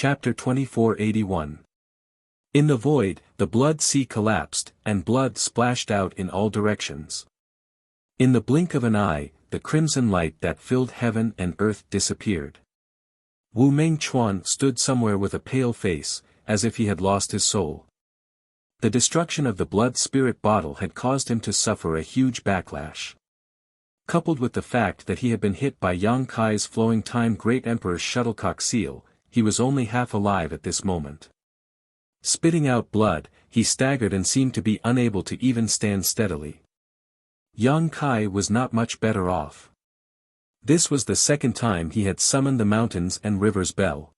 Chapter 2481. In the void, the blood sea collapsed, and blood splashed out in all directions. In the blink of an eye, the crimson light that filled heaven and earth disappeared. Wu Mengchuan stood somewhere with a pale face, as if he had lost his soul. The destruction of the blood spirit bottle had caused him to suffer a huge backlash. Coupled with the fact that he had been hit by Yang Kai's flowing time Great Emperor's shuttlecock seal, he was only half alive at this moment. Spitting out blood, he staggered and seemed to be unable to even stand steadily. Yang Kai was not much better off. This was the second time he had summoned the mountains and rivers bell.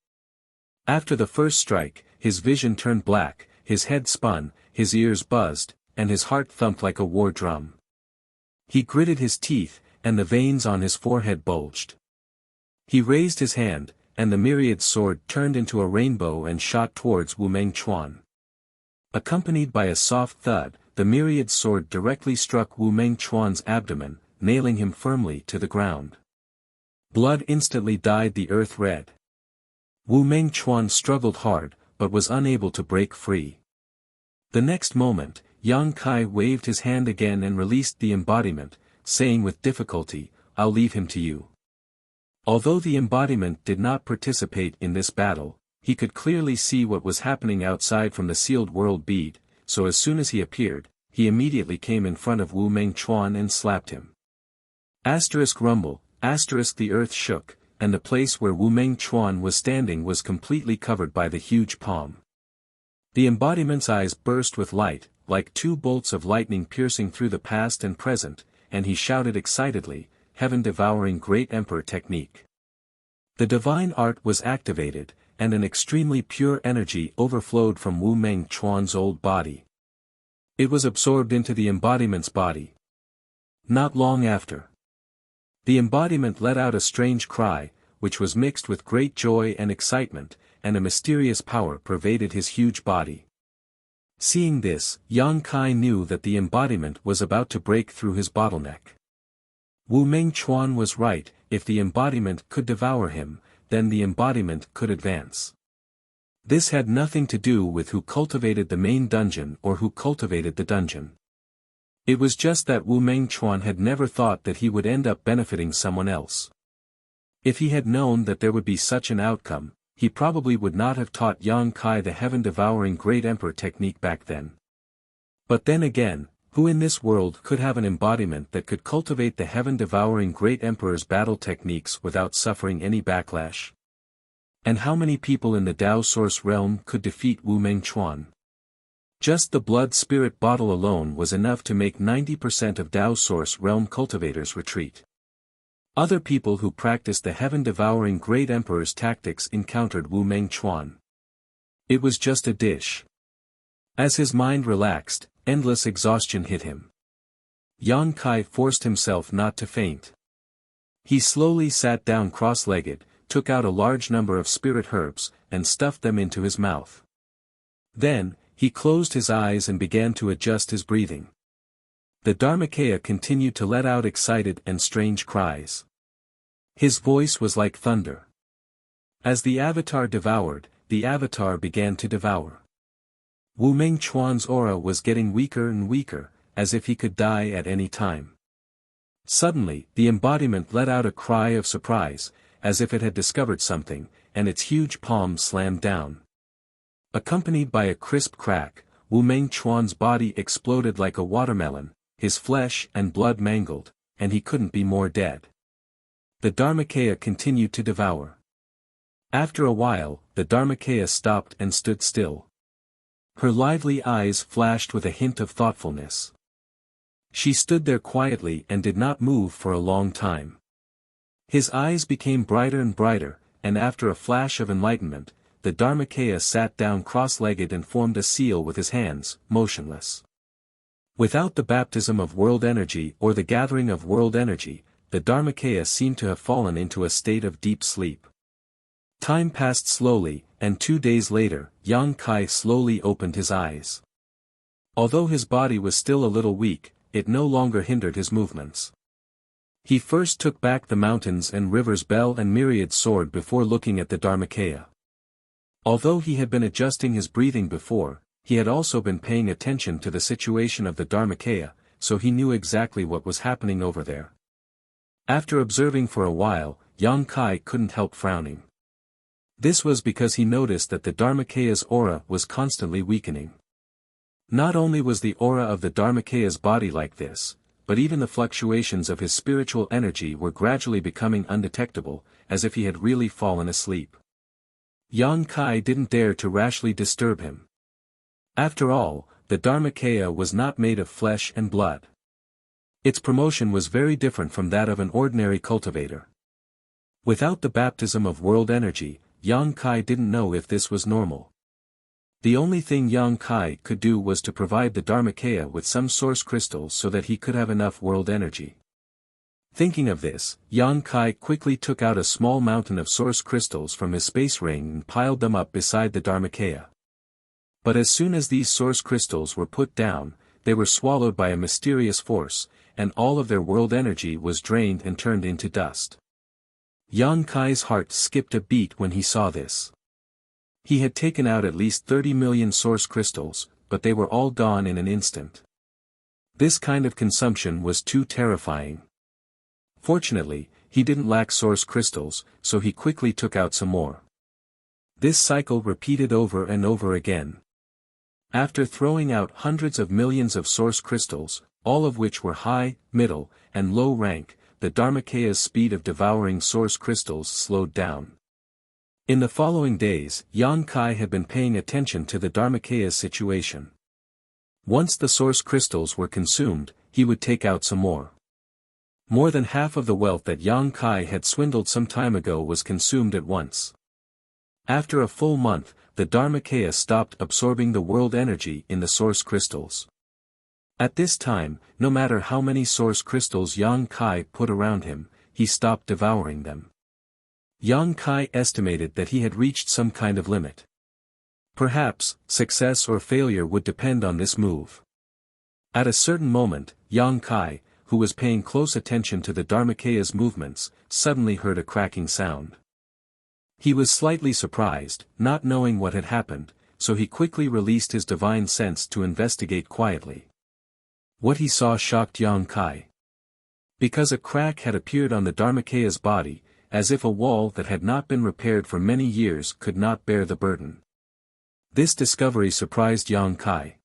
After the first strike, his vision turned black, his head spun, his ears buzzed, and his heart thumped like a war drum. He gritted his teeth, and the veins on his forehead bulged. He raised his hand, and the myriad sword turned into a rainbow and shot towards Wu Mengchuan. Accompanied by a soft thud, the myriad sword directly struck Wu Mengchuan's abdomen, nailing him firmly to the ground. Blood instantly dyed the earth red. Wu Mengchuan struggled hard, but was unable to break free. The next moment, Yang Kai waved his hand again and released the embodiment, saying with difficulty, "I'll leave him to you." Although the embodiment did not participate in this battle, he could clearly see what was happening outside from the sealed world bead, so as soon as he appeared, he immediately came in front of Wu Mengchuan and slapped him. Rumble, the earth shook, and the place where Wu Mengchuan was standing was completely covered by the huge palm. The embodiment's eyes burst with light, like two bolts of lightning piercing through the past and present, and he shouted excitedly, "Heaven-devouring Great Emperor technique." The divine art was activated, and an extremely pure energy overflowed from Wu Mengchuan's old body. It was absorbed into the embodiment's body. Not long after, the embodiment let out a strange cry, which was mixed with great joy and excitement, and a mysterious power pervaded his huge body. Seeing this, Yang Kai knew that the embodiment was about to break through his bottleneck. Wu Mengchuan was right, if the embodiment could devour him, then the embodiment could advance. This had nothing to do with who cultivated the main dungeon or who cultivated the dungeon. It was just that Wu Mengchuan had never thought that he would end up benefiting someone else. If he had known that there would be such an outcome, he probably would not have taught Yang Kai the heaven-devouring Great Emperor technique back then. But then again, who in this world could have an embodiment that could cultivate the heaven-devouring Great Emperor's battle techniques without suffering any backlash? And how many people in the Tao Source realm could defeat Wu Mengchuan? Just the blood spirit bottle alone was enough to make 90% of Tao Source realm cultivators retreat. Other people who practiced the heaven-devouring Great Emperor's tactics encountered Wu Mengchuan. It was just a dish. As his mind relaxed, endless exhaustion hit him. Yang Kai forced himself not to faint. He slowly sat down cross-legged, took out a large number of spirit herbs, and stuffed them into his mouth. Then, he closed his eyes and began to adjust his breathing. The Dharmakaya continued to let out excited and strange cries. His voice was like thunder. As the avatar devoured, the avatar began to devour. Wu Mengchuan's aura was getting weaker and weaker, as if he could die at any time. Suddenly, the embodiment let out a cry of surprise, as if it had discovered something, and its huge palm slammed down. Accompanied by a crisp crack, Wu Mengchuan's body exploded like a watermelon, his flesh and blood mangled, and he couldn't be more dead. The Dharmakaya continued to devour. After a while, the Dharmakaya stopped and stood still. Her lively eyes flashed with a hint of thoughtfulness. She stood there quietly and did not move for a long time. His eyes became brighter and brighter, and after a flash of enlightenment, the Dharmakaya sat down cross-legged and formed a seal with his hands, motionless. Without the baptism of world energy or the gathering of world energy, the Dharmakaya seemed to have fallen into a state of deep sleep. Time passed slowly, and 2 days later, Yang Kai slowly opened his eyes. Although his body was still a little weak, it no longer hindered his movements. He first took back the mountains and rivers bell and myriad sword before looking at the Dharmakaya. Although he had been adjusting his breathing before, he had also been paying attention to the situation of the Dharmakaya, so he knew exactly what was happening over there. After observing for a while, Yang Kai couldn't help frowning. This was because he noticed that the Dharmakaya's aura was constantly weakening. Not only was the aura of the Dharmakaya's body like this, but even the fluctuations of his spiritual energy were gradually becoming undetectable, as if he had really fallen asleep. Yang Kai didn't dare to rashly disturb him. After all, the Dharmakaya was not made of flesh and blood. Its promotion was very different from that of an ordinary cultivator. Without the baptism of world energy, Yang Kai didn't know if this was normal. The only thing Yang Kai could do was to provide the Dharmakaya with some source crystals so that he could have enough world energy. Thinking of this, Yang Kai quickly took out a small mountain of source crystals from his space ring and piled them up beside the Dharmakaya. But as soon as these source crystals were put down, they were swallowed by a mysterious force, and all of their world energy was drained and turned into dust. Yang Kai's heart skipped a beat when he saw this. He had taken out at least 30 million source crystals, but they were all gone in an instant. This kind of consumption was too terrifying. Fortunately, he didn't lack source crystals, so he quickly took out some more. This cycle repeated over and over again. After throwing out hundreds of millions of source crystals, all of which were high, middle, and low rank, the Dharmakaya's speed of devouring source crystals slowed down. In the following days, Yang Kai had been paying attention to the Dharmakaya's situation. Once the source crystals were consumed, he would take out some more. More than half of the wealth that Yang Kai had swindled some time ago was consumed at once. After a full month, the Dharmakaya stopped absorbing the world energy in the source crystals. At this time, no matter how many source crystals Yang Kai put around him, he stopped devouring them. Yang Kai estimated that he had reached some kind of limit. Perhaps, success or failure would depend on this move. At a certain moment, Yang Kai, who was paying close attention to the Dharmakaya's movements, suddenly heard a cracking sound. He was slightly surprised, not knowing what had happened, so he quickly released his divine sense to investigate quietly. What he saw shocked Yang Kai. Because a crack had appeared on the Dharmakaya's body, as if a wall that had not been repaired for many years could not bear the burden. This discovery surprised Yang Kai.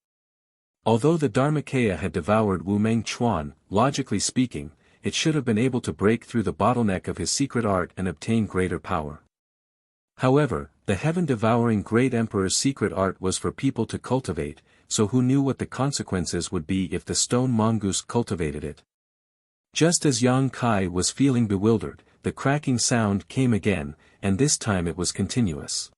Although the Dharmakaya had devoured Wu Meng Chuan, logically speaking, it should have been able to break through the bottleneck of his secret art and obtain greater power. However, the heaven-devouring great emperor's secret art was for people to cultivate, so who knew what the consequences would be if the stone mongoose cultivated it? Just as Yang Kai was feeling bewildered, the cracking sound came again, and this time it was continuous.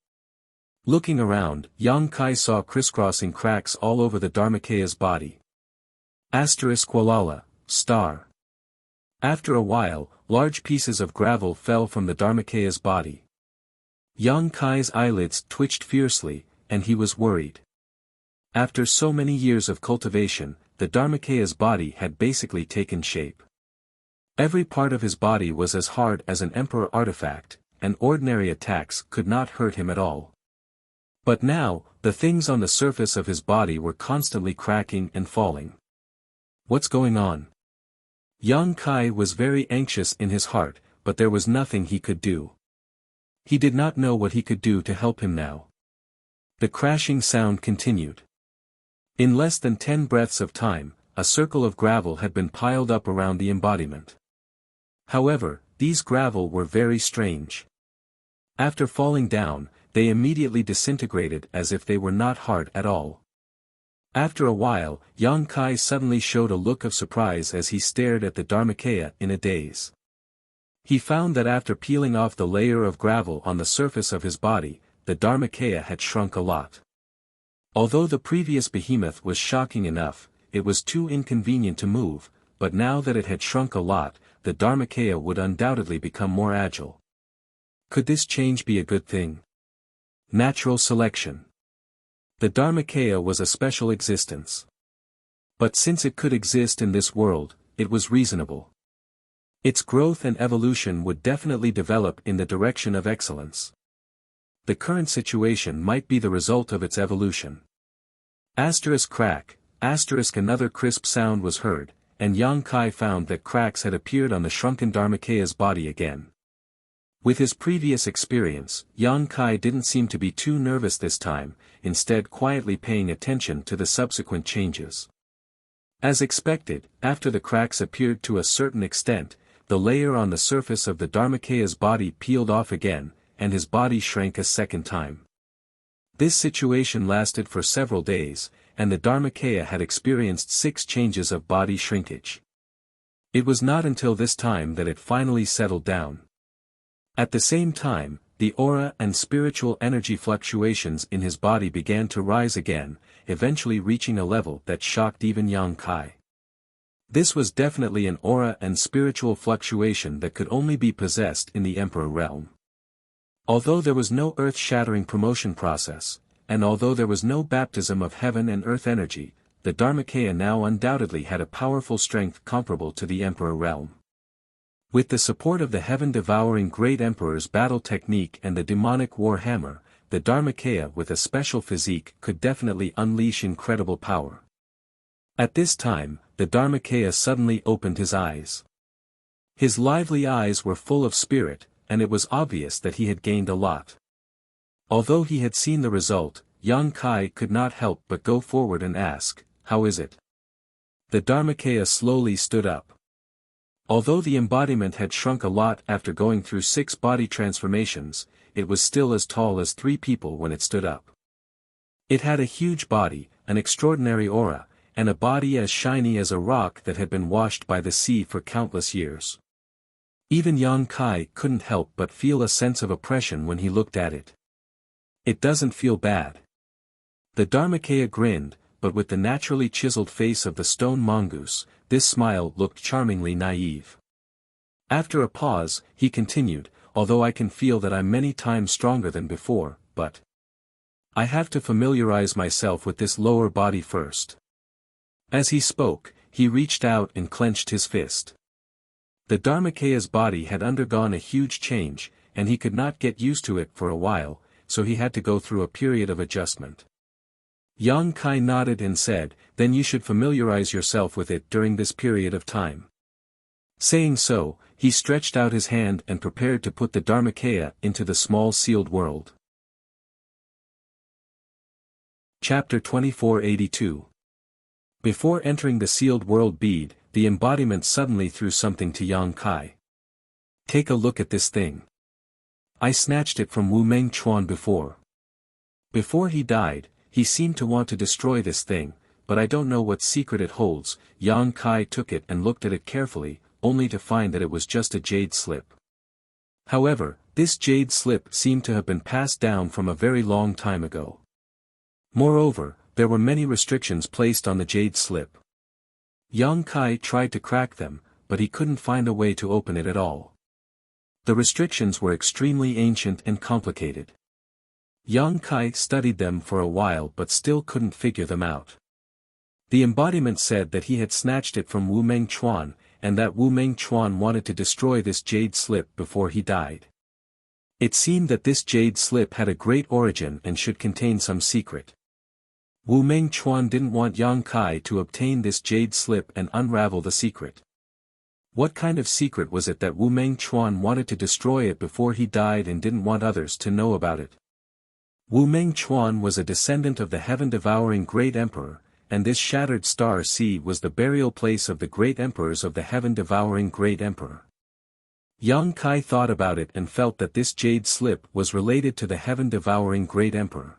Looking around, Yang Kai saw crisscrossing cracks all over the Dharmakaya's body. *Walala, star. After a while, large pieces of gravel fell from the Dharmakaya's body. Yang Kai's eyelids twitched fiercely, and he was worried. After so many years of cultivation, the Dharmakaya's body had basically taken shape. Every part of his body was as hard as an emperor artifact, and ordinary attacks could not hurt him at all. But now, the things on the surface of his body were constantly cracking and falling. What's going on? Yang Kai was very anxious in his heart, but there was nothing he could do. He did not know what he could do to help him now. The crashing sound continued. In less than 10 breaths of time, a circle of gravel had been piled up around the embodiment. However, these gravel were very strange. After falling down, they immediately disintegrated as if they were not hard at all. After a while, Yang Kai suddenly showed a look of surprise as he stared at the Dharmakaya in a daze. He found that after peeling off the layer of gravel on the surface of his body, the Dharmakaya had shrunk a lot. Although the previous behemoth was shocking enough, it was too inconvenient to move, but now that it had shrunk a lot, the Dharmakaya would undoubtedly become more agile. Could this change be a good thing? Natural selection. The Dharmakaya was a special existence. But since it could exist in this world, it was reasonable. Its growth and evolution would definitely develop in the direction of excellence. The current situation might be the result of its evolution. Asterisk crack, asterisk another crisp sound was heard, and Yang Kai found that cracks had appeared on the shrunken Dharmakeya's body again. With his previous experience, Yang Kai didn't seem to be too nervous this time, instead quietly paying attention to the subsequent changes. As expected, after the cracks appeared to a certain extent, the layer on the surface of the Dharmakeya's body peeled off again, and his body shrank a second time. This situation lasted for several days, and the Dharmakeya had experienced 6 changes of body shrinkage. It was not until this time that it finally settled down. At the same time, the aura and spiritual energy fluctuations in his body began to rise again, eventually reaching a level that shocked even Yang Kai. This was definitely an aura and spiritual fluctuation that could only be possessed in the Emperor realm. Although there was no earth-shattering promotion process, and although there was no baptism of heaven and earth energy, the Dharmakeya now undoubtedly had a powerful strength comparable to the Emperor realm. With the support of the heaven-devouring Great Emperor's battle technique and the demonic war hammer, the Dharmakeya with a special physique could definitely unleash incredible power. At this time, the Dharmakeya suddenly opened his eyes. His lively eyes were full of spirit, and it was obvious that he had gained a lot. Although he had seen the result, Yang Kai could not help but go forward and ask, "How is it?" The Dharmakeya slowly stood up. Although the embodiment had shrunk a lot after going through 6 body transformations, it was still as tall as 3 people when it stood up. It had a huge body, an extraordinary aura, and a body as shiny as a rock that had been washed by the sea for countless years. Even Yang Kai couldn't help but feel a sense of oppression when he looked at it. "It doesn't feel bad." The Dharmakeya grinned, but with the naturally chiseled face of the stone mongoose, this smile looked charmingly naive. After a pause, he continued, "Although I can feel that I'm many times stronger than before, but I have to familiarize myself with this lower body first." As he spoke, he reached out and clenched his fist. The Dharmakeya's body had undergone a huge change, and he could not get used to it for a while, so he had to go through a period of adjustment. Yang Kai nodded and said, "Then you should familiarize yourself with it during this period of time." Saying so, he stretched out his hand and prepared to put the Dharmakeya into the small sealed world. Chapter 2482. Before entering the sealed world bead, the embodiment suddenly threw something to Yang Kai. "Take a look at this thing. I snatched it from Wu Meng Chuan before. Before he died, he seemed to want to destroy this thing, but I don't know what secret it holds." Yang Kai took it and looked at it carefully, only to find that it was just a jade slip. However, this jade slip seemed to have been passed down from a very long time ago. Moreover, there were many restrictions placed on the jade slip. Yang Kai tried to crack them, but he couldn't find a way to open it at all. The restrictions were extremely ancient and complicated. Yang Kai studied them for a while but still couldn't figure them out. The embodiment said that he had snatched it from Wu Meng Chuan, and that Wu Meng Chuan wanted to destroy this jade slip before he died. It seemed that this jade slip had a great origin and should contain some secret. Wu Meng Chuan didn't want Yang Kai to obtain this jade slip and unravel the secret. What kind of secret was it that Wu Meng Chuan wanted to destroy it before he died and didn't want others to know about it? Wu Meng Chuan was a descendant of the heaven-devouring Great Emperor, and this shattered star sea was the burial place of the great emperors of the heaven-devouring Great Emperor. Yang Kai thought about it and felt that this jade slip was related to the heaven-devouring Great Emperor.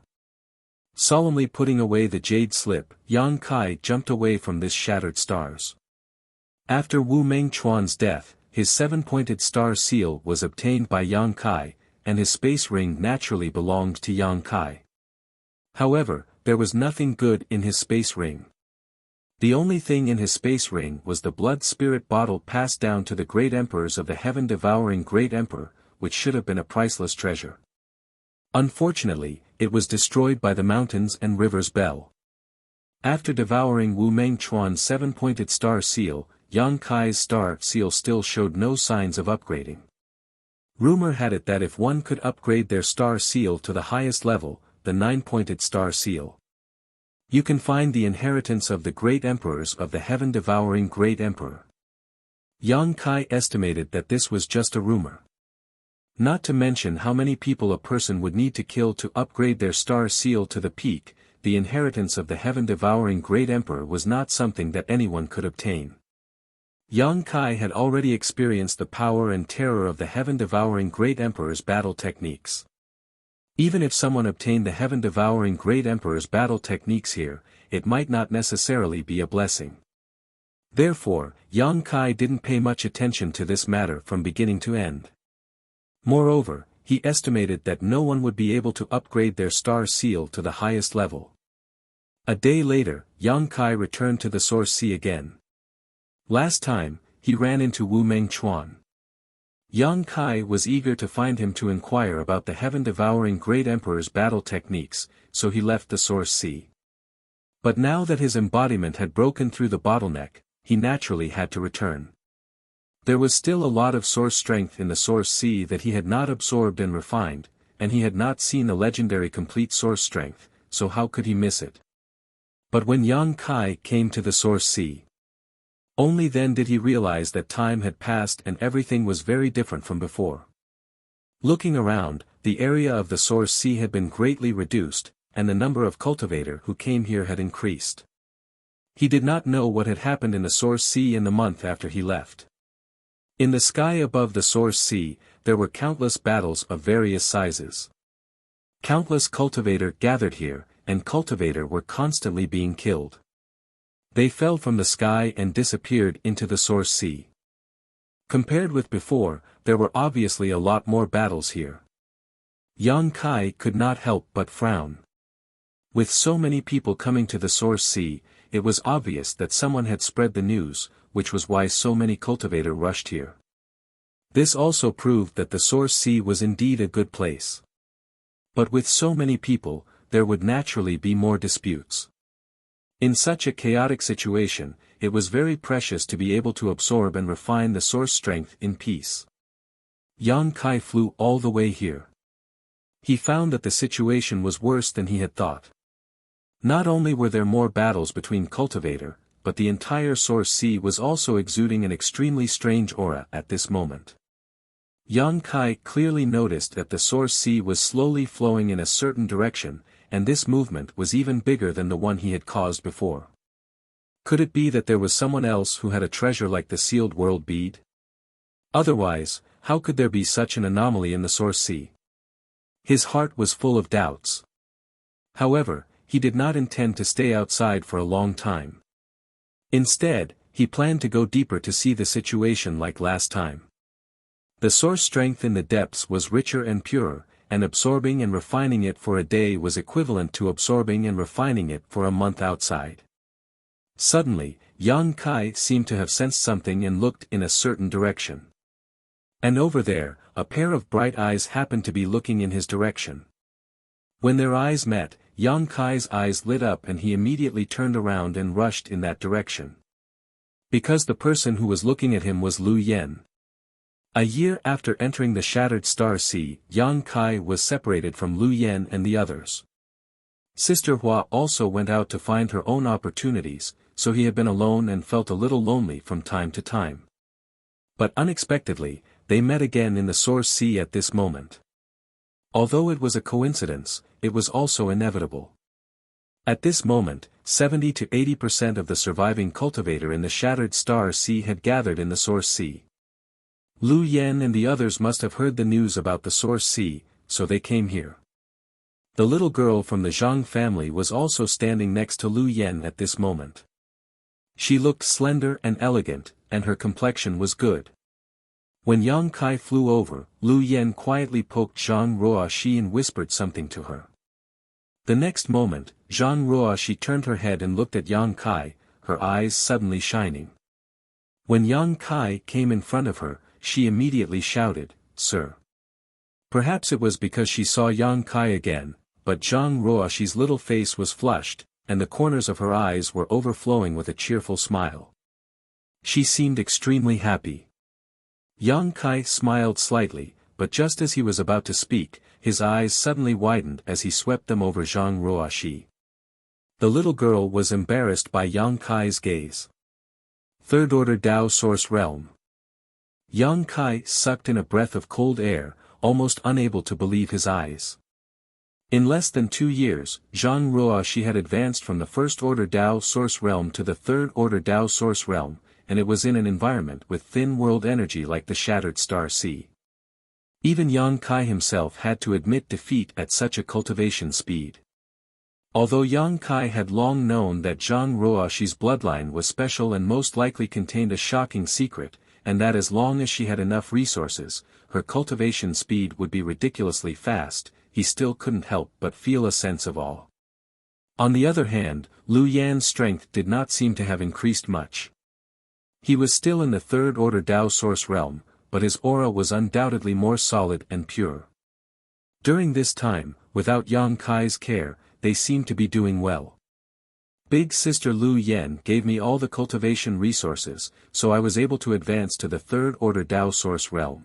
Solemnly putting away the jade slip, Yang Kai jumped away from this shattered stars. After Wu Meng Chuan's death, his 7-pointed star seal was obtained by Yang Kai, and his space ring naturally belonged to Yang Kai. However, there was nothing good in his space ring. The only thing in his space ring was the blood spirit bottle passed down to the great emperors of the heaven-devouring Great Emperor, which should have been a priceless treasure. Unfortunately, it was destroyed by the mountains and rivers Bell. After devouring Wu Meng Chuan's 7-pointed star seal, Yang Kai's star seal still showed no signs of upgrading. Rumor had it that if one could upgrade their star seal to the highest level, the 9-pointed star seal, you can find the inheritance of the great emperors of the heaven-devouring great emperor. Yang Kai estimated that this was just a rumor. Not to mention how many people a person would need to kill to upgrade their star seal to the peak. The inheritance of the heaven-devouring great emperor was not something that anyone could obtain. Yang Kai had already experienced the power and terror of the heaven-devouring great emperor's battle techniques. Even if someone obtained the heaven-devouring great emperor's battle techniques here, it might not necessarily be a blessing. Therefore, Yang Kai didn't pay much attention to this matter from beginning to end. Moreover, he estimated that no one would be able to upgrade their star seal to the highest level. A day later, Yang Kai returned to the Source Sea again. Last time, he ran into Wu Mengchuan. Yang Kai was eager to find him to inquire about the heaven-devouring great emperor's battle techniques, so he left the Source Sea. But now that his embodiment had broken through the bottleneck, he naturally had to return. There was still a lot of source strength in the Source Sea that he had not absorbed and refined, and he had not seen the legendary complete source strength, so how could he miss it? But when Yang Kai came to the Source Sea, only then did he realize that time had passed and everything was very different from before. Looking around, the area of the Source Sea had been greatly reduced, and the number of cultivators who came here had increased. He did not know what had happened in the Source Sea in the month after he left. In the sky above the Source Sea, there were countless battles of various sizes. Countless cultivators gathered here, and cultivators were constantly being killed. They fell from the sky and disappeared into the Source Sea. Compared with before, there were obviously a lot more battles here. Yang Kai could not help but frown. With so many people coming to the Source Sea, it was obvious that someone had spread the news, which was why so many cultivators rushed here. This also proved that the Source Sea was indeed a good place. But with so many people, there would naturally be more disputes. In such a chaotic situation, it was very precious to be able to absorb and refine the source strength in peace. Yang Kai flew all the way here. He found that the situation was worse than he had thought. Not only were there more battles between cultivators, but the entire Source Sea was also exuding an extremely strange aura at this moment. Yang Kai clearly noticed that the Source Sea was slowly flowing in a certain direction, and this movement was even bigger than the one he had caused before. Could it be that there was someone else who had a treasure like the sealed world bead? Otherwise, how could there be such an anomaly in the Source Sea? His heart was full of doubts. However, he did not intend to stay outside for a long time. Instead, he planned to go deeper to see the situation like last time. The source strength in the depths was richer and purer, and absorbing and refining it for a day was equivalent to absorbing and refining it for a month outside. Suddenly, Yang Kai seemed to have sensed something and looked in a certain direction. And over there, a pair of bright eyes happened to be looking in his direction. When their eyes met, Yang Kai's eyes lit up and he immediately turned around and rushed in that direction. Because the person who was looking at him was Lu Yen. A year after entering the Shattered Star Sea, Yang Kai was separated from Lu Yen and the others. Sister Hua also went out to find her own opportunities, so he had been alone and felt a little lonely from time to time. But unexpectedly, they met again in the Source Sea at this moment. Although it was a coincidence, it was also inevitable. At this moment, 70 to 80% of the surviving cultivator in the Shattered Star Sea had gathered in the Source Sea. Lu Yen and the others must have heard the news about the Source Sea, so they came here. The little girl from the Zhang family was also standing next to Lu Yen at this moment. She looked slender and elegant, and her complexion was good. When Yang Kai flew over, Lu Yen quietly poked Zhang Ruoxi and whispered something to her. The next moment, Zhang Ruoxi turned her head and looked at Yang Kai, her eyes suddenly shining. When Yang Kai came in front of her, she immediately shouted, "Sir." Perhaps it was because she saw Yang Kai again, but Zhang Ruoxi's little face was flushed, and the corners of her eyes were overflowing with a cheerful smile. She seemed extremely happy. Yang Kai smiled slightly, but just as he was about to speak, his eyes suddenly widened as he swept them over Zhang Ruoxi. The little girl was embarrassed by Yang Kai's gaze. Third Order Dao Source Realm. Yang Kai sucked in a breath of cold air, almost unable to believe his eyes. In less than 2 years, Zhang Ruoxi had advanced from the First Order Dao Source Realm to the Third Order Dao Source Realm, and it was in an environment with thin world energy like the Shattered Star Sea. Even Yang Kai himself had to admit defeat at such a cultivation speed. Although Yang Kai had long known that Zhang Ruoxi's bloodline was special and most likely contained a shocking secret, and that as long as she had enough resources, her cultivation speed would be ridiculously fast, he still couldn't help but feel a sense of awe. On the other hand, Lu Yan's strength did not seem to have increased much. He was still in the Third Order Dao Source Realm, but his aura was undoubtedly more solid and pure. During this time, without Yang Kai's care, they seemed to be doing well. Big Sister Lu Yan gave me all the cultivation resources, so I was able to advance to the Third Order Dao Source Realm.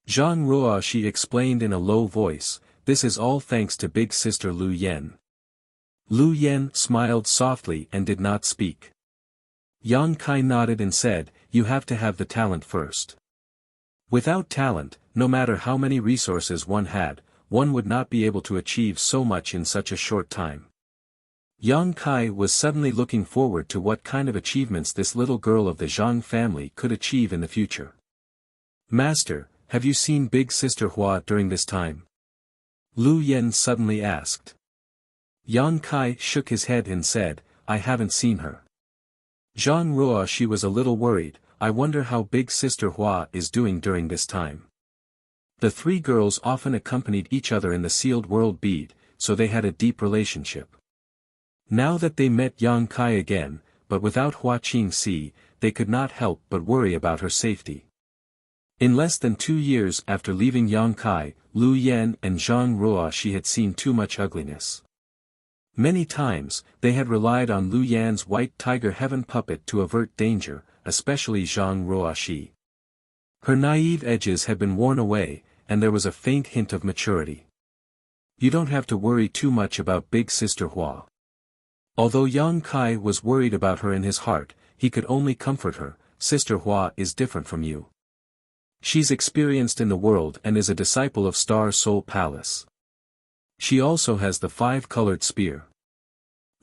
Zhang Ruoxi explained in a low voice, "This is all thanks to Big Sister Lu Yan." Lu Yan smiled softly and did not speak. Yang Kai nodded and said, "You have to have the talent first. Without talent, no matter how many resources one had, one would not be able to achieve so much in such a short time." Yang Kai was suddenly looking forward to what kind of achievements this little girl of the Zhang family could achieve in the future. "Master, have you seen Big Sister Hua during this time?" Lu Yan suddenly asked. Yang Kai shook his head and said, "I haven't seen her." Zhang Ruoxi was a little worried, "I wonder how Big Sister Hua is doing during this time." The three girls often accompanied each other in the sealed world bead, so they had a deep relationship. Now that they met Yang Kai again, but without Hua Qingxi, they could not help but worry about her safety. In less than 2 years after leaving Yang Kai, Lu Yan and Zhang Ruoxi had seen too much ugliness. Many times, they had relied on Lu Yan's white tiger heaven puppet to avert danger, especially Zhang Ruoxi. Her naive edges had been worn away, and there was a faint hint of maturity. "You don't have to worry too much about Big Sister Hua." Although Yang Kai was worried about her in his heart, he could only comfort her, "Sister Hua is different from you. She's experienced in the world and is a disciple of Star Soul Palace. She also has the 5-colored spear.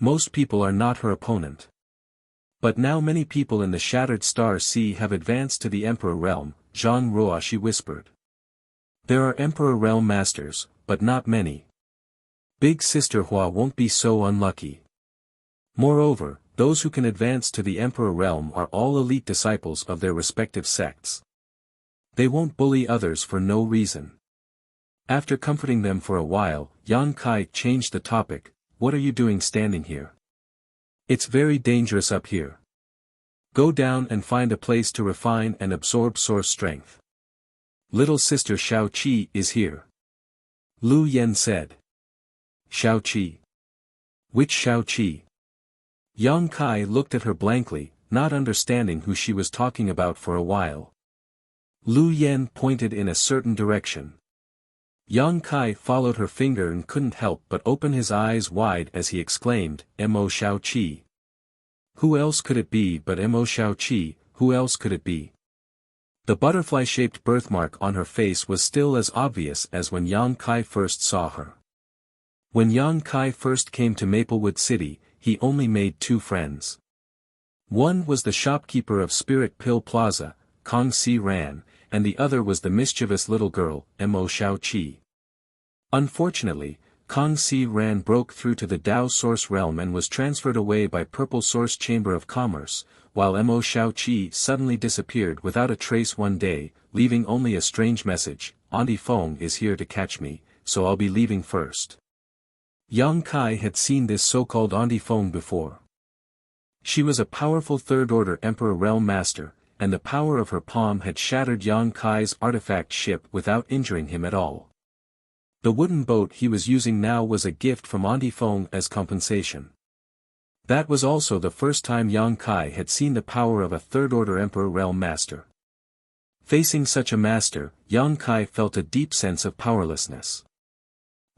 Most people are not her opponent. But now many people in the Shattered Star Sea have advanced to the Emperor Realm," Zhang Ruoxi whispered. "There are Emperor Realm Masters, but not many. Big Sister Hua won't be so unlucky. Moreover, those who can advance to the Emperor Realm are all elite disciples of their respective sects. They won't bully others for no reason." After comforting them for a while, Yang Kai changed the topic, "What are you doing standing here? It's very dangerous up here. Go down and find a place to refine and absorb source strength. Little sister Xiao Qi is here." Lu Yan said. "Xiao Qi? Which Xiao Qi?" Yang Kai looked at her blankly, not understanding who she was talking about for a while. Lu Yan pointed in a certain direction. Yang Kai followed her finger and couldn't help but open his eyes wide as he exclaimed, "Mo Xiao Qi. Who else could it be but Mo Xiao Qi, who else could it be?" The butterfly-shaped birthmark on her face was still as obvious as when Yang Kai first saw her. When Yang Kai first came to Maplewood City, he only made 2 friends. One was the shopkeeper of Spirit Pill Plaza, Kong Si Ran, and the other was the mischievous little girl, Mo Xiao Qi. Unfortunately, Kong Si Ran broke through to the Dao Source Realm and was transferred away by Purple Source Chamber of Commerce, while Mo Xiao Qi suddenly disappeared without a trace one day, leaving only a strange message, "Auntie Feng is here to catch me, so I'll be leaving first." Yang Kai had seen this so-called Auntie Feng before. She was a powerful Third-Order Emperor Realm Master, and the power of her palm had shattered Yang Kai's artifact ship without injuring him at all. The wooden boat he was using now was a gift from Auntie Feng as compensation. That was also the first time Yang Kai had seen the power of a Third-Order Emperor Realm Master. Facing such a master, Yang Kai felt a deep sense of powerlessness.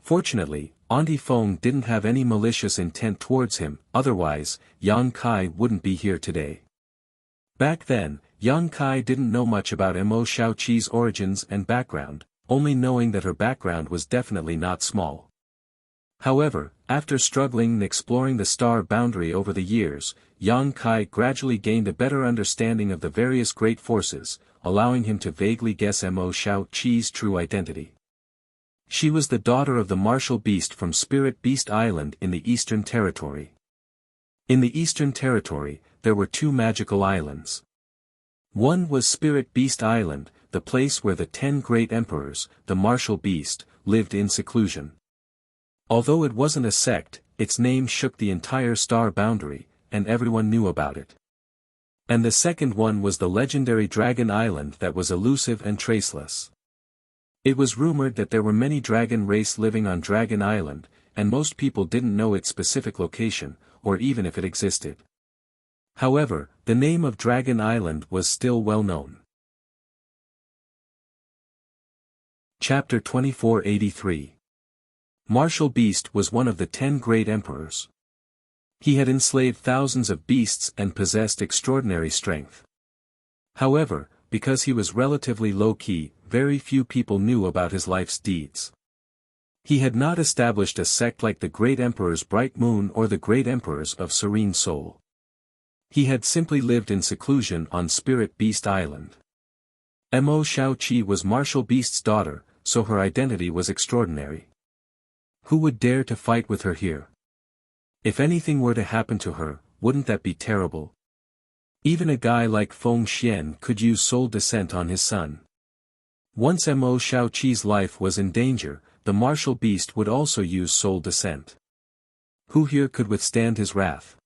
Fortunately, Auntie Feng didn't have any malicious intent towards him, otherwise, Yang Kai wouldn't be here today. Back then, Yang Kai didn't know much about Mo Shaoqi's origins and background, only knowing that her background was definitely not small. However, after struggling and exploring the star boundary over the years, Yang Kai gradually gained a better understanding of the various great forces, allowing him to vaguely guess Mo Shaoqi's true identity. She was the daughter of the martial beast from Spirit Beast Island in the Eastern Territory. In the Eastern Territory, there were two magical islands. One was Spirit Beast Island, the place where the 10 great emperors, the martial beast, lived in seclusion. Although it wasn't a sect, its name shook the entire star boundary, and everyone knew about it. And the second one was the legendary Dragon Island that was elusive and traceless. It was rumored that there were many dragon race living on Dragon Island, and most people didn't know its specific location, or even if it existed. However, the name of Dragon Island was still well known. Chapter 2483. Martial Beast was one of the 10 great emperors. He had enslaved thousands of beasts and possessed extraordinary strength. However, because he was relatively low-key, very few people knew about his life's deeds. He had not established a sect like the Great Emperor's Bright Moon or the Great Emperors of Serene Soul. He had simply lived in seclusion on Spirit Beast Island. Mo Shaoqi was Martial Beast's daughter, so her identity was extraordinary. Who would dare to fight with her here? If anything were to happen to her, wouldn't that be terrible? Even a guy like Feng Xian could use soul descent on his son. Once Mo Shaoqi's life was in danger, the martial beast would also use soul descent. Who here could withstand his wrath?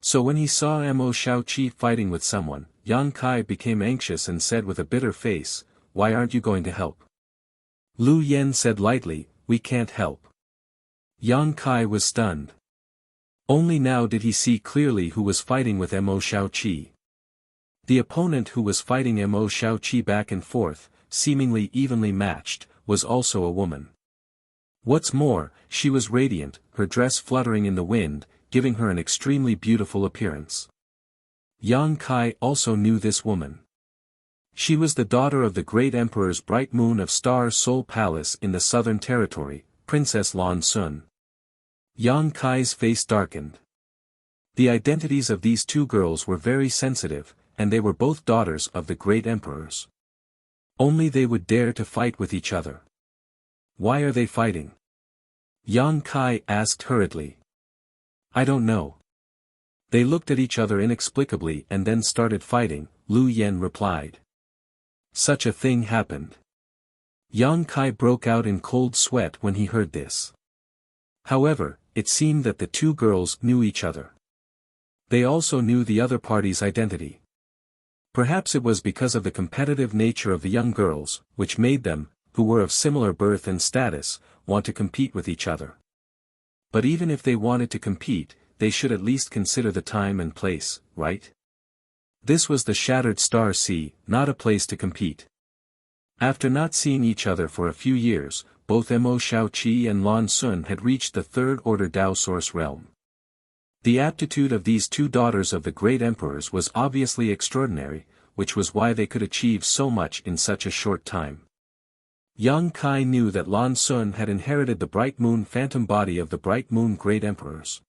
So when he saw Mo Shaoqi fighting with someone, Yang Kai became anxious and said with a bitter face, "Why aren't you going to help?" Lu Yen said lightly, "We can't help." Yang Kai was stunned. Only now did he see clearly who was fighting with Mo Shaoqi. The opponent who was fighting Mo Shaoqi back and forth, seemingly evenly matched, was also a woman. What's more, she was radiant, her dress fluttering in the wind, giving her an extremely beautiful appearance. Yang Kai also knew this woman. She was the daughter of the great emperor's Bright Moon of Star Soul Palace in the Southern Territory, Princess Lan Sun. Yang Kai's face darkened. The identities of these two girls were very sensitive, and they were both daughters of the great emperors. Only they would dare to fight with each other. Why are they fighting? Yang Kai asked hurriedly. I don't know. They looked at each other inexplicably and then started fighting, Lu Yen replied. Such a thing happened. Yang Kai broke out in cold sweat when he heard this. However, it seemed that the two girls knew each other. They also knew the other party's identity. Perhaps it was because of the competitive nature of the young girls, which made them, who were of similar birth and status, want to compete with each other. But even if they wanted to compete, they should at least consider the time and place, right? This was the Shattered Star Sea, not a place to compete. After not seeing each other for a few years, both Mo Shaoqi and Lan Sun had reached the third-order Dao Source realm. The aptitude of these two daughters of the great emperors was obviously extraordinary, which was why they could achieve so much in such a short time. Yang Kai knew that Lan Sun had inherited the Bright Moon phantom body of the Bright Moon great emperors.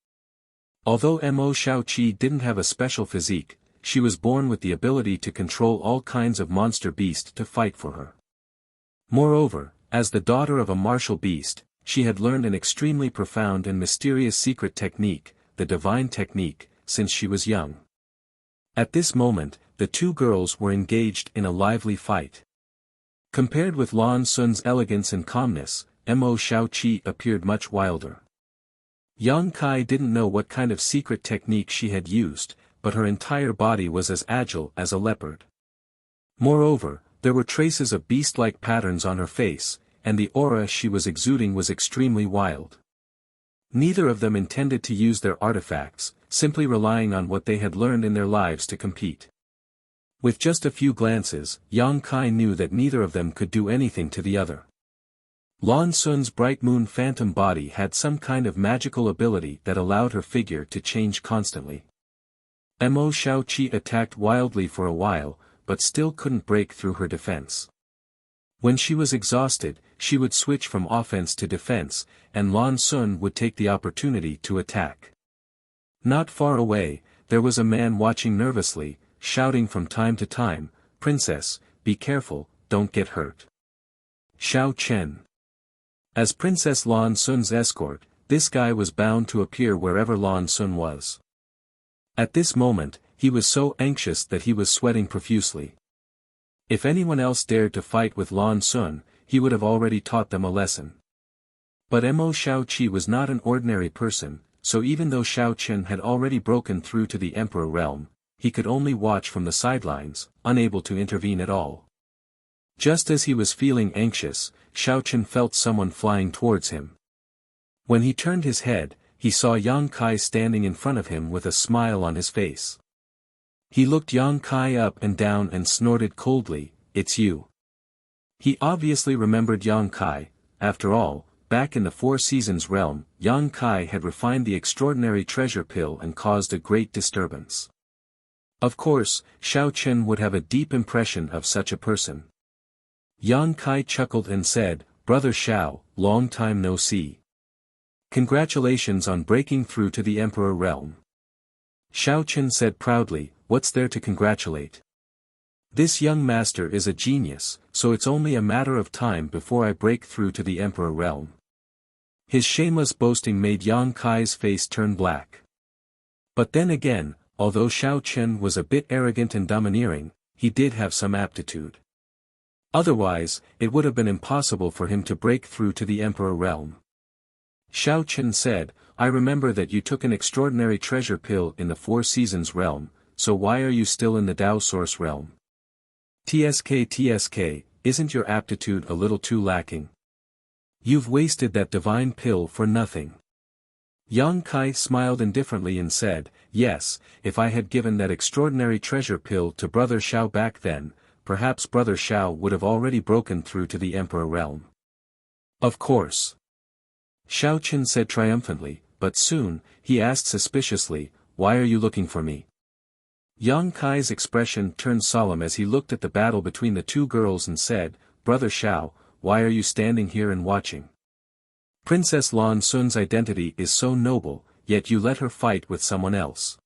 Although Mo Shaoqi didn't have a special physique, she was born with the ability to control all kinds of monster beast to fight for her. Moreover, as the daughter of a martial beast, she had learned an extremely profound and mysterious secret technique, the divine technique, since she was young. At this moment, the two girls were engaged in a lively fight. Compared with Lan Sun's elegance and calmness, Mo Shaoqi appeared much wilder. Yang Kai didn't know what kind of secret technique she had used, but her entire body was as agile as a leopard. Moreover, there were traces of beast-like patterns on her face, and the aura she was exuding was extremely wild. Neither of them intended to use their artifacts, simply relying on what they had learned in their lives to compete. With just a few glances, Yang Kai knew that neither of them could do anything to the other. Lan Sun's bright moon phantom body had some kind of magical ability that allowed her figure to change constantly. Mo Xiaoqi attacked wildly for a while, but still couldn't break through her defense. When she was exhausted, she would switch from offense to defense, and Lan Sun would take the opportunity to attack. Not far away, there was a man watching nervously, shouting from time to time, "Princess, be careful, don't get hurt." Xiao Chen. As Princess Lan Sun's escort, this guy was bound to appear wherever Lan Sun was. At this moment, he was so anxious that he was sweating profusely. If anyone else dared to fight with Lan Sun, he would have already taught them a lesson. But Mo Xiaoqi was not an ordinary person, so even though Xiao Chen had already broken through to the Emperor realm, he could only watch from the sidelines, unable to intervene at all. Just as he was feeling anxious, Xiao Chen felt someone flying towards him. When he turned his head, he saw Yang Kai standing in front of him with a smile on his face. He looked Yang Kai up and down and snorted coldly, "It's you." He obviously remembered Yang Kai. After all, back in the Four Seasons realm, Yang Kai had refined the extraordinary treasure pill and caused a great disturbance. Of course, Xiao Chen would have a deep impression of such a person. Yang Kai chuckled and said, "Brother Xiao, long time no see. Congratulations on breaking through to the Emperor realm." Xiao Chen said proudly, "What's there to congratulate? This young master is a genius, so it's only a matter of time before I break through to the Emperor realm." His shameless boasting made Yang Kai's face turn black. But then again, although Xiao Chen was a bit arrogant and domineering, he did have some aptitude. Otherwise, it would have been impossible for him to break through to the Emperor realm. Xiao Chen said, "I remember that you took an extraordinary treasure pill in the Four Seasons realm, so why are you still in the Dao Source realm? TSK, isn't your aptitude a little too lacking? You've wasted that divine pill for nothing." Yang Kai smiled indifferently and said, "Yes, if I had given that extraordinary treasure pill to Brother Xiao back then, perhaps Brother Xiao would have already broken through to the Emperor realm." "Of course," Xiao Chen said triumphantly, but soon, he asked suspiciously, "Why are you looking for me?" Yang Kai's expression turned solemn as he looked at the battle between the two girls and said, "Brother Xiao, why are you standing here and watching? Princess Lan Sun's identity is so noble, yet you let her fight with someone else.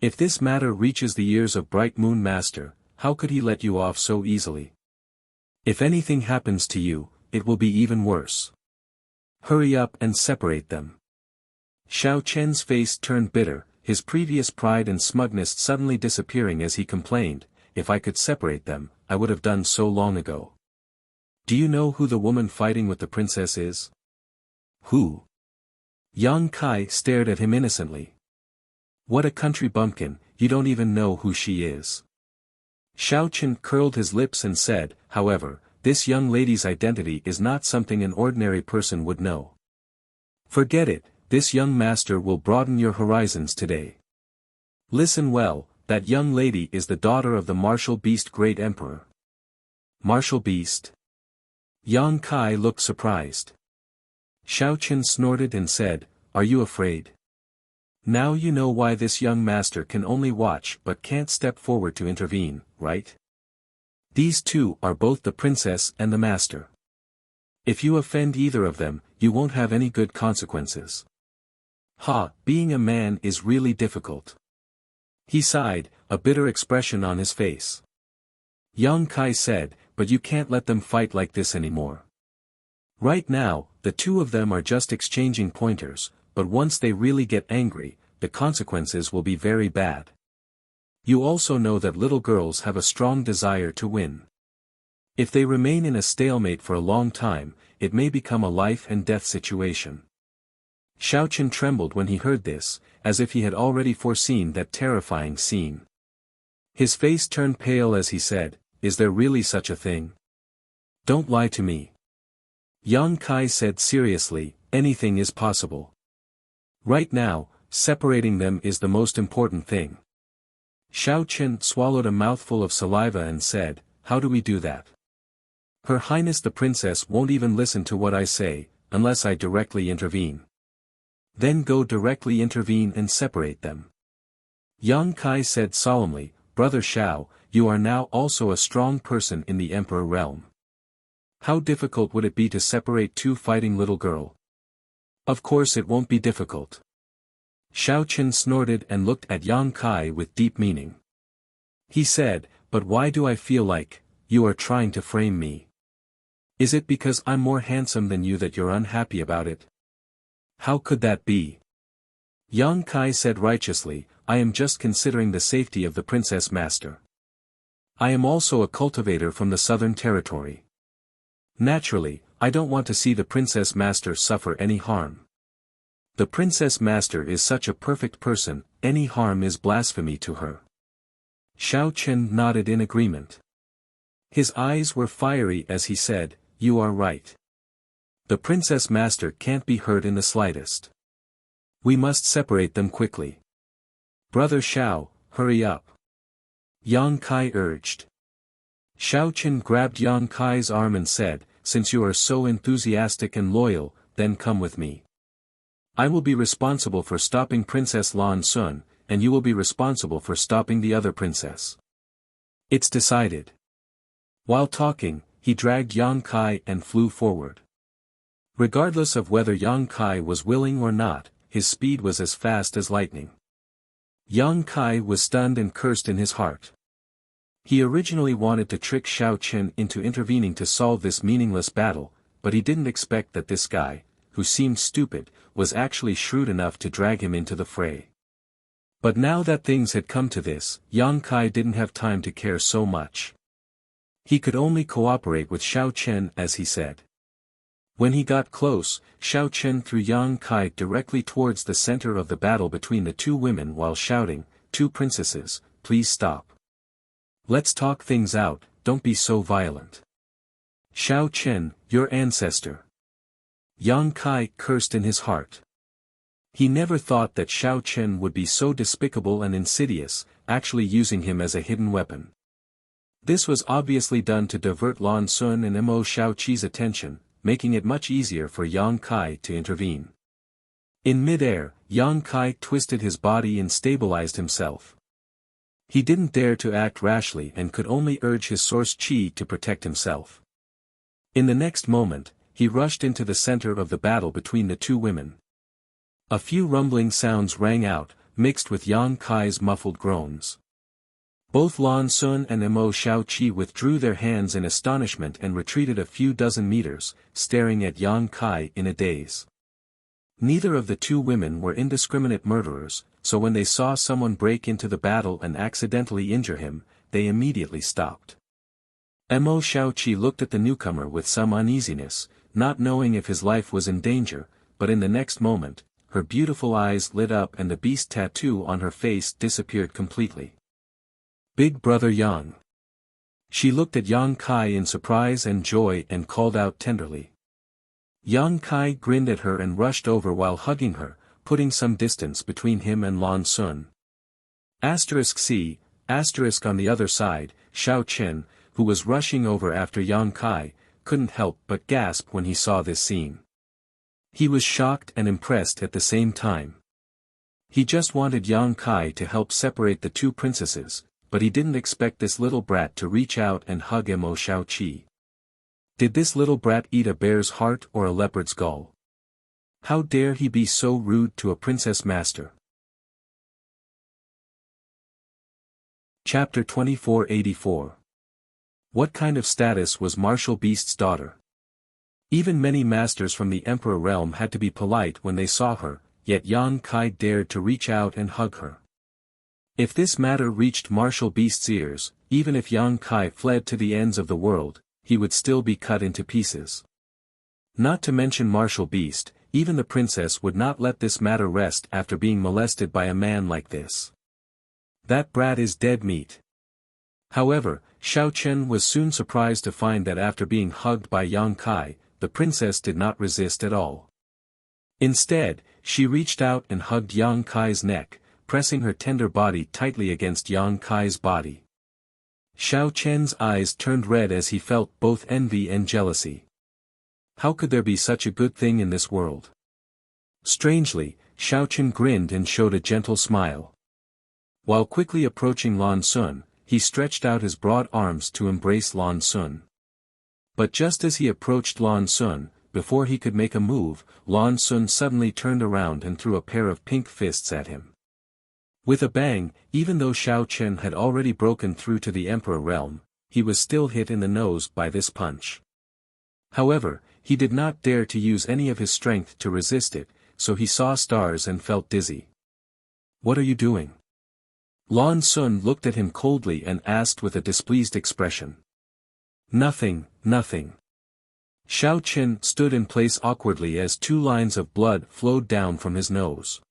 If this matter reaches the ears of Bright Moon Master, how could he let you off so easily? If anything happens to you, it will be even worse. Hurry up and separate them." Xiao Chen's face turned bitter, his previous pride and smugness suddenly disappearing as he complained, "If I could separate them, I would have done so long ago. Do you know who the woman fighting with the princess is?" "Who?" Yang Kai stared at him innocently. "What a country bumpkin, you don't even know who she is." Xiao Chen curled his lips and said, "However, this young lady's identity is not something an ordinary person would know. Forget it, this young master will broaden your horizons today. Listen well, that young lady is the daughter of the martial beast great emperor." "Martial beast?" Yang Kai looked surprised. Xiao Chen snorted and said, "Are you afraid? Now you know why this young master can only watch but can't step forward to intervene, right? These two are both the princess and the master. If you offend either of them, you won't have any good consequences. Ha, being a man is really difficult." He sighed, a bitter expression on his face. Yang Kai said, "But you can't let them fight like this anymore. Right now, the two of them are just exchanging pointers, but once they really get angry, the consequences will be very bad. You also know that little girls have a strong desire to win. If they remain in a stalemate for a long time, it may become a life and death situation." Xiao Chen trembled when he heard this, as if he had already foreseen that terrifying scene. His face turned pale as he said, "Is there really such a thing? Don't lie to me." Yang Kai said seriously, "Anything is possible. Right now, separating them is the most important thing. Xiao Chen swallowed a mouthful of saliva and said, "How do we do that? Her Highness the Princess won't even listen to what I say, unless I directly intervene." "Then go directly intervene and separate them." Yang Kai said solemnly, "Brother Xiao, you are now also a strong person in the Emperor realm. How difficult would it be to separate two fighting little girl?" "Of course it won't be difficult." Xiao Chen snorted and looked at Yang Kai with deep meaning. He said, "But why do I feel like, you are trying to frame me? Is it because I'm more handsome than you that you're unhappy about it? How could that be?" Yang Kai said righteously, "I am just considering the safety of the Princess Master. I am also a cultivator from the Southern Territory. Naturally, I don't want to see the Princess Master suffer any harm. The Princess Master is such a perfect person, any harm is blasphemy to her." Xiao Chen nodded in agreement. His eyes were fiery as he said, "You are right. The Princess Master can't be hurt in the slightest. We must separate them quickly. Brother Xiao, hurry up," Yang Kai urged. Xiao Chen grabbed Yang Kai's arm and said, "Since you are so enthusiastic and loyal, then come with me. I will be responsible for stopping Princess Lan Sun, and you will be responsible for stopping the other princess. It's decided." While talking, he dragged Yang Kai and flew forward. Regardless of whether Yang Kai was willing or not, his speed was as fast as lightning. Yang Kai was stunned and cursed in his heart. He originally wanted to trick Xiao Chen into intervening to solve this meaningless battle, but he didn't expect that this guy, who seemed stupid, was actually shrewd enough to drag him into the fray. But now that things had come to this, Yang Kai didn't have time to care so much. He could only cooperate with Xiao Chen as he said. When he got close, Xiao Chen threw Yang Kai directly towards the center of the battle between the two women while shouting, "Two princesses, please stop. Let's talk things out, don't be so violent." "Xiao Chen, your ancestor." Yang Kai cursed in his heart. He never thought that Xiao Chen would be so despicable and insidious, actually using him as a hidden weapon. This was obviously done to divert Lan Sun and Mo Xiaoqi's attention, making it much easier for Yang Kai to intervene. In mid-air, Yang Kai twisted his body and stabilized himself. He didn't dare to act rashly and could only urge his source qi to protect himself. In the next moment, he rushed into the center of the battle between the two women. A few rumbling sounds rang out, mixed with Yang Kai's muffled groans. Both Lan Sun and Mo Xiaoqi withdrew their hands in astonishment and retreated a few dozen meters, staring at Yang Kai in a daze. Neither of the two women were indiscriminate murderers, so when they saw someone break into the battle and accidentally injure him, they immediately stopped. Mo Xiaoqi looked at the newcomer with some uneasiness, not knowing if his life was in danger, but in the next moment, her beautiful eyes lit up and the beast tattoo on her face disappeared completely. "Big brother Yang." She looked at Yang Kai in surprise and joy and called out tenderly. Yang Kai grinned at her and rushed over while hugging her, putting some distance between him and Lan Sun. *C*, on the other side, Xiao Chen, who was rushing over after Yang Kai, couldn't help but gasp when he saw this scene. He was shocked and impressed at the same time. He just wanted Yang Kai to help separate the two princesses, but he didn't expect this little brat to reach out and hug Mo Xiaoqi. Did this little brat eat a bear's heart or a leopard's gall? How dare he be so rude to a princess master? Chapter 2484. What kind of status was Martial Beast's daughter? Even many masters from the Emperor realm had to be polite when they saw her, yet Yang Kai dared to reach out and hug her. If this matter reached Martial Beast's ears, even if Yang Kai fled to the ends of the world, he would still be cut into pieces. Not to mention Martial Beast, even the princess would not let this matter rest after being molested by a man like this. That brat is dead meat. However, Xiao Chen was soon surprised to find that after being hugged by Yang Kai, the princess did not resist at all. Instead, she reached out and hugged Yang Kai's neck, pressing her tender body tightly against Yang Kai's body. Xiao Chen's eyes turned red as he felt both envy and jealousy. How could there be such a good thing in this world? Strangely, Xiao Chen grinned and showed a gentle smile. While quickly approaching Lan Sun, he stretched out his broad arms to embrace Lan Sun. But just as he approached Lan Sun, before he could make a move, Lan Sun suddenly turned around and threw a pair of pink fists at him. With a bang, even though Xiao Chen had already broken through to the Emperor realm, he was still hit in the nose by this punch. However, he did not dare to use any of his strength to resist it, so he saw stars and felt dizzy. "What are you doing?" Lan Sun looked at him coldly and asked with a displeased expression. "Nothing, nothing." Xiao Chen stood in place awkwardly as 2 lines of blood flowed down from his nose.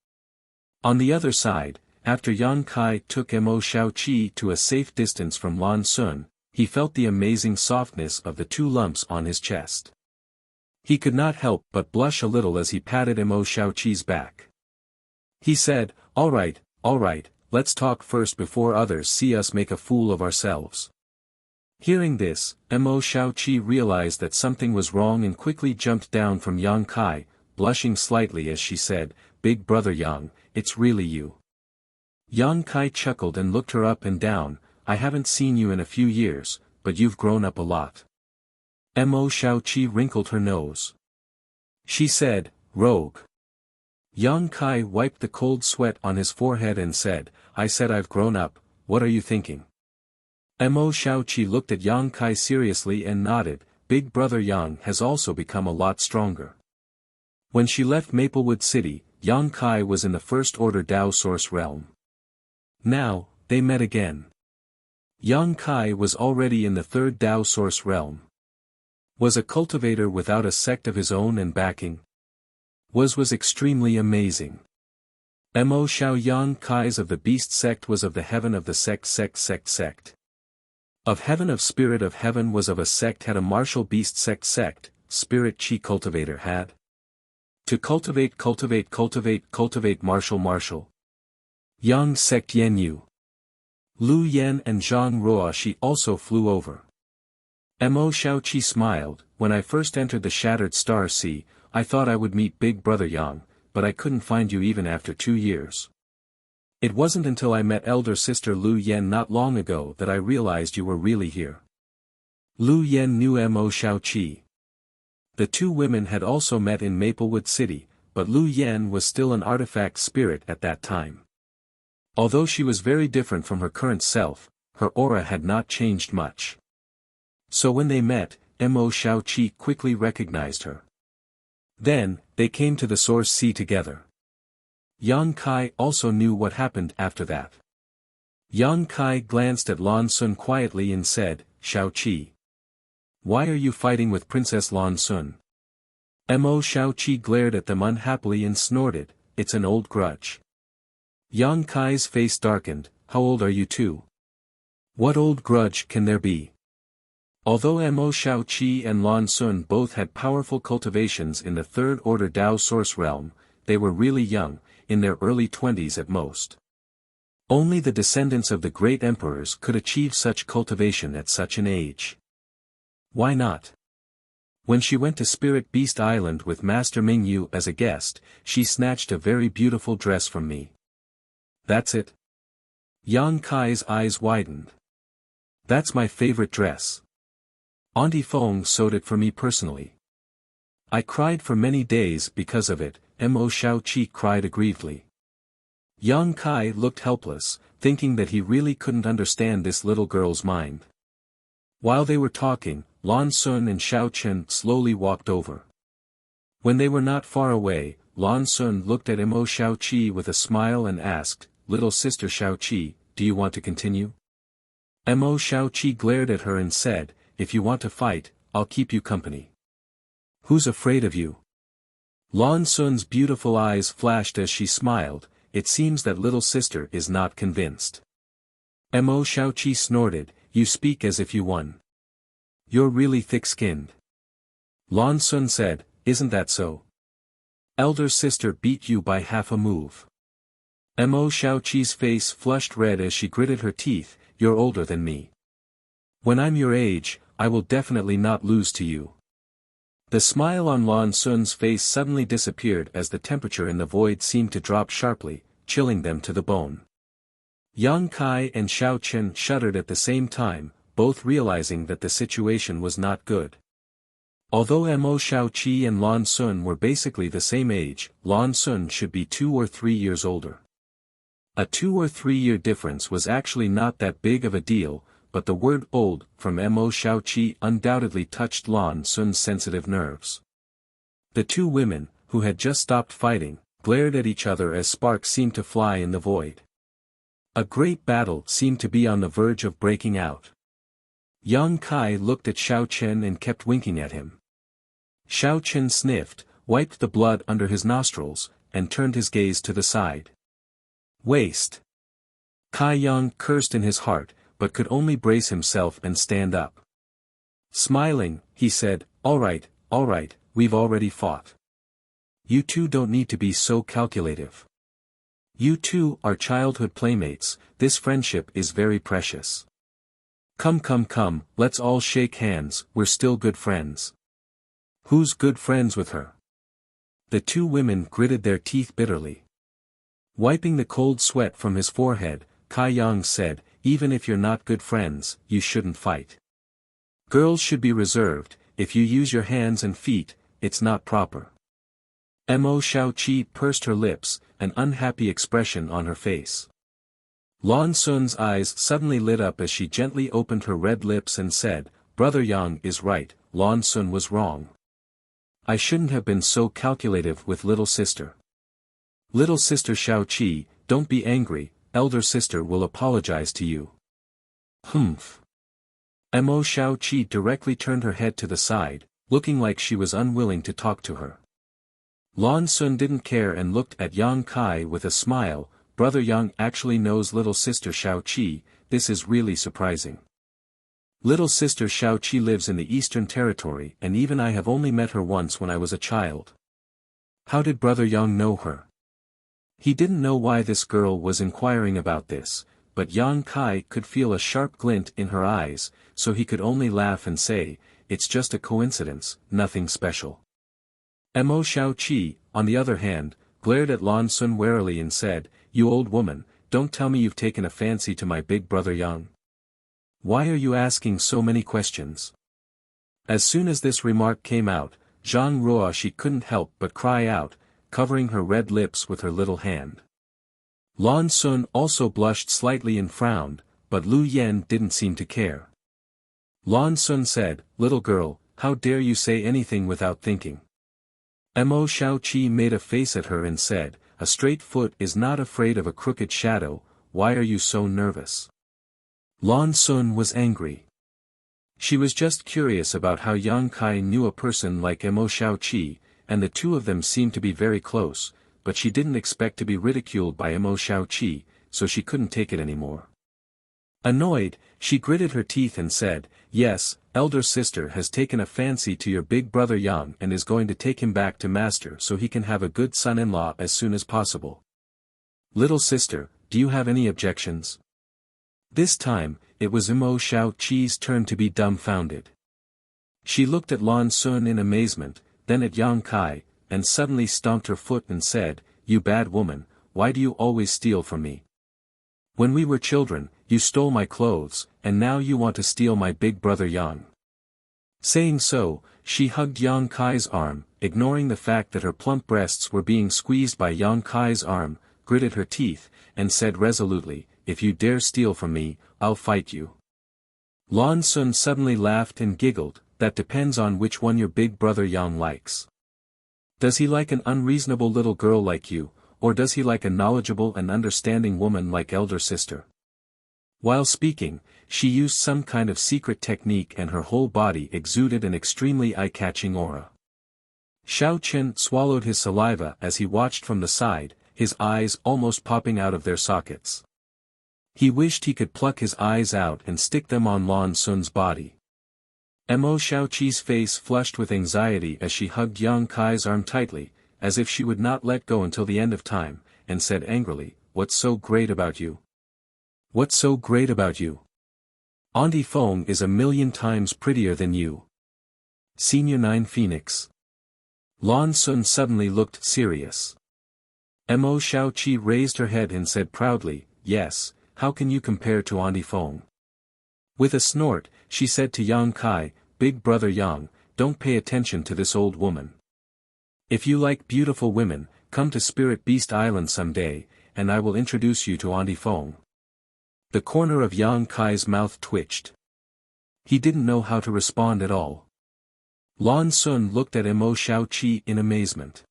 On the other side, after Yang Kai took Mo Xiaoqi to a safe distance from Lan Sun, he felt the amazing softness of the 2 lumps on his chest. He could not help but blush a little as he patted Mo Xiaoqi's back. He said, all right, let's talk first before others see us make a fool of ourselves." Hearing this, Mo Xiaoqi realized that something was wrong and quickly jumped down from Yang Kai, blushing slightly as she said, "Big brother Yang, it's really you." Yang Kai chuckled and looked her up and down. "I haven't seen you in a few years, but you've grown up a lot." Mo Xiaoqi wrinkled her nose. She said, "Rogue." Yang Kai wiped the cold sweat on his forehead and said, "I said I've grown up, what are you thinking?" Mo Xiaoqi looked at Yang Kai seriously and nodded. "Big brother Yang has also become a lot stronger." When she left Maplewood City, Yang Kai was in the First Order Dao Source realm. Now, they met again. Yang Kai was already in the Third Dao Source realm. Was a cultivator without a sect of his own and backing. Was extremely amazing. Mo Xiao Yang Kai's of the Beast sect was of the Heaven of the sect. Of Heaven of Spirit of Heaven was of a sect had a martial Beast sect, Spirit Chi cultivator had. To cultivate martial. Yang sect Yen Yu. Lu Yan and Zhang Ruoxi also flew over. Mo Xiaoqi smiled. "When I first entered the Shattered Star Sea, I thought I would meet Big Brother Yang, but I couldn't find you even after 2 years. It wasn't until I met elder sister Lu Yan not long ago that I realized you were really here." Lu Yan knew Mo Xiaoqi. The 2 women had also met in Maplewood City, but Lu Yan was still an artifact spirit at that time. Although she was very different from her current self, her aura had not changed much. So when they met, Mo Xiaoqi quickly recognized her. Then, they came to the Source Sea together. Yang Kai also knew what happened after that. Yang Kai glanced at Lan Sun quietly and said, "Xiaoqi. Why are you fighting with Princess Lan Sun?" Mo Xiaoqi glared at them unhappily and snorted, "It's an old grudge." Yang Kai's face darkened. "How old are you two? What old grudge can there be?" Although Mo Xiaoqi and Lan Sun both had powerful cultivations in the Third Order Dao Source realm, they were really young, in their early 20s at most. Only the descendants of the great emperors could achieve such cultivation at such an age. Why not? When she went to Spirit Beast Island with Master Mingyu as a guest, she snatched a very beautiful dress from me. That's it? Yang Kai's eyes widened. That's my favorite dress. Auntie Feng sewed it for me personally. I cried for many days because of it. Mo Xiaoqi cried aggrievedly. Yang Kai looked helpless, thinking that he really couldn't understand this little girl's mind. While they were talking, Lan Sun and Xiao Chen slowly walked over. When they were not far away, Lan Sun looked at Mo Xiaoqi with a smile and asked, "Little sister Xiaoqi, do you want to continue?" Mo Xiaoqi glared at her and said, "If you want to fight, I'll keep you company." "Who's afraid of you?" Lan Sun's beautiful eyes flashed as she smiled. It seems that little sister is not convinced. Mo Xiaoqi snorted, "You speak as if you won. You're really thick-skinned." Lan Sun said, "Isn't that so? Elder sister beat you by half a move." Mo Xiaoqi's face flushed red as she gritted her teeth. You're older than me. When I'm your age, I will definitely not lose to you. The smile on Lan Sun's face suddenly disappeared as the temperature in the void seemed to drop sharply, chilling them to the bone. Yang Kai and Xiao Chen shuddered at the same time, both realizing that the situation was not good. Although Mo Xiaoqi and Lan Sun were basically the same age, Lan Sun should be 2 or 3 years older. A 2 or 3 year difference was actually not that big of a deal, but the word old from Mo Xiaoqi undoubtedly touched Lan Sun's sensitive nerves. The two women, who had just stopped fighting, glared at each other as sparks seemed to fly in the void. A great battle seemed to be on the verge of breaking out. Yang Kai looked at Xiao Chen and kept winking at him. Xiao Chen sniffed, wiped the blood under his nostrils, and turned his gaze to the side. Waste. Kai Yang cursed in his heart, but could only brace himself and stand up. Smiling, he said, all right, we've already fought. You two don't need to be so calculative. You two are childhood playmates, this friendship is very precious. Come, let's all shake hands, we're still good friends. Who's good friends with her? The two women gritted their teeth bitterly. Wiping the cold sweat from his forehead, Kai Yang said, even if you're not good friends, you shouldn't fight. Girls should be reserved, if you use your hands and feet, it's not proper. Mo Xiaoqi pursed her lips, an unhappy expression on her face. Lan Sun's eyes suddenly lit up as she gently opened her red lips and said, Brother Yang is right, Lan Sun was wrong. I shouldn't have been so calculative with little sister. Little sister Xiaoqi, don't be angry, elder sister will apologize to you. Humph. Mo Xiaoqi directly turned her head to the side, looking like she was unwilling to talk to her. Lan Sun didn't care and looked at Yang Kai with a smile. Brother Yang actually knows little sister Xiaoqi, this is really surprising. Little sister Xiaoqi lives in the Eastern Territory and even I have only met her once when I was a child. How did Brother Yang know her? He didn't know why this girl was inquiring about this, but Yang Kai could feel a sharp glint in her eyes, so he could only laugh and say, it's just a coincidence, nothing special. Mo Xiaoqi, on the other hand, glared at Lan Sun warily and said, you old woman, don't tell me you've taken a fancy to my big brother Yang. Why are you asking so many questions? As soon as this remark came out, Zhang Ruoshi couldn't help but cry out, covering her red lips with her little hand. Lan Sun also blushed slightly and frowned, but Lu Yen didn't seem to care. Lan Sun said, little girl, how dare you say anything without thinking? Mo Xiaoqi made a face at her and said, a straight foot is not afraid of a crooked shadow, why are you so nervous? Lan Sun was angry. She was just curious about how Yang Kai knew a person like Mo Xiaoqi, and the two of them seemed to be very close, but she didn't expect to be ridiculed by Mo Xiaoqi, so she couldn't take it anymore. Annoyed, she gritted her teeth and said, yes, elder sister has taken a fancy to your big brother Yang and is going to take him back to master so he can have a good son-in-law as soon as possible. Little sister, do you have any objections? This time, it was Mo Xiaoqi's turn to be dumbfounded. She looked at Lan Sun in amazement, then at Yang Kai, and suddenly stomped her foot and said, you bad woman, why do you always steal from me? When we were children, you stole my clothes, and now you want to steal my big brother Yang. Saying so, she hugged Yang Kai's arm, ignoring the fact that her plump breasts were being squeezed by Yang Kai's arm, gritted her teeth, and said resolutely, if you dare steal from me, I'll fight you. Lan Sun suddenly laughed and giggled, that depends on which one your big brother Yang likes. Does he like an unreasonable little girl like you, or does he like a knowledgeable and understanding woman like elder sister? While speaking, she used some kind of secret technique and her whole body exuded an extremely eye-catching aura. Xiao Chen swallowed his saliva as he watched from the side, his eyes almost popping out of their sockets. He wished he could pluck his eyes out and stick them on Lan Sun's body. Mo Xiaoqi's face flushed with anxiety as she hugged Yang Kai's arm tightly, as if she would not let go until the end of time, and said angrily, what's so great about you? What's so great about you? Auntie Fong is a million times prettier than you. Senior 9 Phoenix. Lan Sun suddenly looked serious. Mo Xiaoqi raised her head and said proudly, yes, how can you compare to Auntie Fong? With a snort, she said to Yang Kai, Big brother Yang, don't pay attention to this old woman. If you like beautiful women, come to Spirit Beast Island someday, and I will introduce you to Auntie Fong. The corner of Yang Kai's mouth twitched. He didn't know how to respond at all. Lan Sun looked at Mo Xiaoqi in amazement.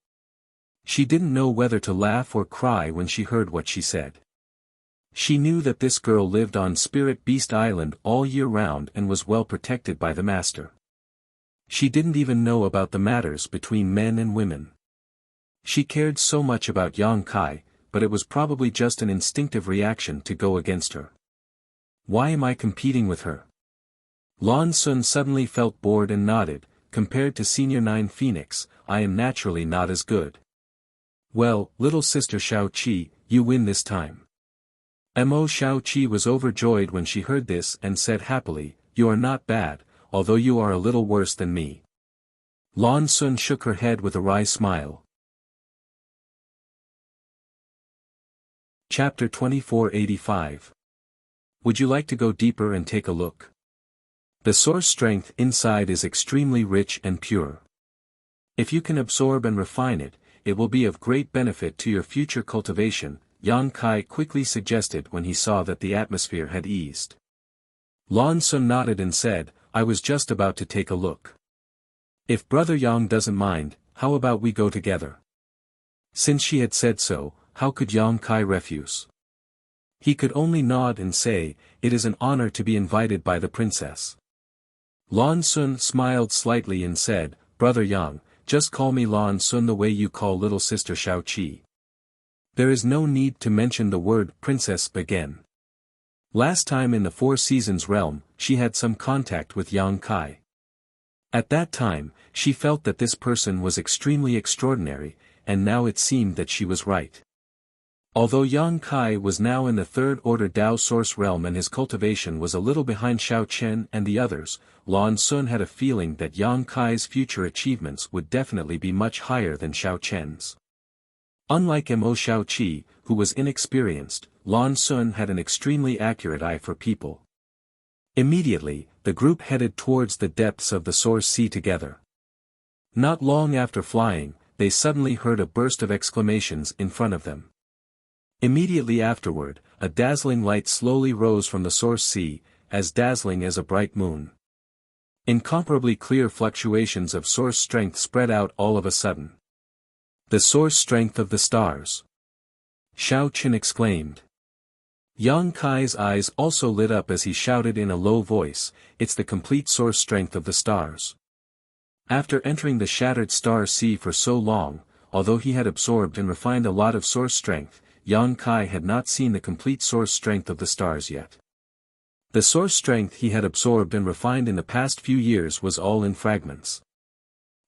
She didn't know whether to laugh or cry when she heard what she said. She knew that this girl lived on Spirit Beast Island all year round and was well protected by the master. She didn't even know about the matters between men and women. She cared so much about Yang Kai, but it was probably just an instinctive reaction to go against her. Why am I competing with her? Lan Sun suddenly felt bored and nodded. Compared to Senior 9 Phoenix, I am naturally not as good. Well, little sister Xiaoqi, you win this time. Mo Xiaoqi was overjoyed when she heard this and said happily, you are not bad, although you are a little worse than me. Lan Sun shook her head with a wry smile. Chapter 2485. Would you like to go deeper and take a look? The source strength inside is extremely rich and pure. If you can absorb and refine it, it will be of great benefit to your future cultivation, Yang Kai quickly suggested when he saw that the atmosphere had eased. Lan Sun nodded and said, I was just about to take a look. If Brother Yang doesn't mind, how about we go together? Since she had said so, how could Yang Kai refuse? He could only nod and say, it is an honor to be invited by the princess. Lan Sun smiled slightly and said, Brother Yang, just call me Lan Sun the way you call little sister Xiaoqi. There is no need to mention the word princess again. Last time in the Four Seasons realm, she had some contact with Yang Kai. At that time, she felt that this person was extremely extraordinary, and now it seemed that she was right. Although Yang Kai was now in the third order Dao source realm and his cultivation was a little behind Xiao Chen and the others, Lan Sun had a feeling that Yang Kai's future achievements would definitely be much higher than Xiao Chen's. Unlike Mo Xiaoqi, who was inexperienced, Lan Sun had an extremely accurate eye for people. Immediately, the group headed towards the depths of the Source Sea together. Not long after flying, they suddenly heard a burst of exclamations in front of them. Immediately afterward, a dazzling light slowly rose from the Source Sea, as dazzling as a bright moon. Incomparably clear fluctuations of source strength spread out all of a sudden. The source strength of the stars. Xiao Chen exclaimed. Yang Kai's eyes also lit up as he shouted in a low voice, it's the complete source strength of the stars. After entering the shattered star sea for so long, although he had absorbed and refined a lot of source strength, Yang Kai had not seen the complete source strength of the stars yet. The source strength he had absorbed and refined in the past few years was all in fragments.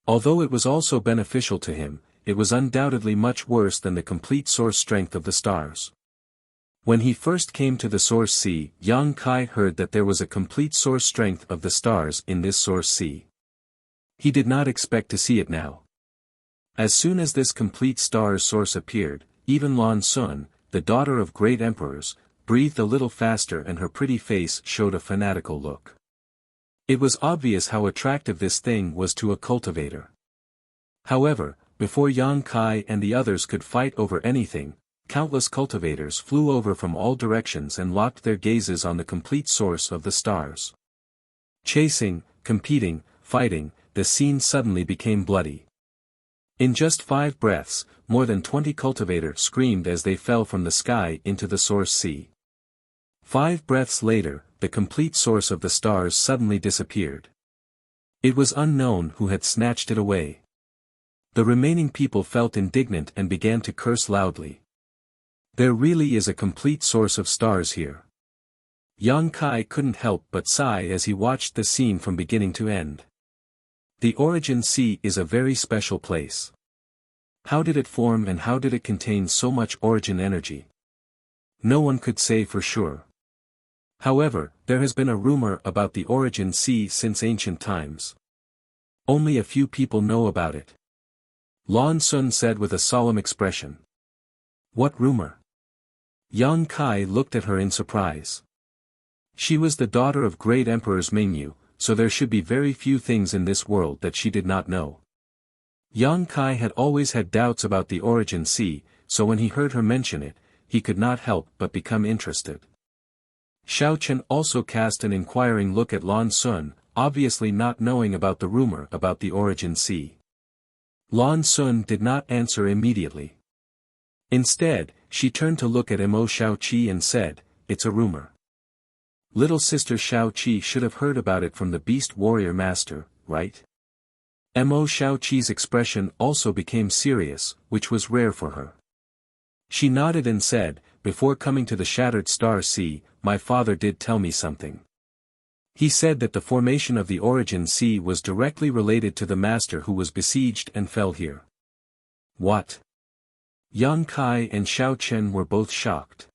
Although it was also beneficial to him, it was undoubtedly much worse than the complete source strength of the stars. When he first came to the Source Sea, Yang Kai heard that there was a complete source strength of the stars in this Source Sea. He did not expect to see it now. As soon as this complete star's source appeared, even Lan Sun, the daughter of great emperors, breathed a little faster and her pretty face showed a fanatical look. It was obvious how attractive this thing was to a cultivator. However, before Yang Kai and the others could fight over anything, countless cultivators flew over from all directions and locked their gazes on the complete source of the stars. Chasing, competing, fighting, the scene suddenly became bloody. In just 5 breaths, more than 20 cultivators screamed as they fell from the sky into the Source Sea. 5 breaths later, the complete source of the stars suddenly disappeared. It was unknown who had snatched it away. The remaining people felt indignant and began to curse loudly. There really is a complete source of stars here. Yang Kai couldn't help but sigh as he watched the scene from beginning to end. The Origin Sea is a very special place. How did it form and how did it contain so much origin energy? No one could say for sure. However, there has been a rumor about the origin sea since ancient times. Only a few people know about it. Lan Sun said with a solemn expression. What rumor? Yang Kai looked at her in surprise. She was the daughter of great emperors Mingyu, so there should be very few things in this world that she did not know. Yang Kai had always had doubts about the origin sea, so when he heard her mention it, he could not help but become interested. Xiao Chen also cast an inquiring look at Lan Sun, obviously not knowing about the rumor about the origin sea. Lan Sun did not answer immediately. Instead, she turned to look at Mo Xiaoqi and said, "It's a rumor. Little sister Xiaoqi should have heard about it from the beast warrior master, right?" Mo Xiaoqi's expression also became serious, which was rare for her. She nodded and said, "Before coming to the Shattered Star Sea, my father did tell me something. He said that the formation of the origin sea was directly related to the master who was besieged and fell here." What? Yang Kai and Xiao Chen were both shocked.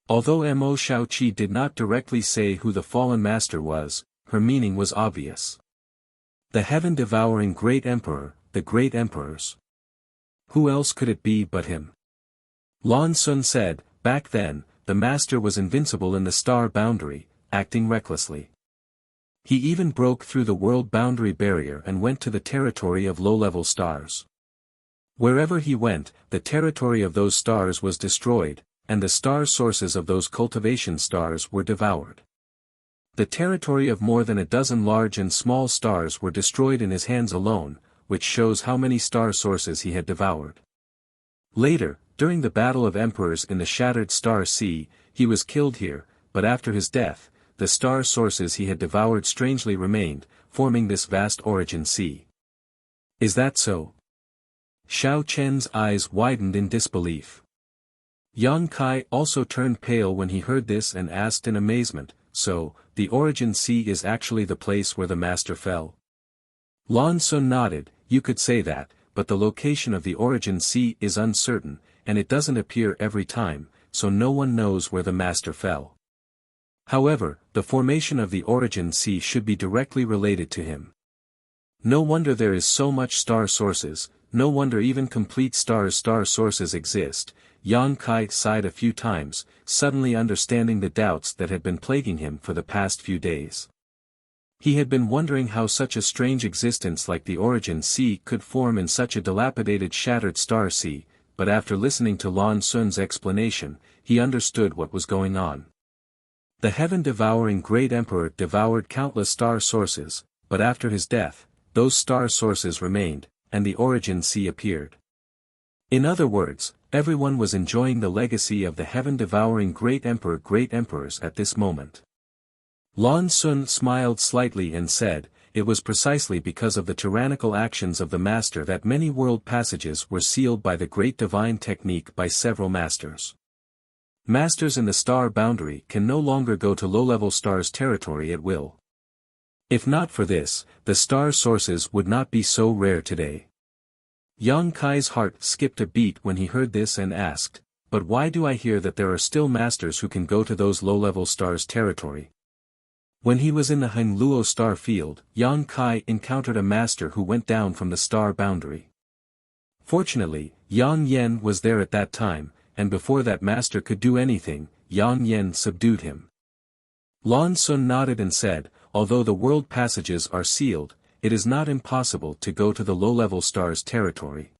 Although Mo Xiaoqi did not directly say who the fallen master was, her meaning was obvious. The heaven-devouring great emperor, the great emperors. Who else could it be but him? Lan Sun said, "Back then, the master was invincible in the star boundary, acting recklessly. He even broke through the world boundary barrier and went to the territory of low-level stars. Wherever he went, the territory of those stars was destroyed, and the star sources of those cultivation stars were devoured. The territory of more than a dozen large and small stars were destroyed in his hands alone, which shows how many star sources he had devoured. Later, during the Battle of Emperors in the Shattered Star Sea, he was killed here, but after his death, the star sources he had devoured strangely remained, forming this vast origin sea. Is that so?" Xiao Chen's eyes widened in disbelief. Yang Kai also turned pale when he heard this and asked in amazement, "So, the origin sea is actually the place where the master fell?" Lan Sun nodded, "You could say that, but the location of the origin sea is uncertain, and it doesn't appear every time, so no one knows where the master fell. However, the formation of the origin sea should be directly related to him. No wonder there is so much star sources, no wonder even complete star sources exist." Yang Kai sighed a few times, suddenly understanding the doubts that had been plaguing him for the past few days. He had been wondering how such a strange existence like the origin sea could form in such a dilapidated shattered star sea, but after listening to Lan Sun's explanation, he understood what was going on. The heaven-devouring great emperor devoured countless star sources, but after his death, those star sources remained, and the origin sea appeared. In other words, everyone was enjoying the legacy of the heaven-devouring great emperors at this moment. Lan Sun smiled slightly and said, "It was precisely because of the tyrannical actions of the master that many world passages were sealed by the great divine technique by several masters. Masters in the star boundary can no longer go to low-level stars' territory at will. If not for this, the star sources would not be so rare today." Yang Kai's heart skipped a beat when he heard this and asked, "But why do I hear that there are still masters who can go to those low-level stars' territory?" When he was in the Hengluo star field, Yang Kai encountered a master who went down from the star boundary. Fortunately, Yang Yen was there at that time, and before that master could do anything, Yang Yen subdued him. Lan Sun nodded and said, "Although the world passages are sealed, it is not impossible to go to the low-level star's territory.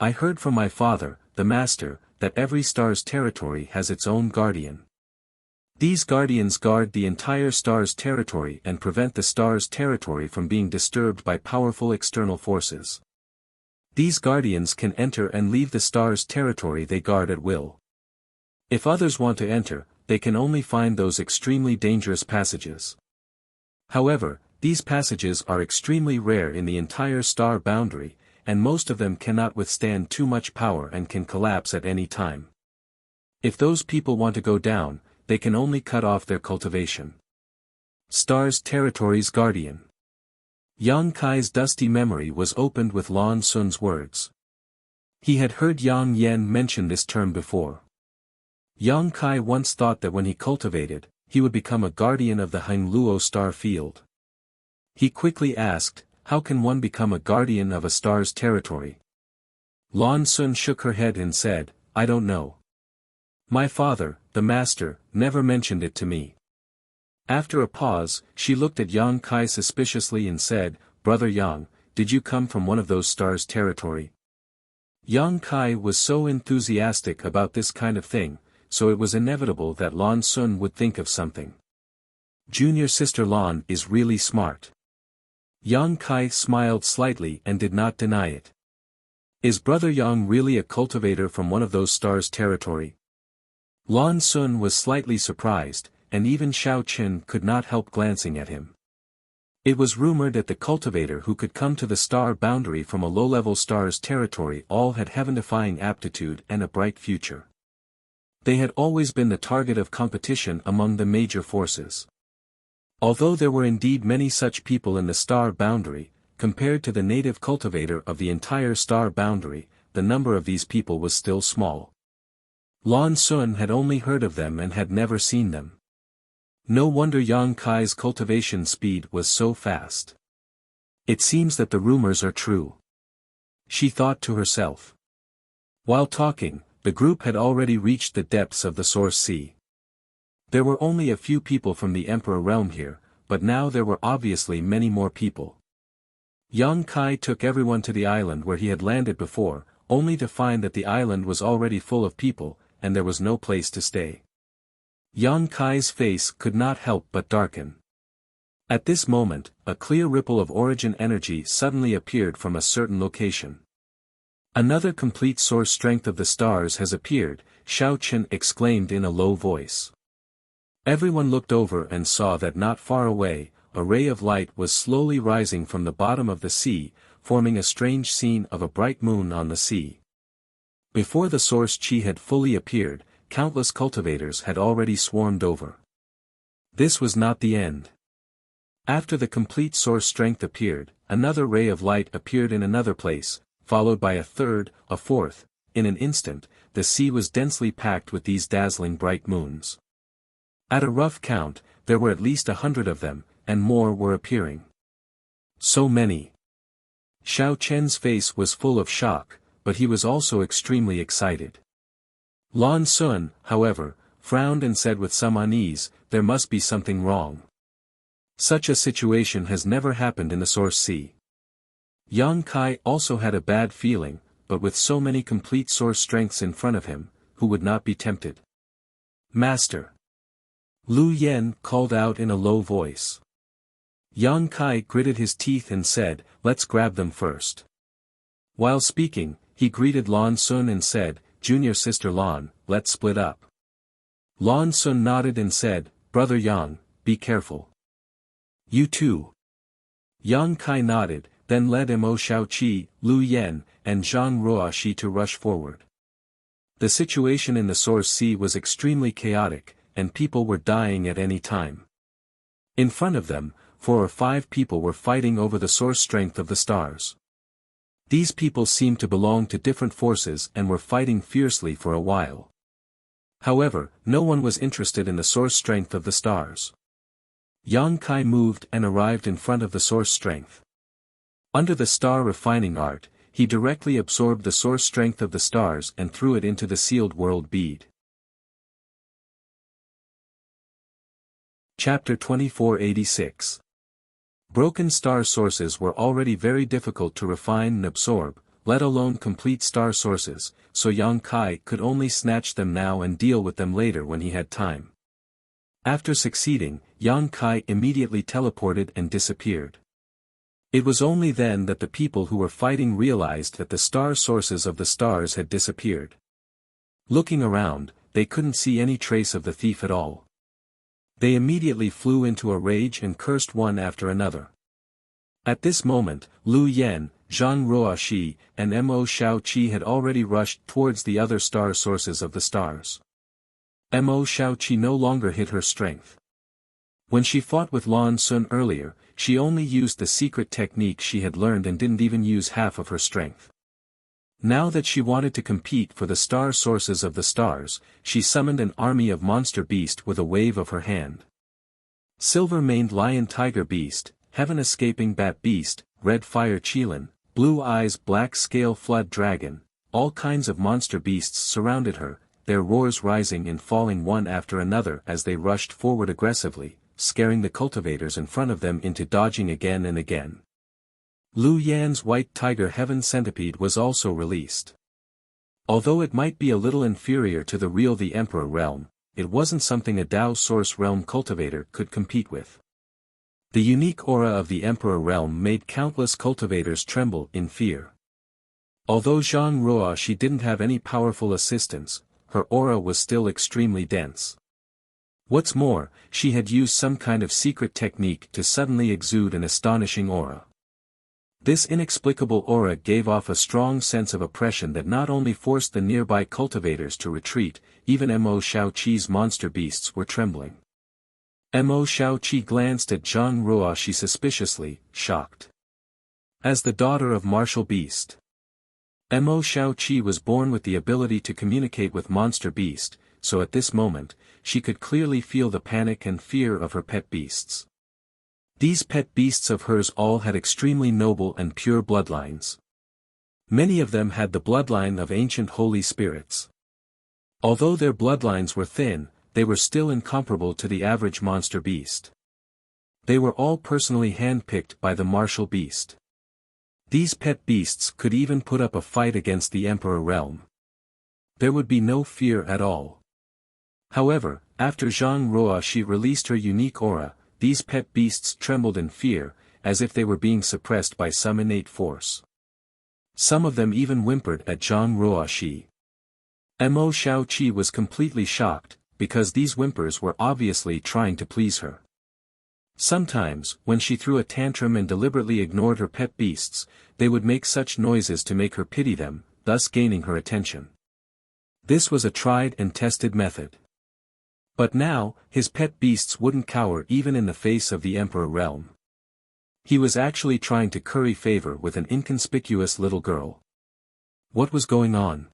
I heard from my father, the master, that every star's territory has its own guardian. These guardians guard the entire star's territory and prevent the star's territory from being disturbed by powerful external forces. These guardians can enter and leave the star's territory they guard at will. If others want to enter, they can only find those extremely dangerous passages. However, these passages are extremely rare in the entire star boundary, and most of them cannot withstand too much power and can collapse at any time. If those people want to go down, they can only cut off their cultivation. Star's territory's guardian." Yang Kai's dusty memory was opened with Lan Sun's words. He had heard Yang Yen mention this term before. Yang Kai once thought that when he cultivated, he would become a guardian of the Hangluo star field. He quickly asked, how can one become a guardian of a star's territory? Lan Sun shook her head and said, I don't know. My father, the master, never mentioned it to me. After a pause, she looked at Yang Kai suspiciously and said, Brother Yang, did you come from one of those stars' territory? Yang Kai was so enthusiastic about this kind of thing, so it was inevitable that Lan Sun would think of something. Junior sister Lan is really smart. Yang Kai smiled slightly and did not deny it. Is Brother Yang really a cultivator from one of those stars' territory? Lan Sun was slightly surprised, and even Xiao Qin could not help glancing at him. It was rumored that the cultivator who could come to the star boundary from a low-level star's territory all had heaven-defying aptitude and a bright future. They had always been the target of competition among the major forces. Although there were indeed many such people in the star boundary, compared to the native cultivator of the entire star boundary, the number of these people was still small. Lan Sun had only heard of them and had never seen them. No wonder Yang Kai's cultivation speed was so fast. It seems that the rumors are true. She thought to herself. While talking, the group had already reached the depths of the Source Sea. There were only a few people from the Emperor realm here, but now there were obviously many more people. Yang Kai took everyone to the island where he had landed before, only to find that the island was already full of people, and there was no place to stay. Yang Kai's face could not help but darken. At this moment, a clear ripple of origin energy suddenly appeared from a certain location. Another complete source strength of the stars has appeared, Xiao Qin exclaimed in a low voice. Everyone looked over and saw that not far away, a ray of light was slowly rising from the bottom of the sea, forming a strange scene of a bright moon on the sea. Before the source chi had fully appeared, countless cultivators had already swarmed over. This was not the end. After the complete source strength appeared, another ray of light appeared in another place, followed by a third, a fourth. In an instant, the sea was densely packed with these dazzling bright moons. At a rough count, there were at least 100 of them, and more were appearing. So many. Xiao Chen's face was full of shock, but he was also extremely excited. Lan Sun, however, frowned and said with some unease, there must be something wrong. Such a situation has never happened in the Source Sea. Yang Kai also had a bad feeling, but with so many complete source strengths in front of him, who would not be tempted? Master! Lu Yen called out in a low voice. Yang Kai gritted his teeth and said, let's grab them first. While speaking, he greeted Lan Sun and said, Junior sister Lan, let's split up. Lan Sun nodded and said, Brother Yang, be careful. You too. Yang Kai nodded, then led Mo Xiaoqi, Lu Yen, and Zhang Ruoxi to rush forward. The situation in the Source Sea was extremely chaotic, and people were dying at any time. In front of them, 4 or 5 people were fighting over the source strength of the stars. These people seemed to belong to different forces and were fighting fiercely for a while. However, no one was interested in the source strength of the stars. Yang Kai moved and arrived in front of the source strength. Under the star refining art, he directly absorbed the source strength of the stars and threw it into the sealed world bead. Chapter 2486. Broken star sources were already very difficult to refine and absorb, let alone complete star sources, so Yang Kai could only snatch them now and deal with them later when he had time. After succeeding, Yang Kai immediately teleported and disappeared. It was only then that the people who were fighting realized that the star sources of the stars had disappeared. Looking around, they couldn't see any trace of the thief at all. They immediately flew into a rage and cursed one after another. At this moment, Lu Yen, Zhang Ruoxi, and Mo Xiaoqi had already rushed towards the other star sources of the stars. Mo Xiaoqi no longer hid her strength. When she fought with Lan Sun earlier, she only used the secret technique she had learned and didn't even use half of her strength. Now that she wanted to compete for the star sources of the stars, she summoned an army of monster beast with a wave of her hand. Silver-maned lion tiger beast, heaven-escaping bat beast, red fire qilin, blue eyes black scale flood dragon, all kinds of monster beasts surrounded her, their roars rising and falling one after another as they rushed forward aggressively, scaring the cultivators in front of them into dodging again and again. Lu Yan's white tiger heaven centipede was also released. Although it might be a little inferior to the real the Emperor realm, it wasn't something a Dao Source realm cultivator could compete with. The unique aura of the Emperor realm made countless cultivators tremble in fear. Although Zhang Ruoxi didn't have any powerful assistance, her aura was still extremely dense. What's more, she had used some kind of secret technique to suddenly exude an astonishing aura. This inexplicable aura gave off a strong sense of oppression that not only forced the nearby cultivators to retreat, even Mo Shaoqi's monster beasts were trembling. Mo Shaoqi glanced at Zhang Ruoxi suspiciously, shocked. As the daughter of martial beast, Mo Shaoqi was born with the ability to communicate with monster beast, so at this moment, she could clearly feel the panic and fear of her pet beasts. These pet beasts of hers all had extremely noble and pure bloodlines. Many of them had the bloodline of ancient holy spirits. Although their bloodlines were thin, they were still incomparable to the average monster beast. They were all personally handpicked by the martial beast. These pet beasts could even put up a fight against the Emperor realm. There would be no fear at all. However, after Zhang Ruoxi released her unique aura, these pet beasts trembled in fear, as if they were being suppressed by some innate force. Some of them even whimpered at Zhang Ruoxi. Mo Shaoqi was completely shocked, because these whimpers were obviously trying to please her. Sometimes, when she threw a tantrum and deliberately ignored her pet beasts, they would make such noises to make her pity them, thus gaining her attention. This was a tried and tested method. But now, his pet beasts wouldn't cower even in the face of the Emperor realm. He was actually trying to curry favor with an inconspicuous little girl. What was going on?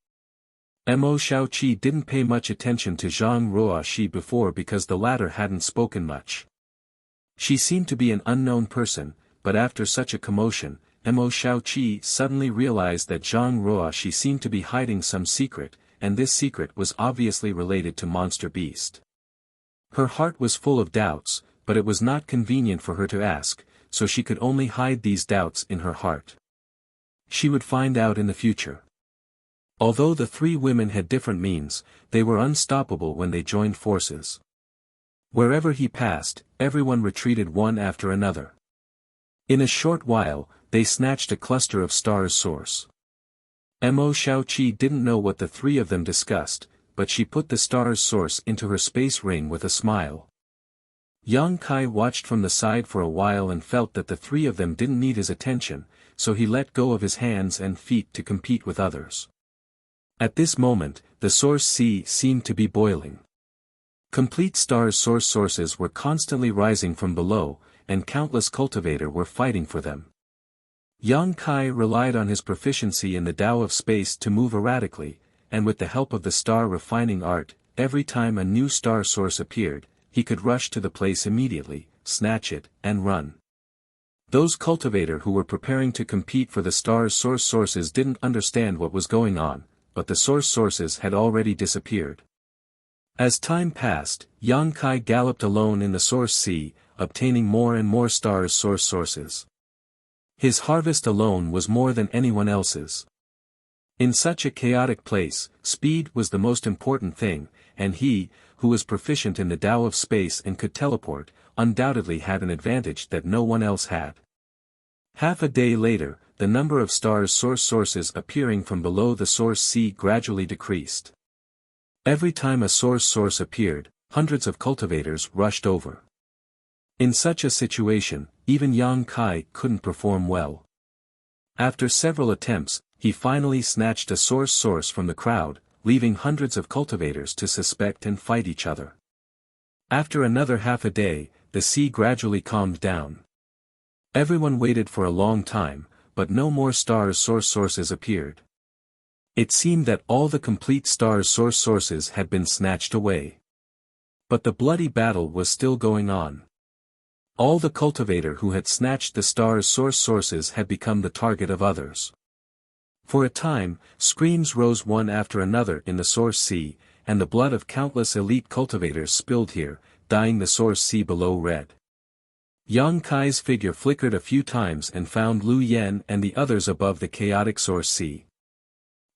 Mo Shaoqi didn't pay much attention to Zhang Ruoxi before because the latter hadn't spoken much. She seemed to be an unknown person, but after such a commotion, Mo Shaoqi suddenly realized that Zhang Ruoxi seemed to be hiding some secret, and this secret was obviously related to Monster Beast. Her heart was full of doubts, but it was not convenient for her to ask, so she could only hide these doubts in her heart. She would find out in the future. Although the three women had different means, they were unstoppable when they joined forces. Wherever he passed, everyone retreated one after another. In a short while, they snatched a cluster of stars source. Mo Shaoqi didn't know what the three of them discussed, but she put the star's source into her space ring with a smile. Yang Kai watched from the side for a while and felt that the three of them didn't need his attention, so he let go of his hands and feet to compete with others. At this moment, the source sea seemed to be boiling. Complete star's sources were constantly rising from below, and countless cultivators were fighting for them. Yang Kai relied on his proficiency in the Tao of space to move erratically, and with the help of the star refining art, every time a new star source appeared, he could rush to the place immediately, snatch it, and run. Those cultivators who were preparing to compete for the star's sources didn't understand what was going on, but the sources had already disappeared. As time passed, Yang Kai galloped alone in the source sea, obtaining more and more stars sources. His harvest alone was more than anyone else's. In such a chaotic place, speed was the most important thing, and he, who was proficient in the Tao of space and could teleport, undoubtedly had an advantage that no one else had. Half a day later, the number of stars sources appearing from below the source sea gradually decreased. Every time a source appeared, hundreds of cultivators rushed over. In such a situation, even Yang Kai couldn't perform well. After several attempts, he finally snatched a source from the crowd, leaving hundreds of cultivators to suspect and fight each other. After another half a day, the sea gradually calmed down. Everyone waited for a long time, but no more stars sources appeared. It seemed that all the complete star's sources had been snatched away. But the bloody battle was still going on. All the cultivator who had snatched the star's sources had become the target of others. For a time, screams rose one after another in the source sea, and the blood of countless elite cultivators spilled here, dyeing the source sea below red. Yang Kai's figure flickered a few times and found Lu Yen and the others above the chaotic source sea.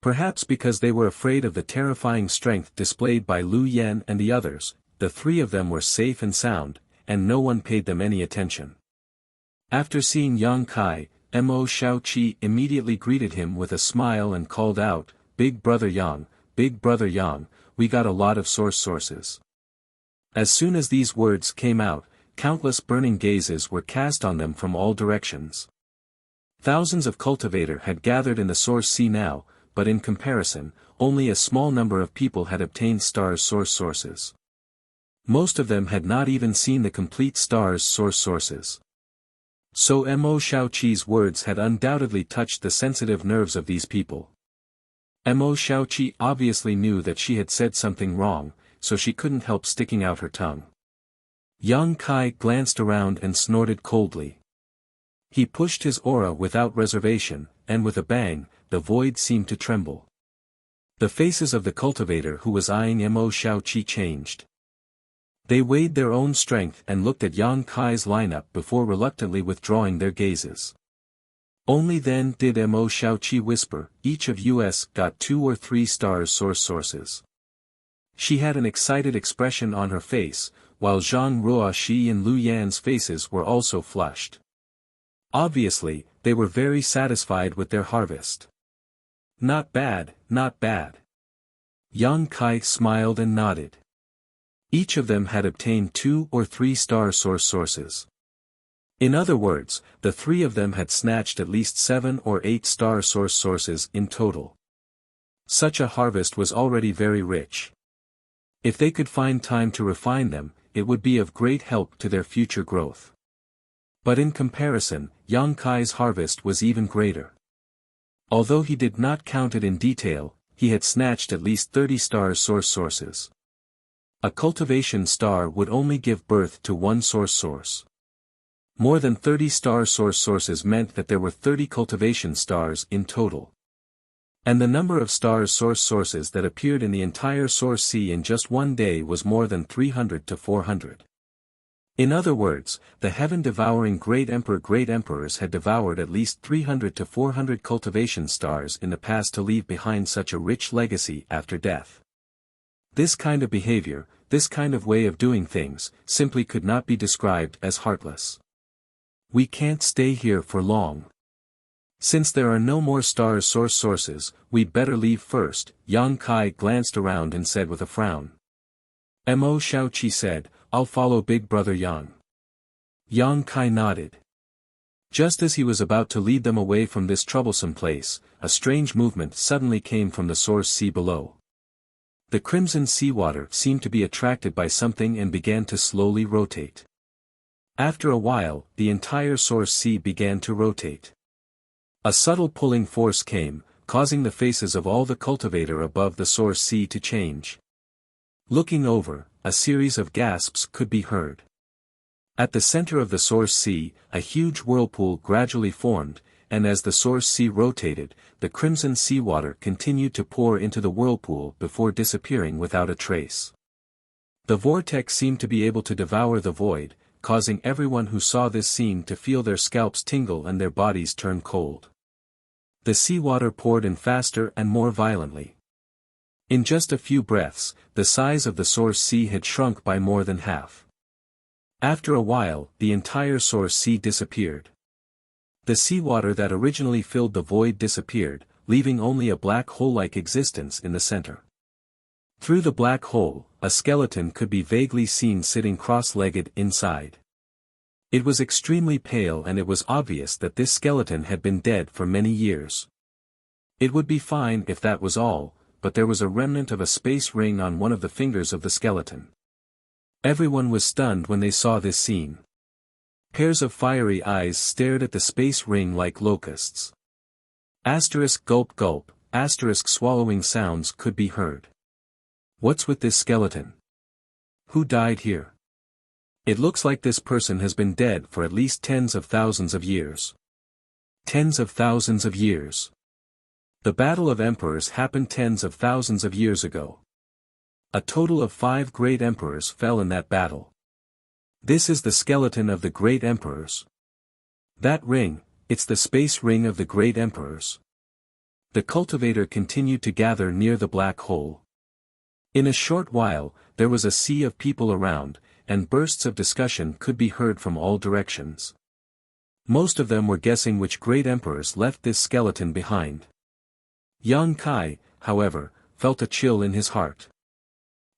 Perhaps because they were afraid of the terrifying strength displayed by Lu Yen and the others, the three of them were safe and sound, and no one paid them any attention. After seeing Yang Kai, Mo Shaoqi immediately greeted him with a smile and called out, Big Brother Yang, we got a lot of sources. As soon as these words came out, countless burning gazes were cast on them from all directions. Thousands of cultivator had gathered in the source sea now, but in comparison, only a small number of people had obtained star's sources. Most of them had not even seen the complete star's sources. So Mo Shaoqi's words had undoubtedly touched the sensitive nerves of these people. Mo Shaoqi obviously knew that she had said something wrong, so she couldn't help sticking out her tongue. Yang Kai glanced around and snorted coldly. He pushed his aura without reservation, and with a bang, the void seemed to tremble. The faces of the cultivator who was eyeing Mo Shaoqi changed. They weighed their own strength and looked at Yang Kai's lineup before reluctantly withdrawing their gazes. Only then did Mo Shaoqi whisper, each of us got 2 or 3 star's sources. She had an excited expression on her face, while Zhang Ruoxi and Lu Yan's faces were also flushed. Obviously, they were very satisfied with their harvest. Not bad, not bad. Yang Kai smiled and nodded. Each of them had obtained 2 or 3 star's sources. In other words, the 3 of them had snatched at least 7 or 8 star's sources in total. Such a harvest was already very rich. If they could find time to refine them, it would be of great help to their future growth. But in comparison, Yang Kai's harvest was even greater. Although he did not count it in detail, he had snatched at least 30 star's sources. A cultivation star would only give birth to 1 source. More than 30 star's sources meant that there were 30 cultivation stars in total. And the number of star's sources that appeared in the entire source sea in just one day was more than 300 to 400. In other words, the heaven-devouring great emperors had devoured at least 300 to 400 cultivation stars in the past to leave behind such a rich legacy after death. This kind of behavior, this kind of way of doing things, simply could not be described as heartless. We can't stay here for long. Since there are no more star's sources, we'd better leave first, Yang Kai glanced around and said with a frown. Mo Shaoqi said, I'll follow Big Brother Yang. Yang Kai nodded. Just as he was about to lead them away from this troublesome place, a strange movement suddenly came from the source sea below. The crimson seawater seemed to be attracted by something and began to slowly rotate. After a while, the entire source sea began to rotate. A subtle pulling force came, causing the faces of all the cultivator above the source sea to change. Looking over, a series of gasps could be heard. At the center of the source sea, a huge whirlpool gradually formed, and as the source sea rotated, the crimson seawater continued to pour into the whirlpool before disappearing without a trace. The vortex seemed to be able to devour the void, causing everyone who saw this scene to feel their scalps tingle and their bodies turn cold. The seawater poured in faster and more violently. In just a few breaths, the size of the source sea had shrunk by more than half. After a while, the entire source sea disappeared. The seawater that originally filled the void disappeared, leaving only a black hole-like existence in the center. Through the black hole, a skeleton could be vaguely seen sitting cross-legged inside. It was extremely pale and it was obvious that this skeleton had been dead for many years. It would be fine if that was all, but there was a remnant of a space ring on one of the fingers of the skeleton. Everyone was stunned when they saw this scene. Pairs of fiery eyes stared at the space ring like locusts. Asterisk gulp gulp, asterisk swallowing sounds could be heard. What's with this skeleton? Who died here? It looks like this person has been dead for at least tens of thousands of years. Tens of thousands of years. The Battle of Emperors happened tens of thousands of years ago. A total of 5 great emperors fell in that battle. This is the skeleton of the great emperors. That ring, it's the space ring of the great emperors. The cultivator continued to gather near the black hole. In a short while, there was a sea of people around, and bursts of discussion could be heard from all directions. Most of them were guessing which great emperors left this skeleton behind. Yang Kai, however, felt a chill in his heart.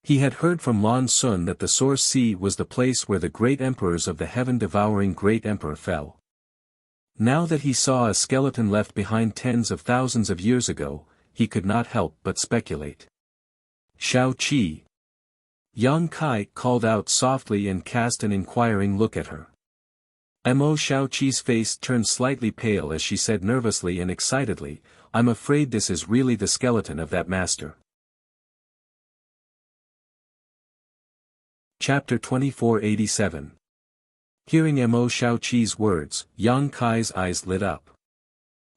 He had heard from Lan Sun that the Source Sea was the place where the great emperors of the heaven-devouring great emperor fell. Now that he saw a skeleton left behind tens of thousands of years ago, he could not help but speculate. Shao Qi. Yang Kai called out softly and cast an inquiring look at her. Mo Shao Qi's face turned slightly pale as she said nervously and excitedly, "I'm afraid this is really the skeleton of that master." Chapter 2487. Hearing Mo Shao Qi's words, Yang Kai's eyes lit up.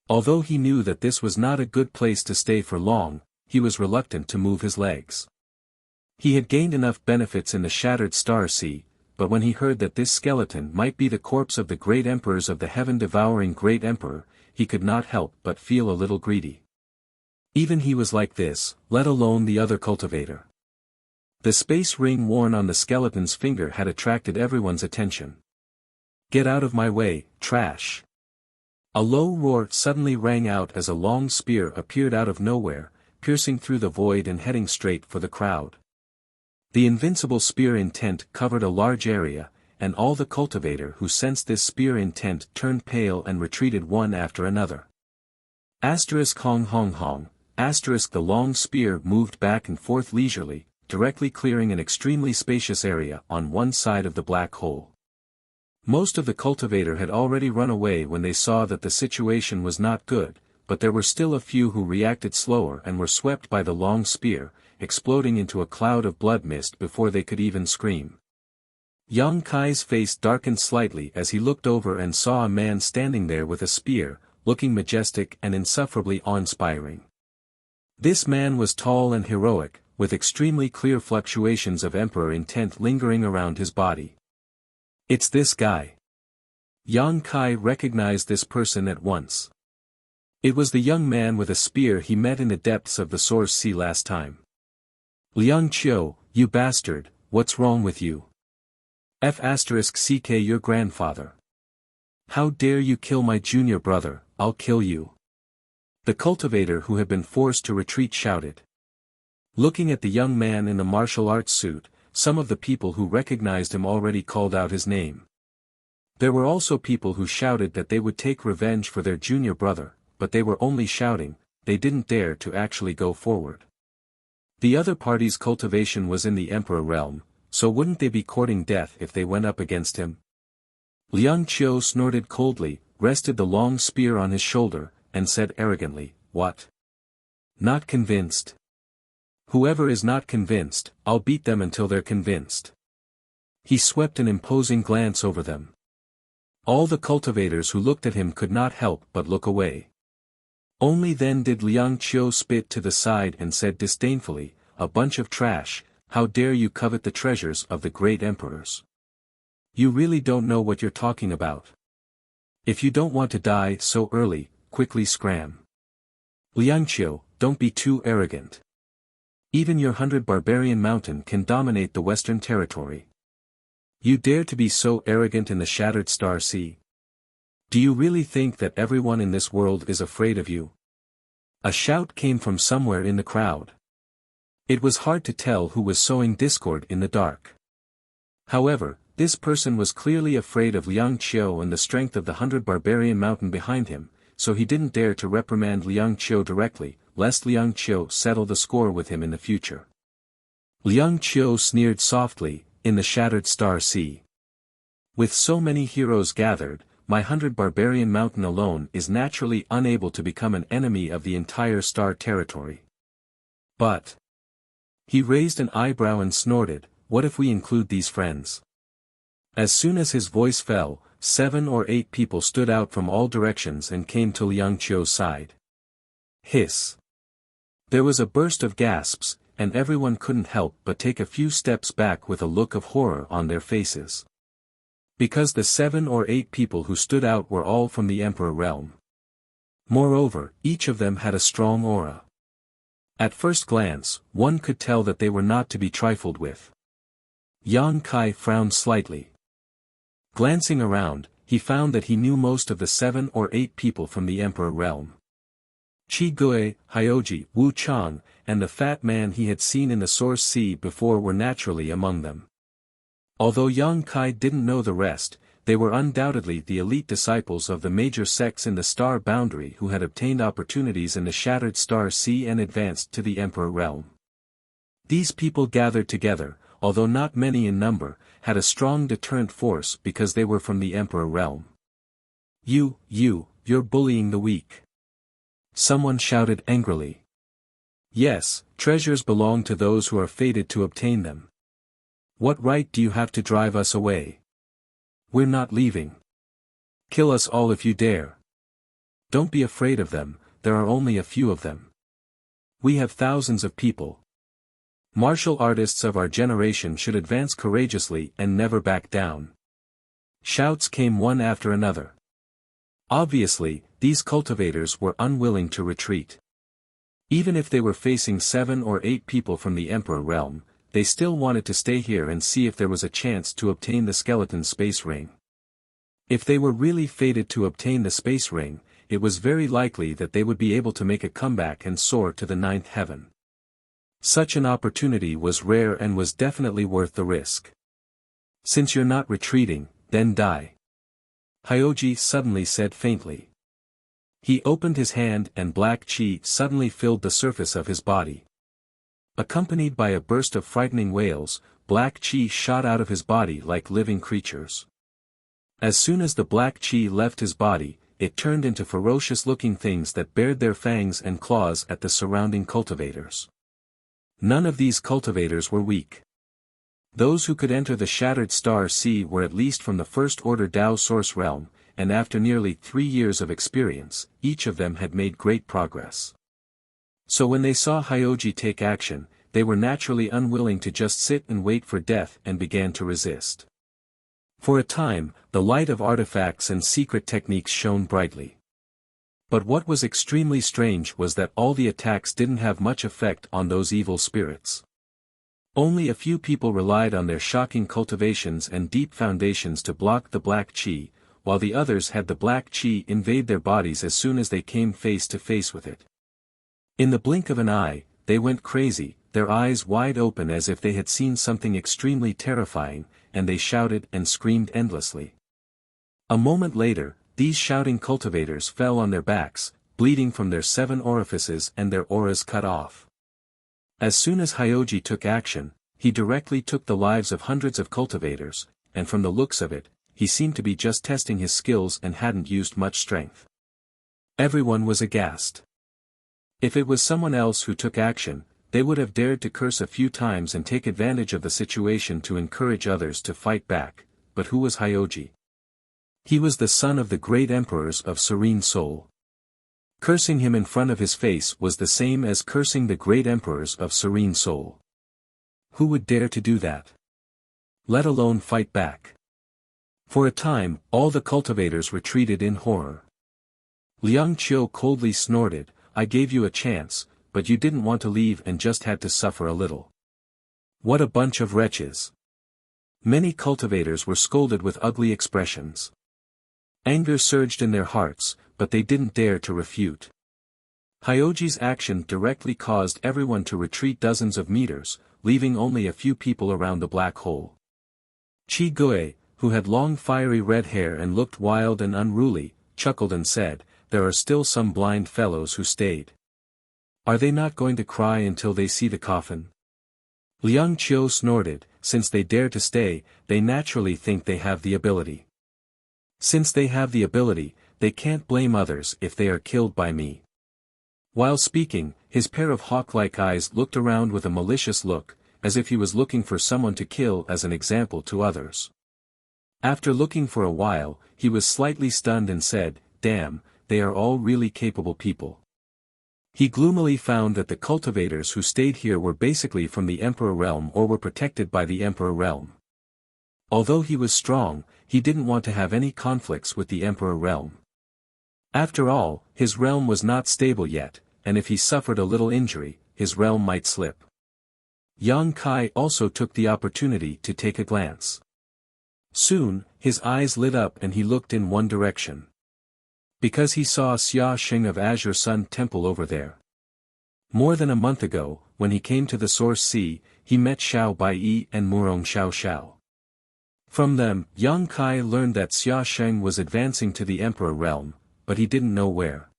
Although he knew that this was not a good place to stay for long, he was reluctant to move his legs. He had gained enough benefits in the Shattered Star Sea, but when he heard that this skeleton might be the corpse of the great emperors of the heaven-devouring great emperor, he could not help but feel a little greedy. Even he was like this, let alone the other cultivator. The space ring worn on the skeleton's finger had attracted everyone's attention. "Get out of my way, trash!" A low roar suddenly rang out as a long spear appeared out of nowhere, piercing through the void and heading straight for the crowd. The invincible spear intent covered a large area, and all the cultivator who sensed this spear intent turned pale and retreated one after another. Asterisk hong hong hong, asterisk the long spear moved back and forth leisurely, directly clearing an extremely spacious area on one side of the black hole. Most of the cultivator had already run away when they saw that the situation was not good, but there were still a few who reacted slower and were swept by the long spear, exploding into a cloud of blood mist before they could even scream. Yang Kai's face darkened slightly as he looked over and saw a man standing there with a spear, looking majestic and insufferably awe-inspiring. This man was tall and heroic, with extremely clear fluctuations of emperor intent lingering around his body. "It's this guy." Yang Kai recognized this person at once. It was the young man with a spear he met in the depths of the Source Sea last time. "Liang Qiu, you bastard, what's wrong with you? F***ck your grandfather. How dare you kill my junior brother, I'll kill you." The cultivator who had been forced to retreat shouted. Looking at the young man in the martial arts suit, some of the people who recognized him already called out his name. There were also people who shouted that they would take revenge for their junior brother, but they were only shouting, they didn't dare to actually go forward. The other party's cultivation was in the emperor realm, so wouldn't they be courting death if they went up against him? Liang Qiu snorted coldly, rested the long spear on his shoulder, and said arrogantly, "What? Not convinced? Whoever is not convinced, I'll beat them until they're convinced." He swept an imposing glance over them. All the cultivators who looked at him could not help but look away. Only then did Liang Qiu spit to the side and said disdainfully, "A bunch of trash, how dare you covet the treasures of the great emperors? You really don't know what you're talking about. If you don't want to die so early, quickly scram. Liang Qiu, don't be too arrogant. Even your 100 barbarian mountain can dominate the Western territory. You dare to be so arrogant in the Shattered Star Sea? Do you really think that everyone in this world is afraid of you?" A shout came from somewhere in the crowd. It was hard to tell who was sowing discord in the dark. However, this person was clearly afraid of Liang Qiu and the strength of the 100 barbarian mountain behind him, so he didn't dare to reprimand Liang Qiu directly, lest Liang Qiu settle the score with him in the future. Liang Qiu sneered softly, "In the Shattered Star Sea. With so many heroes gathered, my 100 barbarian mountain alone is naturally unable to become an enemy of the entire star territory. But he raised an eyebrow and snorted, what if we include these friends? As soon as his voice fell, 7 or 8 people stood out from all directions and came to Liang Qiu's side. Hiss. There was a burst of gasps, and everyone couldn't help but take a few steps back with a look of horror on their faces. Because the 7 or 8 people who stood out were all from the Emperor realm. Moreover, each of them had a strong aura. At first glance, one could tell that they were not to be trifled with. Yang Kai frowned slightly. Glancing around, he found that he knew most of the 7 or 8 people from the Emperor realm. Qi Gui, Hyoji, Wu Chang, and the fat man he had seen in the Source Sea before were naturally among them. Although Yang Kai didn't know the rest, they were undoubtedly the elite disciples of the major sects in the star boundary who had obtained opportunities in the Shattered Star Sea and advanced to the Emperor realm. These people gathered together, although not many in number, had a strong deterrent force because they were from the Emperor realm. You're bullying the weak. Someone shouted angrily. Yes, treasures belong to those who are fated to obtain them. What right do you have to drive us away? We're not leaving. Kill us all if you dare. Don't be afraid of them, there are only a few of them. We have thousands of people. Martial artists of our generation should advance courageously and never back down. Shouts came one after another. Obviously, these cultivators were unwilling to retreat. Even if they were facing 7 or 8 people from the Emperor realm, they still wanted to stay here and see if there was a chance to obtain the skeleton space ring. If they were really fated to obtain the space ring, it was very likely that they would be able to make a comeback and soar to the 9th heaven. Such an opportunity was rare and was definitely worth the risk. Since you're not retreating, then die. Hyoji suddenly said faintly. He opened his hand and black qi suddenly filled the surface of his body. Accompanied by a burst of frightening wails, black qi shot out of his body like living creatures. As soon as the black qi left his body, it turned into ferocious-looking things that bared their fangs and claws at the surrounding cultivators. None of these cultivators were weak. Those who could enter the Shattered Star Sea were at least from the First Order Dao Source Realm, and after nearly 3 years of experience, each of them had made great progress. So when they saw Hyoji take action, they were naturally unwilling to just sit and wait for death and began to resist. For a time, the light of artifacts and secret techniques shone brightly. But what was extremely strange was that all the attacks didn't have much effect on those evil spirits. Only a few people relied on their shocking cultivations and deep foundations to block the black qi, while the others had the black qi invade their bodies as soon as they came face to face with it. In the blink of an eye, they went crazy, their eyes wide open as if they had seen something extremely terrifying, and they shouted and screamed endlessly. A moment later, these shouting cultivators fell on their backs, bleeding from their 7 orifices and their auras cut off. As soon as Hyoji took action, he directly took the lives of hundreds of cultivators, and from the looks of it, he seemed to be just testing his skills and hadn't used much strength. Everyone was aghast. If it was someone else who took action, they would have dared to curse a few times and take advantage of the situation to encourage others to fight back, but who was Hyoji? He was the son of the great emperors of Serene Soul. Cursing him in front of his face was the same as cursing the great emperors of Serene Soul. Who would dare to do that? Let alone fight back. For a time, all the cultivators retreated in horror. Liang Qiu coldly snorted, I gave you a chance, but you didn't want to leave and just had to suffer a little. What a bunch of wretches. Many cultivators were scolded with ugly expressions. Anger surged in their hearts, but they didn't dare to refute. Hyoji's action directly caused everyone to retreat dozens of meters, leaving only a few people around the black hole. Qi Gui, who had long fiery red hair and looked wild and unruly, chuckled and said, there are still some blind fellows who stayed. Are they not going to cry until they see the coffin? Liang Qiu snorted, since they dare to stay, they naturally think they have the ability. Since they have the ability, they can't blame others if they are killed by me. While speaking, his pair of hawk-like eyes looked around with a malicious look, as if he was looking for someone to kill as an example to others. After looking for a while, he was slightly stunned and said, "Damn, they are all really capable people." He gloomily found that the cultivators who stayed here were basically from the Emperor Realm or were protected by the Emperor Realm. Although he was strong, he didn't want to have any conflicts with the Emperor Realm. After all, his realm was not stable yet, and if he suffered a little injury, his realm might slip. Yang Kai also took the opportunity to take a glance. Soon, his eyes lit up and he looked in one direction. Because he saw Xia Sheng of Azure Sun Temple over there. More than a month ago, when he came to the Source Sea, he met Xiao Baiyi and Murong Xiao Xiao. From them, Yang Kai learned that Xia Sheng was advancing to the Emperor Realm, but he didn't know where.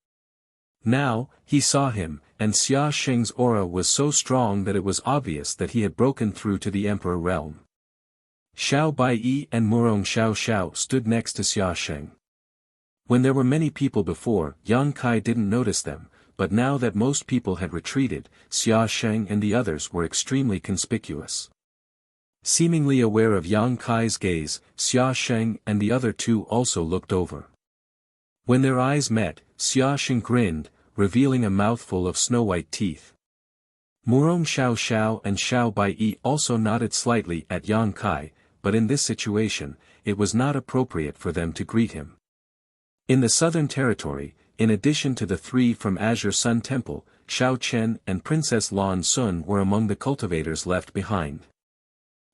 Now, he saw him, and Xia Sheng's aura was so strong that it was obvious that he had broken through to the Emperor Realm. Xiao Baiyi and Murong Xiao Xiao stood next to Xia Sheng. When there were many people before, Yang Kai didn't notice them, but now that most people had retreated, Xia Sheng and the others were extremely conspicuous. Seemingly aware of Yang Kai's gaze, Xia Sheng and the other two also looked over. When their eyes met, Xia Sheng grinned, revealing a mouthful of snow-white teeth. Murong Xiao Xiao and Xiao Baiyi also nodded slightly at Yang Kai, but in this situation, it was not appropriate for them to greet him. In the Southern Territory, in addition to the three from Azure Sun Temple, Xiao Chen and Princess Lan Sun were among the cultivators left behind.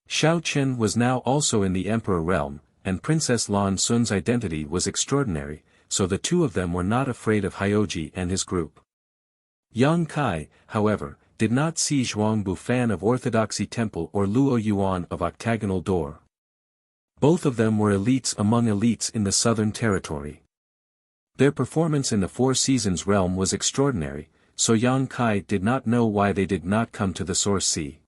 Xiao Chen was now also in the Emperor Realm, and Princess Lan Sun's identity was extraordinary, so the two of them were not afraid of Hyoji and his group. Yang Kai, however, did not see Zhuangbu Fan of Orthodoxy Temple or Luo Yuan of Octagonal Door. Both of them were elites among elites in the Southern Territory. Their performance in the Four Seasons realm was extraordinary, so Yang Kai did not know why they did not come to the Source Sea.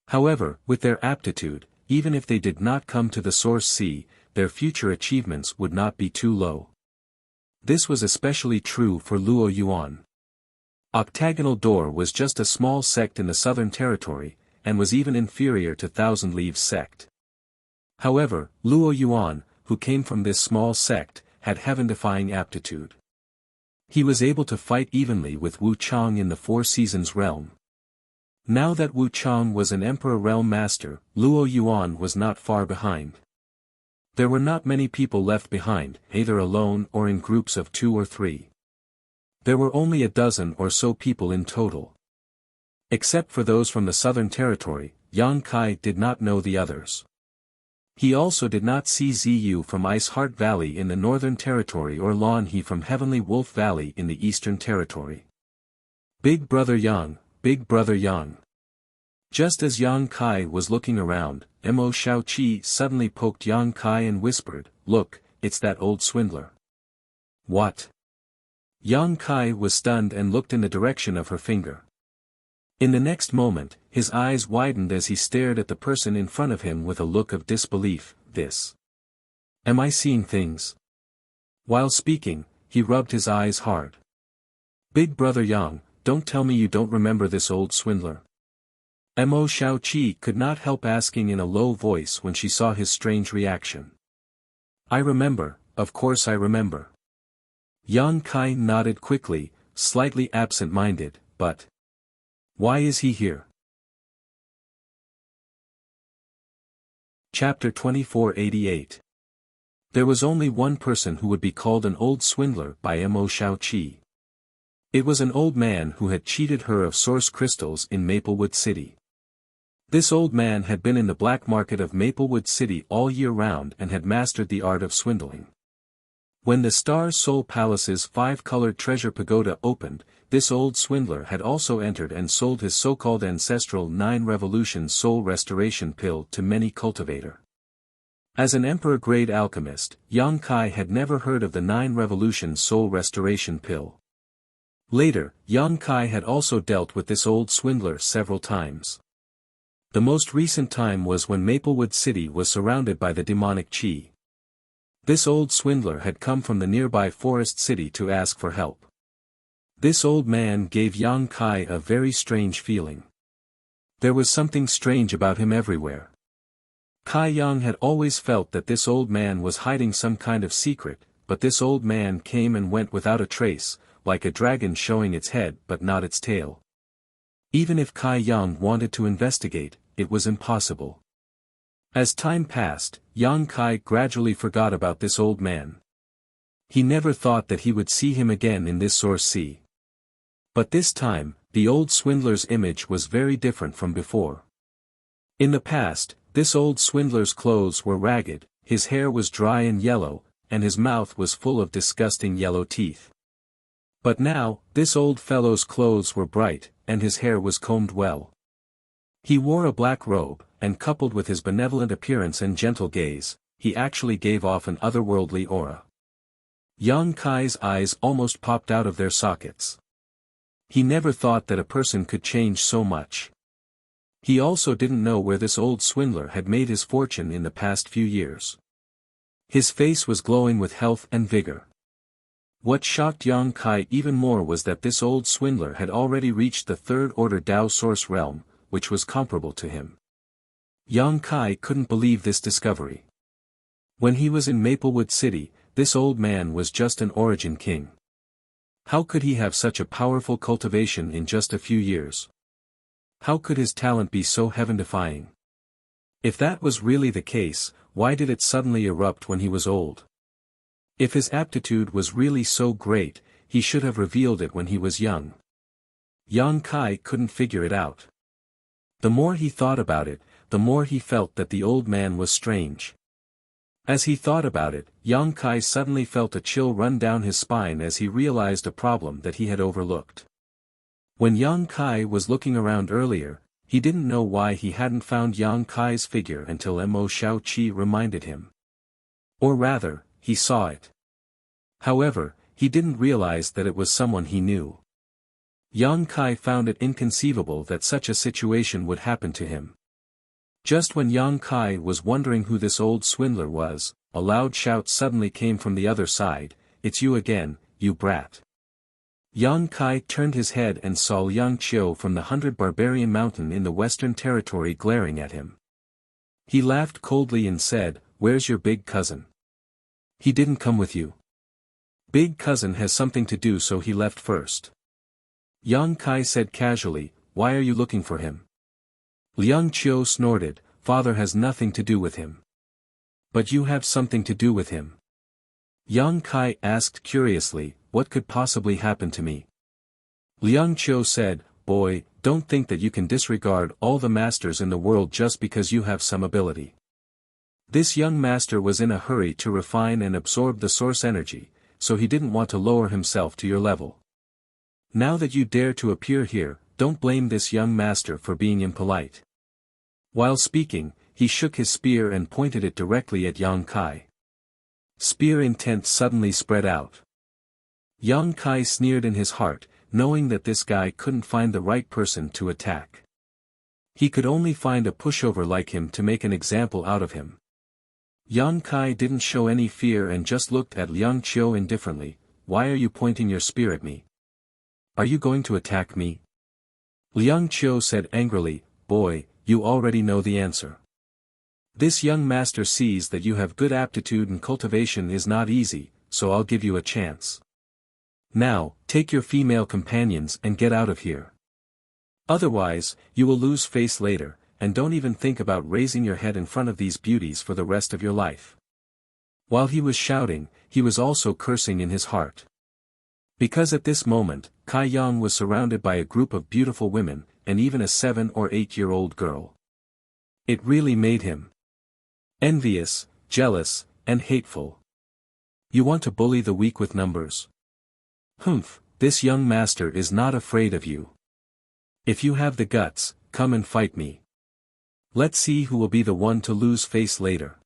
However, with their aptitude, even if they did not come to the Source Sea, their future achievements would not be too low. This was especially true for Luo Yuan. Octagonal Door was just a small sect in the Southern Territory, and was even inferior to Thousand Leaves sect. However, Luo Yuan, who came from this small sect, had heaven-defying aptitude. He was able to fight evenly with Wu Chang in the Four Seasons realm. Now that Wu Chang was an Emperor Realm Master, Luo Yuan was not far behind. There were not many people left behind, either alone or in groups of 2 or 3. There were only a dozen or so people in total. Except for those from the Southern Territory, Yang Kai did not know the others. He also did not see Ziyu from Ice Heart Valley in the Northern Territory or Lan He from Heavenly Wolf Valley in the Eastern Territory. Big Brother Yang, Big Brother Yang. Just as Yang Kai was looking around, Mo Shaoqi suddenly poked Yang Kai and whispered, "Look, it's that old swindler." What? Yang Kai was stunned and looked in the direction of her finger. In the next moment, his eyes widened as he stared at the person in front of him with a look of disbelief. This. Am I seeing things? While speaking, he rubbed his eyes hard. Big Brother Yang, don't tell me you don't remember this old swindler. Mo Shaoqi could not help asking in a low voice when she saw his strange reaction. I remember, of course I remember. Yang Kai nodded quickly, slightly absent-minded, but why is he here? Chapter 2488. There was only one person who would be called an old swindler by Mo Shaoqi. It was an old man who had cheated her of source crystals in Maplewood City. This old man had been in the black market of Maplewood City all year round and had mastered the art of swindling. When the Star Soul Palace's 5-colored treasure pagoda opened, this old swindler had also entered and sold his so-called ancestral 9 Revolution Soul Restoration Pill to many cultivator. As an Emperor-grade alchemist, Yang Kai had never heard of the 9 Revolution Soul Restoration Pill. Later, Yang Kai had also dealt with this old swindler several times. The most recent time was when Maplewood City was surrounded by the demonic Qi. This old swindler had come from the nearby forest city to ask for help. This old man gave Yang Kai a very strange feeling. There was something strange about him everywhere. Kai Yang had always felt that this old man was hiding some kind of secret, but this old man came and went without a trace, like a dragon showing its head but not its tail. Even if Kai Yang wanted to investigate, it was impossible. As time passed, Yang Kai gradually forgot about this old man. He never thought that he would see him again in this Source Sea. But this time, the old swindler's image was very different from before. In the past, this old swindler's clothes were ragged, his hair was dry and yellow, and his mouth was full of disgusting yellow teeth. But now, this old fellow's clothes were bright, and his hair was combed well. He wore a black robe, and coupled with his benevolent appearance and gentle gaze, he actually gave off an otherworldly aura. Yang Kai's eyes almost popped out of their sockets. He never thought that a person could change so much. He also didn't know where this old swindler had made his fortune in the past few years. His face was glowing with health and vigor. What shocked Yang Kai even more was that this old swindler had already reached the third-order Tao Source realm, which was comparable to him. Yang Kai couldn't believe this discovery. When he was in Maplewood City, this old man was just an origin king. How could he have such a powerful cultivation in just a few years? How could his talent be so heaven-defying? If that was really the case, why did it suddenly erupt when he was old? If his aptitude was really so great, he should have revealed it when he was young. Yang Kai couldn't figure it out. The more he thought about it, the more he felt that the old man was strange. As he thought about it, Yang Kai suddenly felt a chill run down his spine as he realized a problem that he had overlooked. When Yang Kai was looking around earlier, he didn't know why he hadn't found Yang Kai's figure until Mo Xiaoqi reminded him. Or rather, he saw it. However, he didn't realize that it was someone he knew. Yang Kai found it inconceivable that such a situation would happen to him. Just when Yang Kai was wondering who this old swindler was, a loud shout suddenly came from the other side, "It's you again, you brat." Yang Kai turned his head and saw Liang Qiu from the 100 Barbarian Mountain in the Western Territory glaring at him. He laughed coldly and said, "Where's your big cousin? He didn't come with you. Big cousin has something to do, so he left first." Yang Kai said casually, "Why are you looking for him?" Liang Qiu snorted, "Father has nothing to do with him." "But you have something to do with him." Yang Kai asked curiously, "What could possibly happen to me?" Liang Qiu said, "Boy, don't think that you can disregard all the masters in the world just because you have some ability. This young master was in a hurry to refine and absorb the source energy, so he didn't want to lower himself to your level. Now that you dare to appear here, don't blame this young master for being impolite." While speaking, he shook his spear and pointed it directly at Yang Kai. Spear intent suddenly spread out. Yang Kai sneered in his heart, knowing that this guy couldn't find the right person to attack. He could only find a pushover like him to make an example out of him. Yang Kai didn't show any fear and just looked at Liang Qiu indifferently. "Why are you pointing your spear at me? Are you going to attack me?" Liang Qiu said angrily, "Boy, you already know the answer. This young master sees that you have good aptitude and cultivation is not easy, so I'll give you a chance. Now, take your female companions and get out of here. Otherwise, you will lose face later, and don't even think about raising your head in front of these beauties for the rest of your life." While he was shouting, he was also cursing in his heart. Because at this moment, Kai Yang was surrounded by a group of beautiful women, and even a 7 or 8-year-old girl. It really made him envious, jealous, and hateful. You want to bully the weak with numbers? Humph, this young master is not afraid of you. If you have the guts, come and fight me. Let's see who will be the one to lose face later.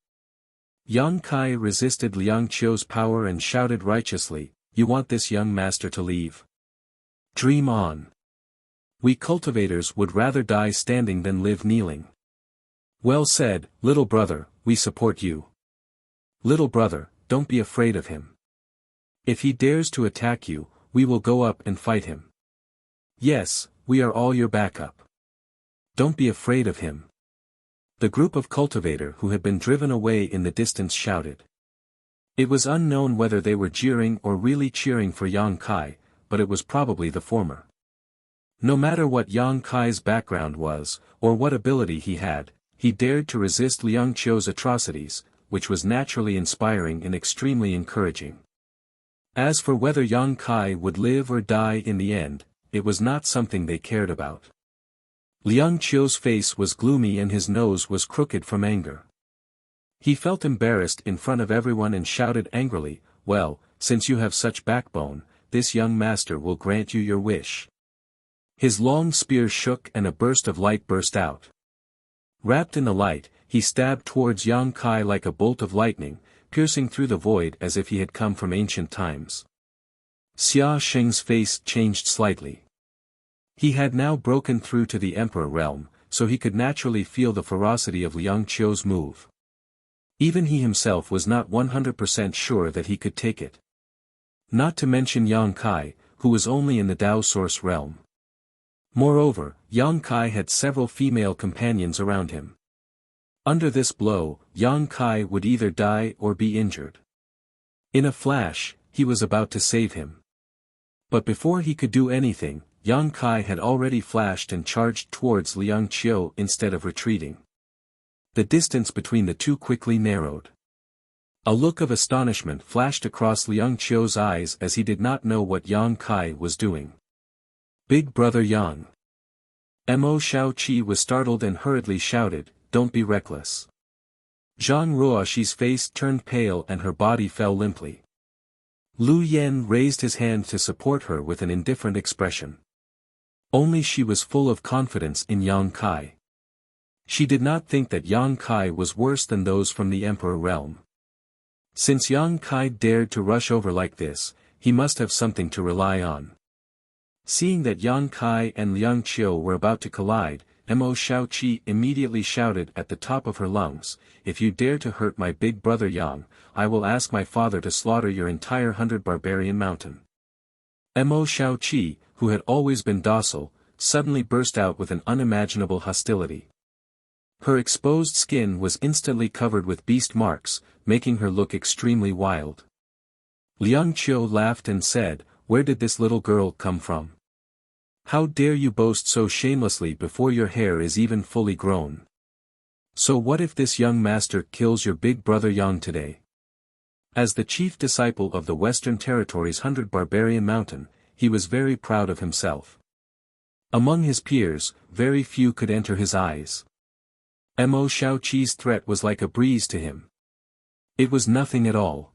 Yang Kai resisted Liang Qiu's power and shouted righteously, "You want this young master to leave? Dream on. We cultivators would rather die standing than live kneeling." "Well said, little brother, we support you. Little brother, don't be afraid of him. If he dares to attack you, we will go up and fight him. Yes, we are all your backup. Don't be afraid of him. The group of cultivator who had been driven away in the distance shouted. It was unknown whether they were jeering or really cheering for Yang Kai, but it was probably the former. No matter what Yang Kai's background was, or what ability he had, he dared to resist Liang Qiu's atrocities, which was naturally inspiring and extremely encouraging. As for whether Yang Kai would live or die in the end, it was not something they cared about. Liang Qiu's face was gloomy and his nose was crooked from anger. He felt embarrassed in front of everyone and shouted angrily, "Well, since you have such backbone, this young master will grant you your wish." His long spear shook and a burst of light burst out. Wrapped in the light, he stabbed towards Yang Kai like a bolt of lightning, piercing through the void as if he had come from ancient times. Xia Sheng's face changed slightly. He had now broken through to the Emperor realm, so he could naturally feel the ferocity of Liang Qiu's move. Even he himself was not 100% sure that he could take it. Not to mention Yang Kai, who was only in the Dao Source realm. Moreover, Yang Kai had several female companions around him. Under this blow, Yang Kai would either die or be injured. In a flash, he was about to save him. But before he could do anything, Yang Kai had already flashed and charged towards Liang Qiu instead of retreating. The distance between the two quickly narrowed. A look of astonishment flashed across Liang Qiu's eyes as he did not know what Yang Kai was doing. "Big brother Yang." Mo Shaoqi was startled and hurriedly shouted, "Don't be reckless." Zhang Ruoxi's face turned pale and her body fell limply. Lu Yen raised his hand to support her with an indifferent expression. Only she was full of confidence in Yang Kai. She did not think that Yang Kai was worse than those from the Emperor realm. Since Yang Kai dared to rush over like this, he must have something to rely on. Seeing that Yang Kai and Liang Qiu were about to collide, Mo Shaoqi immediately shouted at the top of her lungs, "If you dare to hurt my big brother Yang, I will ask my father to slaughter your entire 100 barbarian mountain." Mo Shaoqi, who had always been docile, suddenly burst out with an unimaginable hostility. Her exposed skin was instantly covered with beast marks, making her look extremely wild. Liang Qiu laughed and said, "Where did this little girl come from? How dare you boast so shamelessly before your hair is even fully grown? So what if this young master kills your big brother Yang today?" As the chief disciple of the Western Territory's 100 Barbarian Mountain, he was very proud of himself. Among his peers, very few could enter his eyes. Mo Shaoqi's threat was like a breeze to him. It was nothing at all.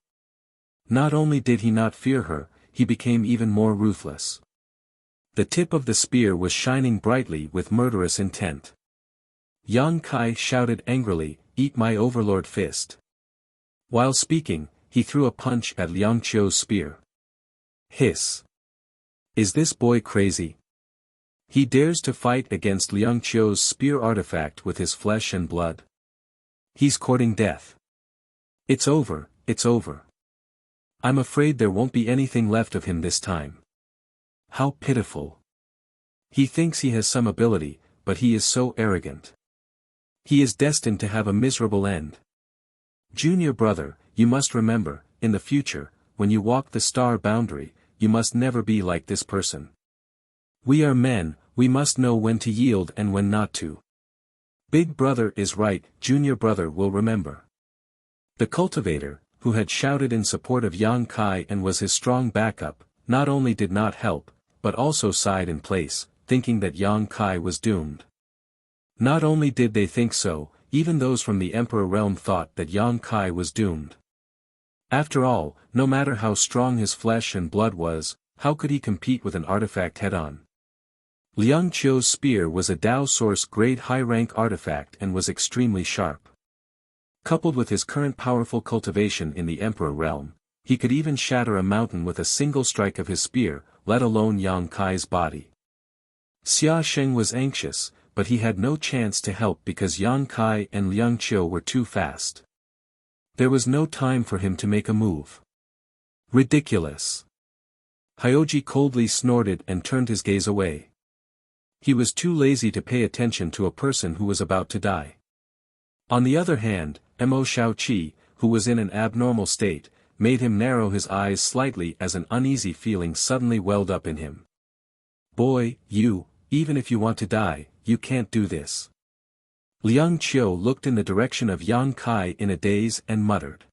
Not only did he not fear her, he became even more ruthless. The tip of the spear was shining brightly with murderous intent. Yang Kai shouted angrily, "Eat my overlord fist." While speaking, he threw a punch at Liang Qiu's spear. Hiss! Is this boy crazy? He dares to fight against Liang Qiu's spear artifact with his flesh and blood. He's courting death. It's over, it's over. I'm afraid there won't be anything left of him this time. How pitiful. He thinks he has some ability, but he is so arrogant. He is destined to have a miserable end. Junior brother, you must remember, in the future, when you walk the star boundary, you must never be like this person. We are men, we must know when to yield and when not to. Big brother is right, junior brother will remember. The cultivator, who had shouted in support of Yang Kai and was his strong backup, not only did not help, but also sighed in place, thinking that Yang Kai was doomed. Not only did they think so, even those from the Emperor realm thought that Yang Kai was doomed. After all, no matter how strong his flesh and blood was, how could he compete with an artifact head-on? Liang Qiu's spear was a Dao Source grade high-rank artifact and was extremely sharp. Coupled with his current powerful cultivation in the Emperor realm, he could even shatter a mountain with a single strike of his spear, let alone Yang Kai's body. Xia Sheng was anxious, but he had no chance to help because Yang Kai and Liang Qiu were too fast. There was no time for him to make a move. Ridiculous. Hyoji coldly snorted and turned his gaze away. He was too lazy to pay attention to a person who was about to die. On the other hand, Mo Shaoqi, who was in an abnormal state, made him narrow his eyes slightly as an uneasy feeling suddenly welled up in him. Boy, even if you want to die, you can't do this. Liang Qiu looked in the direction of Yang Kai in a daze and muttered.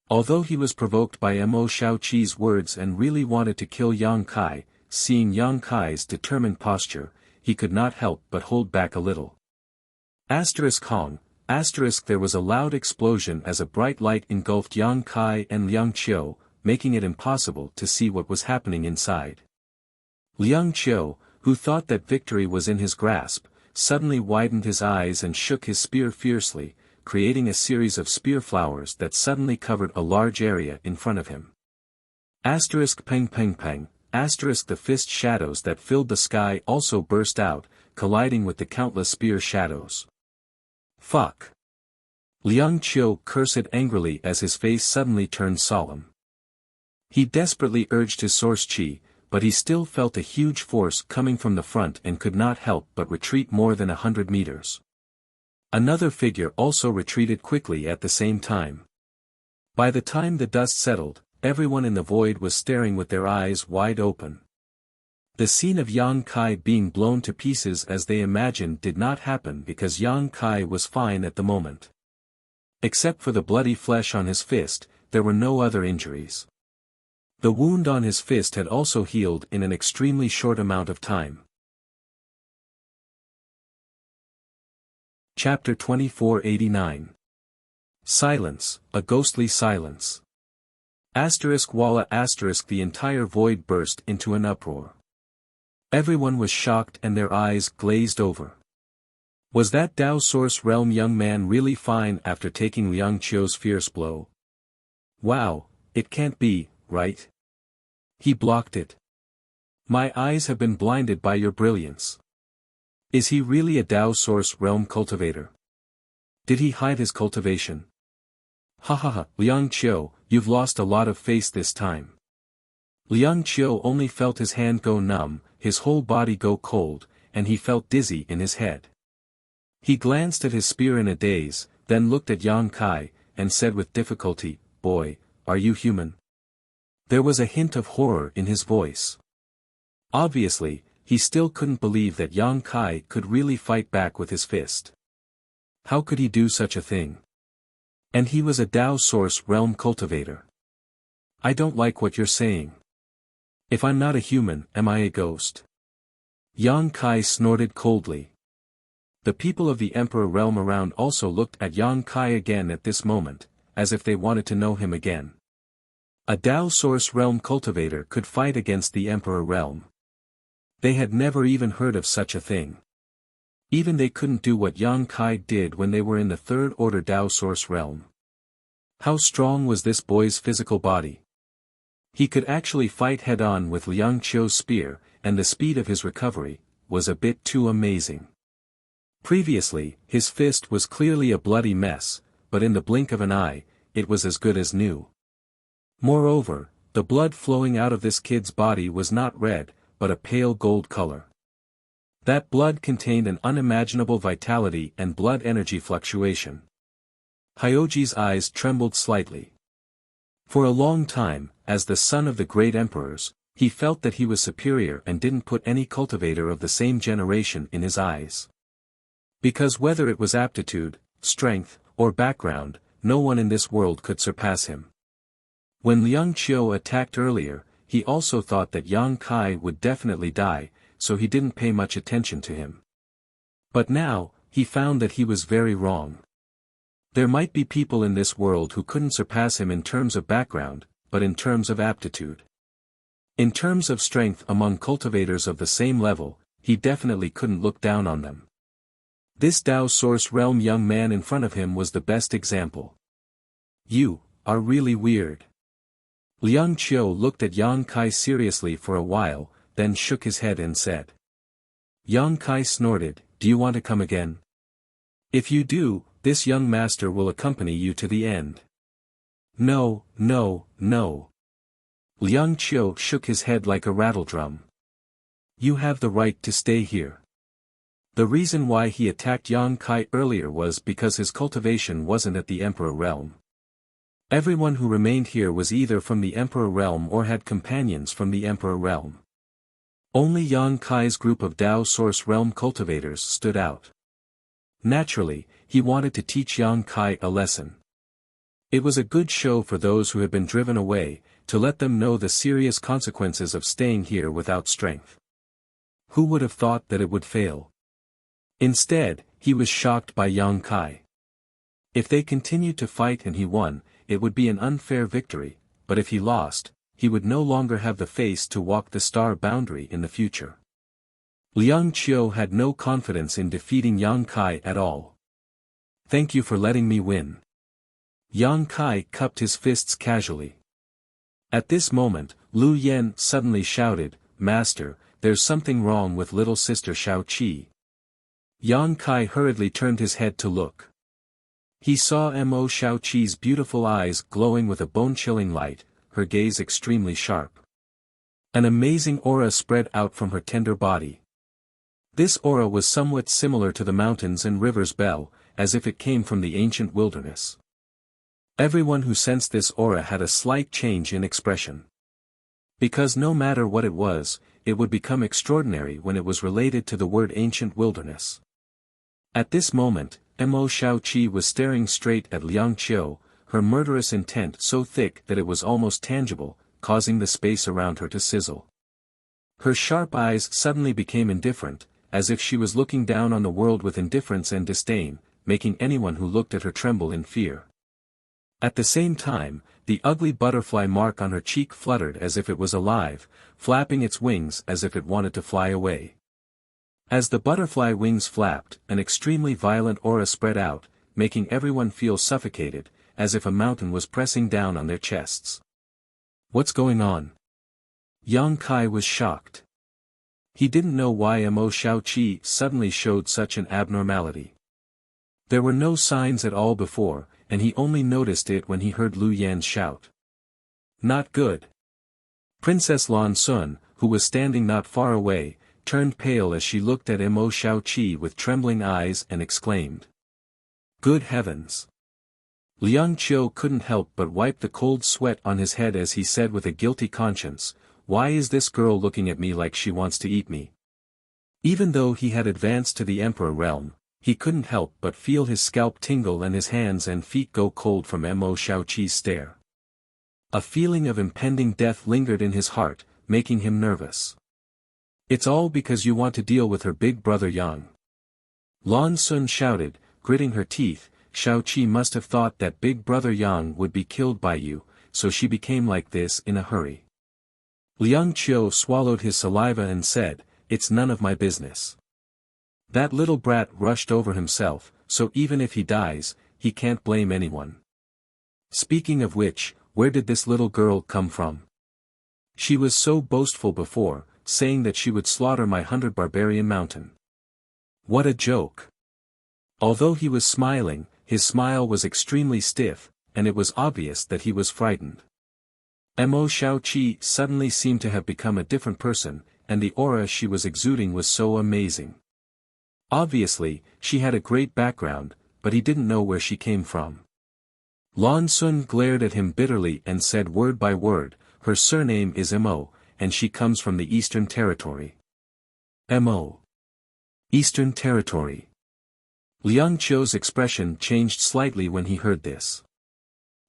Although he was provoked by Mo Shaoqi's words and really wanted to kill Yang Kai, seeing Yang Kai's determined posture, he could not help but hold back a little. Hong. There was a loud explosion as a bright light engulfed Yang Kai and Liang Qiu, making it impossible to see what was happening inside. Liang Qiu, who thought that victory was in his grasp, suddenly widened his eyes and shook his spear fiercely, creating a series of spear flowers that suddenly covered a large area in front of him. Peng peng peng, the fist shadows that filled the sky also burst out, colliding with the countless spear shadows. Fuck! Liang Qiu cursed angrily as his face suddenly turned solemn. He desperately urged his source chi, but he still felt a huge force coming from the front and could not help but retreat more than 100 meters. Another figure also retreated quickly at the same time. By the time the dust settled, everyone in the void was staring with their eyes wide open. The scene of Yang Kai being blown to pieces as they imagined did not happen because Yang Kai was fine at the moment. Except for the bloody flesh on his fist, there were no other injuries. The wound on his fist had also healed in an extremely short amount of time. Chapter 2489. Silence, a ghostly silence. The entire void burst into an uproar. Everyone was shocked and their eyes glazed over. Was that Dao Source Realm young man really fine after taking Liang Qiu's fierce blow? Wow, it can't be, right? He blocked it. My eyes have been blinded by your brilliance. Is he really a Dao Source Realm cultivator? Did he hide his cultivation? Liang Qiu, you've lost a lot of face this time. Liang Qiu only felt his hand go numb, his whole body go cold, and he felt dizzy in his head. He glanced at his spear in a daze, then looked at Yang Kai, and said with difficulty, "Boy, are you human?" There was a hint of horror in his voice. Obviously, he still couldn't believe that Yang Kai could really fight back with his fist. How could he do such a thing? And he was a Dao Source Realm cultivator. I don't like what you're saying. If I'm not a human, am I a ghost? Yang Kai snorted coldly. The people of the Emperor Realm around also looked at Yang Kai again at this moment, as if they wanted to know him again. A Dao Source Realm cultivator could fight against the Emperor Realm. They had never even heard of such a thing. Even they couldn't do what Yang Kai did when they were in the Third Order Dao Source Realm. How strong was this boy's physical body? He could actually fight head-on with Liang Qiu's spear, and the speed of his recovery was a bit too amazing. Previously, his fist was clearly a bloody mess, but in the blink of an eye, it was as good as new. Moreover, the blood flowing out of this kid's body was not red, but a pale gold color. That blood contained an unimaginable vitality and blood energy fluctuation. Hyoji's eyes trembled slightly. For a long time, as the son of the great emperors, he felt that he was superior and didn't put any cultivator of the same generation in his eyes. Because whether it was aptitude, strength, or background, no one in this world could surpass him. When Liang Qiu attacked earlier, he also thought that Yang Kai would definitely die, so he didn't pay much attention to him. But now, he found that he was very wrong. There might be people in this world who couldn't surpass him in terms of background, but in terms of aptitude. In terms of strength among cultivators of the same level, he definitely couldn't look down on them. This Dao Source Realm young man in front of him was the best example. You are really weird. Liang Qiu looked at Yang Kai seriously for a while, then shook his head and said. Yang Kai snorted, "Do you want to come again? If you do, this young master will accompany you to the end." No, no, no. Liang Qiu shook his head like a rattledrum. You have the right to stay here. The reason why he attacked Yang Kai earlier was because his cultivation wasn't at the Emperor realm. Everyone who remained here was either from the Emperor realm or had companions from the Emperor realm. Only Yang Kai's group of Dao Source realm cultivators stood out. Naturally, he wanted to teach Yang Kai a lesson. It was a good show for those who had been driven away, to let them know the serious consequences of staying here without strength. Who would have thought that it would fail? Instead, he was shocked by Yang Kai. If they continued to fight and he won, it would be an unfair victory, but if he lost, he would no longer have the face to walk the star boundary in the future. Liang Qiu had no confidence in defeating Yang Kai at all. Thank you for letting me win. Yang Kai cupped his fists casually. At this moment, Lu Yen suddenly shouted, Master, there's something wrong with little sister Shao Qi. Yang Kai hurriedly turned his head to look. He saw Mo Shao Qi's beautiful eyes glowing with a bone-chilling light, her gaze extremely sharp. An amazing aura spread out from her tender body. This aura was somewhat similar to the mountains and rivers' bell, as if it came from the ancient wilderness. Everyone who sensed this aura had a slight change in expression. Because no matter what it was, it would become extraordinary when it was related to the word ancient wilderness. At this moment, Mo Shao Qi was staring straight at Liang Qiu, her murderous intent so thick that it was almost tangible, causing the space around her to sizzle. Her sharp eyes suddenly became indifferent, as if she was looking down on the world with indifference and disdain, making anyone who looked at her tremble in fear. At the same time, the ugly butterfly mark on her cheek fluttered as if it was alive, flapping its wings as if it wanted to fly away. As the butterfly wings flapped, an extremely violent aura spread out, making everyone feel suffocated, as if a mountain was pressing down on their chests. What's going on? Yang Kai was shocked. He didn't know why Mo Shao Qi suddenly showed such an abnormality. There were no signs at all before, and he only noticed it when he heard Lu Yan shout. Not good. Princess Lan Sun, who was standing not far away, turned pale as she looked at Mo Shao Qi with trembling eyes and exclaimed. Good heavens! Liang Qiu couldn't help but wipe the cold sweat on his head as he said with a guilty conscience, Why is this girl looking at me like she wants to eat me? Even though he had advanced to the Emperor realm, he couldn't help but feel his scalp tingle and his hands and feet go cold from Mo Shao Qi's stare. A feeling of impending death lingered in his heart, making him nervous. It's all because you want to deal with her big brother Yang. Lan Sun shouted, gritting her teeth, Shao Qi must have thought that big brother Yang would be killed by you, so she became like this in a hurry. Liang Qiu swallowed his saliva and said, It's none of my business. That little brat rushed over himself, so even if he dies, he can't blame anyone. Speaking of which, where did this little girl come from? She was so boastful before, saying that she would slaughter my 100 barbarian mountain. What a joke! Although he was smiling, his smile was extremely stiff, and it was obvious that he was frightened. Mo Shao Qi suddenly seemed to have become a different person, and the aura she was exuding was so amazing. Obviously, she had a great background, but he didn't know where she came from. Lan Sun glared at him bitterly and said word by word, Her surname is Mo, and she comes from the Eastern Territory. Mo. Eastern Territory. Liang Qiu's expression changed slightly when he heard this.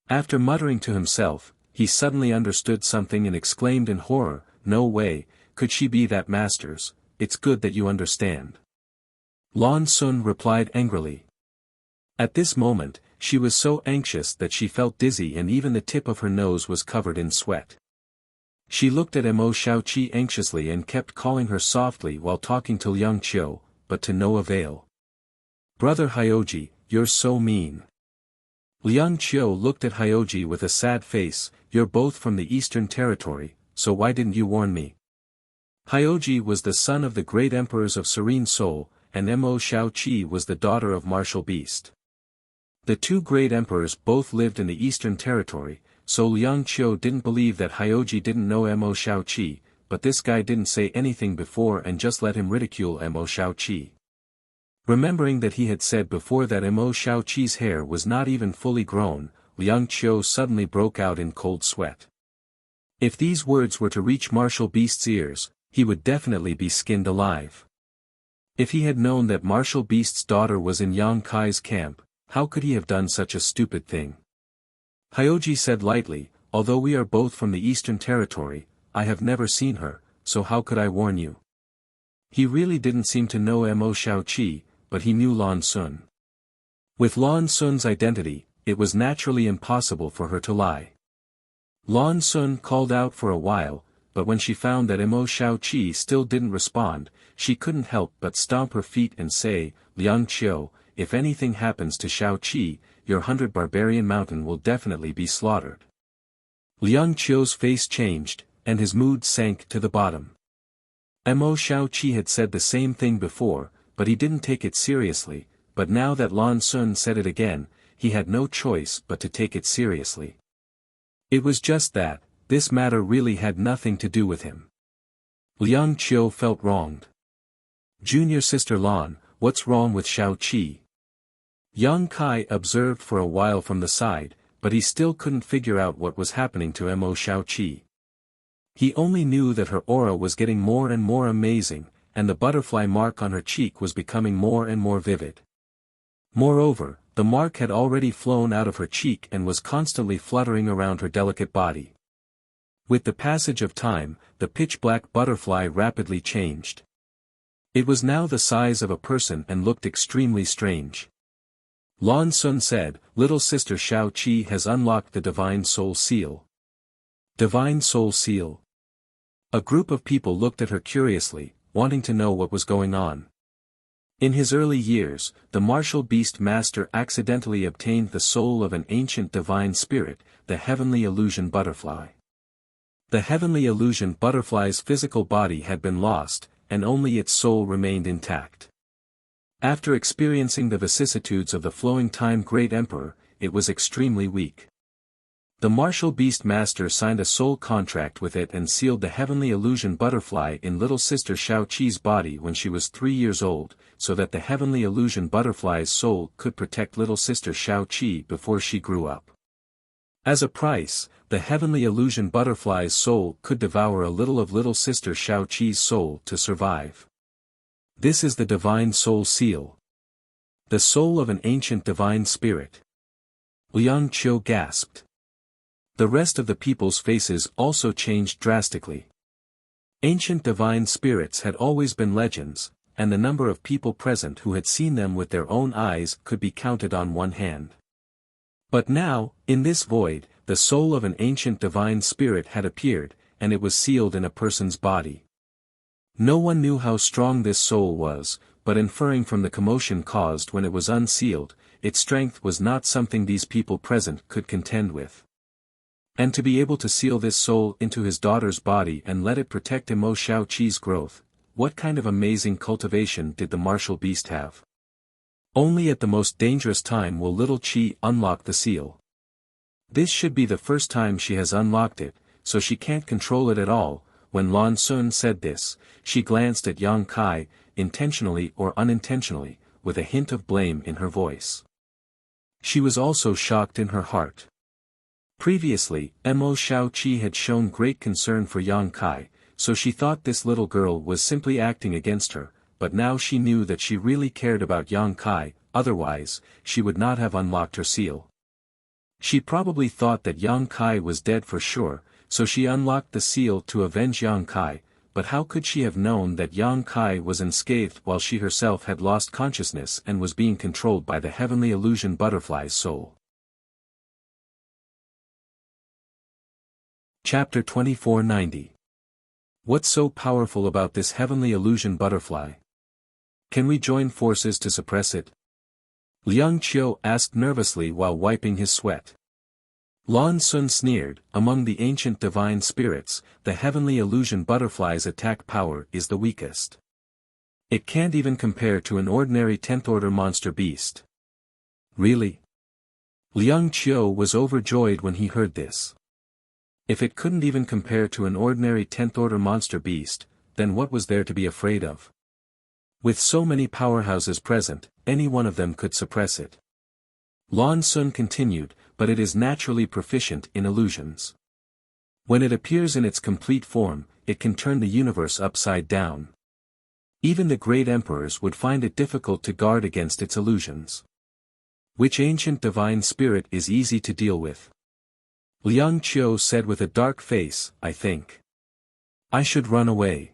After muttering to himself, he suddenly understood something and exclaimed in horror, No way, could she be that master's, it's good that you understand. Lan Sun replied angrily. At this moment, she was so anxious that she felt dizzy and even the tip of her nose was covered in sweat. She looked at Mo Shao Qi anxiously and kept calling her softly while talking to Liang Qiu, but to no avail. Brother Hyoji, you're so mean. Liang Qiu looked at Hyoji with a sad face, You're both from the Eastern Territory, so why didn't you warn me? Hyoji was the son of the great emperors of Serene Soul, and Mo Shao Qi was the daughter of Martial Beast. The two great emperors both lived in the Eastern Territory, so Liang Qiu didn't believe that Hyoji didn't know Mo Shaoqi, but this guy didn't say anything before and just let him ridicule Mo Shaoqi. Remembering that he had said before that Mo Shaoqi's hair was not even fully grown, Liang Qiu suddenly broke out in cold sweat. If these words were to reach Martial Beast's ears, he would definitely be skinned alive. If he had known that Martial Beast's daughter was in Yang Kai's camp, how could he have done such a stupid thing? Hyoji said lightly, although we are both from the Eastern Territory, I have never seen her, so how could I warn you? He really didn't seem to know Mo Shaoqi, but he knew Lan Sun. With Lan Sun's identity, it was naturally impossible for her to lie. Lan Sun called out for a while, but when she found that Mo Shaoqi still didn't respond, she couldn't help but stomp her feet and say, Liang Qiu, if anything happens to Shaoqi, your 100 barbarian mountain will definitely be slaughtered. Liang Qiu's face changed, and his mood sank to the bottom. Mo Shaoqi had said the same thing before, but he didn't take it seriously, but now that Lan Sun said it again, he had no choice but to take it seriously. It was just that, this matter really had nothing to do with him. Liang Qiu felt wronged. Junior sister Lan, what's wrong with Shaoqi? Yang Kai observed for a while from the side, but he still couldn't figure out what was happening to Mo Shaoqi. He only knew that her aura was getting more and more amazing, and the butterfly mark on her cheek was becoming more and more vivid. Moreover, the mark had already flown out of her cheek and was constantly fluttering around her delicate body. With the passage of time, the pitch-black butterfly rapidly changed. It was now the size of a person and looked extremely strange. Lan Sun said, little sister Shaoqi has unlocked the Divine Soul Seal. Divine Soul Seal? A group of people looked at her curiously, wanting to know what was going on. In his early years, the martial beast master accidentally obtained the soul of an ancient divine spirit, the heavenly illusion butterfly. The heavenly illusion butterfly's physical body had been lost, and only its soul remained intact. After experiencing the vicissitudes of the flowing time great emperor, it was extremely weak. The martial beast master signed a soul contract with it and sealed the heavenly illusion butterfly in little sister Shaoqi's body when she was 3 years old, so that the heavenly illusion butterfly's soul could protect little sister Shaoqi before she grew up. As a price, the heavenly illusion butterfly's soul could devour a little of little sister Shaoqi's soul to survive. This is the Divine Soul Seal. The soul of an ancient divine spirit. Liang Qiu gasped. The rest of the people's faces also changed drastically. Ancient divine spirits had always been legends, and the number of people present who had seen them with their own eyes could be counted on one hand. But now, in this void, the soul of an ancient divine spirit had appeared, and it was sealed in a person's body. No one knew how strong this soul was, but inferring from the commotion caused when it was unsealed, its strength was not something these people present could contend with. And to be able to seal this soul into his daughter's body and let it protect Mo Shaoqi's growth, what kind of amazing cultivation did the martial beast have? Only at the most dangerous time will little Qi unlock the seal. This should be the first time she has unlocked it, so she can't control it at all. When Lan Sun said this, she glanced at Yang Kai, intentionally or unintentionally, with a hint of blame in her voice. She was also shocked in her heart. Previously, Mo Shaoqi had shown great concern for Yang Kai, so she thought this little girl was simply acting against her, but now she knew that she really cared about Yang Kai, otherwise, she would not have unlocked her seal. She probably thought that Yang Kai was dead for sure, so she unlocked the seal to avenge Yang Kai, but how could she have known that Yang Kai was unscathed while she herself had lost consciousness and was being controlled by the heavenly illusion butterfly's soul? Chapter 2490. What's so powerful about this heavenly illusion butterfly? Can we join forces to suppress it? Liang Qiu asked nervously while wiping his sweat. Lan Sun sneered, among the ancient divine spirits, the heavenly illusion butterfly's attack power is the weakest. It can't even compare to an ordinary 10th order monster beast. Really? Liang Qiu was overjoyed when he heard this. If it couldn't even compare to an ordinary 10th-order monster beast, then what was there to be afraid of? With so many powerhouses present, any one of them could suppress it. Lan Sun continued, but it is naturally proficient in illusions. When it appears in its complete form, it can turn the universe upside down. Even the great emperors would find it difficult to guard against its illusions. Which ancient divine spirit is easy to deal with? Liang Qiu said with a dark face, I think I should run away.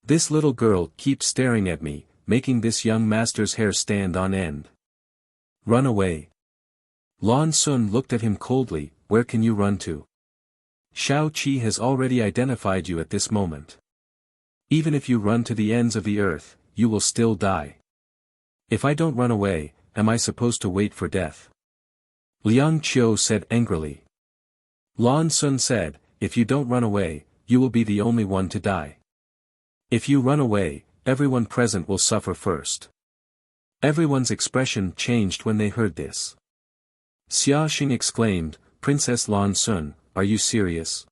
This little girl keeps staring at me, making this young master's hair stand on end. Run away. Lan Sun looked at him coldly, where can you run to? Shao Qi has already identified you at this moment. Even if you run to the ends of the earth, you will still die. If I don't run away, am I supposed to wait for death? Liang Qiu said angrily. Lan Sun said, if you don't run away, you will be the only one to die. If you run away, everyone present will suffer first. Everyone's expression changed when they heard this. Xia Xing exclaimed, Princess Lan Sun, are you serious?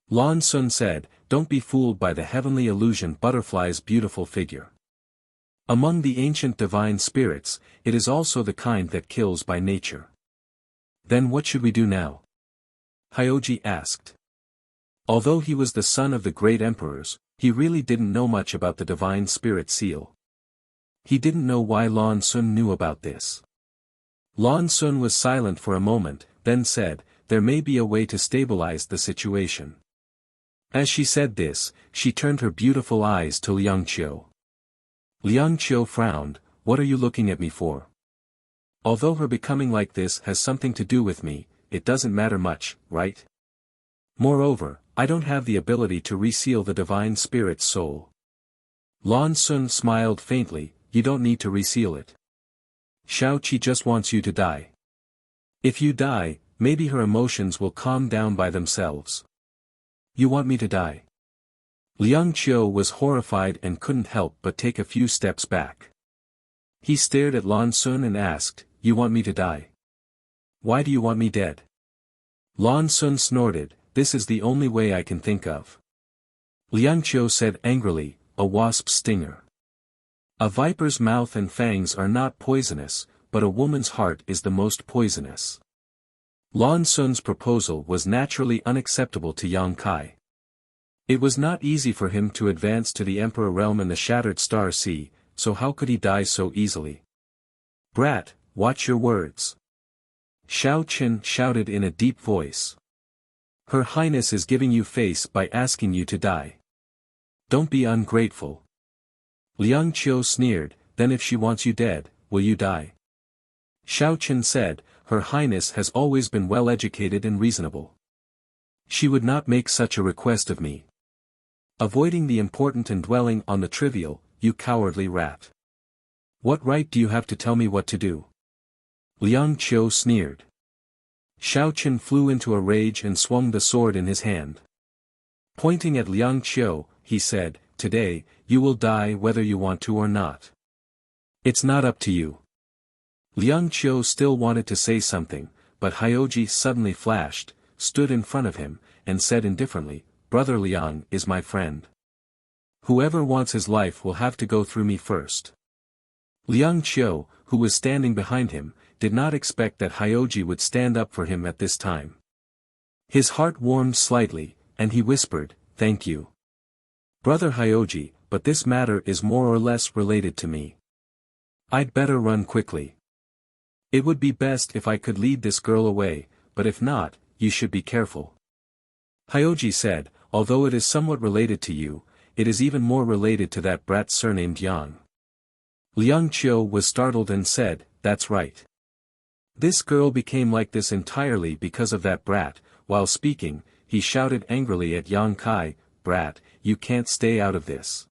Lan Sun said, don't be fooled by the heavenly illusion butterfly's beautiful figure. Among the ancient divine spirits, it is also the kind that kills by nature. Then what should we do now? Hyoji asked. Although he was the son of the great emperors, he really didn't know much about the divine spirit seal. He didn't know why Lan Sun knew about this. Lan Sun was silent for a moment, then said, there may be a way to stabilize the situation. As she said this, she turned her beautiful eyes to Liang Qiu. Liang Qiu frowned, what are you looking at me for? Although her becoming like this has something to do with me, it doesn't matter much, right? Moreover, I don't have the ability to reseal the divine spirit's soul. Lan Sun smiled faintly, you don't need to reseal it. Shao Qi just wants you to die. If you die, maybe her emotions will calm down by themselves. You want me to die? Liang Qiu was horrified and couldn't help but take a few steps back. He stared at Lan Sun and asked, you want me to die? Why do you want me dead? Lan Sun snorted, this is the only way I can think of. Liang Qiu said angrily, a wasp's stinger. A viper's mouth and fangs are not poisonous, but a woman's heart is the most poisonous. Lan Sun's proposal was naturally unacceptable to Yang Kai. It was not easy for him to advance to the Emperor realm in the Shattered Star Sea, so how could he die so easily? Brat, watch your words. Shao Qin shouted in a deep voice. Her Highness is giving you face by asking you to die. Don't be ungrateful. Liang Qiu sneered, then if she wants you dead, will you die? Shao Qin said, Her Highness has always been well educated and reasonable. She would not make such a request of me. Avoiding the important and dwelling on the trivial, you cowardly rat. What right do you have to tell me what to do? Liang Qiu sneered. Shao Qin flew into a rage and swung the sword in his hand. Pointing at Liang Qiu, he said, today, you will die whether you want to or not. It's not up to you. Liang Qiu still wanted to say something, but Hyoji suddenly flashed, stood in front of him, and said indifferently, Brother Liang is my friend. Whoever wants his life will have to go through me first. Liang Qiu, who was standing behind him, did not expect that Hyoji would stand up for him at this time. His heart warmed slightly, and he whispered, thank you. Brother Hyoji, but this matter is more or less related to me. I'd better run quickly. It would be best if I could lead this girl away, but if not, you should be careful. Hyoji said, although it is somewhat related to you, it is even more related to that brat surnamed Yang. Liang Qiu was startled and said, that's right. This girl became like this entirely because of that brat. While speaking, he shouted angrily at Yang Kai, brat, you can't stay out of this.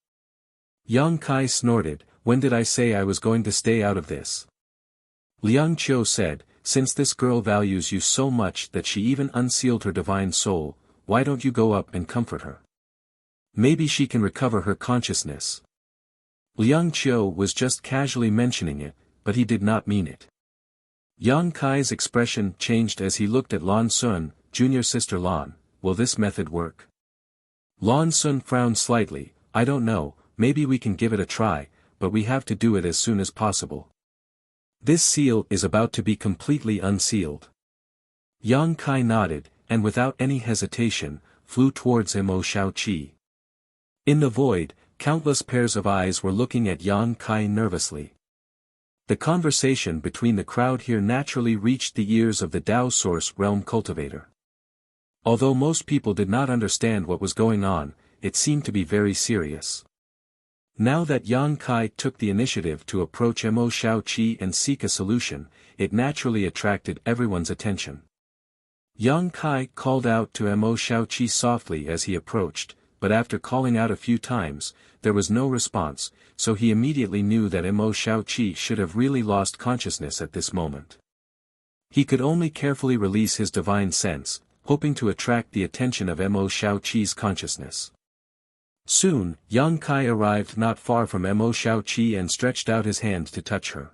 Yang Kai snorted, when did I say I was going to stay out of this? Liang Qiu said, since this girl values you so much that she even unsealed her divine soul, why don't you go up and comfort her? Maybe she can recover her consciousness. Liang Qiu was just casually mentioning it, but he did not mean it. Yang Kai's expression changed as he looked at Lan Sun, junior sister Lan. Will this method work? Lan Sun frowned slightly. I don't know, maybe we can give it a try, but we have to do it as soon as possible. This seal is about to be completely unsealed. Yang Kai nodded, and without any hesitation, flew towards Mo Shaoqi. In the void, countless pairs of eyes were looking at Yang Kai nervously. The conversation between the crowd here naturally reached the ears of the Tao Source Realm cultivator. Although most people did not understand what was going on, it seemed to be very serious. Now that Yang Kai took the initiative to approach Mo Shaoqi and seek a solution, it naturally attracted everyone's attention. Yang Kai called out to Mo Shaoqi softly as he approached, but after calling out a few times, there was no response, so he immediately knew that Mo Shaoqi should have really lost consciousness at this moment. He could only carefully release his divine sense, hoping to attract the attention of Mo Shaoqi's consciousness. Soon, Yang Kai arrived not far from Mo Shaoqi and stretched out his hand to touch her.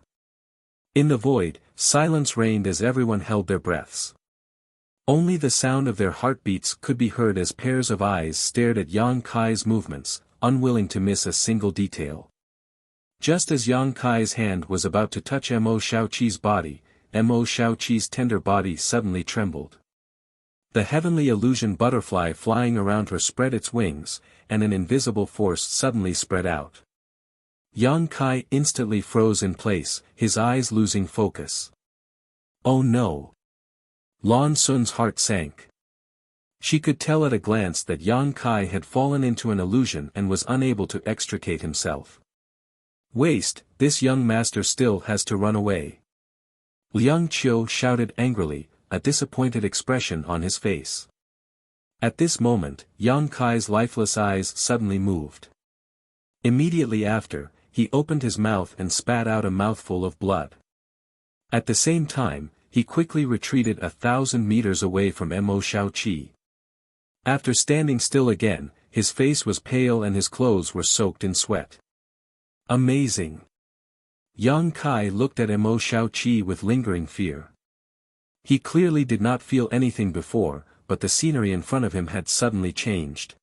In the void, silence reigned as everyone held their breaths. Only the sound of their heartbeats could be heard as pairs of eyes stared at Yang Kai's movements, unwilling to miss a single detail. Just as Yang Kai's hand was about to touch Mo Shaoqi's body, Mo Shaoqi's tender body suddenly trembled. The heavenly illusion butterfly flying around her spread its wings, and an invisible force suddenly spread out. Yang Kai instantly froze in place, his eyes losing focus. Oh no! Lan Sun's heart sank. She could tell at a glance that Yang Kai had fallen into an illusion and was unable to extricate himself. Waste, this young master still has to run away. Liang Qiu shouted angrily, a disappointed expression on his face. At this moment, Yang Kai's lifeless eyes suddenly moved. Immediately after, he opened his mouth and spat out a mouthful of blood. At the same time, he quickly retreated 1,000 meters away from Mo Shaoqi. After standing still again, his face was pale and his clothes were soaked in sweat. Amazing! Yang Kai looked at Mo Shaoqi with lingering fear. He clearly did not feel anything before, but the scenery in front of him had suddenly changed.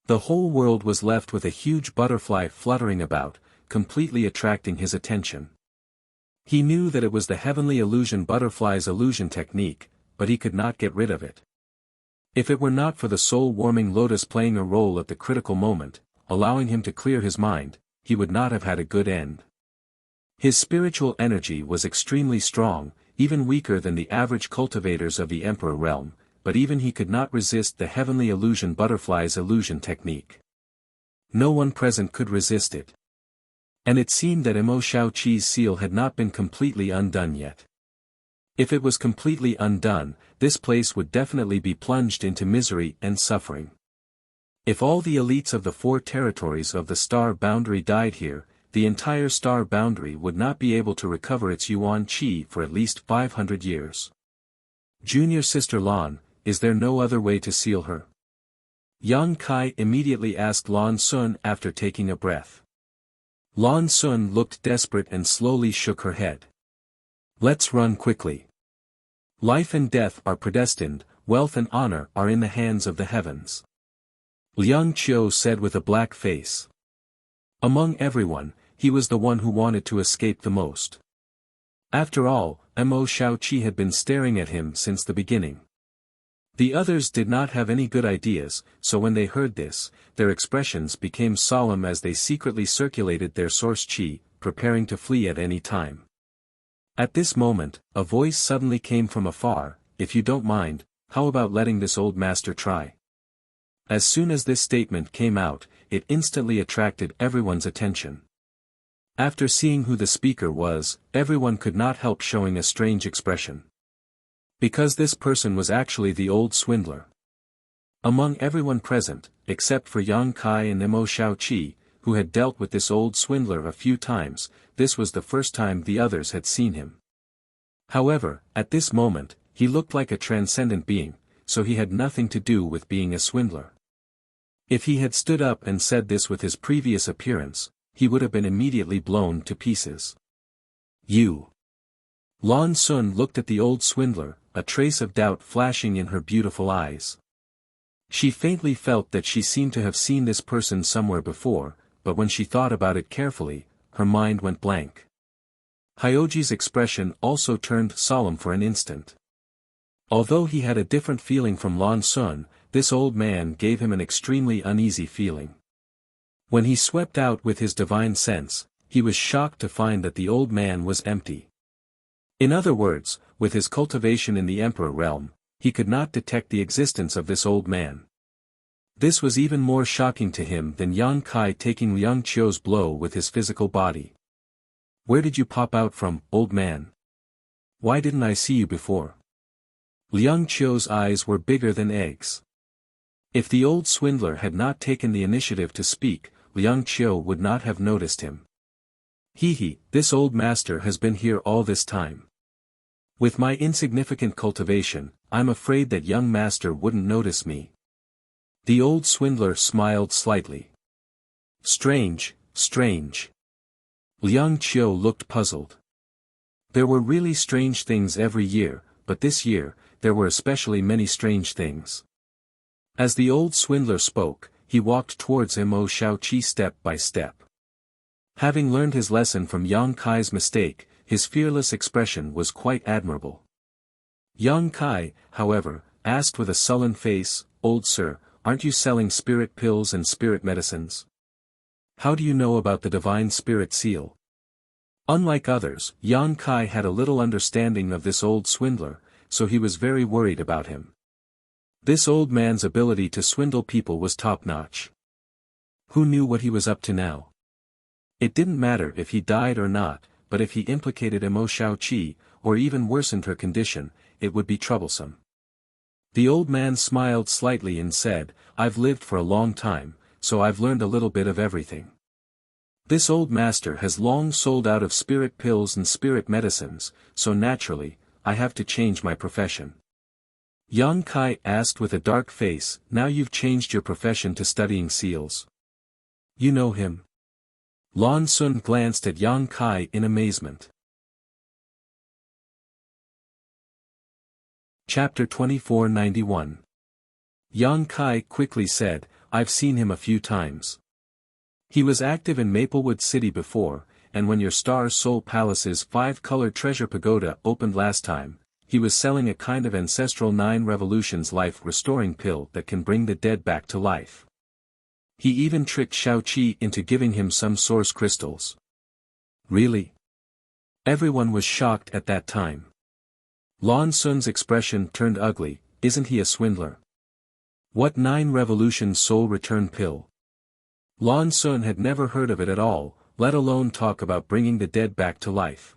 The whole world was left with a huge butterfly fluttering about, completely attracting his attention. He knew that it was the heavenly illusion butterfly's illusion technique, but he could not get rid of it. If it were not for the soul-warming lotus playing a role at the critical moment, allowing him to clear his mind, he would not have had a good end. His spiritual energy was extremely strong, even weaker than the average cultivators of the Emperor realm, but even he could not resist the heavenly illusion butterfly's illusion technique. No one present could resist it. And it seemed that Mo Shaoqi's seal had not been completely undone yet. If it was completely undone, this place would definitely be plunged into misery and suffering. If all the elites of the 4 territories of the star boundary died here, the entire star boundary would not be able to recover its Yuan Qi for at least 500 years. Junior sister Lan, is there no other way to seal her? Yang Kai immediately asked Lan Sun after taking a breath. Lan Sun looked desperate and slowly shook her head. Let's run quickly. Life and death are predestined, wealth and honor are in the hands of the heavens. Liang Qiu said with a black face. Among everyone, he was the one who wanted to escape the most. After all, Mo Shaoqi had been staring at him since the beginning. The others did not have any good ideas, so when they heard this, their expressions became solemn as they secretly circulated their source qi, preparing to flee at any time. At this moment, a voice suddenly came from afar, if you don't mind, how about letting this old master try? As soon as this statement came out, it instantly attracted everyone's attention. After seeing who the speaker was, everyone could not help showing a strange expression. Because this person was actually the old swindler. Among everyone present, except for Yang Kai and Mo Shaoqi, who had dealt with this old swindler a few times, this was the first time the others had seen him. However, at this moment, he looked like a transcendent being, so he had nothing to do with being a swindler. If he had stood up and said this with his previous appearance, he would have been immediately blown to pieces. You! Lan Sun looked at the old swindler, a trace of doubt flashing in her beautiful eyes. She faintly felt that she seemed to have seen this person somewhere before, but when she thought about it carefully, her mind went blank. Hyoji's expression also turned solemn for an instant. Although he had a different feeling from Lan Sun, this old man gave him an extremely uneasy feeling. When he swept out with his divine sense, he was shocked to find that the old man was empty. In other words, with his cultivation in the Emperor realm, he could not detect the existence of this old man. This was even more shocking to him than Yang Kai taking Liang Qiu's blow with his physical body. "Where did you pop out from, old man? Why didn't I see you before?" Liang Qiu's eyes were bigger than eggs. If the old swindler had not taken the initiative to speak, Liang Qiu would not have noticed him. This old master has been here all this time. With my insignificant cultivation, I'm afraid that young master wouldn't notice me. The old swindler smiled slightly. Strange, strange. Liang Qiu looked puzzled. There were really strange things every year, but this year, there were especially many strange things. As the old swindler spoke, he walked towards Mo Shaoqi step by step. Having learned his lesson from Yang Kai's mistake, his fearless expression was quite admirable. Yang Kai, however, asked with a sullen face, "Old sir, aren't you selling spirit pills and spirit medicines? How do you know about the divine spirit seal?" Unlike others, Yang Kai had a little understanding of this old swindler, so he was very worried about him. This old man's ability to swindle people was top-notch. Who knew what he was up to now? It didn't matter if he died or not, but if he implicated Mo Shaoqi, or even worsened her condition, it would be troublesome. The old man smiled slightly and said, "I've lived for a long time, so I've learned a little bit of everything. This old master has long sold out of spirit pills and spirit medicines, so naturally, I have to change my profession." Yang Kai asked with a dark face, "Now you've changed your profession to studying seals. You know him?" Lan Sun glanced at Yang Kai in amazement. Chapter 2491. Yang Kai quickly said, "I've seen him a few times. He was active in Maplewood City before, and when your Star Soul Palace's 5-color treasure pagoda opened last time, he was selling a kind of ancestral 9 revolutions life-restoring pill that can bring the dead back to life. He even tricked Shaoqi into giving him some source crystals." "Really?" Everyone was shocked at that time. Lan Sun's expression turned ugly. "Isn't he a swindler? What 9 revolutions soul return pill?" Lan Sun had never heard of it at all, let alone talk about bringing the dead back to life.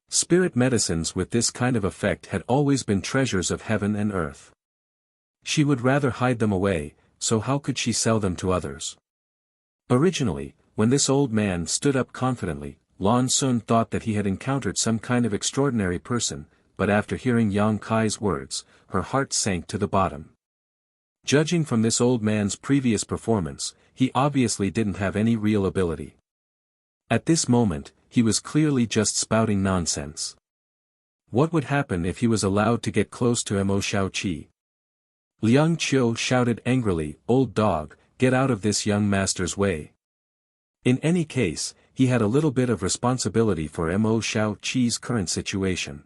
Spirit medicines with this kind of effect had always been treasures of heaven and earth. She would rather hide them away, so how could she sell them to others? Originally, when this old man stood up confidently, Lan Sun thought that he had encountered some kind of extraordinary person, but after hearing Yang Kai's words, her heart sank to the bottom. Judging from this old man's previous performance, he obviously didn't have any real ability. At this moment, he was clearly just spouting nonsense. What would happen if he was allowed to get close to Mo Shaoqi? Liang Qiu shouted angrily, "Old dog, get out of this young master's way." In any case, he had a little bit of responsibility for Mo Shaoqi's current situation.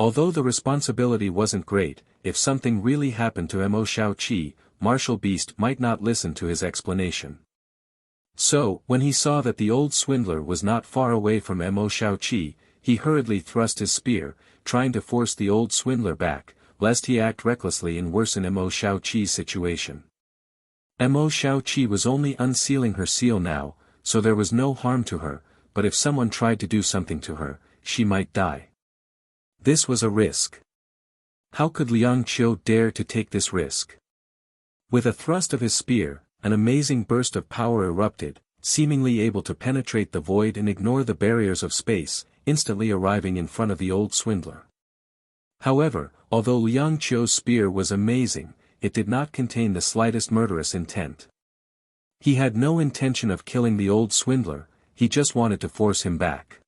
Although the responsibility wasn't great, if something really happened to Mo Shaoqi, Martial Beast might not listen to his explanation. So, when he saw that the old swindler was not far away from Mo Shaoqi, he hurriedly thrust his spear, trying to force the old swindler back, lest he act recklessly and worsen Mo Shaoqi's situation. Mo Shaoqi was only unsealing her seal now, so there was no harm to her, but if someone tried to do something to her, she might die. This was a risk. How could Liang Qiu dare to take this risk? With a thrust of his spear, an amazing burst of power erupted, seemingly able to penetrate the void and ignore the barriers of space, instantly arriving in front of the old swindler. However, although Liang Qiu's spear was amazing, it did not contain the slightest murderous intent. He had no intention of killing the old swindler, he just wanted to force him back.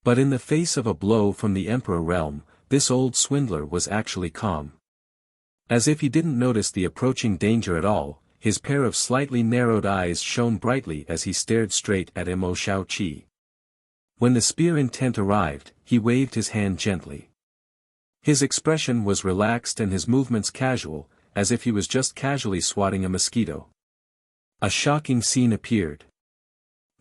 But in the face of a blow from the Emperor realm, this old swindler was actually calm. As if he didn't notice the approaching danger at all, his pair of slightly narrowed eyes shone brightly as he stared straight at Mo Xiaoqi. When the spear intent arrived, he waved his hand gently. His expression was relaxed and his movements casual, as if he was just casually swatting a mosquito. A shocking scene appeared.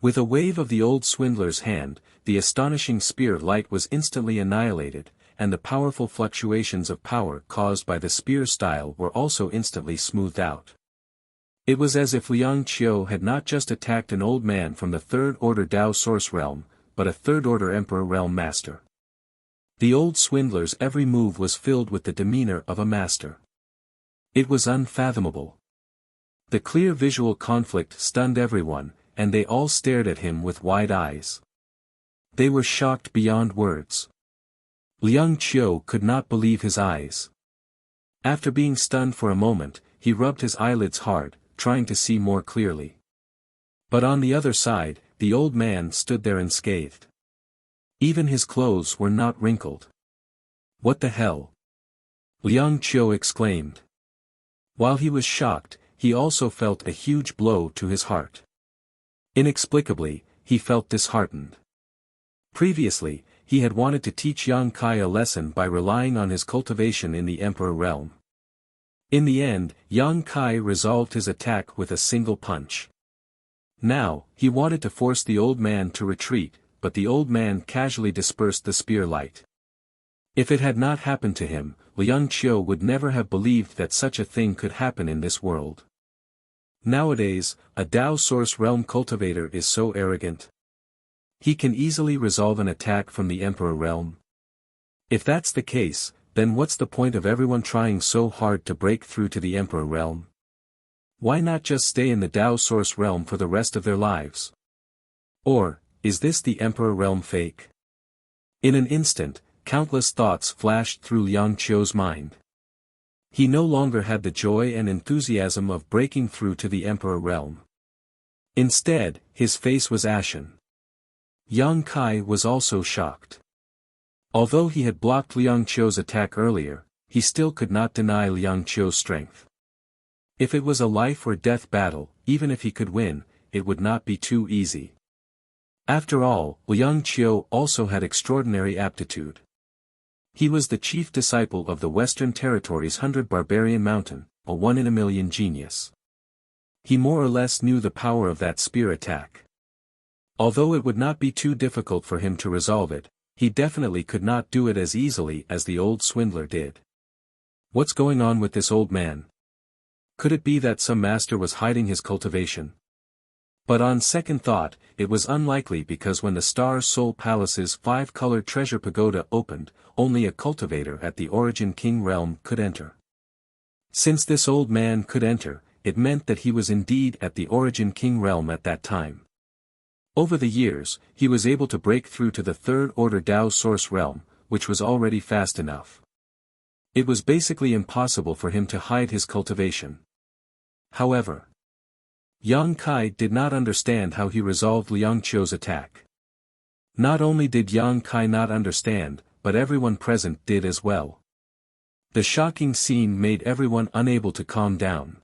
With a wave of the old swindler's hand, the astonishing spear light was instantly annihilated, and the powerful fluctuations of power caused by the spear style were also instantly smoothed out. It was as if Liang Qiu had not just attacked an old man from the third-order Dao Source realm, but a third-order Emperor realm master. The old swindler's every move was filled with the demeanor of a master. It was unfathomable. The clear visual conflict stunned everyone, and they all stared at him with wide eyes. They were shocked beyond words. Liang Qiu could not believe his eyes. After being stunned for a moment, he rubbed his eyelids hard, trying to see more clearly. But on the other side, the old man stood there unscathed. Even his clothes were not wrinkled. "What the hell?" Liang Qiu exclaimed. While he was shocked, he also felt a huge blow to his heart. Inexplicably, he felt disheartened. Previously, he had wanted to teach Yang Kai a lesson by relying on his cultivation in the Emperor realm. In the end, Yang Kai resolved his attack with a single punch. Now, he wanted to force the old man to retreat, but the old man casually dispersed the spear light. If it had not happened to him, Liang Qiu would never have believed that such a thing could happen in this world. Nowadays, a Dao Source realm cultivator is so arrogant. He can easily resolve an attack from the Emperor realm. If that's the case, then what's the point of everyone trying so hard to break through to the Emperor realm? Why not just stay in the Dao Source realm for the rest of their lives? Or, is this the Emperor realm fake? In an instant, countless thoughts flashed through Liang Qiu's mind. He no longer had the joy and enthusiasm of breaking through to the Emperor realm. Instead, his face was ashen. Yang Kai was also shocked. Although he had blocked Liang Qiu's attack earlier, he still could not deny Liang Qiu's strength. If it was a life or death battle, even if he could win, it would not be too easy. After all, Liang Qiu also had extraordinary aptitude. He was the chief disciple of the Western Territories' 100 Barbarian Mountain, a 1-in-a-million genius. He more or less knew the power of that spear attack. Although it would not be too difficult for him to resolve it, he definitely could not do it as easily as the old swindler did. What's going on with this old man? Could it be that some master was hiding his cultivation? But on second thought, it was unlikely because when the Star Soul Palace's 5-colored treasure pagoda opened, only a cultivator at the Origin King realm could enter. Since this old man could enter, it meant that he was indeed at the Origin King realm at that time. Over the years, he was able to break through to the third-order Dao Source realm, which was already fast enough. It was basically impossible for him to hide his cultivation. However, Yang Kai did not understand how he resolved Liang Qiu's attack. Not only did Yang Kai not understand, but everyone present did as well. The shocking scene made everyone unable to calm down.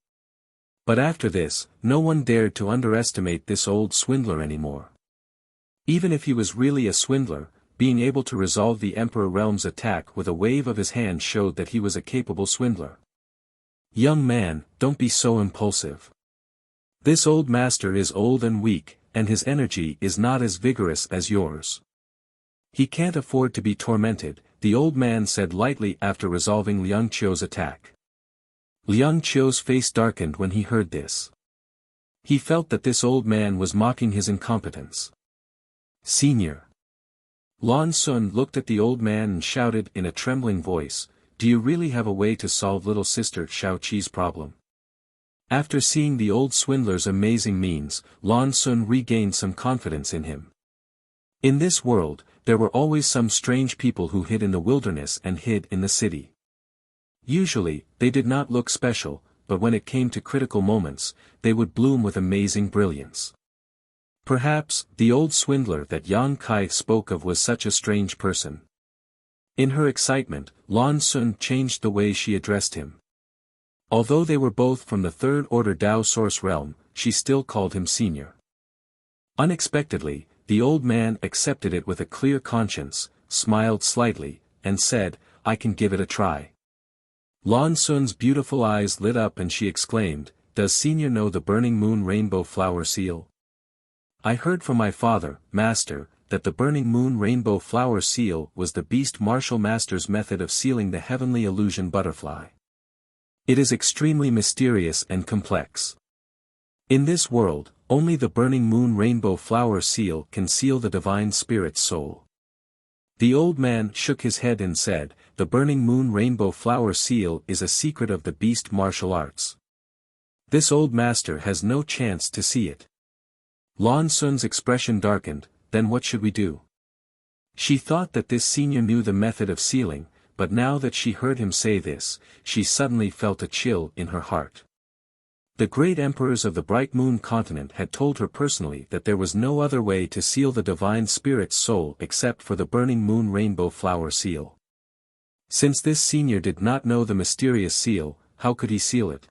But after this, no one dared to underestimate this old swindler anymore. Even if he was really a swindler, being able to resolve the Emperor realm's attack with a wave of his hand showed that he was a capable swindler. Young man, don't be so impulsive. This old master is old and weak, and his energy is not as vigorous as yours. He can't afford to be tormented, the old man said lightly after resolving Liang Qiu's attack. Liang Qiu's face darkened when he heard this. He felt that this old man was mocking his incompetence. Senior. Lan Sun looked at the old man and shouted in a trembling voice, "Do you really have a way to solve little sister Xiaoqi's problem?" After seeing the old swindler's amazing means, Lan Sun regained some confidence in him. In this world, there were always some strange people who hid in the wilderness and hid in the city. Usually, they did not look special, but when it came to critical moments, they would bloom with amazing brilliance. Perhaps, the old swindler that Yang Kai spoke of was such a strange person. In her excitement, Lan Sun changed the way she addressed him. Although they were both from the third-order Dao Source realm, she still called him senior. Unexpectedly, the old man accepted it with a clear conscience, smiled slightly, and said, "I can give it a try." Lan Sun's beautiful eyes lit up and she exclaimed, "Does senior know the burning moon rainbow flower seal?" "I heard from my father, master, that the burning moon rainbow flower seal was the beast martial master's method of sealing the heavenly illusion butterfly. It is extremely mysterious and complex. In this world, only the burning moon rainbow flower seal can seal the divine spirit's soul." The old man shook his head and said, "The burning moon rainbow flower seal is a secret of the beast martial arts. This old master has no chance to see it." Lan Sun's expression darkened. "Then what should we do?" She thought that this senior knew the method of sealing, but now that she heard him say this, she suddenly felt a chill in her heart. The great emperors of the Bright Moon continent had told her personally that there was no other way to seal the divine spirit's soul except for the burning moon rainbow flower seal. Since this senior did not know the mysterious seal, how could he seal it?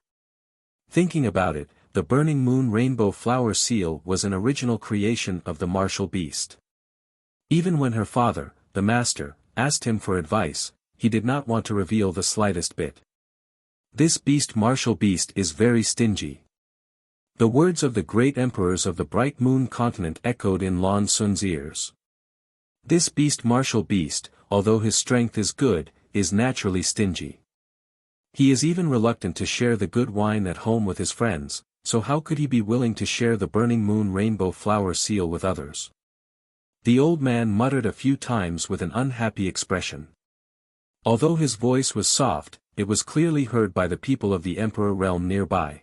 Thinking about it, the burning moon rainbow flower seal was an original creation of the martial beast. Even when her father, the master, asked him for advice, he did not want to reveal the slightest bit. This beast martial beast is very stingy. The words of the great emperors of the Bright Moon continent echoed in Lan Sun's ears. This beast martial beast, although his strength is good, is naturally stingy. He is even reluctant to share the good wine at home with his friends, so how could he be willing to share the burning moon rainbow flower seal with others? The old man muttered a few times with an unhappy expression. Although his voice was soft, it was clearly heard by the people of the Emperor realm nearby.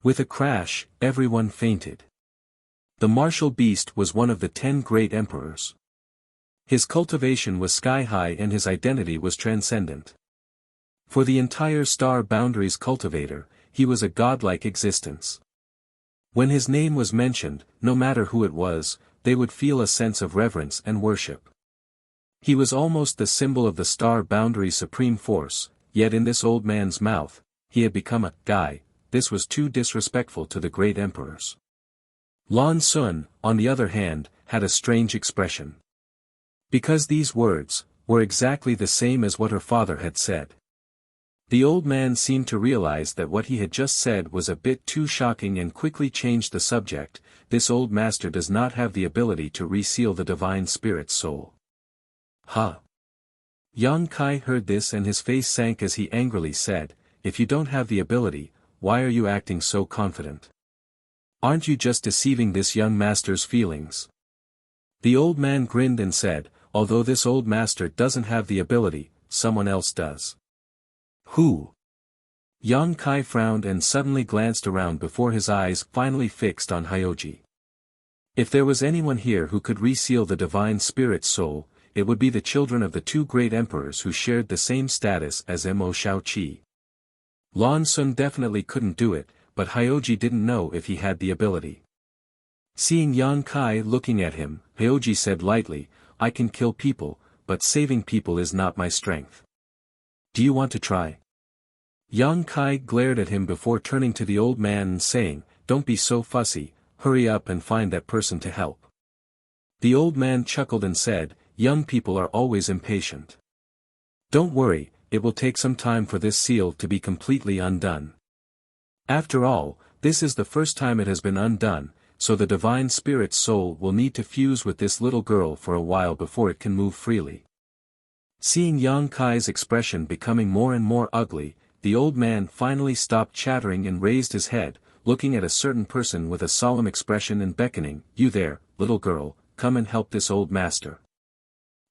With a crash, everyone fainted. The martial beast was one of the 10 great emperors. His cultivation was sky-high and his identity was transcendent. For the entire star boundaries cultivator, he was a godlike existence. When his name was mentioned, no matter who it was, they would feel a sense of reverence and worship. He was almost the symbol of the star boundary supreme force, yet in this old man's mouth, he had become a guy. This was too disrespectful to the great emperors. Lan Sun, on the other hand, had a strange expression. Because these words were exactly the same as what her father had said. The old man seemed to realize that what he had just said was a bit too shocking and quickly changed the subject. This old master does not have the ability to reseal the divine spirit's soul. Huh? Yang Kai heard this and his face sank as he angrily said, "If you don't have the ability, why are you acting so confident? Aren't you just deceiving this young master's feelings?" The old man grinned and said, "Although this old master doesn't have the ability, someone else does." "Who?" Yang Kai frowned and suddenly glanced around before his eyes finally fixed on Hyoji. If there was anyone here who could reseal the divine spirit's soul, it would be the children of the 2 great emperors who shared the same status as Mo Shaoqi. Lan Sun definitely couldn't do it, but Hyoji didn't know if he had the ability. Seeing Yang Kai looking at him, Hyoji said lightly, "I can kill people, but saving people is not my strength. Do you want to try?" Yang Kai glared at him before turning to the old man and saying, "Don't be so fussy, hurry up and find that person to help." The old man chuckled and said, "Young people are always impatient. Don't worry, it will take some time for this seal to be completely undone. After all, this is the first time it has been undone, so the divine spirit's soul will need to fuse with this little girl for a while before it can move freely." Seeing Yang Kai's expression becoming more and more ugly, the old man finally stopped chattering and raised his head, looking at a certain person with a solemn expression and beckoning, "You there, little girl, come and help this old master."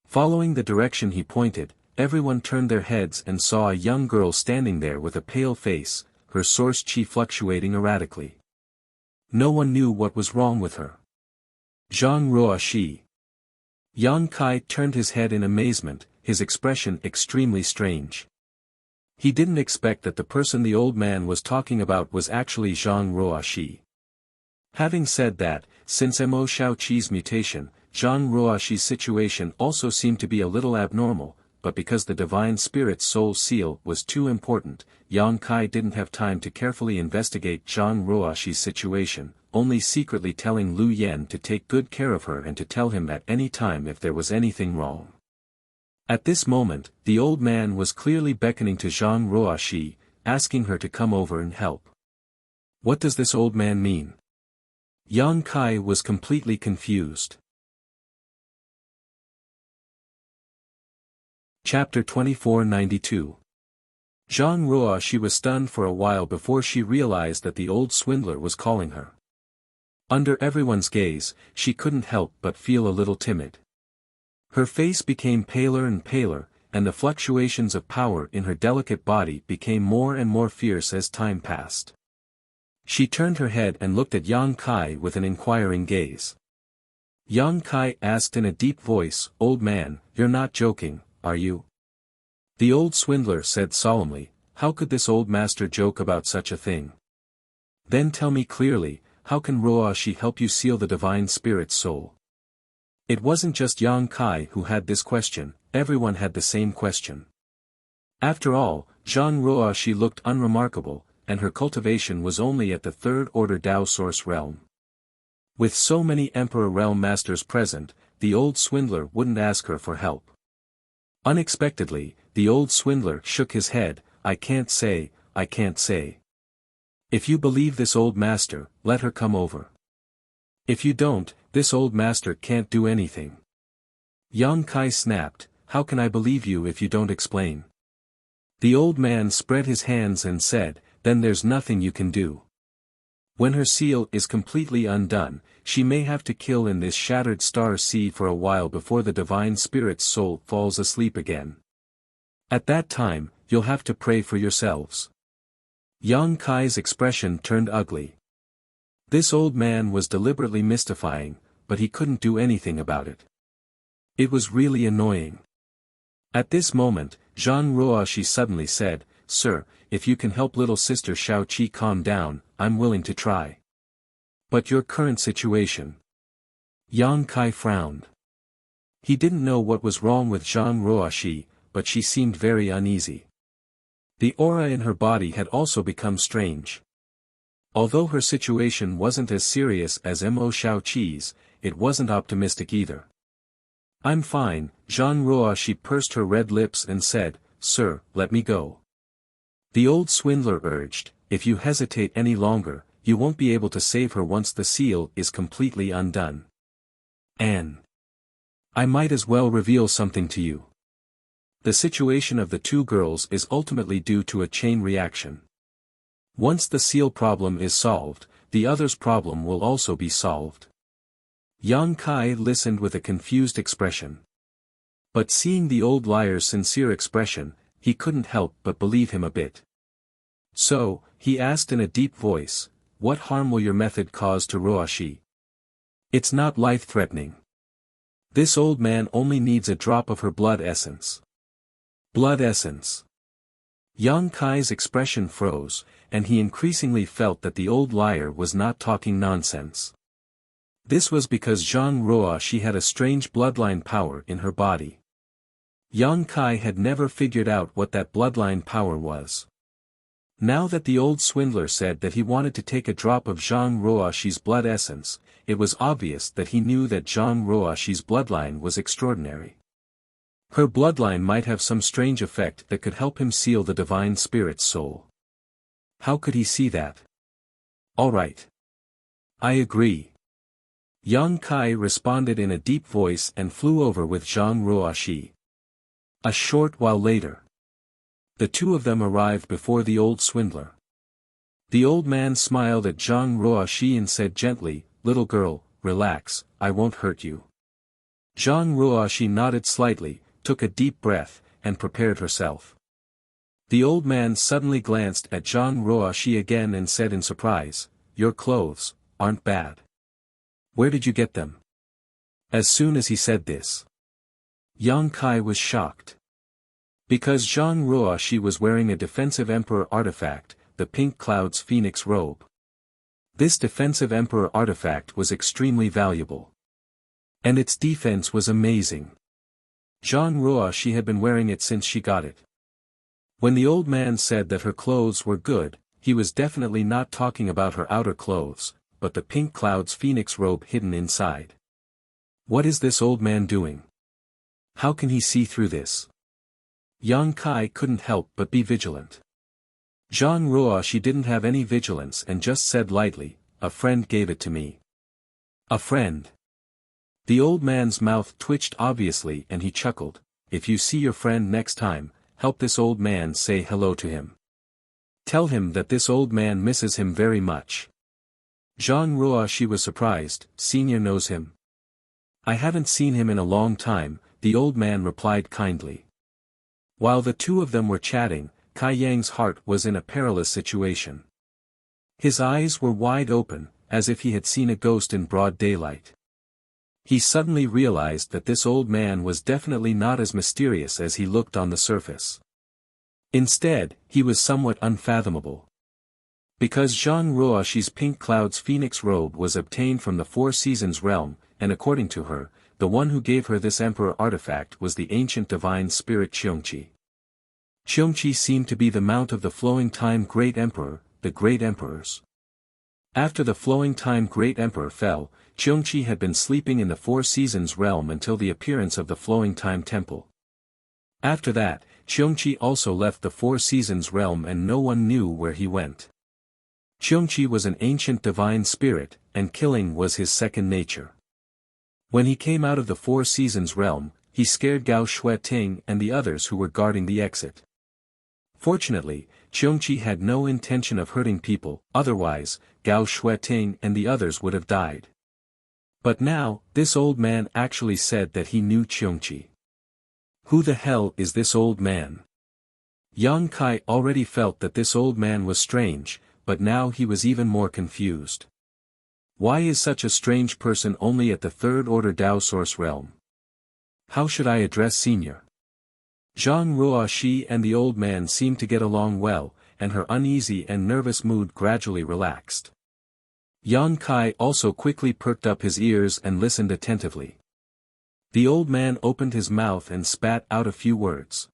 Following the direction he pointed, everyone turned their heads and saw a young girl standing there with a pale face, her source chi fluctuating erratically. No one knew what was wrong with her. Zhang Ruoxi. Yang Kai turned his head in amazement, his expression extremely strange. He didn't expect that the person the old man was talking about was actually Zhang Ruoxi. Having said that, since Mo Shaoqi's mutation, Zhang Ruoxi's situation also seemed to be a little abnormal, but because the Divine Spirit's soul seal was too important, Yang Kai didn't have time to carefully investigate Zhang Ruoxi's situation, only secretly telling Lu Yen to take good care of her and to tell him at any time if there was anything wrong. At this moment, the old man was clearly beckoning to Zhang Ruoxi, asking her to come over and help. What does this old man mean? Yang Kai was completely confused. Chapter 2492. Zhang Ruoxi was stunned for a while before she realized that the old swindler was calling her. Under everyone's gaze, she couldn't help but feel a little timid. Her face became paler and paler, and the fluctuations of power in her delicate body became more and more fierce as time passed. She turned her head and looked at Yang Kai with an inquiring gaze. Yang Kai asked in a deep voice, "Old man, you're not joking, are you?" The old swindler said solemnly, "How could this old master joke about such a thing? Then tell me clearly, how can Ruoxi help you seal the Divine Spirit's soul?" It wasn't just Yang Kai who had this question, everyone had the same question. After all, Zhang Ruoxi looked unremarkable, and her cultivation was only at the third-order Dao Source realm. With so many Emperor realm masters present, the old swindler wouldn't ask her for help. Unexpectedly, the old swindler shook his head, I can't say. If you believe this old master, let her come over. If you don't, this old master can't do anything." Yang Kai snapped, "How can I believe you if you don't explain?" The old man spread his hands and said, "Then there's nothing you can do. When her seal is completely undone, she may have to kill in this shattered star sea for a while before the Divine Spirit's soul falls asleep again. At that time, you'll have to pray for yourselves." Yang Kai's expression turned ugly. This old man was deliberately mystifying, but he couldn't do anything about it. It was really annoying. At this moment, Zhang Ruoxi suddenly said, "Sir, if you can help little sister Shaoqi calm down, I'm willing to try. But your current situation?" Yang Kai frowned. He didn't know what was wrong with Zhang Ruoxi, but she seemed very uneasy. The aura in her body had also become strange. Although her situation wasn't as serious as Mo Shaoqi's, it wasn't optimistic either. "I'm fine," Zhang Ruoxi pursed her red lips and said, "Sir, let me go." The old swindler urged, "If you hesitate any longer, you won't be able to save her once the seal is completely undone. And I might as well reveal something to you. The situation of the two girls is ultimately due to a chain reaction. Once the seal problem is solved, the other's problem will also be solved." Yang Kai listened with a confused expression. But seeing the old liar's sincere expression, he couldn't help but believe him a bit. So, he asked in a deep voice, "What harm will your method cause to Ruoxi? It's not life-threatening. This old man only needs a drop of her blood essence." Blood essence. Yang Kai's expression froze, and he increasingly felt that the old liar was not talking nonsense. This was because Zhang Ruoxi had a strange bloodline power in her body. Yang Kai had never figured out what that bloodline power was. Now that the old swindler said that he wanted to take a drop of Zhang Ruoxi's blood essence, it was obvious that he knew that Zhang Ruoxi's bloodline was extraordinary. Her bloodline might have some strange effect that could help him seal the Divine Spirit's soul. How could he see that? "All right. I agree." Yang Kai responded in a deep voice and flew over with Zhang Ruoxi. A short while later, the two of them arrived before the old swindler. The old man smiled at Zhang Ruoxi and said gently, "Little girl, relax, I won't hurt you." Zhang Ruoxi nodded slightly, took a deep breath, and prepared herself. The old man suddenly glanced at Zhang Ruoxi again and said in surprise, "Your clothes aren't bad. Where did you get them?" As soon as he said this, Yang Kai was shocked. Because Zhang Ruoxi was wearing a defensive emperor artifact, the pink cloud's phoenix robe. This defensive emperor artifact was extremely valuable. And its defense was amazing. Zhang Ruoxi had been wearing it since she got it. When the old man said that her clothes were good, he was definitely not talking about her outer clothes, but the pink cloud's phoenix robe hidden inside. What is this old man doing? How can he see through this? Yang Kai couldn't help but be vigilant. Zhang Ruoxi didn't have any vigilance and just said lightly, "A friend gave it to me." A friend. The old man's mouth twitched obviously and he chuckled. "If you see your friend next time, help this old man say hello to him. Tell him that this old man misses him very much." Zhang Ruoxi was surprised. "Senior knows him?" "I haven't seen him in a long time," the old man replied kindly. While the two of them were chatting, Kai Yang's heart was in a perilous situation. His eyes were wide open, as if he had seen a ghost in broad daylight. He suddenly realized that this old man was definitely not as mysterious as he looked on the surface. Instead, he was somewhat unfathomable. Because Zhang Ruoxi's pink cloud's phoenix robe was obtained from the Four Seasons realm, and according to her, the one who gave her this emperor artifact was the ancient divine spirit Qiongqi. Qiongqi seemed to be the mount of the Flowing Time Great Emperor, the Great Emperors. After the Flowing Time Great Emperor fell, Qiongqi had been sleeping in the Four Seasons realm until the appearance of the Flowing Time Temple. After that, Qiongqi also left the Four Seasons realm and no one knew where he went. Qiongqi was an ancient divine spirit, and killing was his second nature. When he came out of the Four Seasons realm, he scared Gao Shueting and the others who were guarding the exit. Fortunately, Qiongqi had no intention of hurting people, otherwise, Gao Shueting and the others would have died. But now, this old man actually said that he knew Qiongqi. Who the hell is this old man? Yang Kai already felt that this old man was strange, but now he was even more confused. Why is such a strange person only at the third order Dao Source realm? How should I address Senior? Zhang Ruoxi and the old man seemed to get along well, and her uneasy and nervous mood gradually relaxed. Yang Kai also quickly perked up his ears and listened attentively. The old man opened his mouth and spat out a few words.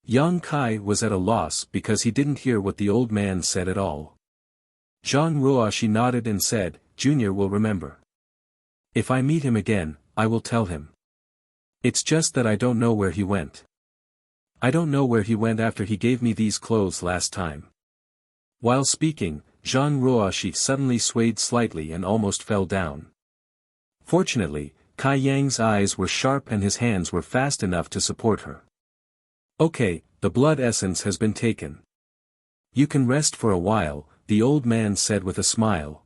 Yang Kai was at a loss because he didn't hear what the old man said at all. Zhang Ruoxi nodded and said, "Junior will remember. If I meet him again, I will tell him. It's just that I don't know where he went. I don't know where he went after he gave me these clothes last time." While speaking, Zhang Ruoxi suddenly swayed slightly and almost fell down. Fortunately, Kai Yang's eyes were sharp and his hands were fast enough to support her. "Okay, the blood essence has been taken. You can rest for a while," the old man said with a smile.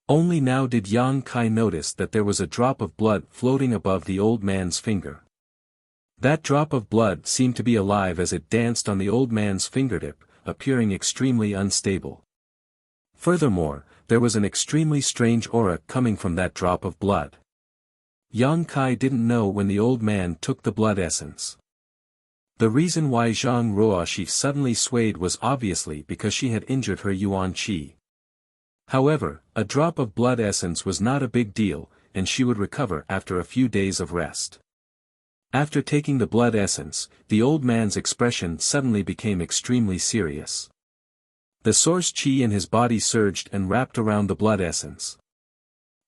Only now did Yang Kai notice that there was a drop of blood floating above the old man's finger. That drop of blood seemed to be alive as it danced on the old man's fingertip, appearing extremely unstable. Furthermore, there was an extremely strange aura coming from that drop of blood. Yang Kai didn't know when the old man took the blood essence. The reason why Zhang Ruoxi suddenly swayed was obviously because she had injured her Yuan Qi. However, a drop of blood essence was not a big deal, and she would recover after a few days of rest. After taking the blood essence, the old man's expression suddenly became extremely serious. The source qi in his body surged and wrapped around the blood essence.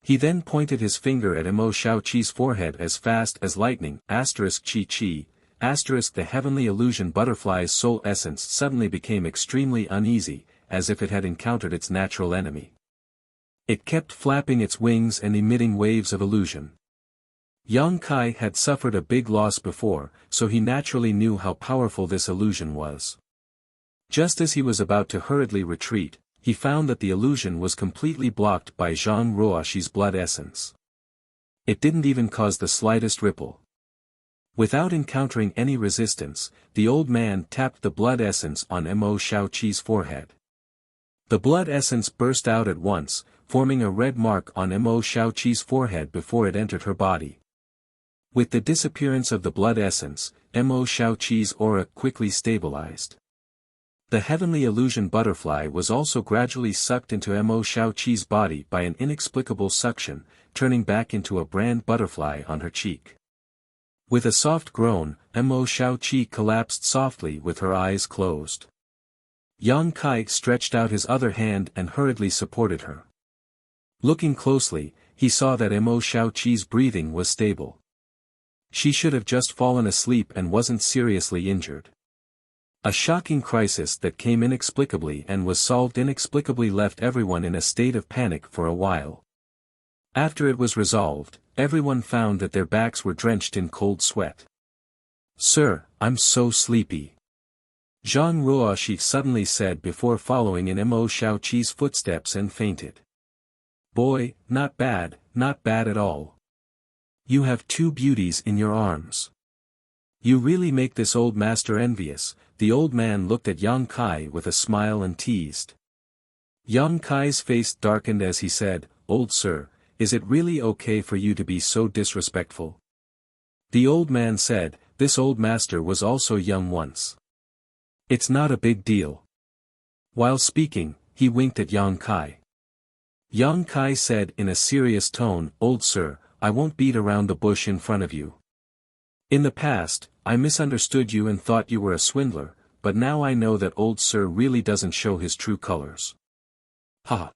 He then pointed his finger at Mo Shaoqi's forehead as fast as lightning, *qi qi, *, the heavenly illusion butterfly's soul essence suddenly became extremely uneasy, as if it had encountered its natural enemy. It kept flapping its wings and emitting waves of illusion. Yang Kai had suffered a big loss before, so he naturally knew how powerful this illusion was. Just as he was about to hurriedly retreat, he found that the illusion was completely blocked by Zhang Ruoxi's blood essence. It didn't even cause the slightest ripple. Without encountering any resistance, the old man tapped the blood essence on Mo Shaoqi's forehead. The blood essence burst out at once, forming a red mark on Mo Shaoqi's forehead before it entered her body. With the disappearance of the blood essence, Mo Shaoqi's aura quickly stabilized. The heavenly illusion butterfly was also gradually sucked into Mo Xiaoqi's body by an inexplicable suction, turning back into a brand butterfly on her cheek. With a soft groan, Mo Xiaoqi collapsed softly with her eyes closed. Yang Kai stretched out his other hand and hurriedly supported her. Looking closely, he saw that Mo Xiaoqi's breathing was stable. She should have just fallen asleep and wasn't seriously injured. A shocking crisis that came inexplicably and was solved inexplicably left everyone in a state of panic for a while. After it was resolved, everyone found that their backs were drenched in cold sweat. "Sir, I'm so sleepy," Zhang Ruoxi suddenly said before following in Mo Xiaoqi's footsteps and fainted. "Boy, not bad at all. You have two beauties in your arms. You really make this old master envious." The old man looked at Yang Kai with a smile and teased. Yang Kai's face darkened as he said, "Old sir, is it really okay for you to be so disrespectful?" The old man said, "This old master was also young once. It's not a big deal." While speaking, he winked at Yang Kai. Yang Kai said in a serious tone, "Old sir, I won't beat around the bush in front of you. In the past, I misunderstood you and thought you were a swindler, but now I know that old sir really doesn't show his true colors." "Ha!"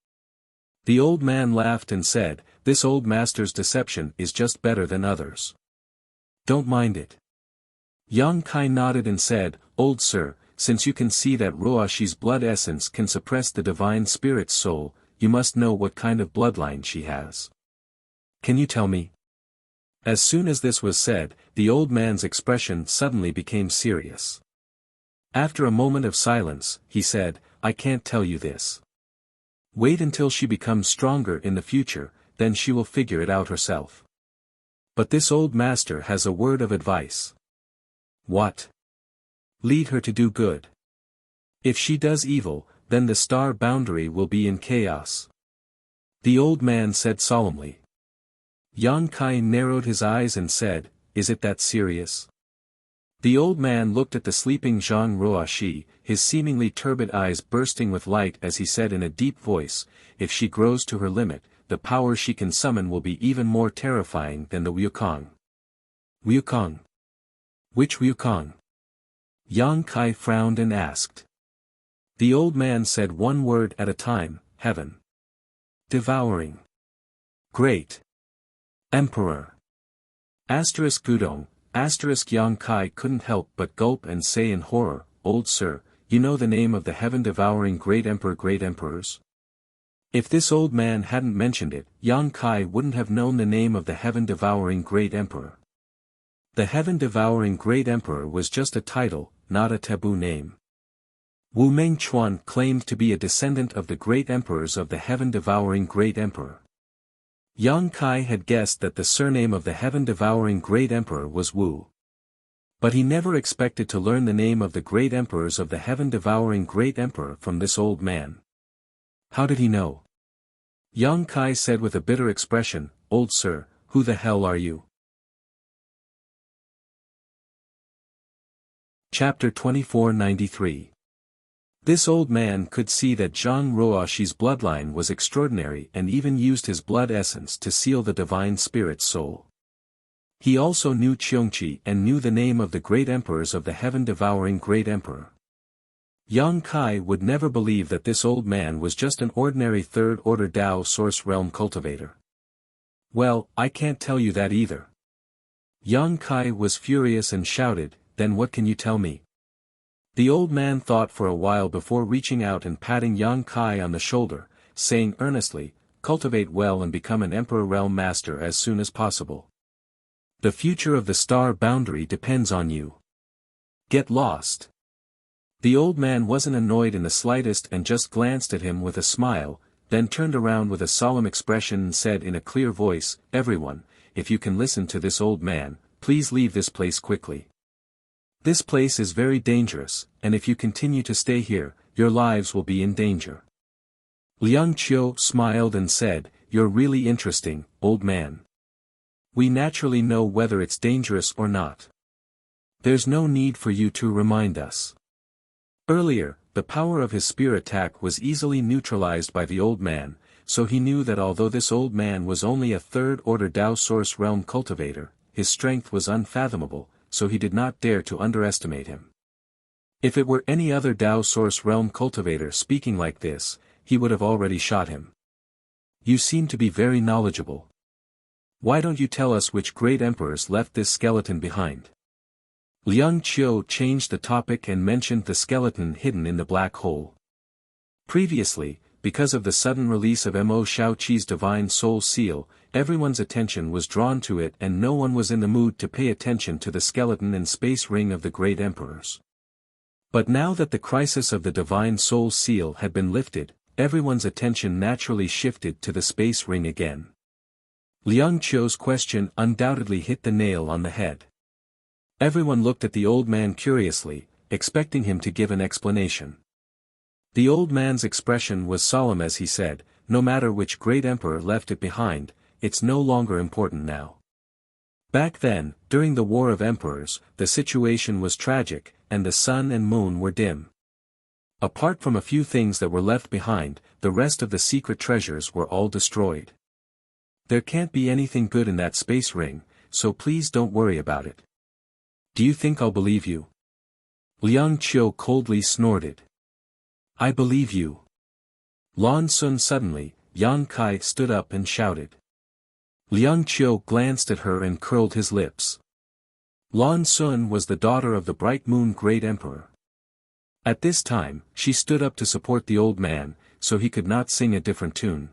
The old man laughed and said, "This old master's deception is just better than others. Don't mind it." Yang Kai nodded and said, "Old sir, since you can see that Ruoxi's blood essence can suppress the divine spirit's soul, you must know what kind of bloodline she has. Can you tell me?" As soon as this was said, the old man's expression suddenly became serious. After a moment of silence, he said, "I can't tell you this. Wait until she becomes stronger in the future, then she will figure it out herself. But this old master has a word of advice." "What?" "Lead her to do good. If she does evil, then the star boundary will be in chaos," the old man said solemnly. Yang Kai narrowed his eyes and said, "Is it that serious?" The old man looked at the sleeping Zhang Ruoxi, his seemingly turbid eyes bursting with light as he said in a deep voice, "If she grows to her limit, the power she can summon will be even more terrifying than the Wukong." "Wukong? Which Wukong?" Yang Kai frowned and asked. The old man said one word at a time, "Heaven. Devouring. Great. Emperor." Gudong, Yang Kai couldn't help but gulp and say in horror, "Old sir, you know the name of the heaven-devouring great emperor great emperors?" If this old man hadn't mentioned it, Yang Kai wouldn't have known the name of the heaven-devouring great emperor. The heaven-devouring great emperor was just a title, not a taboo name. Wu Mengchuan claimed to be a descendant of the great emperors of the heaven-devouring great emperor. Yang Kai had guessed that the surname of the heaven-devouring great emperor was Wu. But he never expected to learn the name of the great emperors of the heaven-devouring great emperor from this old man. How did he know? Yang Kai said with a bitter expression, "Old sir, who the hell are you?" Chapter 2493. This old man could see that Zhang Ruoxi's bloodline was extraordinary and even used his blood essence to seal the divine spirit's soul. He also knew Qiongqi and knew the name of the great emperors of the heaven-devouring great emperor. Yang Kai would never believe that this old man was just an ordinary third-order Dao source realm cultivator. "Well, I can't tell you that either." Yang Kai was furious and shouted, "Then what can you tell me?" The old man thought for a while before reaching out and patting Yang Kai on the shoulder, saying earnestly, "Cultivate well and become an Emperor Realm Master as soon as possible. The future of the star boundary depends on you. Get lost." The old man wasn't annoyed in the slightest and just glanced at him with a smile, then turned around with a solemn expression and said in a clear voice, "Everyone, if you can listen to this old man, please leave this place quickly. This place is very dangerous, and if you continue to stay here, your lives will be in danger." Liang Qiu smiled and said, "You're really interesting, old man. We naturally know whether it's dangerous or not. There's no need for you to remind us. Earlier, the power of his spear attack was easily neutralized by the old man, so he knew that although this old man was only a third-order Dao Source Realm cultivator, his strength was unfathomable, so he did not dare to underestimate him. If it were any other Dao Source Realm cultivator speaking like this, he would have already shot him. You seem to be very knowledgeable. Why don't you tell us which great emperors left this skeleton behind? Liang Qiu changed the topic and mentioned the skeleton hidden in the black hole. Previously, because of the sudden release of Mo Shaoqi's divine soul seal, everyone's attention was drawn to it and no one was in the mood to pay attention to the skeleton and space ring of the great emperors. But now that the crisis of the divine soul seal had been lifted, everyone's attention naturally shifted to the space ring again. Liang Qiu's question undoubtedly hit the nail on the head. Everyone looked at the old man curiously, expecting him to give an explanation. The old man's expression was solemn as he said, "No matter which great emperor left it behind, it's no longer important now. Back then, during the War of Emperors, the situation was tragic, and the sun and moon were dim. Apart from a few things that were left behind, the rest of the secret treasures were all destroyed. There can't be anything good in that space ring, so please don't worry about it." "Do you think I'll believe you?" Liang Qiu coldly snorted. "I believe you." Lan Sun suddenly, Yang Kai stood up and shouted. Liang Qiu glanced at her and curled his lips. Lan Sun was the daughter of the Bright Moon Great Emperor. At this time, she stood up to support the old man, so he could not sing a different tune.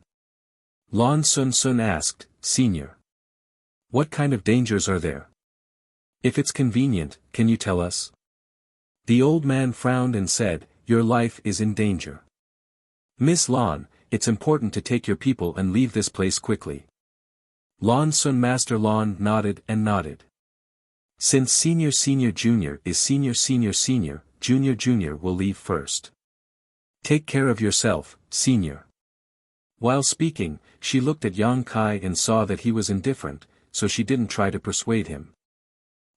Lan Sun asked, "Senior, what kind of dangers are there? If it's convenient, can you tell us?" The old man frowned and said, "Your life is in danger. Miss Lan, it's important to take your people and leave this place quickly." Lan Sun Master Lan nodded and nodded. "Since senior junior is senior junior will leave first. Take care of yourself, senior." While speaking, she looked at Yang Kai and saw that he was indifferent, so she didn't try to persuade him.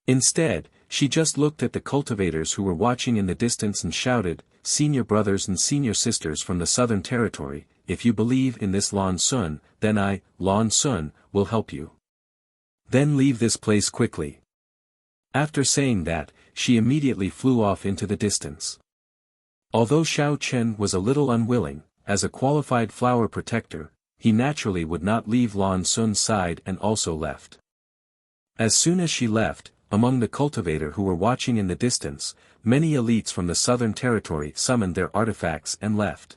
Instead, she just looked at the cultivators who were watching in the distance and shouted, "Senior brothers and senior sisters from the Southern Territory, if you believe in this Lan Sun, then I, Lan Sun, will help you. Then leave this place quickly." After saying that, she immediately flew off into the distance. Although Xiao Chen was a little unwilling, as a qualified flower protector, he naturally would not leave Lan Sun's side and also left. As soon as she left, among the cultivator who were watching in the distance, many elites from the Southern Territory summoned their artifacts and left.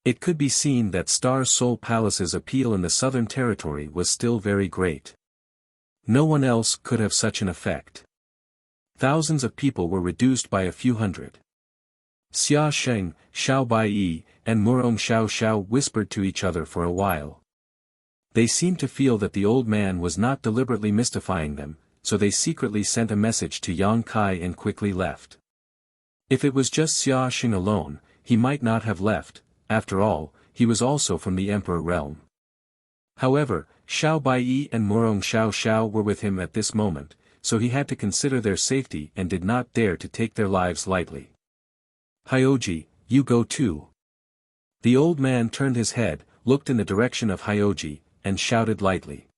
It could be seen that Star Soul Palace's appeal in the Southern Territory was still very great. No one else could have such an effect. Thousands of people were reduced by a few hundred. Xia Sheng, Xiao Baiyi, and Murong Xiao whispered to each other for a while. They seemed to feel that the old man was not deliberately mystifying them, so they secretly sent a message to Yang Kai and quickly left. If it was just Xia Sheng alone, he might not have left. After all, he was also from the Emperor realm. However, Xiao Baiyi and Murong Xiao were with him at this moment, so he had to consider their safety and did not dare to take their lives lightly. "Hyoji, you go too." The old man turned his head, looked in the direction of Hyoji, and shouted lightly.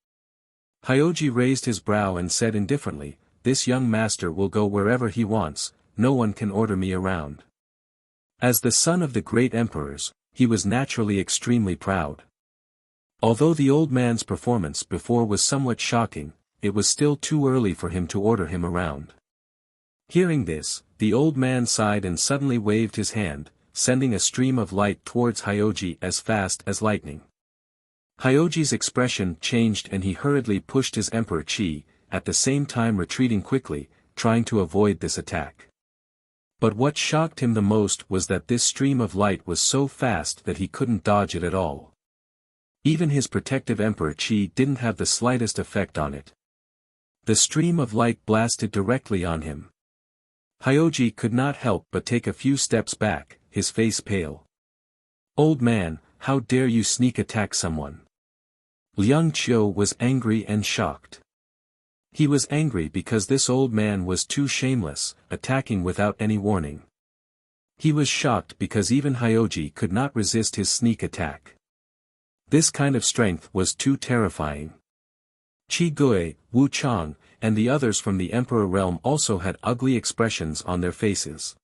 Hyoji raised his brow and said indifferently, "This young master will go wherever he wants, no one can order me around." As the son of the great emperors, he was naturally extremely proud. Although the old man's performance before was somewhat shocking, it was still too early for him to order him around. Hearing this, the old man sighed and suddenly waved his hand, sending a stream of light towards Hyoji as fast as lightning. Hyoji's expression changed and he hurriedly pushed his Emperor Qi, at the same time retreating quickly, trying to avoid this attack. But what shocked him the most was that this stream of light was so fast that he couldn't dodge it at all. Even his protective Emperor Qi didn't have the slightest effect on it. The stream of light blasted directly on him. Hyoji could not help but take a few steps back, his face pale. "Old man, how dare you sneak attack someone?" Liang Qiu was angry and shocked. He was angry because this old man was too shameless, attacking without any warning. He was shocked because even Hyoji could not resist his sneak attack. This kind of strength was too terrifying. Qi Gui, Wu Chang, and the others from the Emperor realm also had ugly expressions on their faces.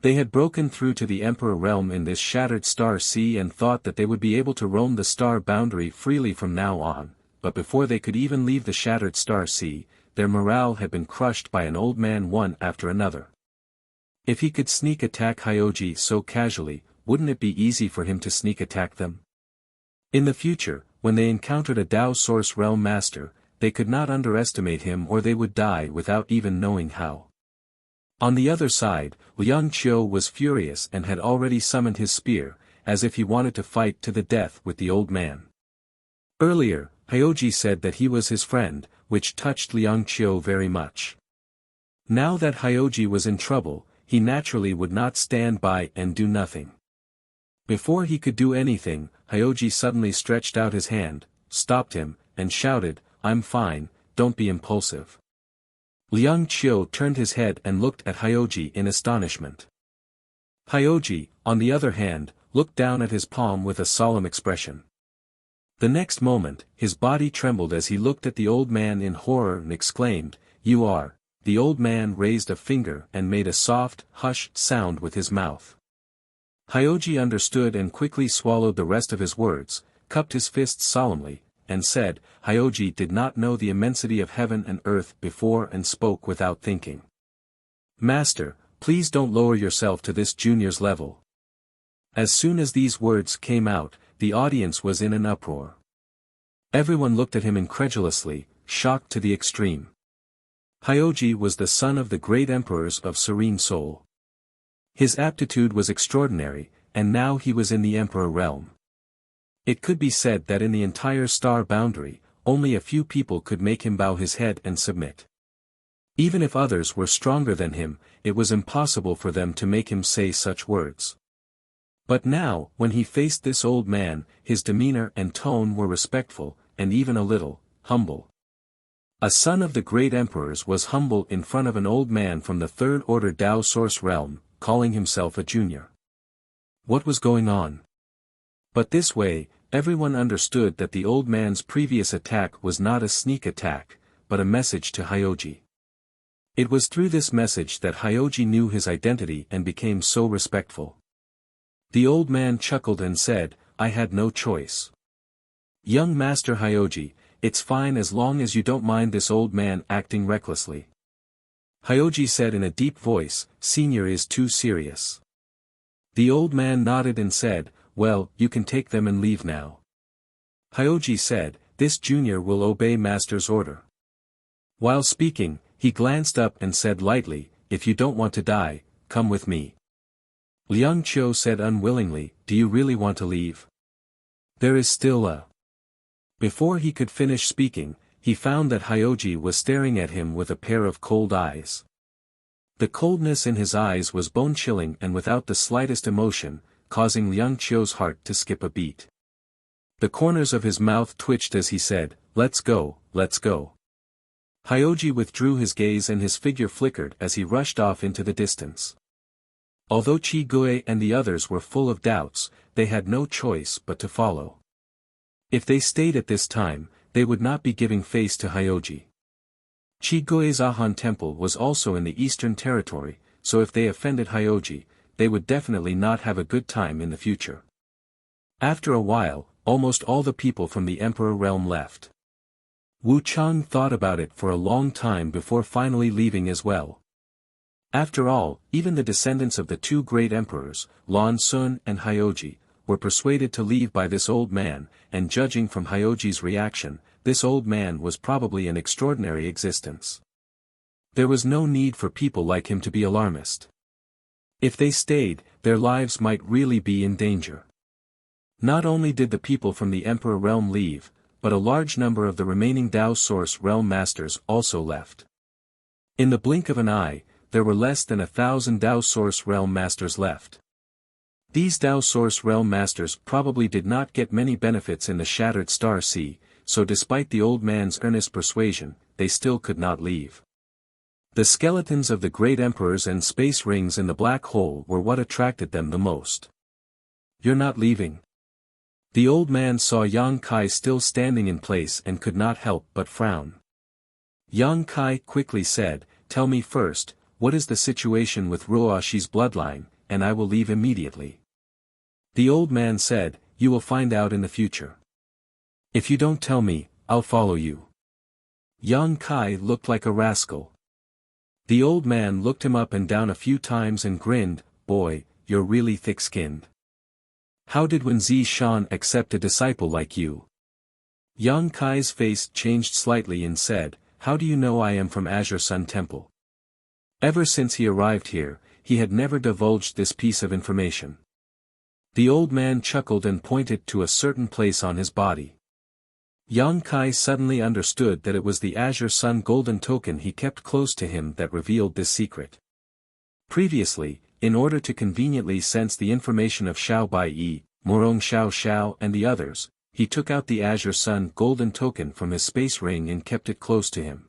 They had broken through to the Emperor realm in this shattered star sea and thought that they would be able to roam the star boundary freely from now on, but before they could even leave the shattered star sea, their morale had been crushed by an old man one after another. If he could sneak attack Hyoji so casually, wouldn't it be easy for him to sneak attack them? In the future, when they encountered a Dao Source Realm Master, they could not underestimate him or they would die without even knowing how. On the other side, Liang Qiu was furious and had already summoned his spear, as if he wanted to fight to the death with the old man. Earlier, Hyoji said that he was his friend, which touched Liang Qiu very much. Now that Hyoji was in trouble, he naturally would not stand by and do nothing. Before he could do anything, Hyoji suddenly stretched out his hand, stopped him, and shouted, "I'm fine, don't be impulsive." Liang Qiu turned his head and looked at Hyoji in astonishment. Hyoji, on the other hand, looked down at his palm with a solemn expression. The next moment, his body trembled as he looked at the old man in horror and exclaimed, "You are." The old man raised a finger and made a soft, hush sound with his mouth. Hyoji understood and quickly swallowed the rest of his words, cupped his fists solemnly, and said, Hyoji did not know the immensity of heaven and earth before and spoke without thinking. "Master, please don't lower yourself to this junior's level." As soon as these words came out, the audience was in an uproar. Everyone looked at him incredulously, shocked to the extreme. Hyoji was the son of the great emperors of Serene Soul. His aptitude was extraordinary, and now he was in the Emperor realm. It could be said that in the entire star boundary, only a few people could make him bow his head and submit. Even if others were stronger than him, it was impossible for them to make him say such words. But now, when he faced this old man, his demeanor and tone were respectful, and even a little humble. A son of the great emperors was humble in front of an old man from the third order Dao Source realm, calling himself a junior. What was going on? But this way, everyone understood that the old man's previous attack was not a sneak attack, but a message to Hyoji. It was through this message that Hyoji knew his identity and became so respectful. The old man chuckled and said, "I had no choice. Young Master Hyoji, it's fine as long as you don't mind this old man acting recklessly." Hyoji said in a deep voice, "Senior is too serious." The old man nodded and said, "Well, you can take them and leave now." Hyoji said, "This junior will obey master's order." While speaking, he glanced up and said lightly, "If you don't want to die, come with me." Liang Qiu said unwillingly, "Do you really want to leave? There is still a..." Before he could finish speaking, he found that Hyoji was staring at him with a pair of cold eyes. The coldness in his eyes was bone-chilling and without the slightest emotion, causing Liang Qiu's heart to skip a beat. The corners of his mouth twitched as he said, "Let's go, let's go." Hyoji withdrew his gaze and his figure flickered as he rushed off into the distance. Although Qi Gui and the others were full of doubts, they had no choice but to follow. If they stayed at this time, they would not be giving face to Hyoji. Qi Gui's Ahan Temple was also in the Eastern Territory, so if they offended Hyoji, they would definitely not have a good time in the future. After a while, almost all the people from the Emperor realm left. Wu Chang thought about it for a long time before finally leaving as well. After all, even the descendants of the two great emperors, Lan Xun and Hyoji, were persuaded to leave by this old man, and judging from Hyoji's reaction, this old man was probably an extraordinary existence. There was no need for people like him to be alarmist. If they stayed, their lives might really be in danger. Not only did the people from the Emperor realm leave, but a large number of the remaining Dao Source realm masters also left. In the blink of an eye, there were less than 1,000 Dao Source realm masters left. These Dao Source realm masters probably did not get many benefits in the Shattered Star Sea, so despite the old man's earnest persuasion, they still could not leave. The skeletons of the great emperors and space rings in the black hole were what attracted them the most. "You're not leaving?" The old man saw Yang Kai still standing in place and could not help but frown. Yang Kai quickly said, "Tell me first, what is the situation with Ruoshi's bloodline, and I will leave immediately." The old man said, "You will find out in the future. If you don't tell me, I'll follow you." Yang Kai looked like a rascal. The old man looked him up and down a few times and grinned, "Boy, you're really thick-skinned. How did Wen Zishan accept a disciple like you?" Yang Kai's face changed slightly and said, "How do you know I am from Azure Sun Temple?" Ever since he arrived here, he had never divulged this piece of information. The old man chuckled and pointed to a certain place on his body. Yang Kai suddenly understood that it was the Azure Sun golden token he kept close to him that revealed this secret. Previously, in order to conveniently sense the information of Xiao Baiyi, Morong Xiao Xiao and the others, he took out the Azure Sun golden token from his space ring and kept it close to him.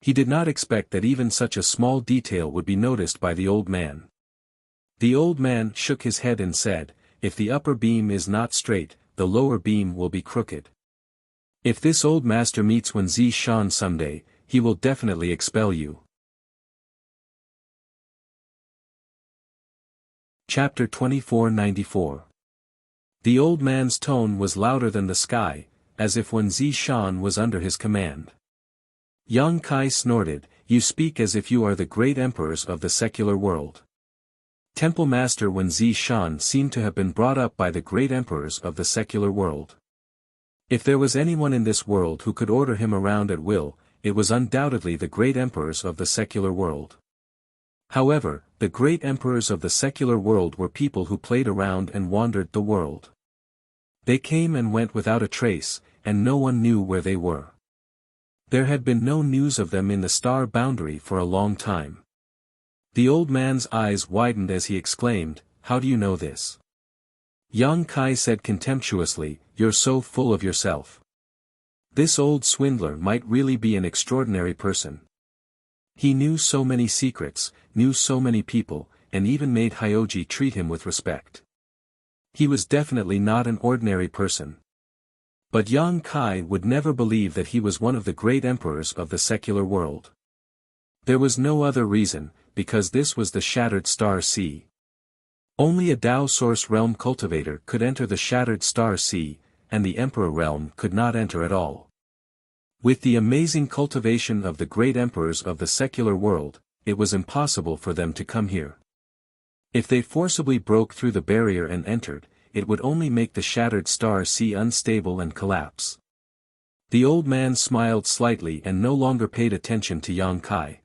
He did not expect that even such a small detail would be noticed by the old man. The old man shook his head and said, "If the upper beam is not straight, the lower beam will be crooked. If this old master meets Wen Zishan someday, he will definitely expel you." Chapter 2494. The old man's tone was louder than the sky, as if Wen Zishan was under his command. Yang Kai snorted, "You speak as if you are the great emperors of the secular world." Temple Master Wen Zishan seemed to have been brought up by the great emperors of the secular world. If there was anyone in this world who could order him around at will, it was undoubtedly the great emperors of the secular world. However, the great emperors of the secular world were people who played around and wandered the world. They came and went without a trace, and no one knew where they were. There had been no news of them in the star boundary for a long time. The old man's eyes widened as he exclaimed, "How do you know this?" Yang Kai said contemptuously, "You're so full of yourself. This old swindler might really be an extraordinary person. He knew so many secrets, knew so many people, and even made Hyoji treat him with respect. He was definitely not an ordinary person." But Yang Kai would never believe that he was one of the great emperors of the secular world. There was no other reason, because this was the Shattered Star Sea. Only a Tao Source Realm cultivator could enter the Shattered Star Sea, and the Emperor Realm could not enter at all. With the amazing cultivation of the great emperors of the secular world, it was impossible for them to come here. If they forcibly broke through the barrier and entered, it would only make the Shattered Star Sea unstable and collapse. The old man smiled slightly and no longer paid attention to Yang Kai.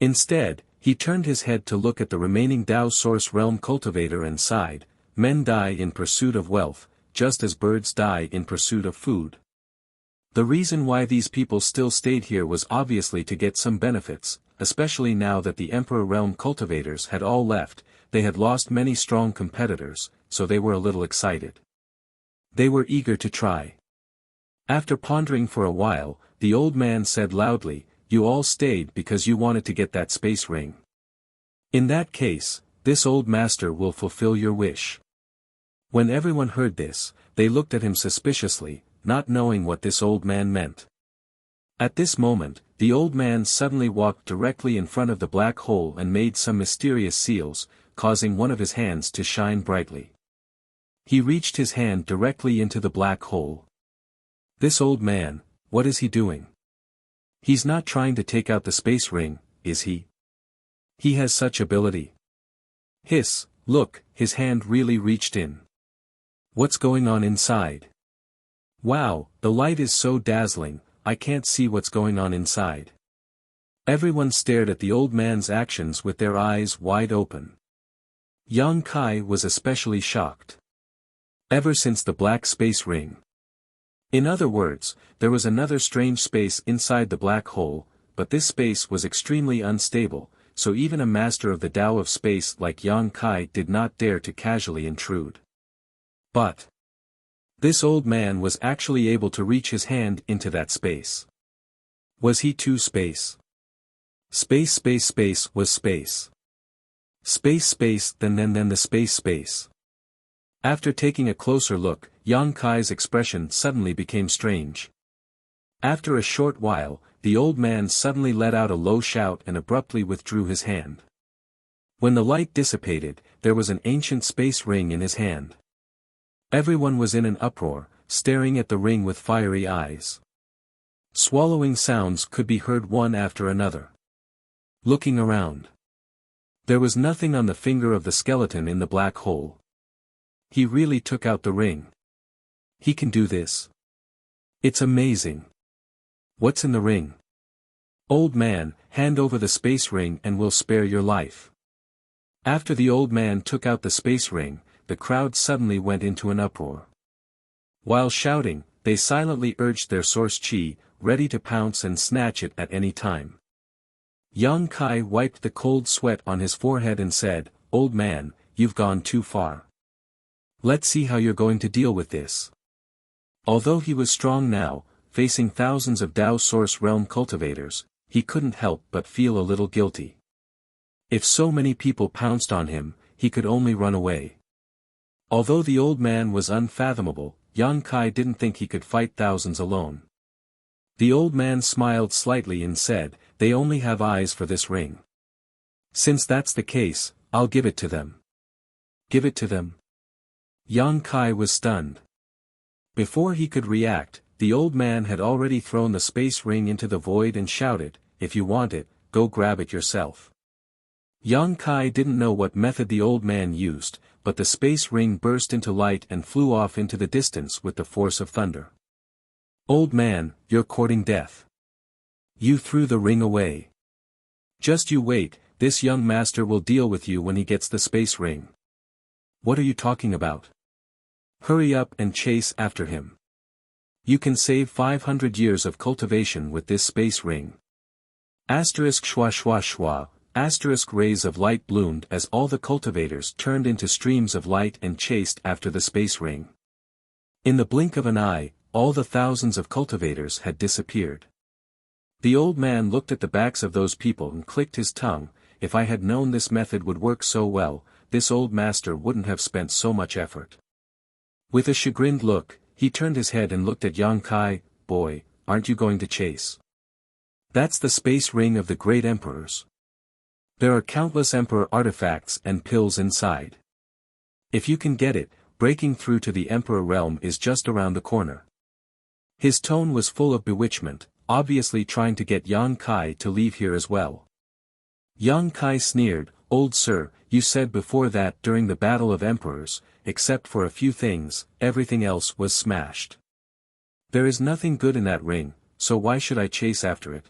Instead, he turned his head to look at the remaining Tao Source Realm cultivator and sighed, "Men die in pursuit of wealth, just as birds die in pursuit of food." The reason why these people still stayed here was obviously to get some benefits, especially now that the Emperor Realm cultivators had all left. They had lost many strong competitors, so they were a little excited. They were eager to try. After pondering for a while, the old man said loudly, "You all stayed because you wanted to get that space ring. In that case, this old master will fulfill your wish." When everyone heard this, they looked at him suspiciously, not knowing what this old man meant. At this moment, the old man suddenly walked directly in front of the black hole and made some mysterious seals, causing one of his hands to shine brightly. He reached his hand directly into the black hole. This old man, what is he doing? He's not trying to take out the space ring, is he? He has such ability. Hiss, look, his hand really reached in. What's going on inside? Wow, the light is so dazzling, I can't see what's going on inside. Everyone stared at the old man's actions with their eyes wide open. Yang Kai was especially shocked. Ever since the black space ring. In other words, there was another strange space inside the black hole, but this space was extremely unstable, so even a master of the Tao of space like Yang Kai did not dare to casually intrude. But this old man was actually able to reach his hand into that space. Was he too space? Space space space was space. Space space then the space space. After taking a closer look, Yang Kai's expression suddenly became strange. After a short while, the old man suddenly let out a low shout and abruptly withdrew his hand. When the light dissipated, there was an ancient space ring in his hand. Everyone was in an uproar, staring at the ring with fiery eyes. Swallowing sounds could be heard one after another. Looking around. There was nothing on the finger of the skeleton in the black hole. He really took out the ring. He can do this. It's amazing. What's in the ring? Old man, hand over the space ring and we'll spare your life. After the old man took out the space ring, the crowd suddenly went into an uproar. While shouting, they silently urged their source chi, ready to pounce and snatch it at any time. Yang Kai wiped the cold sweat on his forehead and said, "Old man, you've gone too far. Let's see how you're going to deal with this." Although he was strong now, facing thousands of Dao Source Realm cultivators, he couldn't help but feel a little guilty. If so many people pounced on him, he could only run away. Although the old man was unfathomable, Yang Kai didn't think he could fight thousands alone. The old man smiled slightly and said, "They only have eyes for this ring. Since that's the case, I'll give it to them." Give it to them? Yang Kai was stunned. Before he could react, the old man had already thrown the space ring into the void and shouted, "If you want it, go grab it yourself." Yang Kai didn't know what method the old man used, but the space ring burst into light and flew off into the distance with the force of thunder. "Old man, you're courting death. You threw the ring away. Just you wait, this young master will deal with you when he gets the space ring." "What are you talking about? Hurry up and chase after him. You can save 500 years of cultivation with this space ring." Asterisk schwa schwa schwa, asterisk rays of light bloomed as all the cultivators turned into streams of light and chased after the space ring. In the blink of an eye, all the thousands of cultivators had disappeared. The old man looked at the backs of those people and clicked his tongue. If I had known this method would work so well, this old master wouldn't have spent so much effort. With a chagrined look, he turned his head and looked at Yang Kai. "Boy, aren't you going to chase? That's the space ring of the great emperors. There are countless emperor artifacts and pills inside. If you can get it, breaking through to the emperor realm is just around the corner." His tone was full of bewitchment, obviously trying to get Yang Kai to leave here as well. Yang Kai sneered, "Old sir, you said before that during the Battle of Emperors, except for a few things, everything else was smashed. There is nothing good in that ring, so why should I chase after it?"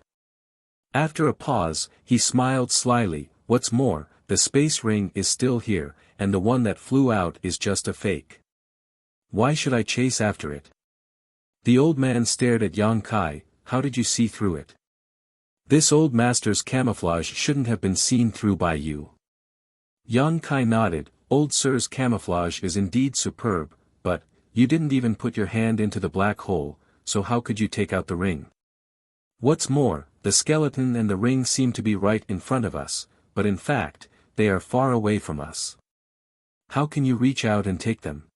After a pause, he smiled slyly. "What's more, the space ring is still here, and the one that flew out is just a fake. Why should I chase after it?" The old man stared at Yang Kai. "How did you see through it? This old master's camouflage shouldn't have been seen through by you." Yang Kai nodded. "Old sir's camouflage is indeed superb, but, you didn't even put your hand into the black hole, so how could you take out the ring? What's more, the skeleton and the ring seem to be right in front of us, but in fact, they are far away from us. How can you reach out and take them?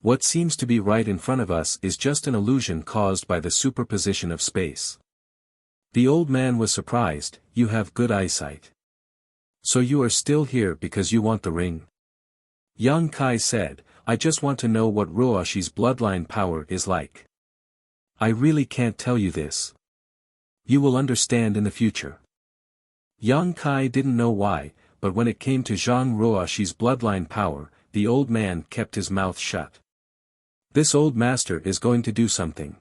What seems to be right in front of us is just an illusion caused by the superposition of space." The old man was surprised. "You have good eyesight. So you are still here because you want the ring?" Yang Kai said, "I just want to know what Ruoshi's bloodline power is like. I really can't tell you this. You will understand in the future." Yang Kai didn't know why, but when it came to Zhang Ruoshi's bloodline power, the old man kept his mouth shut. "This old master is going to do something.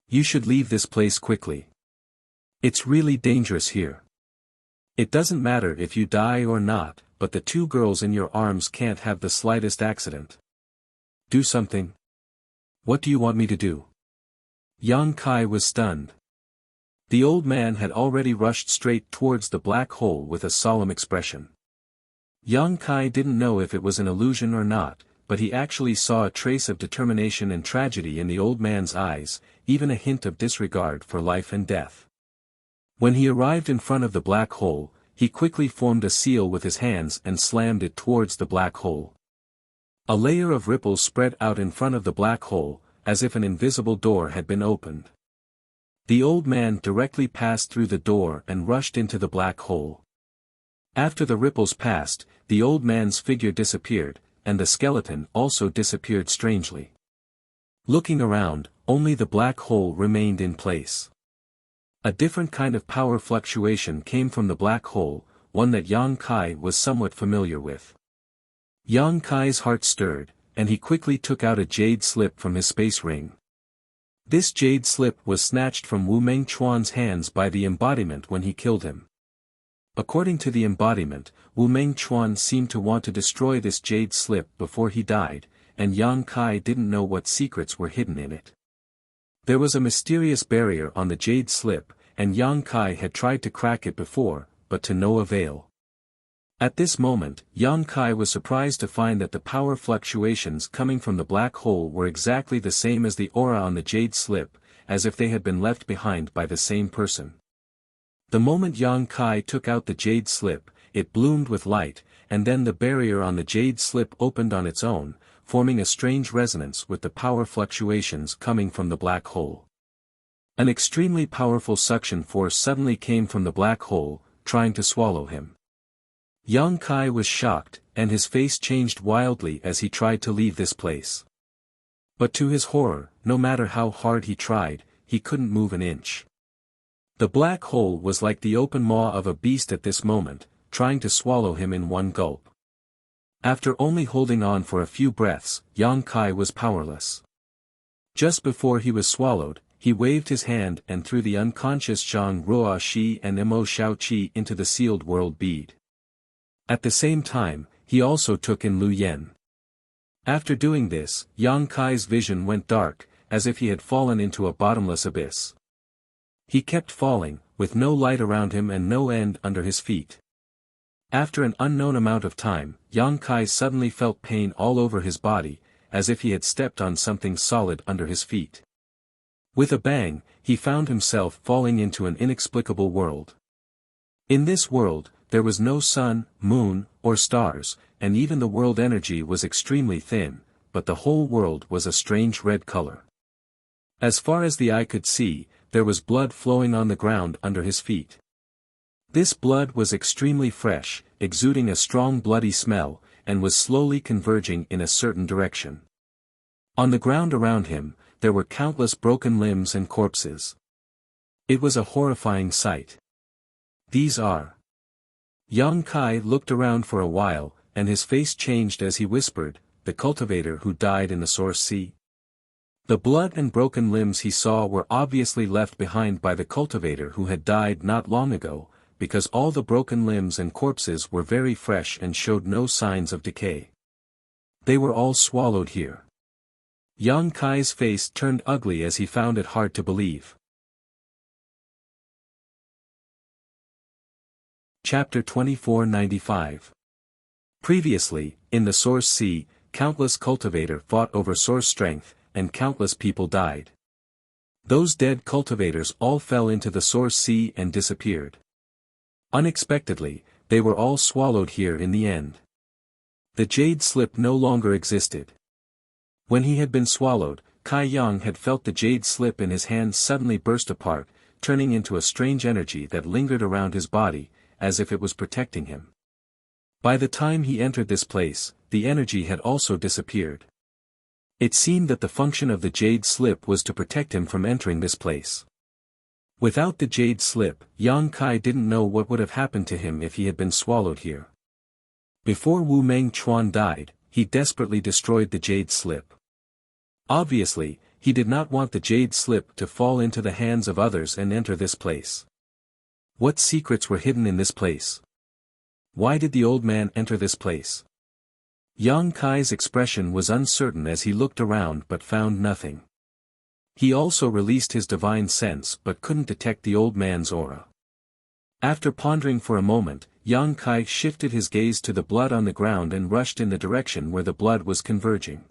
You should leave this place quickly. It's really dangerous here. It doesn't matter if you die or not, but the two girls in your arms can't have the slightest accident. Do something." "What do you want me to do?" Yang Kai was stunned. The old man had already rushed straight towards the black hole with a solemn expression. Yang Kai didn't know if it was an illusion or not, but he actually saw a trace of determination and tragedy in the old man's eyes, even a hint of disregard for life and death. When he arrived in front of the black hole, he quickly formed a seal with his hands and slammed it towards the black hole. A layer of ripples spread out in front of the black hole, as if an invisible door had been opened. The old man directly passed through the door and rushed into the black hole. After the ripples passed, the old man's figure disappeared, and the skeleton also disappeared strangely. Looking around, only the black hole remained in place. A different kind of power fluctuation came from the black hole, one that Yang Kai was somewhat familiar with. Yang Kai's heart stirred, and he quickly took out a jade slip from his space ring. This jade slip was snatched from Wu Mengchuan's hands by the embodiment when he killed him. According to the embodiment, Wu Mengchuan seemed to want to destroy this jade slip before he died, and Yang Kai didn't know what secrets were hidden in it. There was a mysterious barrier on the jade slip, and Yang Kai had tried to crack it before, but to no avail. At this moment, Yang Kai was surprised to find that the power fluctuations coming from the black hole were exactly the same as the aura on the jade slip, as if they had been left behind by the same person. The moment Yang Kai took out the jade slip, it bloomed with light, and then the barrier on the jade slip opened on its own, forming a strange resonance with the power fluctuations coming from the black hole. An extremely powerful suction force suddenly came from the black hole, trying to swallow him. Yang Kai was shocked, and his face changed wildly as he tried to leave this place. But to his horror, no matter how hard he tried, he couldn't move an inch. The black hole was like the open maw of a beast at this moment, trying to swallow him in one gulp. After only holding on for a few breaths, Yang Kai was powerless. Just before he was swallowed, he waved his hand and threw the unconscious Zhang Ruo Shi and Mo Xiao Qi into the sealed world bead. At the same time, he also took in Lu Yen. After doing this, Yang Kai's vision went dark, as if he had fallen into a bottomless abyss. He kept falling, with no light around him and no end under his feet. After an unknown amount of time, Yang Kai suddenly felt pain all over his body, as if he had stepped on something solid under his feet. With a bang, he found himself falling into an inexplicable world. In this world, there was no sun, moon, or stars, and even the world energy was extremely thin, but the whole world was a strange red color. As far as the eye could see, there was blood flowing on the ground under his feet. This blood was extremely fresh, exuding a strong bloody smell, and was slowly converging in a certain direction. On the ground around him, there were countless broken limbs and corpses. It was a horrifying sight. These are. Yang Kai looked around for a while, and his face changed as he whispered, the cultivator who died in the Source Sea. The blood and broken limbs he saw were obviously left behind by the cultivator who had died not long ago, because all the broken limbs and corpses were very fresh and showed no signs of decay. They were all swallowed here. Yang Kai's face turned ugly as he found it hard to believe. Chapter 2495. Previously, in the Source Sea, countless cultivator fought over source strength, and countless people died. Those dead cultivators all fell into the Source Sea and disappeared. Unexpectedly, they were all swallowed here in the end. The jade slip no longer existed. When he had been swallowed, Kai Yang had felt the jade slip in his hands suddenly burst apart, turning into a strange energy that lingered around his body, as if it was protecting him. By the time he entered this place, the energy had also disappeared. It seemed that the function of the jade slip was to protect him from entering this place. Without the jade slip, Yang Kai didn't know what would have happened to him if he had been swallowed here. Before Wu Mengchuan died, he desperately destroyed the jade slip. Obviously, he did not want the jade slip to fall into the hands of others and enter this place. What secrets were hidden in this place? Why did the old man enter this place? Yang Kai's expression was uncertain as he looked around but found nothing. He also released his divine sense but couldn't detect the old man's aura. After pondering for a moment, Yang Kai shifted his gaze to the blood on the ground and rushed in the direction where the blood was converging.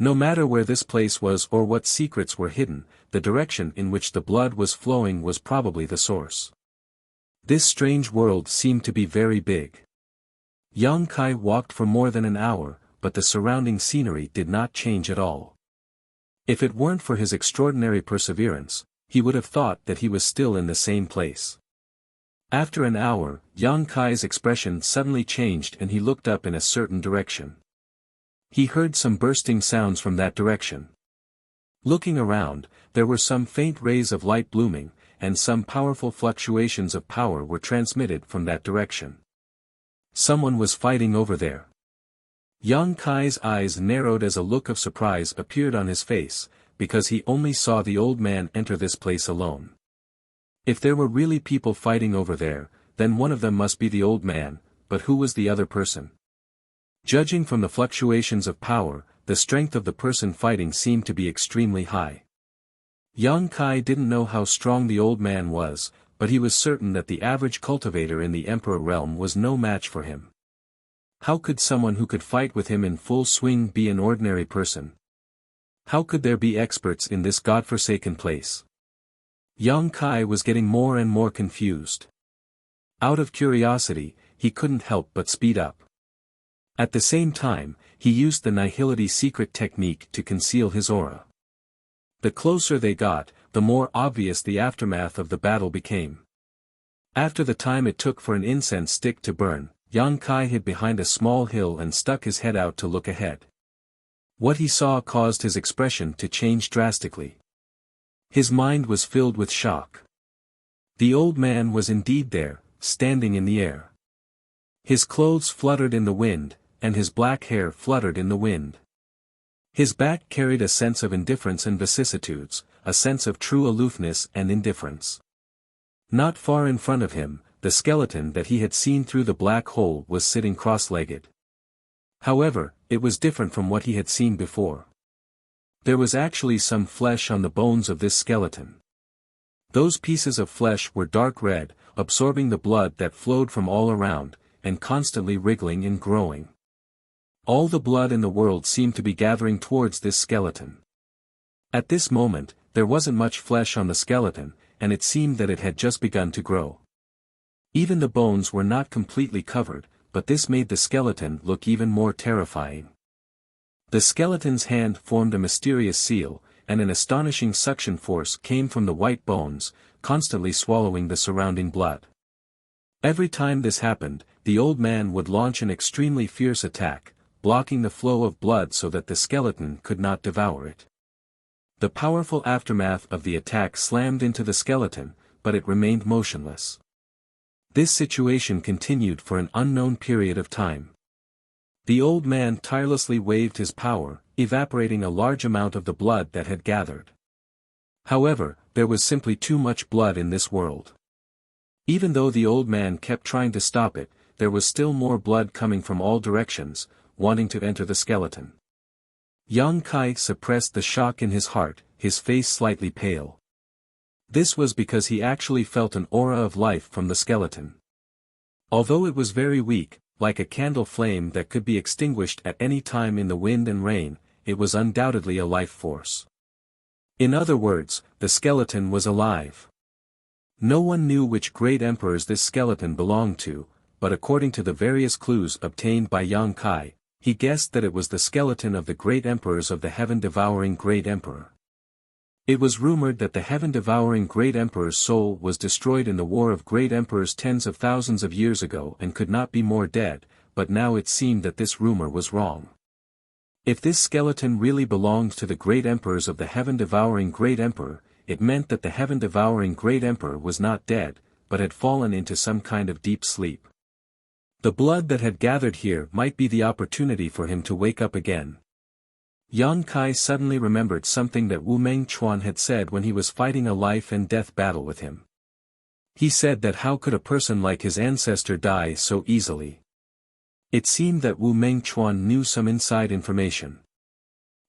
No matter where this place was or what secrets were hidden, the direction in which the blood was flowing was probably the source. This strange world seemed to be very big. Yang Kai walked for more than an hour, but the surrounding scenery did not change at all. If it weren't for his extraordinary perseverance, he would have thought that he was still in the same place. After an hour, Yang Kai's expression suddenly changed and he looked up in a certain direction. He heard some bursting sounds from that direction. Looking around, there were some faint rays of light blooming, and some powerful fluctuations of power were transmitted from that direction. Someone was fighting over there. Yang Kai's eyes narrowed as a look of surprise appeared on his face, because he only saw the old man enter this place alone. If there were really people fighting over there, then one of them must be the old man, but who was the other person? Judging from the fluctuations of power, the strength of the person fighting seemed to be extremely high. Yang Kai didn't know how strong the old man was, but he was certain that the average cultivator in the Emperor realm was no match for him. How could someone who could fight with him in full swing be an ordinary person? How could there be experts in this godforsaken place? Yang Kai was getting more and more confused. Out of curiosity, he couldn't help but speed up. At the same time, he used the nihility secret technique to conceal his aura. The closer they got, the more obvious the aftermath of the battle became. After the time it took for an incense stick to burn, Yang Kai hid behind a small hill and stuck his head out to look ahead. What he saw caused his expression to change drastically. His mind was filled with shock. The old man was indeed there, standing in the air. His clothes fluttered in the wind, and his black hair fluttered in the wind. His back carried a sense of indifference and vicissitudes, a sense of true aloofness and indifference. Not far in front of him, the skeleton that he had seen through the black hole was sitting cross-legged. However, it was different from what he had seen before. There was actually some flesh on the bones of this skeleton. Those pieces of flesh were dark red, absorbing the blood that flowed from all around, and constantly wriggling and growing. All the blood in the world seemed to be gathering towards this skeleton. At this moment, there wasn't much flesh on the skeleton, and it seemed that it had just begun to grow. Even the bones were not completely covered, but this made the skeleton look even more terrifying. The skeleton's hand formed a mysterious seal, and an astonishing suction force came from the white bones, constantly swallowing the surrounding blood. Every time this happened, the old man would launch an extremely fierce attack, blocking the flow of blood so that the skeleton could not devour it. The powerful aftermath of the attack slammed into the skeleton, but it remained motionless. This situation continued for an unknown period of time. The old man tirelessly waved his power, evaporating a large amount of the blood that had gathered. However, there was simply too much blood in this world. Even though the old man kept trying to stop it, there was still more blood coming from all directions, wanting to enter the skeleton. Yang Kai suppressed the shock in his heart, his face slightly pale. This was because he actually felt an aura of life from the skeleton. Although it was very weak, like a candle flame that could be extinguished at any time in the wind and rain, it was undoubtedly a life force. In other words, the skeleton was alive. No one knew which great emperors this skeleton belonged to, but according to the various clues obtained by Yang Kai, he guessed that it was the skeleton of the great emperors of the heaven-devouring great emperor. It was rumored that the heaven-devouring great emperor's soul was destroyed in the war of great emperors tens of thousands of years ago and could not be more dead, but now it seemed that this rumor was wrong. If this skeleton really belonged to the great emperors of the heaven-devouring great emperor, it meant that the heaven-devouring great emperor was not dead, but had fallen into some kind of deep sleep. The blood that had gathered here might be the opportunity for him to wake up again. Yang Kai suddenly remembered something that Wu Mengchuan had said when he was fighting a life-and-death battle with him. He said that how could a person like his ancestor die so easily? It seemed that Wu Mengchuan knew some inside information.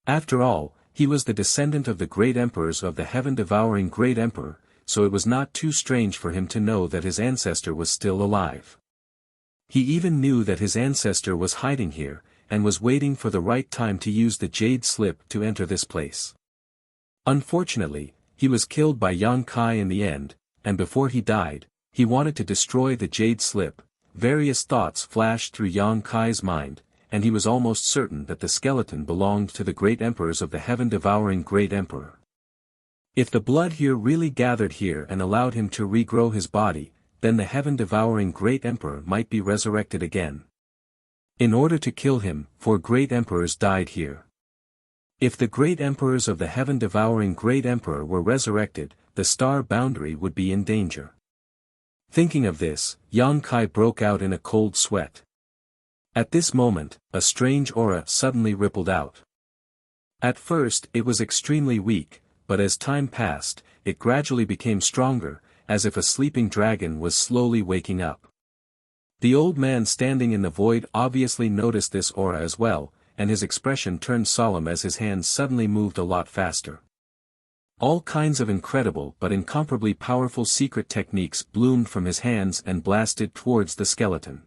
After all, he was the descendant of the great emperors of the heaven-devouring great emperor, so it was not too strange for him to know that his ancestor was still alive. He even knew that his ancestor was hiding here, and was waiting for the right time to use the jade slip to enter this place. Unfortunately, he was killed by Yang Kai in the end, and before he died, he wanted to destroy the jade slip. Various thoughts flashed through Yang Kai's mind, and he was almost certain that the skeleton belonged to the great emperors of the heaven-devouring great emperor. If the blood here really gathered here and allowed him to regrow his body, then the heaven-devouring great emperor might be resurrected again. In order to kill him, 4 great emperors died here. If the great emperors of the heaven-devouring great emperor were resurrected, the star boundary would be in danger. Thinking of this, Yang Kai broke out in a cold sweat. At this moment, a strange aura suddenly rippled out. At first it was extremely weak, but as time passed, it gradually became stronger, as if a sleeping dragon was slowly waking up. The old man standing in the void obviously noticed this aura as well, and his expression turned solemn as his hands suddenly moved a lot faster. All kinds of incredible but incomparably powerful secret techniques bloomed from his hands and blasted towards the skeleton.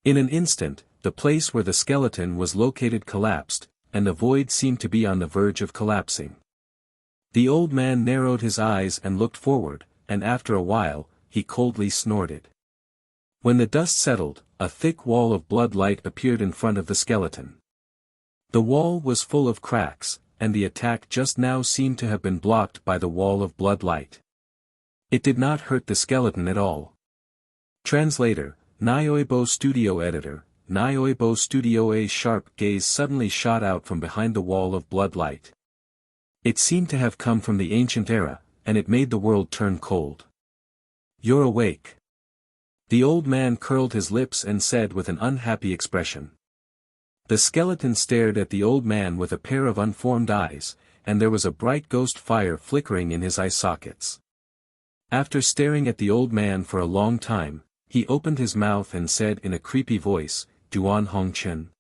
In an instant, the place where the skeleton was located collapsed, and the void seemed to be on the verge of collapsing. The old man narrowed his eyes and looked forward, and after a while, he coldly snorted. When the dust settled, a thick wall of blood light appeared in front of the skeleton. The wall was full of cracks, and the attack just now seemed to have been blocked by the wall of blood light. It did not hurt the skeleton at all. Translator, Nyoibo Studio Editor, Nyoibo Studio. A sharp gaze suddenly shot out from behind the wall of blood light. It seemed to have come from the ancient era, and it made the world turn cold. "You're awake." The old man curled his lips and said with an unhappy expression. The skeleton stared at the old man with a pair of unformed eyes, and there was a bright ghost fire flickering in his eye sockets. After staring at the old man for a long time, he opened his mouth and said in a creepy voice, "Duan Hongchen."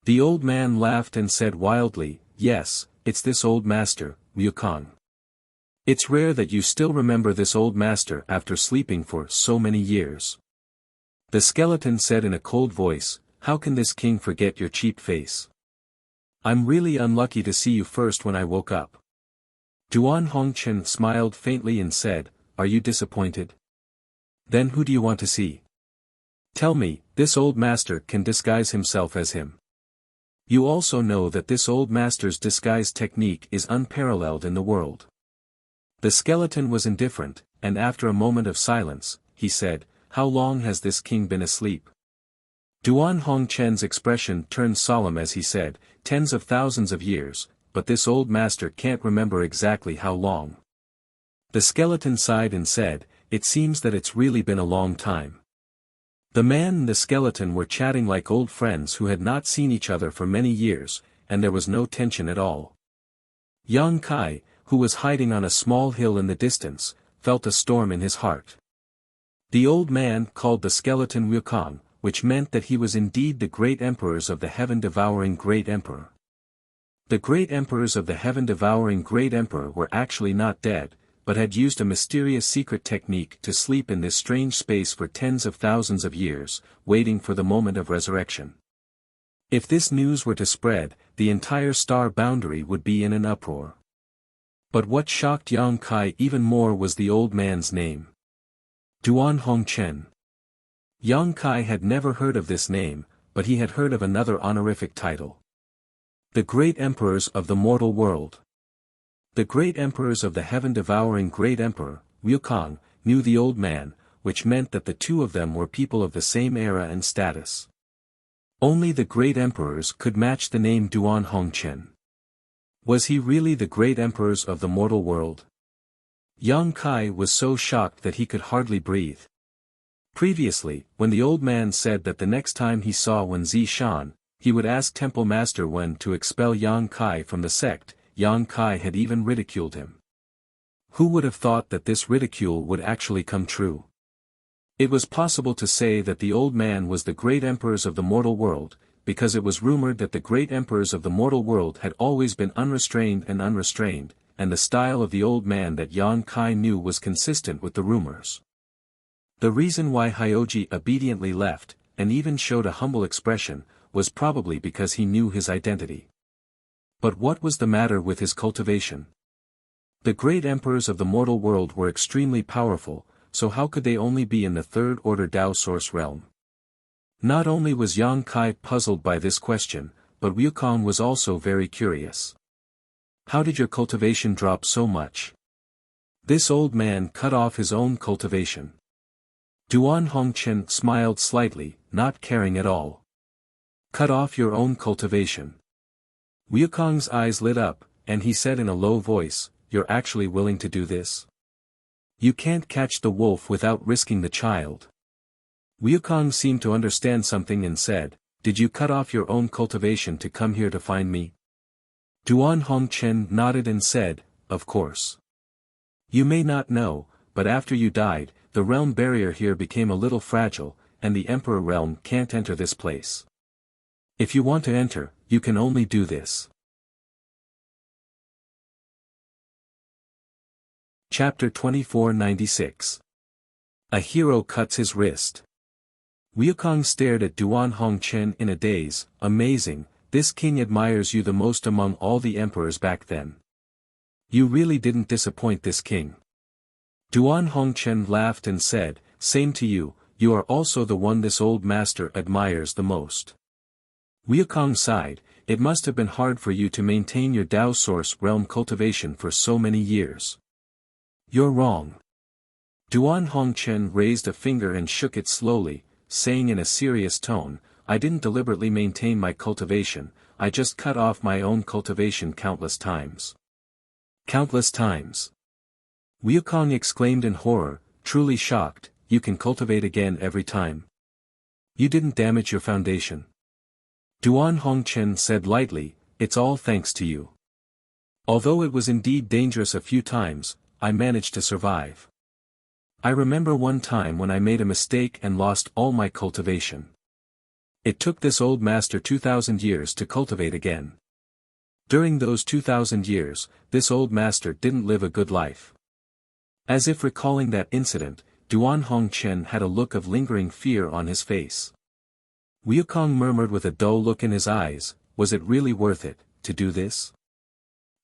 The old man laughed and said wildly, "Yes, it's this old master, Wukong. It's rare that you still remember this old master after sleeping for so many years." The skeleton said in a cold voice, "How can this king forget your cheap face? I'm really unlucky to see you first when I woke up." Duan Hongchen smiled faintly and said, "Are you disappointed? Then who do you want to see? Tell me, this old master can disguise himself as him. You also know that this old master's disguise technique is unparalleled in the world." The skeleton was indifferent, and after a moment of silence, he said, "How long has this king been asleep?" Duan Hongchen's expression turned solemn as he said, "Tens of thousands of years, but this old master can't remember exactly how long." The skeleton sighed and said, "It seems that it's really been a long time." The man and the skeleton were chatting like old friends who had not seen each other for many years, and there was no tension at all. Yang Kai, who was hiding on a small hill in the distance, felt a storm in his heart. The old man called the skeleton Wukong, which meant that he was indeed the great emperors of the heaven-devouring great emperor. The great emperors of the heaven-devouring great emperor were actually not dead, but had used a mysterious secret technique to sleep in this strange space for tens of thousands of years, waiting for the moment of resurrection. If this news were to spread, the entire star boundary would be in an uproar. But what shocked Yang Kai even more was the old man's name. Duan Hongchen. Yang Kai had never heard of this name, but he had heard of another honorific title. The Great Emperors of the Mortal World. The Great Emperors of the Heaven-Devouring Great Emperor, Wukong, knew the old man, which meant that the two of them were people of the same era and status. Only the Great Emperors could match the name Duan Hongchen. Was he really the Great Emperors of the Mortal World? Yang Kai was so shocked that he could hardly breathe. Previously, when the old man said that the next time he saw Wen Zishan, he would ask Temple Master Wen to expel Yang Kai from the sect, Yang Kai had even ridiculed him. Who would have thought that this ridicule would actually come true? It was possible to say that the old man was the great emperors of the mortal world, because it was rumored that the great emperors of the mortal world had always been unrestrained, and the style of the old man that Yang Kai knew was consistent with the rumors. The reason why Hyoji obediently left, and even showed a humble expression, was probably because he knew his identity. But what was the matter with his cultivation? The great emperors of the mortal world were extremely powerful, so how could they only be in the third-order Tao source realm? Not only was Yang Kai puzzled by this question, but Wukong was also very curious. How did your cultivation drop so much? This old man cut off his own cultivation. Duan Hongchen smiled slightly, not caring at all. Cut off your own cultivation. Wukong's eyes lit up, and he said in a low voice, "You're actually willing to do this? You can't catch the wolf without risking the child." Wukong seemed to understand something and said, "Did you cut off your own cultivation to come here to find me?" Duan Hongchen nodded and said, "Of course. You may not know, but after you died, the realm barrier here became a little fragile, and the Emperor realm can't enter this place. If you want to enter, you can only do this." Chapter 2496. A Hero Cuts His Wrist. Wukong stared at Duan Hongchen in a daze. "Amazing, this king admires you the most among all the emperors back then. You really didn't disappoint this king." Duan Hongchen laughed and said, "Same to you, you are also the one this old master admires the most." Wukong sighed, "It must have been hard for you to maintain your Tao source realm cultivation for so many years." "You're wrong." Duan Hongchen raised a finger and shook it slowly, saying in a serious tone, "I didn't deliberately maintain my cultivation, I just cut off my own cultivation countless times." "Countless times?" Wukong exclaimed in horror, truly shocked. "You can cultivate again every time? You didn't damage your foundation?" Duan Hongchen said lightly, "It's all thanks to you. Although it was indeed dangerous a few times, I managed to survive. I remember one time when I made a mistake and lost all my cultivation. It took this old master 2,000 years to cultivate again. During those 2,000 years, this old master didn't live a good life." As if recalling that incident, Duan Hongchen had a look of lingering fear on his face. Wukong murmured with a dull look in his eyes, "Was it really worth it, to do this?"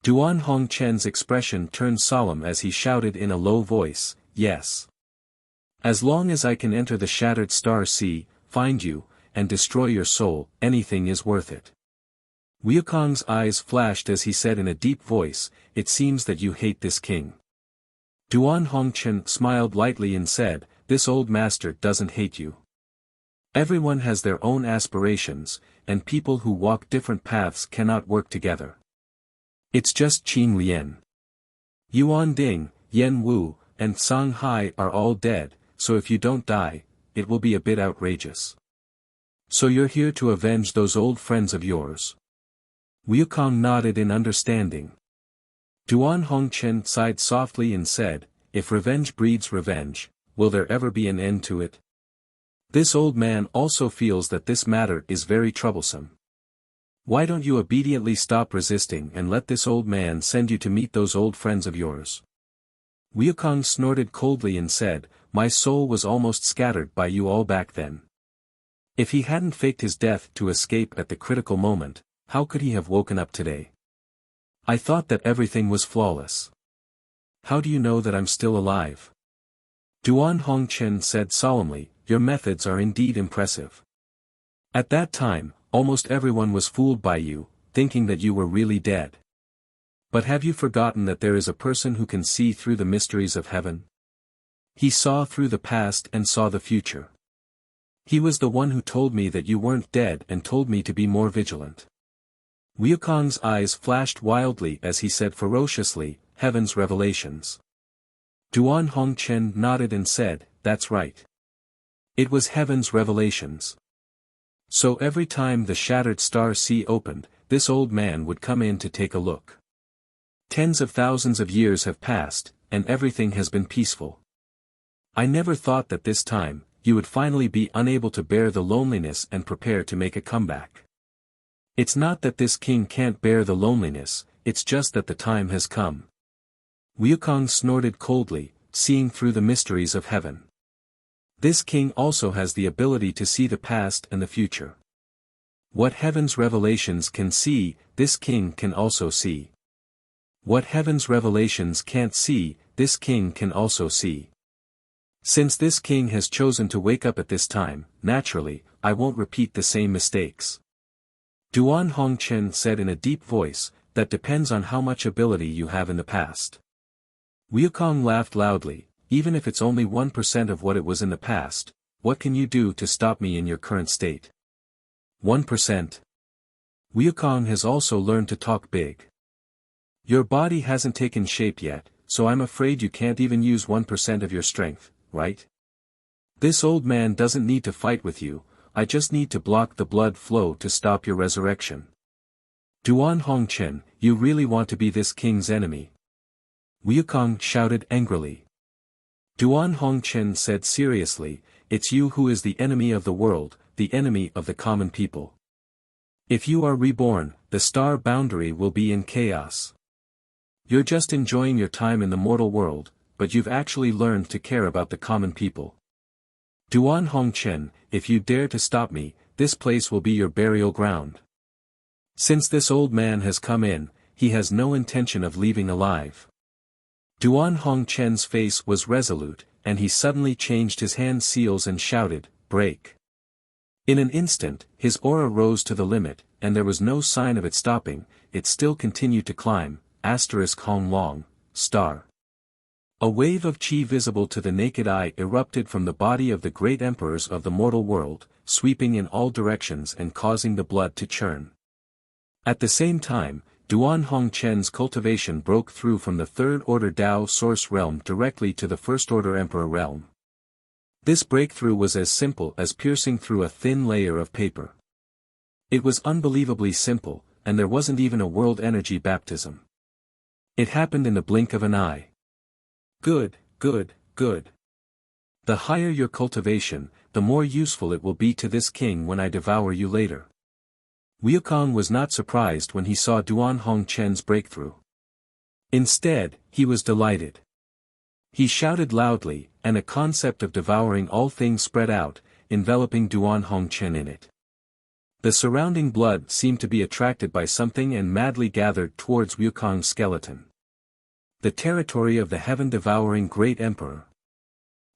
Duan Hongchen's expression turned solemn as he shouted in a low voice, "Yes. As long as I can enter the Shattered Star Sea, find you, and destroy your soul, anything is worth it." Wukong's eyes flashed as he said in a deep voice, "It seems that you hate this king." Duan Hongchen smiled lightly and said, "This old master doesn't hate you. Everyone has their own aspirations, and people who walk different paths cannot work together. It's just Qing Lian. Yuan Ding, Yen Wu, and Song Hai are all dead, so if you don't die, it will be a bit outrageous. So you're here to avenge those old friends of yours?" Wukong nodded in understanding. Duan Hongchen sighed softly and said, "If revenge breeds revenge, will there ever be an end to it? This old man also feels that this matter is very troublesome. Why don't you obediently stop resisting and let this old man send you to meet those old friends of yours?" Wukong snorted coldly and said, "My soul was almost scattered by you all back then. If he hadn't faked his death to escape at the critical moment, how could he have woken up today? I thought that everything was flawless. How do you know that I'm still alive?" Duan Hongchen said solemnly, "Your methods are indeed impressive. At that time, almost everyone was fooled by you, thinking that you were really dead. But have you forgotten that there is a person who can see through the mysteries of heaven? He saw through the past and saw the future. He was the one who told me that you weren't dead and told me to be more vigilant." Wukong's eyes flashed wildly as he said ferociously, "Heaven's revelations." Duan Hongchen nodded and said, "That's right. It was heaven's revelations. So every time the Shattered Star Sea opened, this old man would come in to take a look. Tens of thousands of years have passed, and everything has been peaceful. I never thought that this time, you would finally be unable to bear the loneliness and prepare to make a comeback. It's not that this king can't bear the loneliness, it's just that the time has come." Wukong snorted coldly, seeing through the mysteries of heaven. This king also has the ability to see the past and the future. What heaven's revelations can see, this king can also see. What heaven's revelations can't see, this king can also see. Since this king has chosen to wake up at this time, naturally, I won't repeat the same mistakes. Duan Hongchen said in a deep voice, that depends on how much ability you have in the past. Wukong laughed loudly, even if it's only 1% of what it was in the past, what can you do to stop me in your current state? 1%. Wukong has also learned to talk big. Your body hasn't taken shape yet, so I'm afraid you can't even use 1% of your strength, right? This old man doesn't need to fight with you, I just need to block the blood flow to stop your resurrection. Duan Hongchen, you really want to be this king's enemy? Wukong shouted angrily. Duan Hongchen said seriously, it's you who is the enemy of the world, the enemy of the common people. If you are reborn, the star boundary will be in chaos. You're just enjoying your time in the mortal world, but you've actually learned to care about the common people. Duan Hongchen, if you dare to stop me, this place will be your burial ground. Since this old man has come in, he has no intention of leaving alive. Duan Hongchen's face was resolute, and he suddenly changed his hand seals and shouted, break. In an instant, his aura rose to the limit, and there was no sign of it stopping, it still continued to climb, Hong Long, star. A wave of chi visible to the naked eye erupted from the body of the great emperors of the mortal world, sweeping in all directions and causing the blood to churn. At the same time, Duan Hongchen's cultivation broke through from the third-order Dao source realm directly to the first-order emperor realm. This breakthrough was as simple as piercing through a thin layer of paper. It was unbelievably simple, and there wasn't even a world energy baptism. It happened in the blink of an eye. Good, good, good. The higher your cultivation, the more useful it will be to this king when I devour you later. Wukong was not surprised when he saw Duan Hongchen's breakthrough. Instead, he was delighted. He shouted loudly, and a concept of devouring all things spread out, enveloping Duan Hongchen in it. The surrounding blood seemed to be attracted by something and madly gathered towards Wukong's skeleton. The territory of the heaven-devouring great emperor.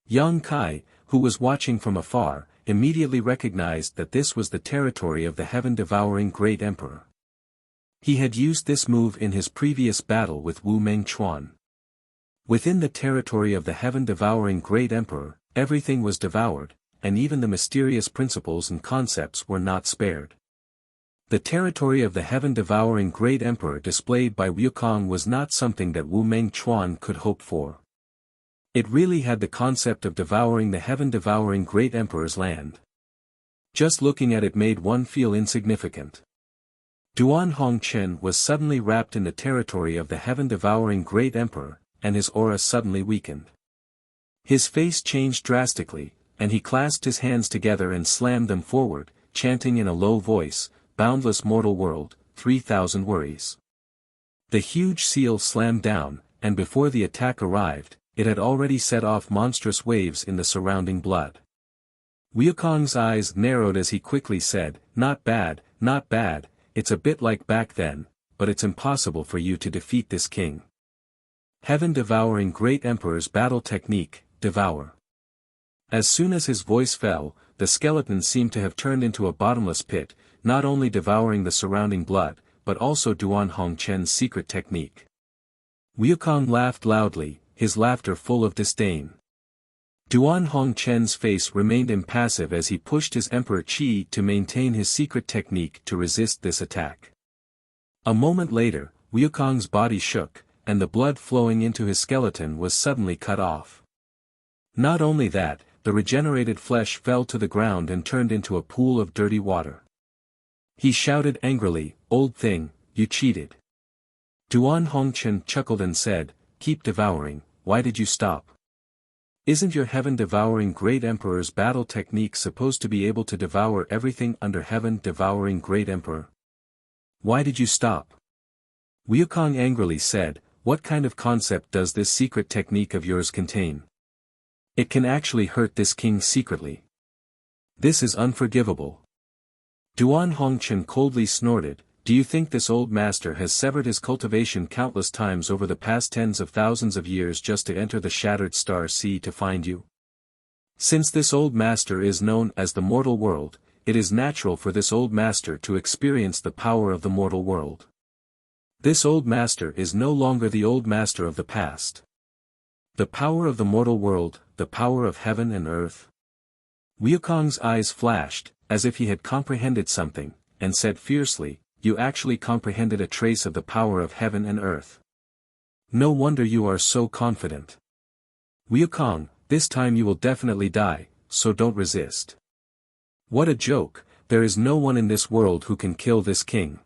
Yang Kai, who was watching from afar, immediately recognized that this was the territory of the heaven-devouring great emperor. He had used this move in his previous battle with Wu Mengchuan. Within the territory of the heaven-devouring great emperor, everything was devoured, and even the mysterious principles and concepts were not spared. The territory of the heaven-devouring great emperor displayed by Wukong was not something that Wu Mengchuan could hope for. It really had the concept of devouring the heaven-devouring great emperor's land. Just looking at it made one feel insignificant. Duan Hongchen was suddenly wrapped in the territory of the heaven-devouring great emperor, and his aura suddenly weakened. His face changed drastically, and he clasped his hands together and slammed them forward, chanting in a low voice, "Boundless mortal world, 3,000 worries." The huge seal slammed down, and before the attack arrived, it had already set off monstrous waves in the surrounding blood. Wukong's eyes narrowed as he quickly said, "Not bad, not bad, it's a bit like back then, but it's impossible for you to defeat this king." Heaven-devouring great emperor's battle technique, devour. As soon as his voice fell, the skeleton seemed to have turned into a bottomless pit, not only devouring the surrounding blood, but also Duan Hongchen's secret technique. Wukong laughed loudly, his laughter full of disdain. Duan Hongchen's face remained impassive as he pushed his emperor Qi to maintain his secret technique to resist this attack. A moment later, Wukong's body shook, and the blood flowing into his skeleton was suddenly cut off. Not only that, the regenerated flesh fell to the ground and turned into a pool of dirty water. He shouted angrily, "Old thing, you cheated." Duan Hongchen chuckled and said, "Keep devouring, why did you stop? Isn't your heaven-devouring great emperor's battle technique supposed to be able to devour everything under heaven-devouring great emperor? Why did you stop?" Wukong angrily said, "What kind of concept does this secret technique of yours contain? It can actually hurt this king secretly. This is unforgivable." Duan Hongchen coldly snorted, "Do you think this old master has severed his cultivation countless times over the past tens of thousands of years just to enter the Shattered Star Sea to find you? Since this old master is known as the mortal world, it is natural for this old master to experience the power of the mortal world. This old master is no longer the old master of the past. The power of the mortal world, the power of heaven and earth." Wukong's eyes flashed, as if he had comprehended something, and said fiercely, "You actually comprehended a trace of the power of heaven and earth. No wonder you are so confident. Wukong, this time you will definitely die, so don't resist." "What a joke, there is no one in this world who can kill this king.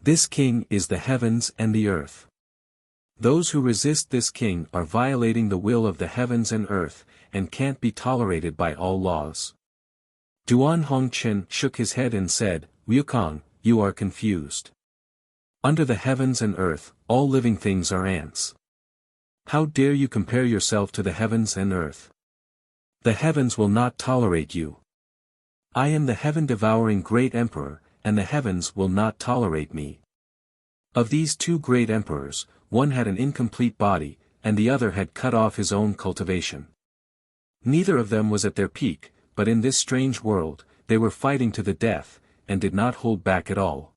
This king is the heavens and the earth. Those who resist this king are violating the will of the heavens and earth, and can't be tolerated by all laws." Duan Hongchen shook his head and said, "Wukong, you are confused. Under the heavens and earth, all living things are ants. How dare you compare yourself to the heavens and earth? The heavens will not tolerate you. I am the heaven-devouring great emperor, and the heavens will not tolerate me." Of these two great emperors, one had an incomplete body, and the other had cut off his own cultivation. Neither of them was at their peak, but in this strange world, they were fighting to the death, and did not hold back at all.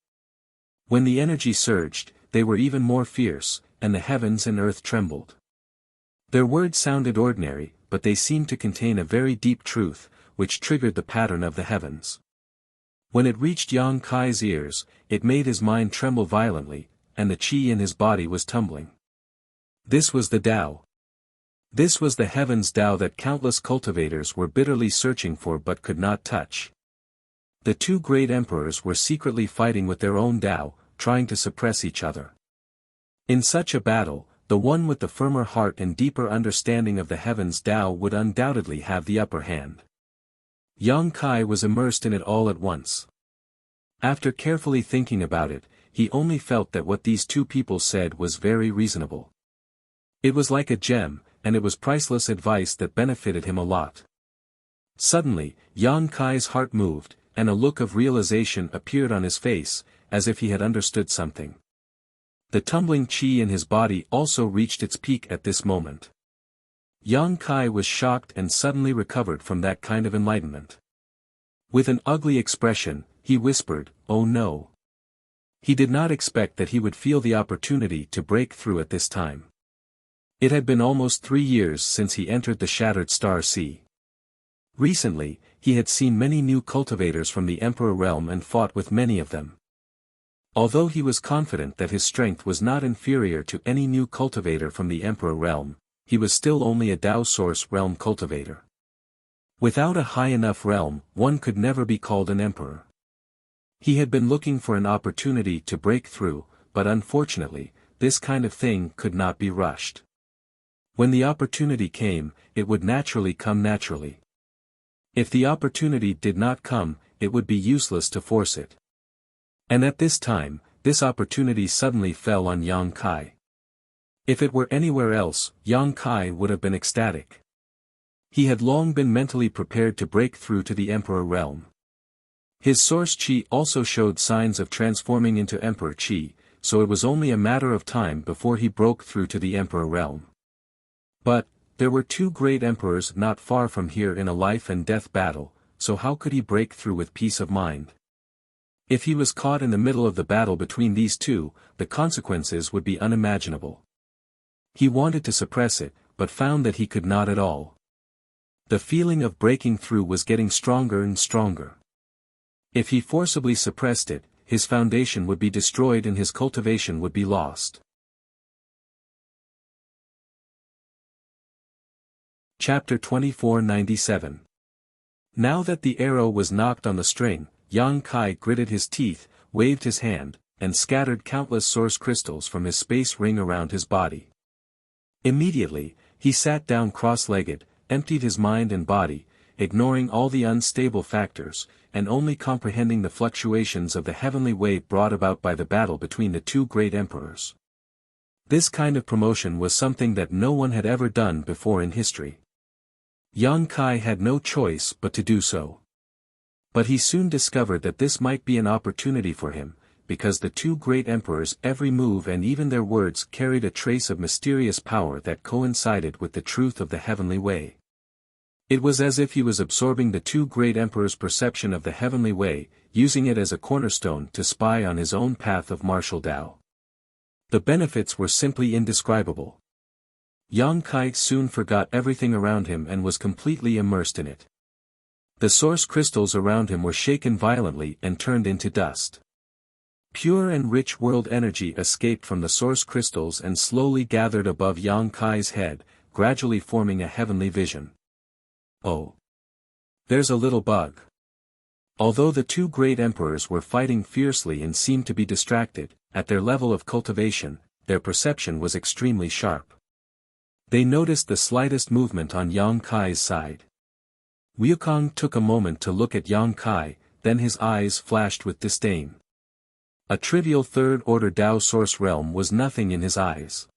When the energy surged, they were even more fierce, and the heavens and earth trembled. Their words sounded ordinary, but they seemed to contain a very deep truth, which triggered the pattern of the heavens. When it reached Yang Kai's ears, it made his mind tremble violently, and the qi in his body was tumbling. This was the Tao. This was the heavens' Tao that countless cultivators were bitterly searching for but could not touch. The two great emperors were secretly fighting with their own Tao, trying to suppress each other. In such a battle, the one with the firmer heart and deeper understanding of the heavens' Tao would undoubtedly have the upper hand. Yang Kai was immersed in it all at once. After carefully thinking about it, he only felt that what these two people said was very reasonable. It was like a gem, and it was priceless advice that benefited him a lot. Suddenly, Yang Kai's heart moved, and a look of realization appeared on his face, as if he had understood something. The tumbling qi in his body also reached its peak at this moment. Yang Kai was shocked and suddenly recovered from that kind of enlightenment. With an ugly expression, he whispered, "Oh no." He did not expect that he would feel the opportunity to break through at this time. It had been almost 3 years since he entered the Shattered Star Sea. Recently, he had seen many new cultivators from the Emperor realm and fought with many of them. Although he was confident that his strength was not inferior to any new cultivator from the Emperor realm, he was still only a Tao Source realm cultivator. Without a high enough realm, one could never be called an emperor. He had been looking for an opportunity to break through, but unfortunately, this kind of thing could not be rushed. When the opportunity came, it would naturally come naturally. If the opportunity did not come, it would be useless to force it. And at this time, this opportunity suddenly fell on Yang Kai. If it were anywhere else, Yang Kai would have been ecstatic. He had long been mentally prepared to break through to the Emperor realm. His source qi also showed signs of transforming into Emperor qi, so it was only a matter of time before he broke through to the Emperor realm. But, there were two great emperors not far from here in a life and death battle, so how could he break through with peace of mind? If he was caught in the middle of the battle between these two, the consequences would be unimaginable. He wanted to suppress it, but found that he could not at all. The feeling of breaking through was getting stronger and stronger. If he forcibly suppressed it, his foundation would be destroyed and his cultivation would be lost. Chapter 2497. Now that the arrow was knocked on the string, Yang Kai gritted his teeth, waved his hand, and scattered countless source crystals from his space ring around his body. Immediately, he sat down cross-legged, emptied his mind and body, ignoring all the unstable factors, and only comprehending the fluctuations of the heavenly wave brought about by the battle between the two great emperors. This kind of promotion was something that no one had ever done before in history. Yang Kai had no choice but to do so. But he soon discovered that this might be an opportunity for him, because the two great emperors' every move and even their words carried a trace of mysterious power that coincided with the truth of the heavenly way. It was as if he was absorbing the two great emperors' perception of the heavenly way, using it as a cornerstone to spy on his own path of martial Tao. The benefits were simply indescribable. Yang Kai soon forgot everything around him and was completely immersed in it. The source crystals around him were shaken violently and turned into dust. Pure and rich world energy escaped from the source crystals and slowly gathered above Yang Kai's head, gradually forming a heavenly vision. Oh! There's a little bug. Although the two great emperors were fighting fiercely and seemed to be distracted, at their level of cultivation, their perception was extremely sharp. They noticed the slightest movement on Yang Kai's side. Wukong took a moment to look at Yang Kai, then his eyes flashed with disdain. A trivial third-order Tao source realm was nothing in his eyes.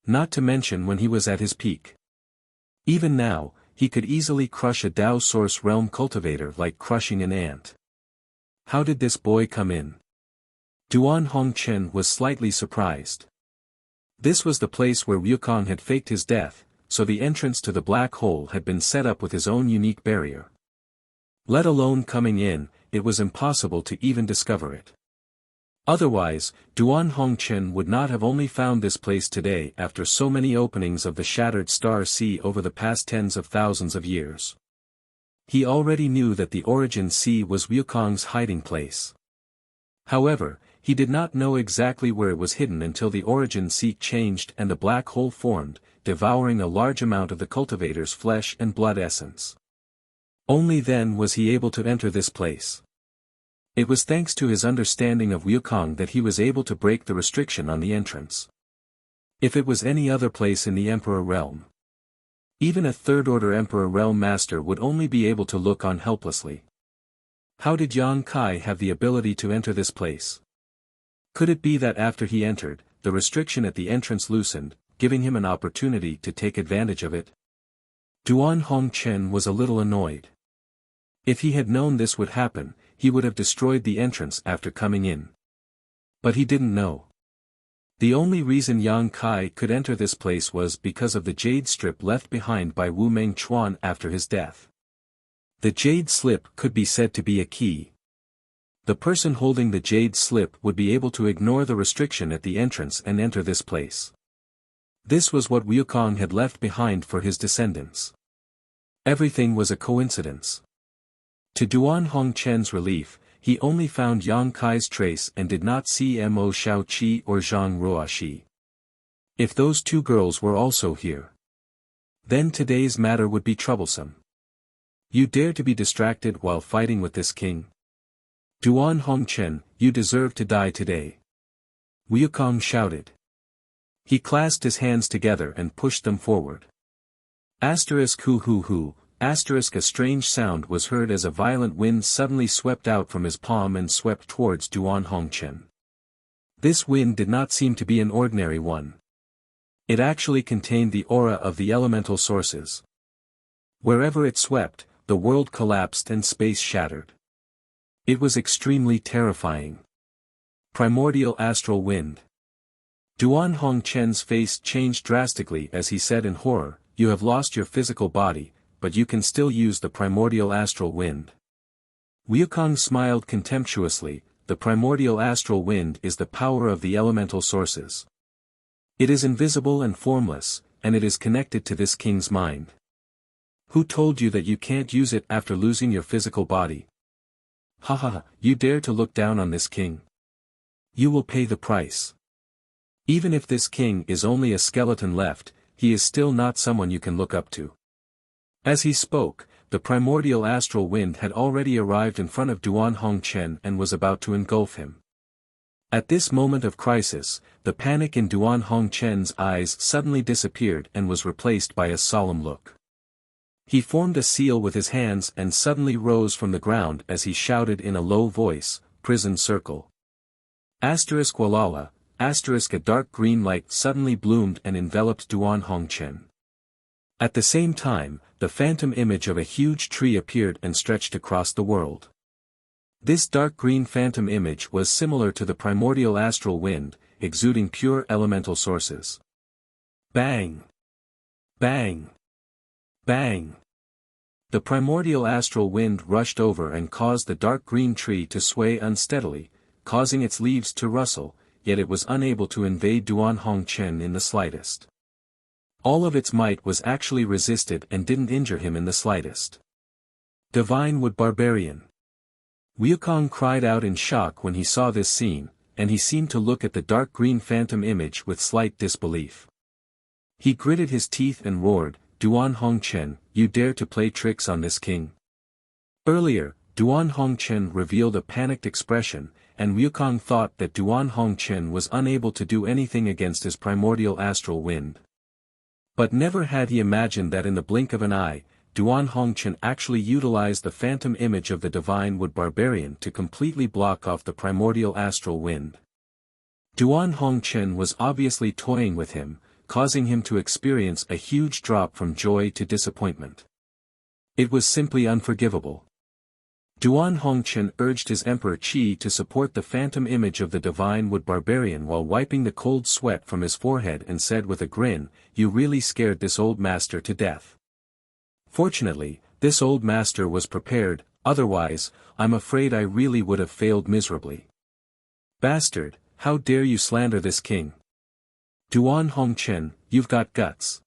Not to mention when he was at his peak. Even now, he could easily crush a Tao source realm cultivator like crushing an ant. How did this boy come in? Duan Hongchen was slightly surprised. This was the place where Wukong had faked his death, so the entrance to the black hole had been set up with his own unique barrier. Let alone coming in, it was impossible to even discover it. Otherwise, Duan Hongchen would not have only found this place today after so many openings of the shattered star sea over the past tens of thousands of years. He already knew that the origin sea was Wukong's hiding place. However, he did not know exactly where it was hidden until the origin sea changed and a black hole formed, devouring a large amount of the cultivator's flesh and blood essence. Only then was he able to enter this place. It was thanks to his understanding of Wukong that he was able to break the restriction on the entrance. If it was any other place in the Emperor realm, even a third-order Emperor realm master would only be able to look on helplessly. How did Yang Kai have the ability to enter this place? Could it be that after he entered, the restriction at the entrance loosened, giving him an opportunity to take advantage of it? Duan Hongchen was a little annoyed. If he had known this would happen, he would have destroyed the entrance after coming in. But he didn't know. The only reason Yang Kai could enter this place was because of the jade strip left behind by Wu Mengchuan after his death. The jade slip could be said to be a key. The person holding the jade slip would be able to ignore the restriction at the entrance and enter this place. This was what Wukong had left behind for his descendants. Everything was a coincidence. To Duan Hongchen's relief, he only found Yang Kai's trace and did not see Mo Shaoqi or Zhang Ruoxi. If those two girls were also here, then today's matter would be troublesome. You dare to be distracted while fighting with this king? Duan Hongchen, you deserve to die today. Wukong shouted. He clasped his hands together and pushed them forward. Asterisk hu hu hu, asterisk a strange sound was heard as a violent wind suddenly swept out from his palm and swept towards Duan Hongchen. This wind did not seem to be an ordinary one. It actually contained the aura of the elemental sources. Wherever it swept, the world collapsed and space shattered. It was extremely terrifying. Primordial astral wind. Duan Hongchen's face changed drastically as he said in horror, "You have lost your physical body, but you can still use the primordial astral wind." Wukong smiled contemptuously. The primordial astral wind is the power of the elemental sources. It is invisible and formless, and it is connected to this king's mind. Who told you that you can't use it after losing your physical body? Ha ha ha, you dare to look down on this king? You will pay the price. Even if this king is only a skeleton left, he is still not someone you can look up to. As he spoke, the primordial astral wind had already arrived in front of Duan Hongchen and was about to engulf him. At this moment of crisis, the panic in Duan Hongchen's eyes suddenly disappeared and was replaced by a solemn look. He formed a seal with his hands and suddenly rose from the ground as he shouted in a low voice, "Prison circle." Asterisk Walala, asterisk a dark green light suddenly bloomed and enveloped Duan Hongchen. At the same time, the phantom image of a huge tree appeared and stretched across the world. This dark green phantom image was similar to the primordial astral wind, exuding pure elemental sources. Bang! Bang! Bang! The primordial astral wind rushed over and caused the dark green tree to sway unsteadily, causing its leaves to rustle, yet it was unable to invade Duan Hongchen in the slightest. All of its might was actually resisted and didn't injure him in the slightest. Divine Wood Barbarian! Wukong cried out in shock when he saw this scene, and he seemed to look at the dark green phantom image with slight disbelief. He gritted his teeth and roared, "Duan Hongchen, you dare to play tricks on this king?" Earlier, Duan Hongchen revealed a panicked expression, and Wukong thought that Duan Hongchen was unable to do anything against his primordial astral wind. But never had he imagined that in the blink of an eye, Duan Hongchen actually utilized the phantom image of the Divine Wood Barbarian to completely block off the primordial astral wind. Duan Hongchen was obviously toying with him, causing him to experience a huge drop from joy to disappointment. It was simply unforgivable. Duan Hongchen urged his Emperor Qi to support the phantom image of the Divine Wood Barbarian while wiping the cold sweat from his forehead and said with a grin, "You really scared this old master to death." Fortunately, this old master was prepared, otherwise, I'm afraid I really would have failed miserably. "Bastard, how dare you slander this king? Duan Hongchen, you've got guts.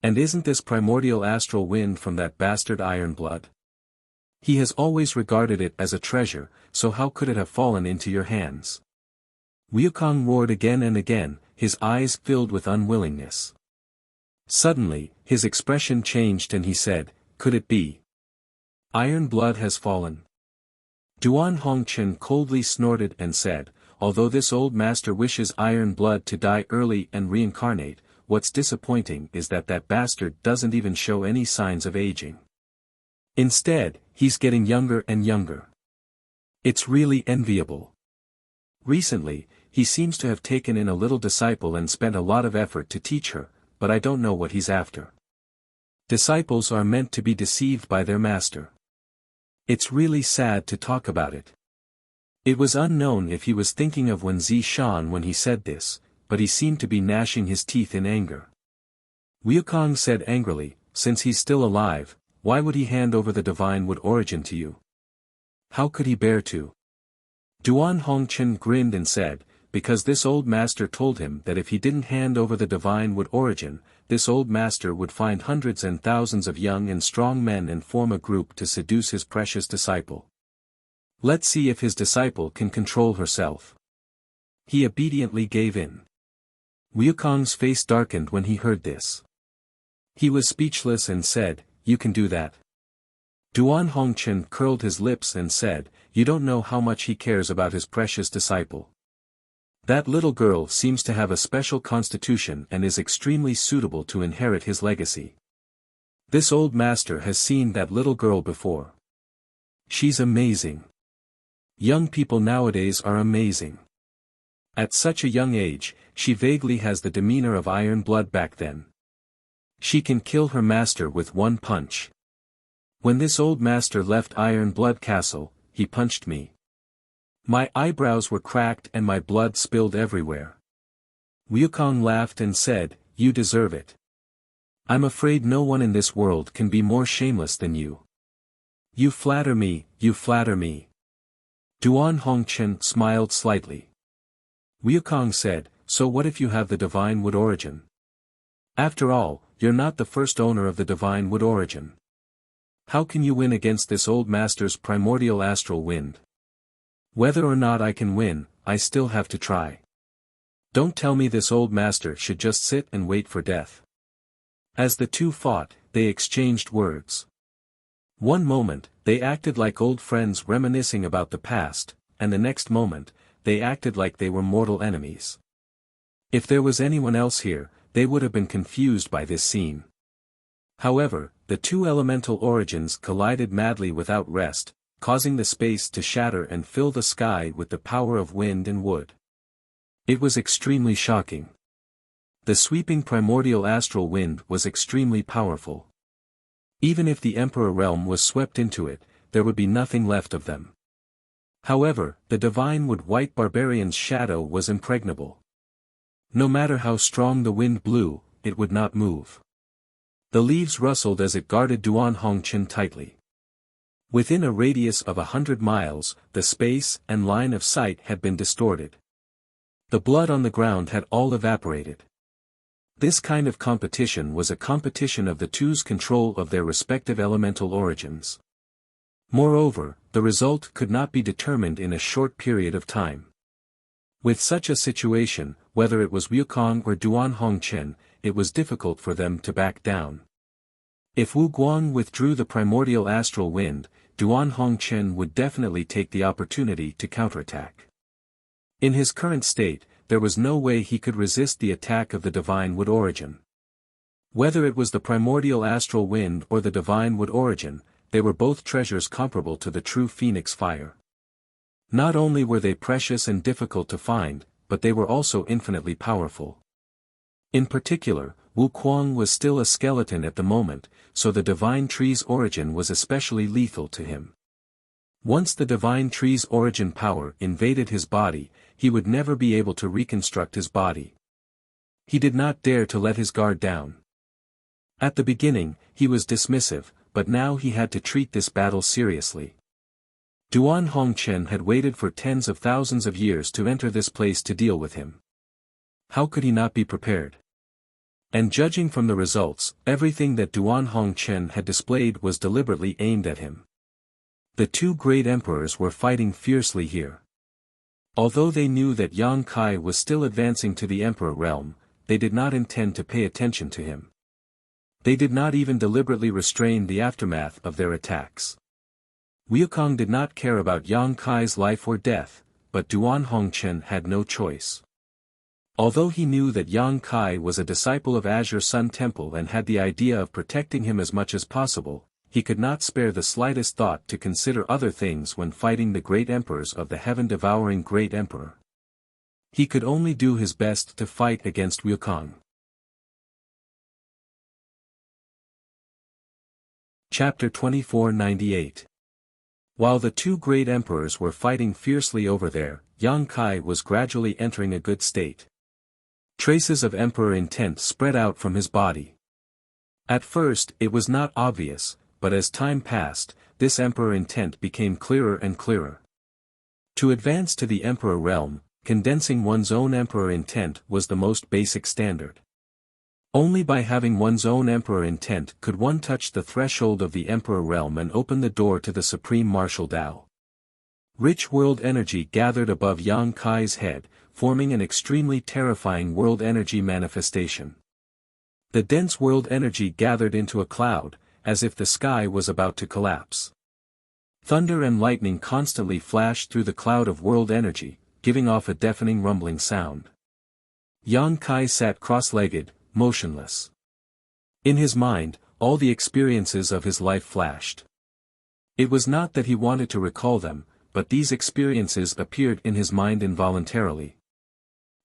And isn't this primordial astral wind from that bastard Iron Blood? He has always regarded it as a treasure, so how could it have fallen into your hands?" Wukong roared again and again, his eyes filled with unwillingness. Suddenly, his expression changed and he said, "Could it be? Iron Blood has fallen." Duan Hongchen coldly snorted and said, "Although this old master wishes Iron Blood to die early and reincarnate, what's disappointing is that that bastard doesn't even show any signs of aging. Instead, he's getting younger and younger. It's really enviable. Recently, he seems to have taken in a little disciple and spent a lot of effort to teach her, but I don't know what he's after. Disciples are meant to be deceived by their master. It's really sad to talk about it." It was unknown if he was thinking of Wen Zishan when he said this, but he seemed to be gnashing his teeth in anger. Wukong said angrily, "Since he's still alive, why would he hand over the Divine Wood Origin to you? How could he bear to?" Duan Hongchen grinned and said, "Because this old master told him that if he didn't hand over the Divine Wood Origin, this old master would find hundreds and thousands of young and strong men and form a group to seduce his precious disciple. Let's see if his disciple can control herself." He obediently gave in. Wukong's face darkened when he heard this. He was speechless and said, "You can do that?" Duan Hongchen curled his lips and said, "You don't know how much he cares about his precious disciple. That little girl seems to have a special constitution and is extremely suitable to inherit his legacy. This old master has seen that little girl before. She's amazing. Young people nowadays are amazing. At such a young age, she vaguely has the demeanor of Iron Blood back then. She can kill her master with one punch. When this old master left Iron Blood Castle, he punched me. My eyebrows were cracked and my blood spilled everywhere." Wukong laughed and said, "You deserve it. I'm afraid no one in this world can be more shameless than you. You flatter me, you flatter me." Duan Hongchen smiled slightly. Wukong said, "So what if you have the Divine Wood Origin? After all, you're not the first owner of the Divine Wood Origin. How can you win against this old master's primordial astral wind? Whether or not I can win, I still have to try. Don't tell me this old master should just sit and wait for death." As the two fought, they exchanged words. One moment, they acted like old friends reminiscing about the past, and the next moment, they acted like they were mortal enemies. If there was anyone else here, they would have been confused by this scene. However, the two elemental origins collided madly without rest, causing the space to shatter and fill the sky with the power of wind and wood. It was extremely shocking. The sweeping primordial astral wind was extremely powerful. Even if the Emperor realm was swept into it, there would be nothing left of them. However, the divine wood-white barbarian's shadow was impregnable. No matter how strong the wind blew, it would not move. The leaves rustled as it guarded Duan Hongchen tightly. Within a radius of 100 miles, the space and line of sight had been distorted. The blood on the ground had all evaporated. This kind of competition was a competition of the two's control of their respective elemental origins. Moreover, the result could not be determined in a short period of time. With such a situation, whether it was Wukong or Duan Hongchen, it was difficult for them to back down. If Wu Guang withdrew the primordial astral wind, Duan Hongchen would definitely take the opportunity to counterattack. In his current state, there was no way he could resist the attack of the divine wood origin. Whether it was the primordial astral wind or the divine wood origin, they were both treasures comparable to the true phoenix fire. Not only were they precious and difficult to find, but they were also infinitely powerful. In particular, Wu Kuang was still a skeleton at the moment, so the divine tree's origin was especially lethal to him. Once the divine tree's origin power invaded his body, he would never be able to reconstruct his body. He did not dare to let his guard down. At the beginning, he was dismissive, but now he had to treat this battle seriously. Duan Hongchen had waited for tens of thousands of years to enter this place to deal with him. How could he not be prepared? And judging from the results, everything that Duan Hongchen had displayed was deliberately aimed at him. The two great emperors were fighting fiercely here. Although they knew that Yang Kai was still advancing to the emperor realm, they did not intend to pay attention to him. They did not even deliberately restrain the aftermath of their attacks. Wukong did not care about Yang Kai's life or death, but Duan Hongchen had no choice. Although he knew that Yang Kai was a disciple of Azure Sun Temple and had the idea of protecting him as much as possible, he could not spare the slightest thought to consider other things when fighting the great emperors of the heaven-devouring Great Emperor. He could only do his best to fight against Wukong. Chapter 2498. While the two great emperors were fighting fiercely over there, Yang Kai was gradually entering a good state. Traces of emperor intent spread out from his body. At first, it was not obvious, but as time passed, this emperor intent became clearer and clearer. To advance to the emperor realm, condensing one's own emperor intent was the most basic standard. Only by having one's own emperor intent could one touch the threshold of the emperor realm and open the door to the supreme martial Tao. Rich world energy gathered above Yang Kai's head, forming an extremely terrifying world energy manifestation. The dense world energy gathered into a cloud, as if the sky was about to collapse. Thunder and lightning constantly flashed through the cloud of world energy, giving off a deafening rumbling sound. Yang Kai sat cross-legged, motionless. In his mind, all the experiences of his life flashed. It was not that he wanted to recall them, but these experiences appeared in his mind involuntarily.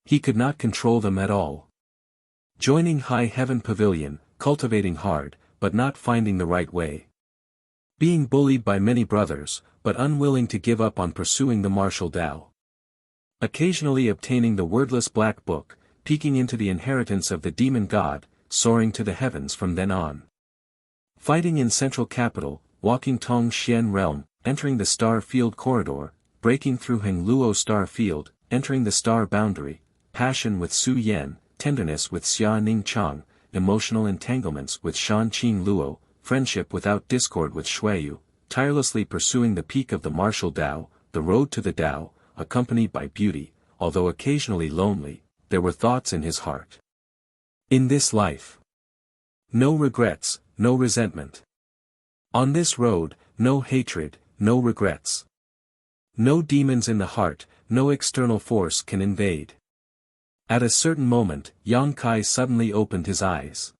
He could not control them at all. Joining High Heaven Pavilion, cultivating hard, but not finding the right way. Being bullied by many brothers, but unwilling to give up on pursuing the martial Tao. Occasionally obtaining the wordless black book, peeking into the inheritance of the demon god, soaring to the heavens from then on. Fighting in central capital, walking Tong Xian realm, entering the star field corridor, breaking through Heng Luo star field, entering the star boundary, passion with Su Yan, tenderness with Xia Ning Chang, emotional entanglements with Shan Qing Luo, friendship without discord with Shuiyu, tirelessly pursuing the peak of the martial Tao, the road to the Tao, accompanied by beauty, although occasionally lonely, there were thoughts in his heart. In this life, no regrets, no resentment. On this road, no hatred, no regrets. No demons in the heart, no external force can invade. At a certain moment, Yang Kai suddenly opened his eyes.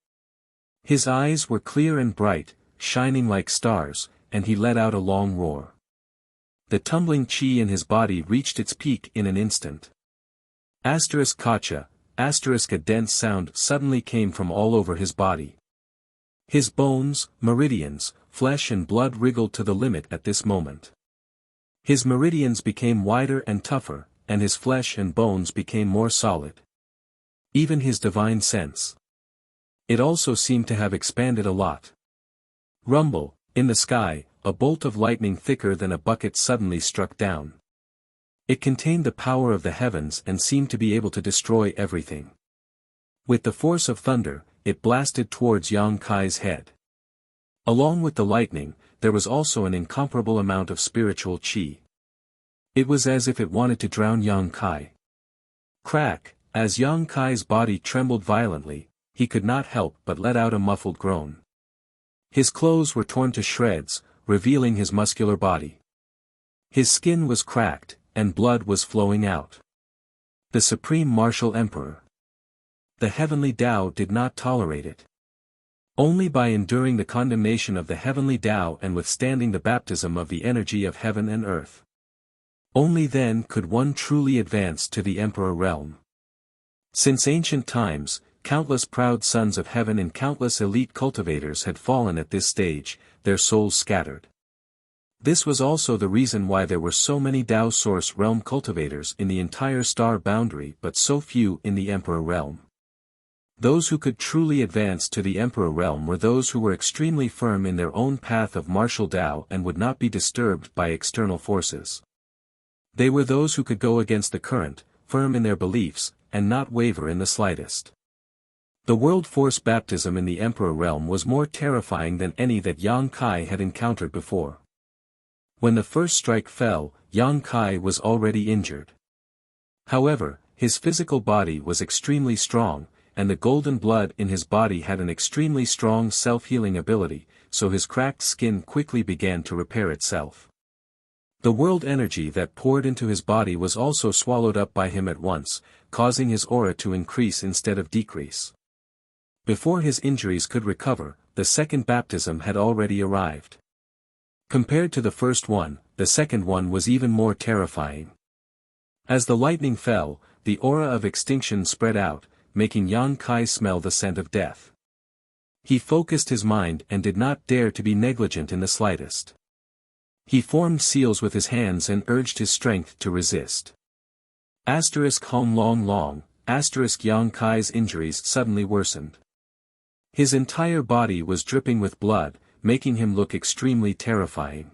His eyes were clear and bright, shining like stars, and he let out a long roar. The tumbling chi in his body reached its peak in an instant. Kacha, a dense sound suddenly came from all over his body. His bones, meridians, flesh and blood wriggled to the limit at this moment. His meridians became wider and tougher, and his flesh and bones became more solid. Even his divine sense. It also seemed to have expanded a lot. Rumble, in the sky, a bolt of lightning thicker than a bucket suddenly struck down. It contained the power of the heavens and seemed to be able to destroy everything. With the force of thunder, it blasted towards Yang Kai's head. Along with the lightning, there was also an incomparable amount of spiritual qi. It was as if it wanted to drown Yang Kai. Crack, as Yang Kai's body trembled violently, he could not help but let out a muffled groan. His clothes were torn to shreds, revealing his muscular body. His skin was cracked, and blood was flowing out. The Supreme Martial Emperor. The heavenly Tao did not tolerate it. Only by enduring the condemnation of the heavenly Tao and withstanding the baptism of the energy of heaven and earth. Only then could one truly advance to the Emperor realm. Since ancient times, countless proud sons of heaven and countless elite cultivators had fallen at this stage, their souls scattered. This was also the reason why there were so many Tao Source realm cultivators in the entire star boundary but so few in the Emperor realm. Those who could truly advance to the Emperor realm were those who were extremely firm in their own path of martial Tao and would not be disturbed by external forces. They were those who could go against the current, firm in their beliefs, and not waver in the slightest. The world force baptism in the Emperor realm was more terrifying than any that Yang Kai had encountered before. When the first strike fell, Yang Kai was already injured. However, his physical body was extremely strong, and the golden blood in his body had an extremely strong self-healing ability, so his cracked skin quickly began to repair itself. The world energy that poured into his body was also swallowed up by him at once, causing his aura to increase instead of decrease. Before his injuries could recover, the second baptism had already arrived. Compared to the first one, the second one was even more terrifying. As the lightning fell, the aura of extinction spread out, making Yang Kai smell the scent of death. He focused his mind and did not dare to be negligent in the slightest. He formed seals with his hands and urged his strength to resist. Hong long long, Yang Kai's injuries suddenly worsened. His entire body was dripping with blood, making him look extremely terrifying.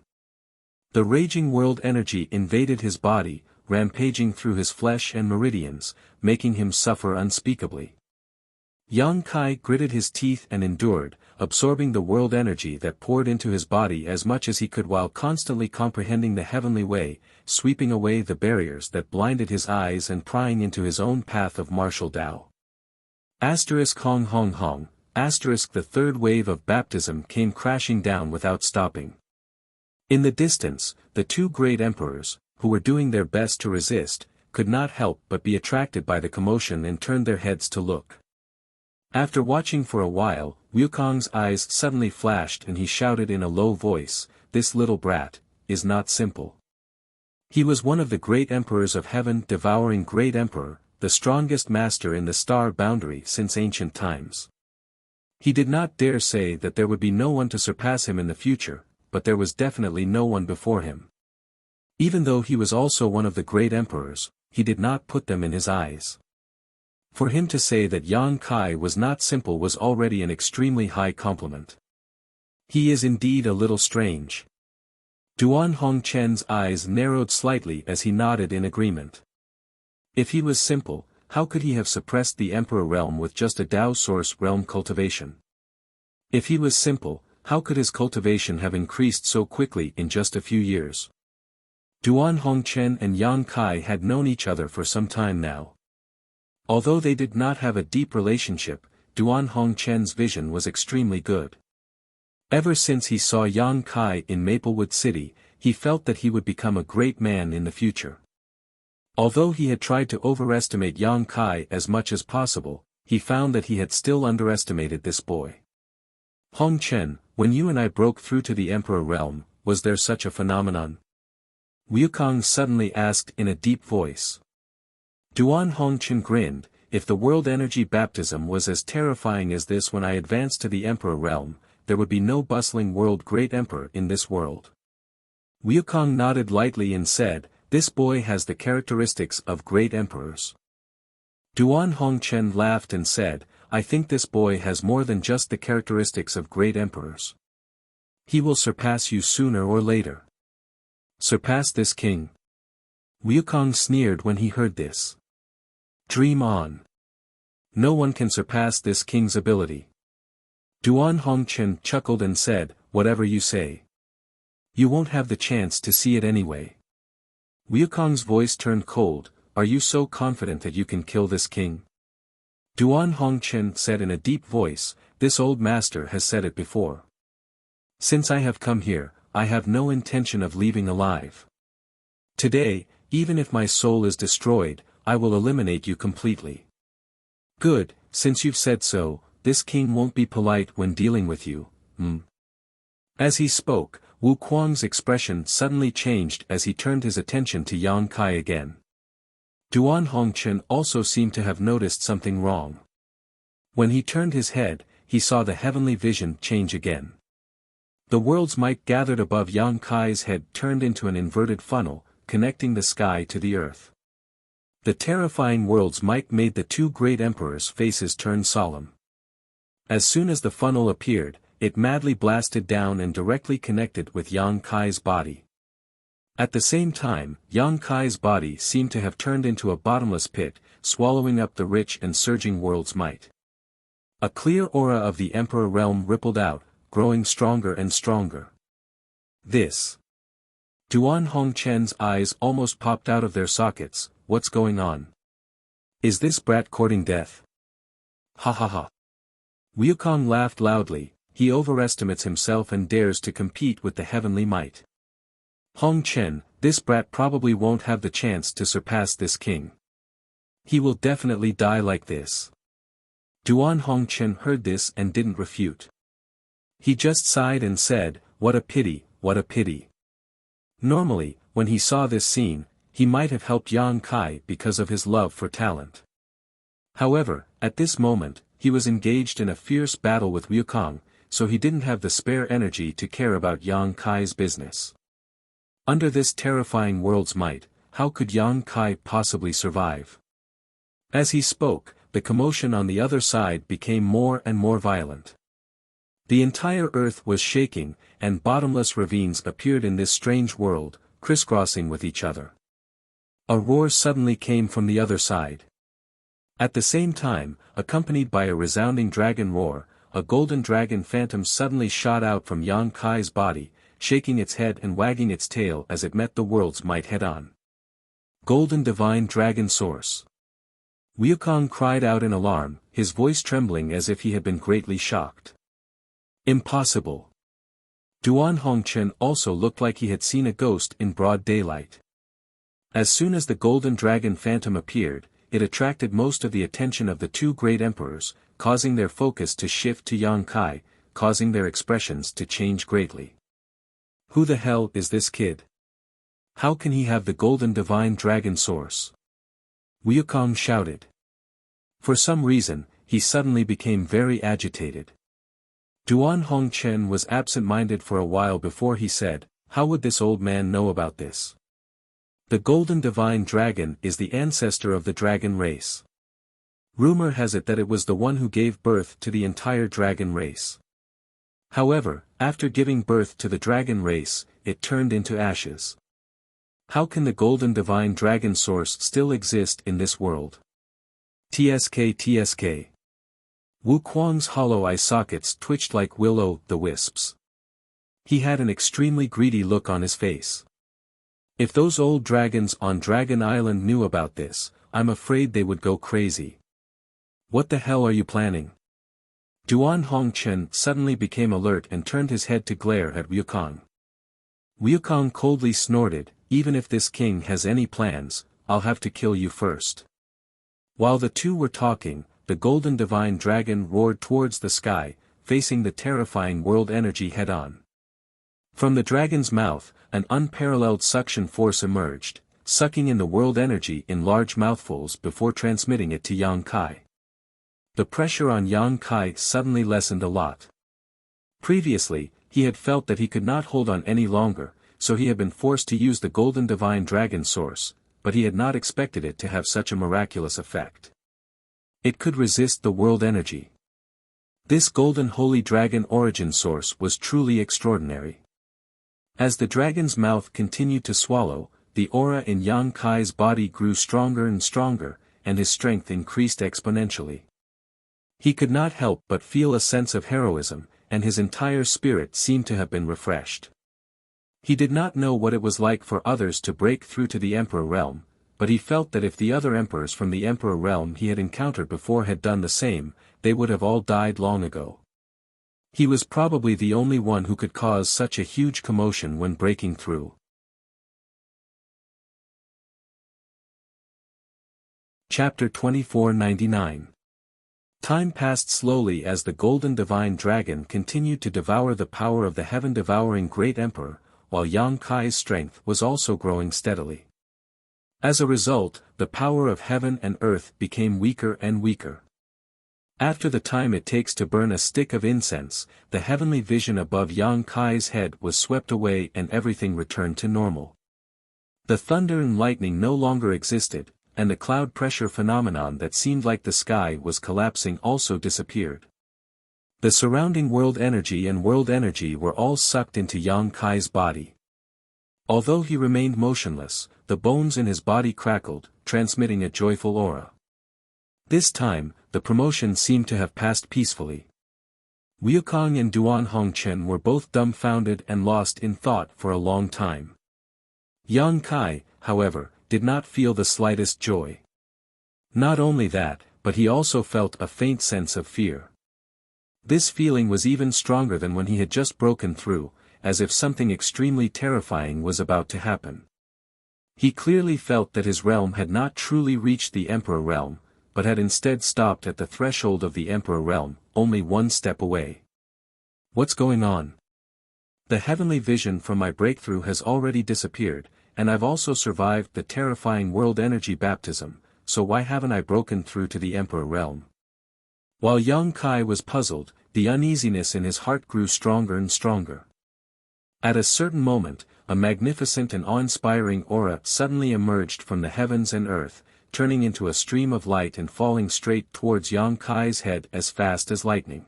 The raging world energy invaded his body, rampaging through his flesh and meridians, making him suffer unspeakably. Yang Kai gritted his teeth and endured, absorbing the world energy that poured into his body as much as he could while constantly comprehending the heavenly way, sweeping away the barriers that blinded his eyes and prying into his own path of martial Tao. Hong hong hong, the third wave of baptism came crashing down without stopping. In the distance, the two great emperors, who were doing their best to resist, could not help but be attracted by the commotion and turned their heads to look. After watching for a while, Wukong's eyes suddenly flashed and he shouted in a low voice, "This little brat is not simple." He was one of the great emperors of heaven, devouring great emperor, the strongest master in the star boundary since ancient times. He did not dare say that there would be no one to surpass him in the future, but there was definitely no one before him. Even though he was also one of the great emperors, he did not put them in his eyes. For him to say that Yang Kai was not simple was already an extremely high compliment. He is indeed a little strange. Duan Hongchen's eyes narrowed slightly as he nodded in agreement. If he was simple, how could he have suppressed the Emperor realm with just a Tao Source realm cultivation? If he was simple, how could his cultivation have increased so quickly in just a few years? Duan Hongchen and Yang Kai had known each other for some time now. Although they did not have a deep relationship, Duan Hongchen's vision was extremely good. Ever since he saw Yang Kai in Maplewood City, he felt that he would become a great man in the future. Although he had tried to overestimate Yang Kai as much as possible, he found that he had still underestimated this boy. Hongchen, when you and I broke through to the Emperor realm, was there such a phenomenon? Wukong suddenly asked in a deep voice. Duan Hongchen grinned, if the world energy baptism was as terrifying as this when I advanced to the Emperor realm, there would be no bustling world great emperor in this world. Wukong nodded lightly and said, "This boy has the characteristics of great emperors." Duan Hongchen laughed and said, "I think this boy has more than just the characteristics of great emperors. He will surpass you sooner or later." "Surpass this king?" Wukong sneered when he heard this. "Dream on. No one can surpass this king's ability." Duan Hongchen chuckled and said, "Whatever you say. You won't have the chance to see it anyway." Wukong's voice turned cold. "Are you so confident that you can kill this king?" Duan Hongchen said in a deep voice, "This old master has said it before. Since I have come here, I have no intention of leaving alive. Today, even if my soul is destroyed, I will eliminate you completely." "Good, since you've said so, this king won't be polite when dealing with you, As he spoke, Wu Kuang's expression suddenly changed as he turned his attention to Yang Kai again. Duan Hongchen also seemed to have noticed something wrong. When he turned his head, he saw the heavenly vision change again. The world's might gathered above Yang Kai's head turned into an inverted funnel, connecting the sky to the earth. The terrifying world's might made the two great emperors' faces turn solemn. As soon as the funnel appeared, it madly blasted down and directly connected with Yang Kai's body. At the same time, Yang Kai's body seemed to have turned into a bottomless pit, swallowing up the rich and surging world's might. A clear aura of the Emperor realm rippled out, growing stronger and stronger. This. Duan Hongchen's eyes almost popped out of their sockets. What's going on? Is this brat courting death? Ha ha ha. Wukong laughed loudly. He overestimates himself and dares to compete with the heavenly might. Hongchen, this brat probably won't have the chance to surpass this king. He will definitely die like this. Duan Hongchen heard this and didn't refute. He just sighed and said, "What a pity, what a pity." Normally, when he saw this scene, he might have helped Yang Kai because of his love for talent. However, at this moment, he was engaged in a fierce battle with Wukong, so he didn't have the spare energy to care about Yang Kai's business. Under this terrifying world's might, how could Yang Kai possibly survive? As he spoke, the commotion on the other side became more and more violent. The entire earth was shaking, and bottomless ravines appeared in this strange world, crisscrossing with each other. A roar suddenly came from the other side. At the same time, accompanied by a resounding dragon roar, a golden dragon phantom suddenly shot out from Yang Kai's body, shaking its head and wagging its tail as it met the world's might head-on. Golden Divine Dragon Source. Wukong cried out in alarm, his voice trembling as if he had been greatly shocked. Impossible. Duan Hongchen also looked like he had seen a ghost in broad daylight. As soon as the golden dragon phantom appeared, it attracted most of the attention of the two great emperors, causing their focus to shift to Yang Kai, causing their expressions to change greatly. Who the hell is this kid? How can he have the golden divine dragon source? Wukong shouted. For some reason, he suddenly became very agitated. Duan Hongchen was absent-minded for a while before he said, "How would this old man know about this?" The golden divine dragon is the ancestor of the dragon race. Rumor has it that it was the one who gave birth to the entire dragon race. However, after giving birth to the dragon race, it turned into ashes. How can the golden divine dragon source still exist in this world? TSK. Wu Kuang's hollow eye sockets twitched like will-o'-the-wisps. He had an extremely greedy look on his face. If those old dragons on Dragon Island knew about this, I'm afraid they would go crazy. What the hell are you planning? Duan Hongchen suddenly became alert and turned his head to glare at Wukong. Wukong coldly snorted, "Even if this king has any plans, I'll have to kill you first." While the two were talking, the golden divine dragon roared towards the sky, facing the terrifying world energy head-on. From the dragon's mouth, an unparalleled suction force emerged, sucking in the world energy in large mouthfuls before transmitting it to Yang Kai. The pressure on Yang Kai suddenly lessened a lot. Previously, he had felt that he could not hold on any longer, so he had been forced to use the golden divine dragon source, but he had not expected it to have such a miraculous effect. It could resist the world energy. This golden holy dragon origin source was truly extraordinary. As the dragon's mouth continued to swallow, the aura in Yang Kai's body grew stronger and stronger, and his strength increased exponentially. He could not help but feel a sense of heroism, and his entire spirit seemed to have been refreshed. He did not know what it was like for others to break through to the Emperor realm, but he felt that if the other emperors from the Emperor realm he had encountered before had done the same, they would have all died long ago. He was probably the only one who could cause such a huge commotion when breaking through. Chapter 2499. Time passed slowly as the golden divine dragon continued to devour the power of the heaven-devouring great emperor, while Yang Kai's strength was also growing steadily. As a result, the power of heaven and earth became weaker and weaker. After the time it takes to burn a stick of incense, the heavenly vision above Yang Kai's head was swept away and everything returned to normal. The thunder and lightning no longer existed, and the cloud pressure phenomenon that seemed like the sky was collapsing also disappeared. The surrounding world energy and world energy were all sucked into Yang Kai's body. Although he remained motionless, the bones in his body crackled, transmitting a joyful aura. This time, the promotion seemed to have passed peacefully. Wukong and Duan Hongchen were both dumbfounded and lost in thought for a long time. Yang Kai, however, did not feel the slightest joy. Not only that, but he also felt a faint sense of fear. This feeling was even stronger than when he had just broken through, as if something extremely terrifying was about to happen. He clearly felt that his realm had not truly reached the Emperor realm, but had instead stopped at the threshold of the Emperor realm, only one step away. What's going on? The heavenly vision from my breakthrough has already disappeared, and I've also survived the terrifying world energy baptism, so why haven't I broken through to the Emperor realm? While Yang Kai was puzzled, the uneasiness in his heart grew stronger and stronger. At a certain moment, a magnificent and awe-inspiring aura suddenly emerged from the heavens and earth, turning into a stream of light and falling straight towards Yang Kai's head as fast as lightning.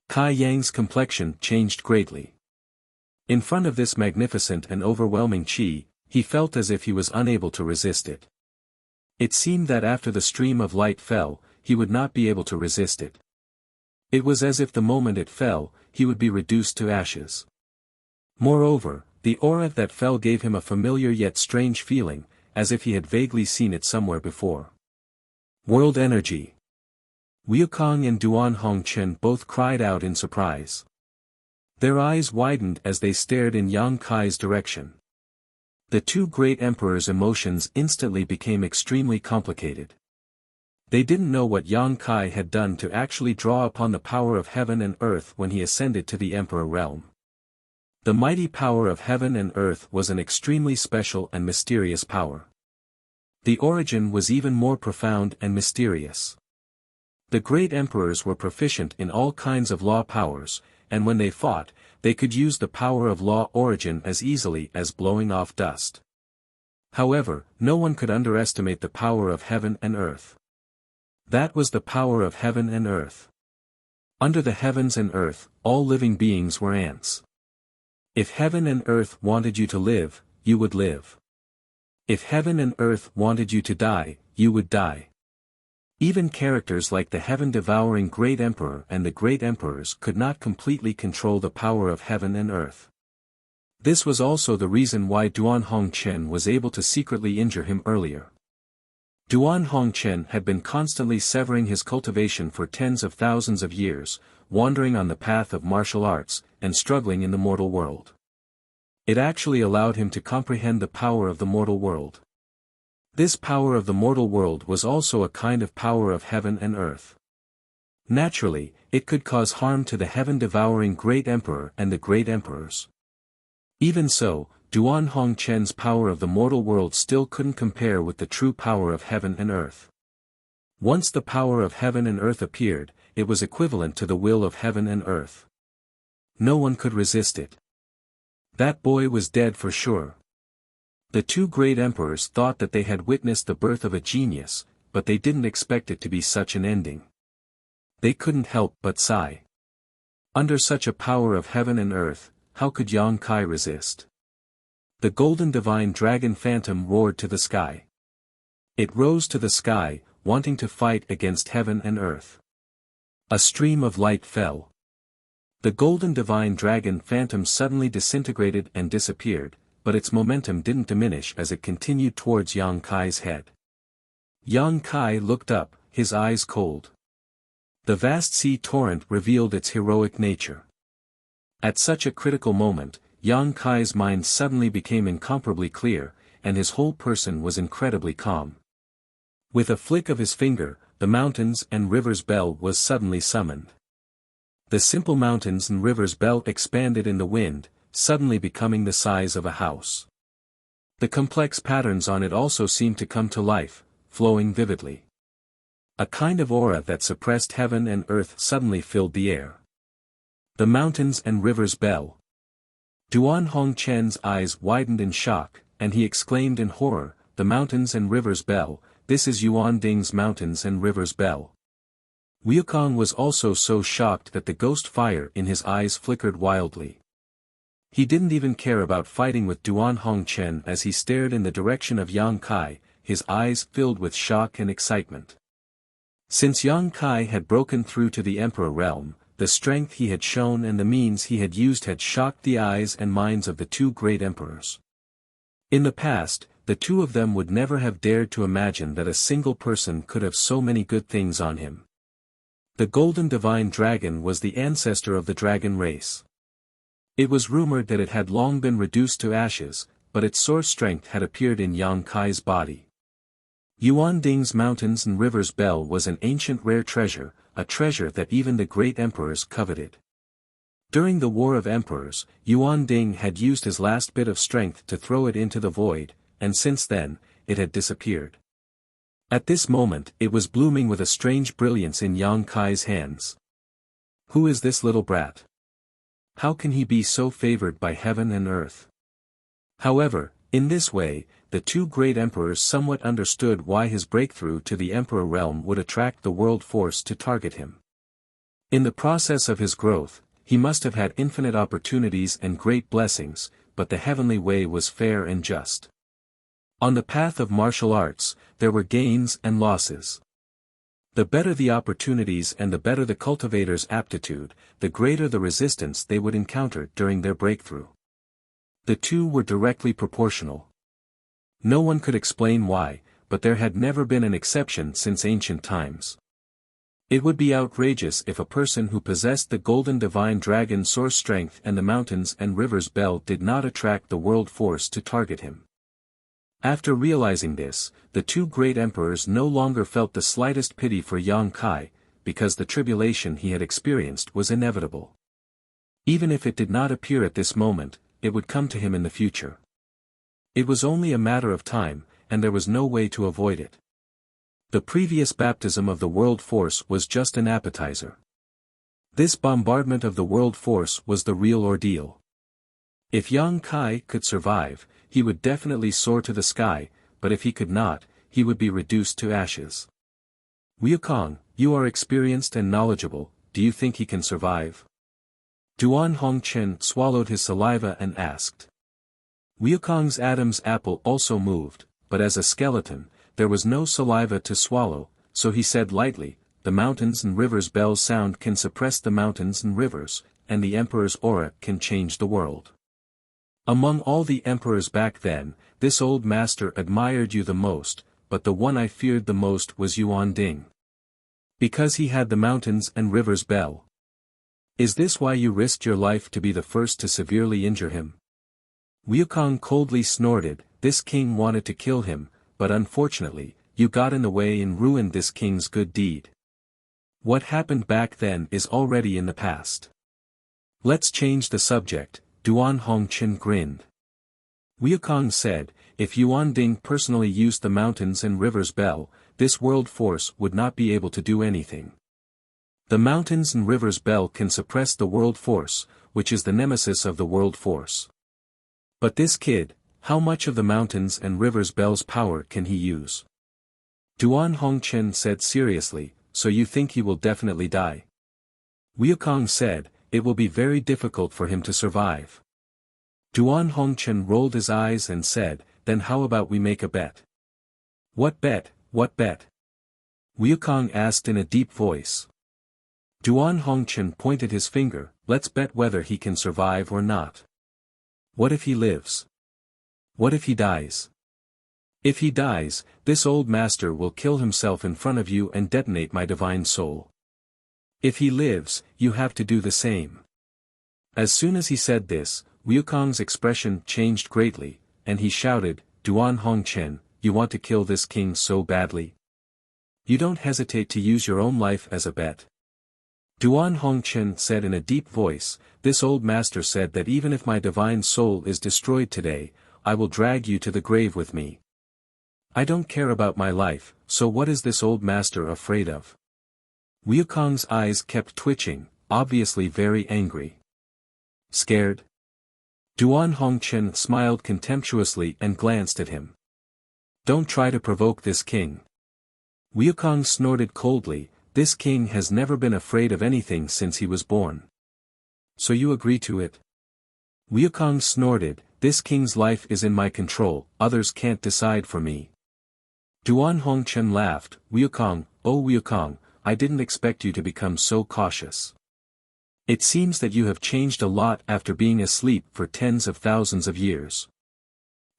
Kai Yang's complexion changed greatly. In front of this magnificent and overwhelming qi, he felt as if he was unable to resist it. It seemed that after the stream of light fell, he would not be able to resist it. It was as if the moment it fell, he would be reduced to ashes. Moreover, the aura that fell gave him a familiar yet strange feeling, as if he had vaguely seen it somewhere before. World energy. Wukong and Duan Hongchen both cried out in surprise. Their eyes widened as they stared in Yang Kai's direction. The two great emperors' emotions instantly became extremely complicated. They didn't know what Yang Kai had done to actually draw upon the power of heaven and earth when he ascended to the Emperor realm. The mighty power of heaven and earth was an extremely special and mysterious power. The origin was even more profound and mysterious. The great emperors were proficient in all kinds of law powers, and when they fought, they could use the power of law origin as easily as blowing off dust. However, no one could underestimate the power of heaven and earth. That was the power of heaven and earth. Under the heavens and earth, all living beings were ants. If heaven and earth wanted you to live, you would live. If heaven and earth wanted you to die, you would die. Even characters like the heaven-devouring Great Emperor and the Great Emperors could not completely control the power of heaven and earth. This was also the reason why Duan Hongchen was able to secretly injure him earlier. Duan Hongchen had been constantly severing his cultivation for tens of thousands of years, wandering on the path of martial arts, and struggling in the mortal world. It actually allowed him to comprehend the power of the mortal world. This power of the mortal world was also a kind of power of heaven and earth. Naturally, it could cause harm to the heaven-devouring Great Emperor and the Great Emperors. Even so, Duan Hongchen's power of the mortal world still couldn't compare with the true power of heaven and earth. Once the power of heaven and earth appeared, it was equivalent to the will of heaven and earth. No one could resist it. That boy was dead for sure. The two great emperors thought that they had witnessed the birth of a genius, but they didn't expect it to be such an ending. They couldn't help but sigh. Under such a power of heaven and earth, how could Yang Kai resist? The golden divine dragon phantom roared to the sky. It rose to the sky, wanting to fight against heaven and earth. A stream of light fell. The golden divine dragon phantom suddenly disintegrated and disappeared, but its momentum didn't diminish as it continued towards Yang Kai's head. Yang Kai looked up, his eyes cold. The vast sea torrent revealed its heroic nature. At such a critical moment, Yang Kai's mind suddenly became incomparably clear, and his whole person was incredibly calm. With a flick of his finger, the mountains and rivers bell was suddenly summoned. The simple mountains and rivers belt expanded in the wind, suddenly becoming the size of a house. The complex patterns on it also seemed to come to life, flowing vividly. A kind of aura that suppressed heaven and earth suddenly filled the air. The mountains and rivers bell. Duan Hongchen's eyes widened in shock, and he exclaimed in horror, "The mountains and rivers bell, this is Yuan Ding's mountains and rivers bell." Wuxiang was also so shocked that the ghost fire in his eyes flickered wildly. He didn't even care about fighting with Duan Hongchen as he stared in the direction of Yang Kai, his eyes filled with shock and excitement. Since Yang Kai had broken through to the Emperor realm, the strength he had shown and the means he had used had shocked the eyes and minds of the two great emperors. In the past, the two of them would never have dared to imagine that a single person could have so many good things on him. The golden divine dragon was the ancestor of the dragon race. It was rumored that it had long been reduced to ashes, but its source strength had appeared in Yang Kai's body. Yuan Ding's mountains and rivers bell was an ancient rare treasure, a treasure that even the great emperors coveted. During the War of Emperors, Yuan Ding had used his last bit of strength to throw it into the void, and since then, it had disappeared. At this moment it was blooming with a strange brilliance in Yang Kai's hands. Who is this little brat? How can he be so favored by heaven and earth? However, in this way, the two great emperors somewhat understood why his breakthrough to the emperor realm would attract the world force to target him. In the process of his growth, he must have had infinite opportunities and great blessings, but the heavenly way was fair and just. On the path of martial arts, there were gains and losses. The better the opportunities and the better the cultivator's aptitude, the greater the resistance they would encounter during their breakthrough. The two were directly proportional. No one could explain why, but there had never been an exception since ancient times. It would be outrageous if a person who possessed the golden divine dragon source strength and the mountains and rivers bell did not attract the world force to target him. After realizing this, the two great emperors no longer felt the slightest pity for Yang Kai, because the tribulation he had experienced was inevitable. Even if it did not appear at this moment, it would come to him in the future. It was only a matter of time, and there was no way to avoid it. The previous baptism of the world force was just an appetizer. This bombardment of the world force was the real ordeal. If Yang Kai could survive, he would definitely soar to the sky, but if he could not, he would be reduced to ashes. Wuxiang, you are experienced and knowledgeable, do you think he can survive? Duan Hongchen swallowed his saliva and asked. Wuxiang's Adam's apple also moved, but as a skeleton, there was no saliva to swallow, so he said lightly, the mountains and rivers bell's sound can suppress the mountains and rivers, and the emperor's aura can change the world. Among all the emperors back then, this old master admired you the most, but the one I feared the most was Yuan Ding. Because he had the mountains and rivers bell. Is this why you risked your life to be the first to severely injure him? Wuxiang coldly snorted, this king wanted to kill him, but unfortunately, you got in the way and ruined this king's good deed. What happened back then is already in the past. Let's change the subject. Duan Hongchen grinned. Wukong said, if Yuan Ding personally used the mountains and rivers bell, this world force would not be able to do anything. The mountains and rivers bell can suppress the world force, which is the nemesis of the world force. But this kid, how much of the mountains and rivers bell's power can he use? Duan Hongchen said seriously, so you think he will definitely die? Wukong said, it will be very difficult for him to survive. Duan Hongchen rolled his eyes and said, then how about we make a bet? What bet, what bet? Wukong asked in a deep voice. Duan Hongchen pointed his finger, let's bet whether he can survive or not. What if he lives? What if he dies? If he dies, this old master will kill himself in front of you and detonate my divine soul. If he lives, you have to do the same. As soon as he said this, Wukong's expression changed greatly, and he shouted, Duan Hongchen, you want to kill this king so badly? You don't hesitate to use your own life as a bet. Duan Hongchen said in a deep voice, this old master said that even if my divine soul is destroyed today, I will drag you to the grave with me. I don't care about my life, so what is this old master afraid of? Wukong's eyes kept twitching, obviously very angry. Scared? Duan Hongchen smiled contemptuously and glanced at him. Don't try to provoke this king. Wukong snorted coldly, this king has never been afraid of anything since he was born. So you agree to it? Wukong snorted, this king's life is in my control, others can't decide for me. Duan Hongchen laughed, Wukong, oh Wukong, I didn't expect you to become so cautious. It seems that you have changed a lot after being asleep for tens of thousands of years.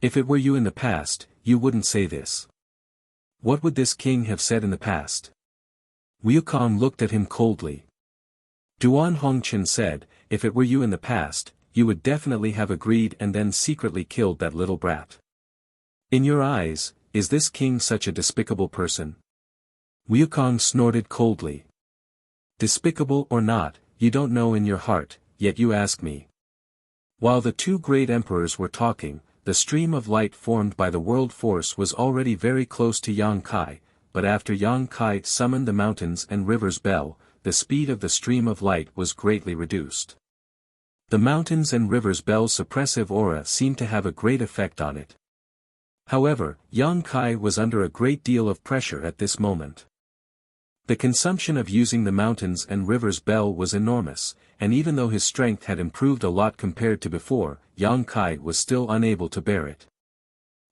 If it were you in the past, you wouldn't say this. What would this king have said in the past? Wukong looked at him coldly. Duan Hongchen said, if it were you in the past, you would definitely have agreed and then secretly killed that little brat. In your eyes, is this king such a despicable person? Wukong snorted coldly. Despicable or not, you don't know in your heart, yet you ask me. While the two great emperors were talking, the stream of light formed by the world force was already very close to Yang Kai, but after Yang Kai summoned the mountains and rivers bell, the speed of the stream of light was greatly reduced. The mountains and rivers bell's suppressive aura seemed to have a great effect on it. However, Yang Kai was under a great deal of pressure at this moment. The consumption of using the mountains and rivers bell was enormous, and even though his strength had improved a lot compared to before, Yang Kai was still unable to bear it.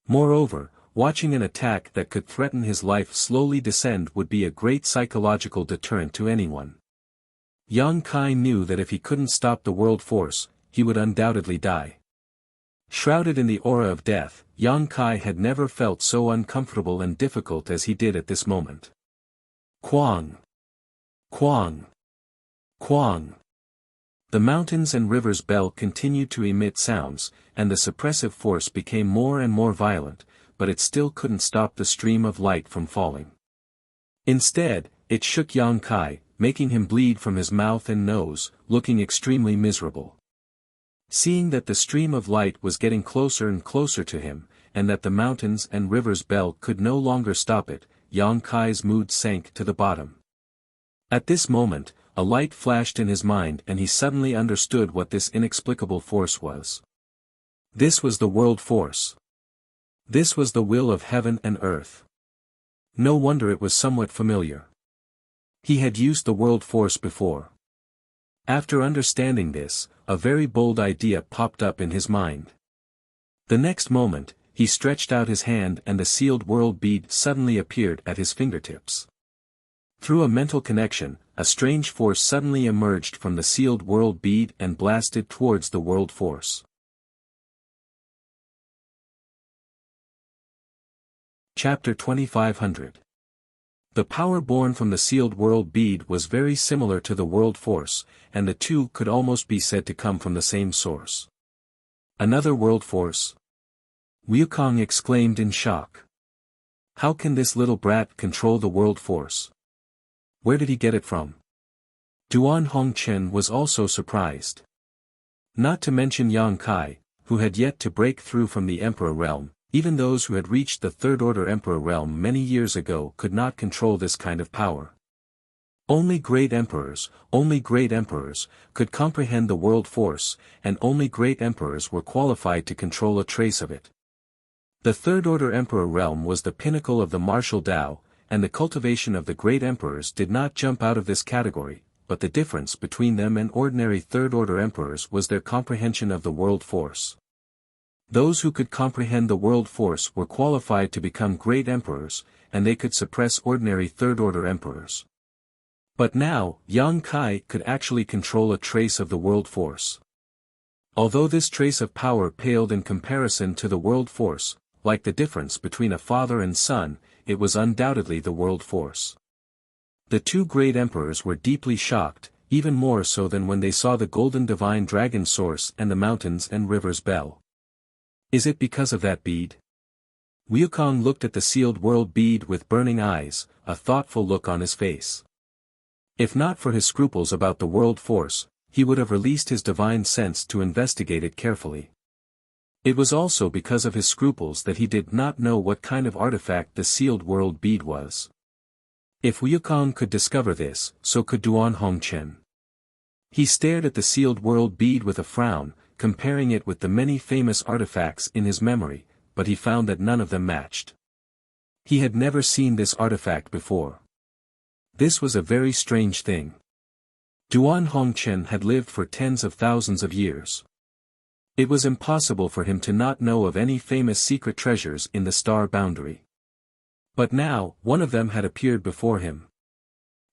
Moreover, watching an attack that could threaten his life slowly descend would be a great psychological deterrent to anyone. Yang Kai knew that if he couldn't stop the world force, he would undoubtedly die. Shrouded in the aura of death, Yang Kai had never felt so uncomfortable and difficult as he did at this moment. Quang! Quang! Quang! The mountains and rivers bell continued to emit sounds, and the suppressive force became more and more violent, but it still couldn't stop the stream of light from falling. Instead, it shook Yang Kai, making him bleed from his mouth and nose, looking extremely miserable. Seeing that the stream of light was getting closer and closer to him, and that the mountains and rivers bell could no longer stop it, Yang Kai's mood sank to the bottom. At this moment, a light flashed in his mind and he suddenly understood what this inexplicable force was. This was the world force. This was the will of heaven and earth. No wonder it was somewhat familiar. He had used the world force before. After understanding this, a very bold idea popped up in his mind. The next moment, he stretched out his hand and the sealed world bead suddenly appeared at his fingertips. Through a mental connection, a strange force suddenly emerged from the sealed world bead and blasted towards the world force. Chapter 2500. The power born from the sealed world bead was very similar to the world force, and the two could almost be said to come from the same source. Another world force? Wukong exclaimed in shock. How can this little brat control the world force? Where did he get it from? Duan Hongchen was also surprised. Not to mention Yang Kai, who had yet to break through from the Emperor realm. Even those who had reached the Third Order Emperor realm many years ago could not control this kind of power. Only great emperors, could comprehend the world force, and only great emperors were qualified to control a trace of it. The Third Order Emperor realm was the pinnacle of the martial Tao, and the cultivation of the great emperors did not jump out of this category, but the difference between them and ordinary Third Order emperors was their comprehension of the world force. Those who could comprehend the world force were qualified to become great emperors, and they could suppress ordinary Third Order emperors. But now, Yang Kai could actually control a trace of the world force. Although this trace of power paled in comparison to the world force, like the difference between a father and son, it was undoubtedly the world force. The two great emperors were deeply shocked, even more so than when they saw the golden divine dragon source and the mountains and rivers bell. Is it because of that bead? Wukong looked at the sealed world bead with burning eyes, a thoughtful look on his face. If not for his scruples about the world force, he would have released his divine sense to investigate it carefully. It was also because of his scruples that he did not know what kind of artifact the sealed world bead was. If Wukong could discover this, so could Duan Hongchen. He stared at the sealed world bead with a frown, comparing it with the many famous artifacts in his memory, but he found that none of them matched. He had never seen this artifact before. This was a very strange thing. Duan Hongchen had lived for tens of thousands of years. It was impossible for him to not know of any famous secret treasures in the star boundary. But now, one of them had appeared before him.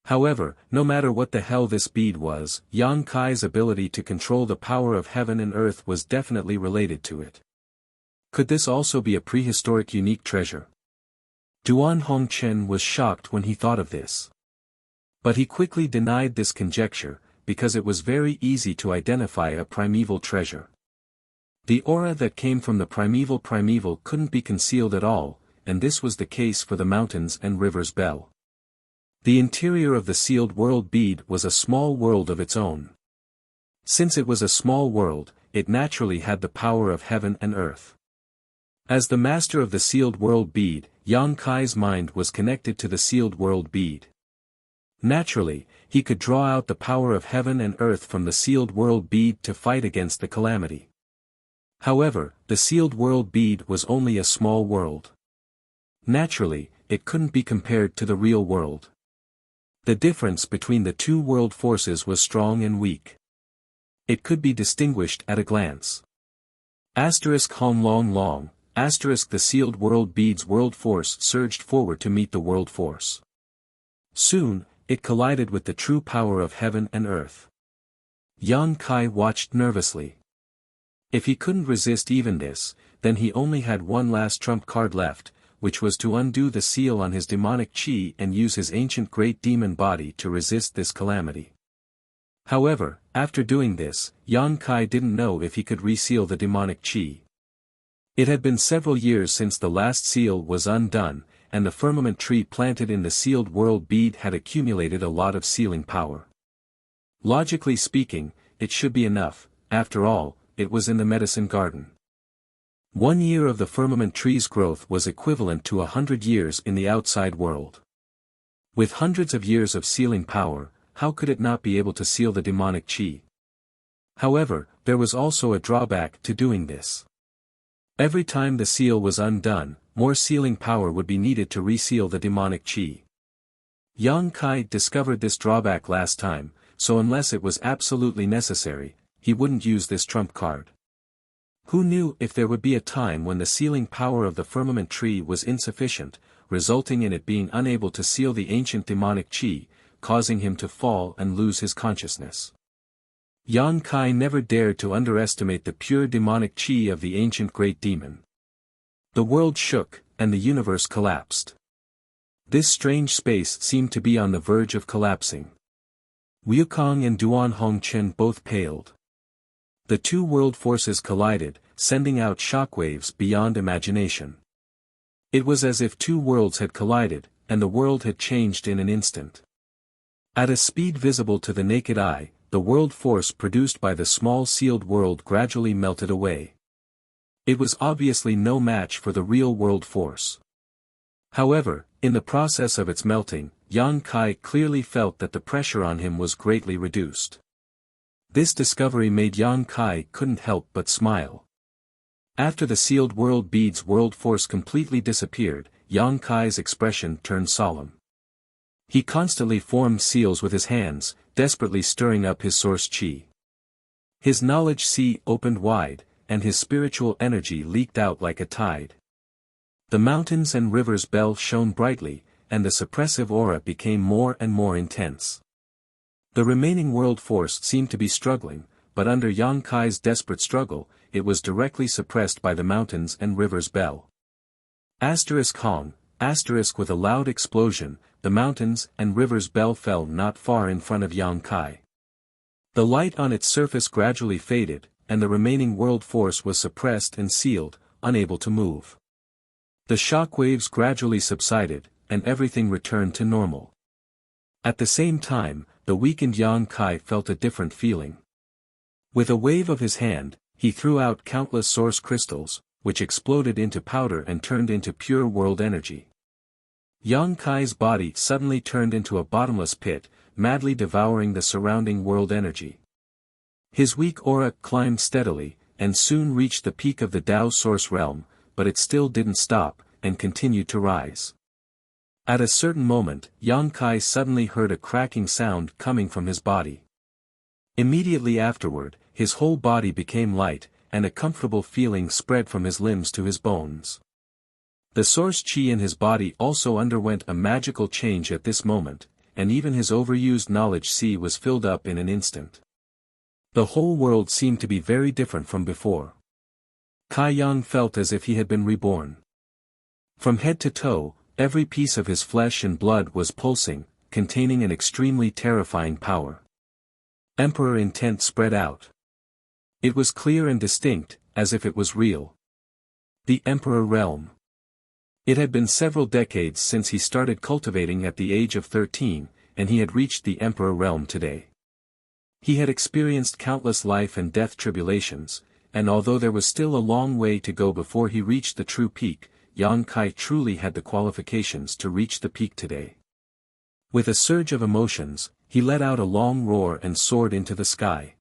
However, no matter what the hell this bead was, Yang Kai's ability to control the power of heaven and earth was definitely related to it. Could this also be a prehistoric unique treasure? Duan Hongchen was shocked when he thought of this. But he quickly denied this conjecture, because it was very easy to identify a primeval treasure. The aura that came from the primeval couldn't be concealed at all, and this was the case for the mountains and rivers bell. The interior of the sealed world bead was a small world of its own. Since it was a small world, it naturally had the power of heaven and earth. As the master of the sealed world bead, Yang Kai's mind was connected to the sealed world bead. Naturally, he could draw out the power of heaven and earth from the sealed world bead to fight against the calamity. However, the sealed world bead was only a small world. Naturally, it couldn't be compared to the real world. The difference between the two world forces was strong and weak. It could be distinguished at a glance. Hong Long Long, the sealed world bead's world force surged forward to meet the world force. Soon, it collided with the true power of heaven and earth. Yang Kai watched nervously. If he couldn't resist even this, then he only had one last trump card left, which was to undo the seal on his demonic chi and use his ancient great demon body to resist this calamity. However, after doing this, Yang Kai didn't know if he could reseal the demonic chi. It had been several years since the last seal was undone, and the firmament tree planted in the sealed world bead had accumulated a lot of sealing power. Logically speaking, it should be enough. After all, it was in the medicine garden. 1 year of the firmament tree's growth was equivalent to 100 years in the outside world. With hundreds of years of sealing power, how could it not be able to seal the demonic chi? However, there was also a drawback to doing this. Every time the seal was undone, more sealing power would be needed to reseal the demonic chi. Yang Kai discovered this drawback last time, so unless it was absolutely necessary, he wouldn't use this trump card. Who knew if there would be a time when the sealing power of the firmament tree was insufficient, resulting in it being unable to seal the ancient demonic chi, causing him to fall and lose his consciousness. Yang Kai never dared to underestimate the pure demonic chi of the ancient great demon. The world shook, and the universe collapsed. This strange space seemed to be on the verge of collapsing. Wukong and Duan Hongchen both paled. The two world forces collided, sending out shockwaves beyond imagination. It was as if two worlds had collided, and the world had changed in an instant. At a speed visible to the naked eye, the world force produced by the small sealed world gradually melted away. It was obviously no match for the real-world force. However, in the process of its melting, Yang Kai clearly felt that the pressure on him was greatly reduced. This discovery made Yang Kai couldn't help but smile. After the sealed world bead's world force completely disappeared, Yang Kai's expression turned solemn. He constantly formed seals with his hands, desperately stirring up his source chi. His knowledge sea opened wide, and his spiritual energy leaked out like a tide. The mountains and rivers' bell shone brightly, and the suppressive aura became more and more intense. The remaining world force seemed to be struggling, but under Yang Kai's desperate struggle, it was directly suppressed by the mountains and rivers' bell. Hong, with a loud explosion, the mountains and rivers' bell fell not far in front of Yang Kai. The light on its surface gradually faded, and the remaining world force was suppressed and sealed, unable to move. The shock waves gradually subsided, and everything returned to normal. At the same time, the weakened Yang Kai felt a different feeling. With a wave of his hand, he threw out countless source crystals, which exploded into powder and turned into pure world energy. Yang Kai's body suddenly turned into a bottomless pit, madly devouring the surrounding world energy. His weak aura climbed steadily, and soon reached the peak of the Tao source realm, but it still didn't stop, and continued to rise. At a certain moment, Yang Kai suddenly heard a cracking sound coming from his body. Immediately afterward, his whole body became light, and a comfortable feeling spread from his limbs to his bones. The source chi in his body also underwent a magical change at this moment, and even his overused knowledge sea was filled up in an instant. The whole world seemed to be very different from before. Kai Yang felt as if he had been reborn. From head to toe, every piece of his flesh and blood was pulsing, containing an extremely terrifying power. Emperor intent spread out. It was clear and distinct, as if it was real. The Emperor realm. It had been several decades since he started cultivating at the age of 13, and he had reached the Emperor realm today. He had experienced countless life and death tribulations, and although there was still a long way to go before he reached the true peak, Yang Kai truly had the qualifications to reach the peak today. With a surge of emotions, he let out a long roar and soared into the sky.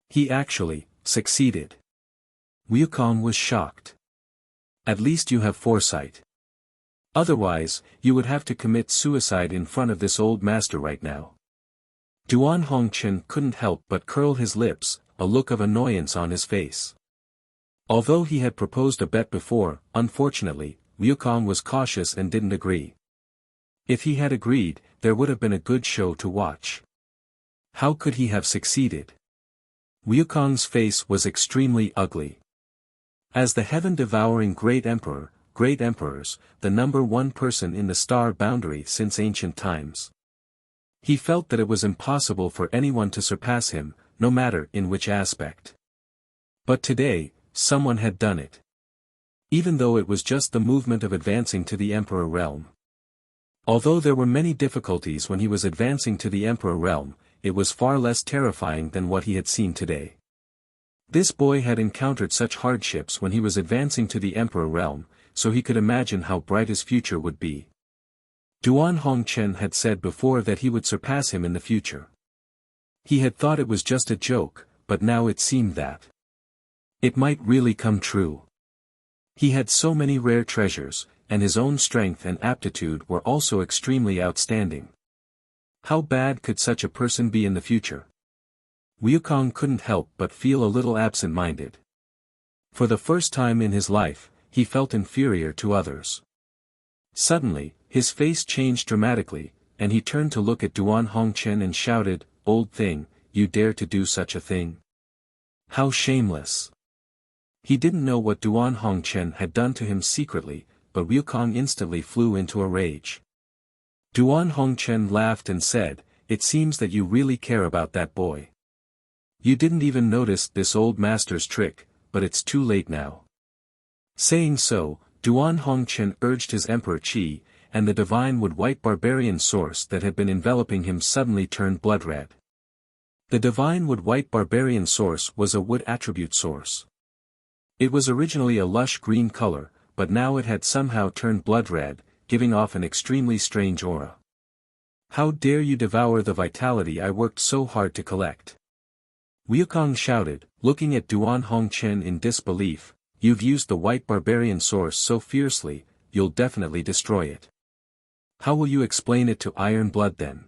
He actually succeeded. Wukong was shocked. At least you have foresight. Otherwise, you would have to commit suicide in front of this old master right now. Duan Hongchen couldn't help but curl his lips, a look of annoyance on his face. Although he had proposed a bet before, unfortunately, Wukong was cautious and didn't agree. If he had agreed, there would have been a good show to watch. How could he have succeeded? Wukong's face was extremely ugly. As the heaven-devouring great emperors, the number one person in the star boundary since ancient times. He felt that it was impossible for anyone to surpass him, no matter in which aspect. But today, someone had done it. Even though it was just the movement of advancing to the Emperor realm. Although there were many difficulties when he was advancing to the Emperor realm, it was far less terrifying than what he had seen today. This boy had encountered such hardships when he was advancing to the Emperor realm, so he could imagine how bright his future would be. Duan Hongchen had said before that he would surpass him in the future. He had thought it was just a joke, but now it seemed that it might really come true. He had so many rare treasures, and his own strength and aptitude were also extremely outstanding. How bad could such a person be in the future? Wukong couldn't help but feel a little absent-minded. For the first time in his life, he felt inferior to others. Suddenly, his face changed dramatically, and he turned to look at Duan Hongchen and shouted, "Old thing, you dare to do such a thing? How shameless!" He didn't know what Duan Hongchen had done to him secretly, but Wukong instantly flew into a rage. Duan Hongchen laughed and said, "It seems that you really care about that boy. You didn't even notice this old master's trick, but it's too late now." Saying so, Duan Hongchen urged his Emperor Qi, and the divine wood-white barbarian source that had been enveloping him suddenly turned blood-red. The divine wood-white barbarian source was a wood attribute source. It was originally a lush green color, but now it had somehow turned blood red, giving off an extremely strange aura. "How dare you devour the vitality I worked so hard to collect?" Wukong shouted, looking at Duan Hongchen in disbelief. "You've used the white barbarian source so fiercely, you'll definitely destroy it. How will you explain it to Iron Blood then?"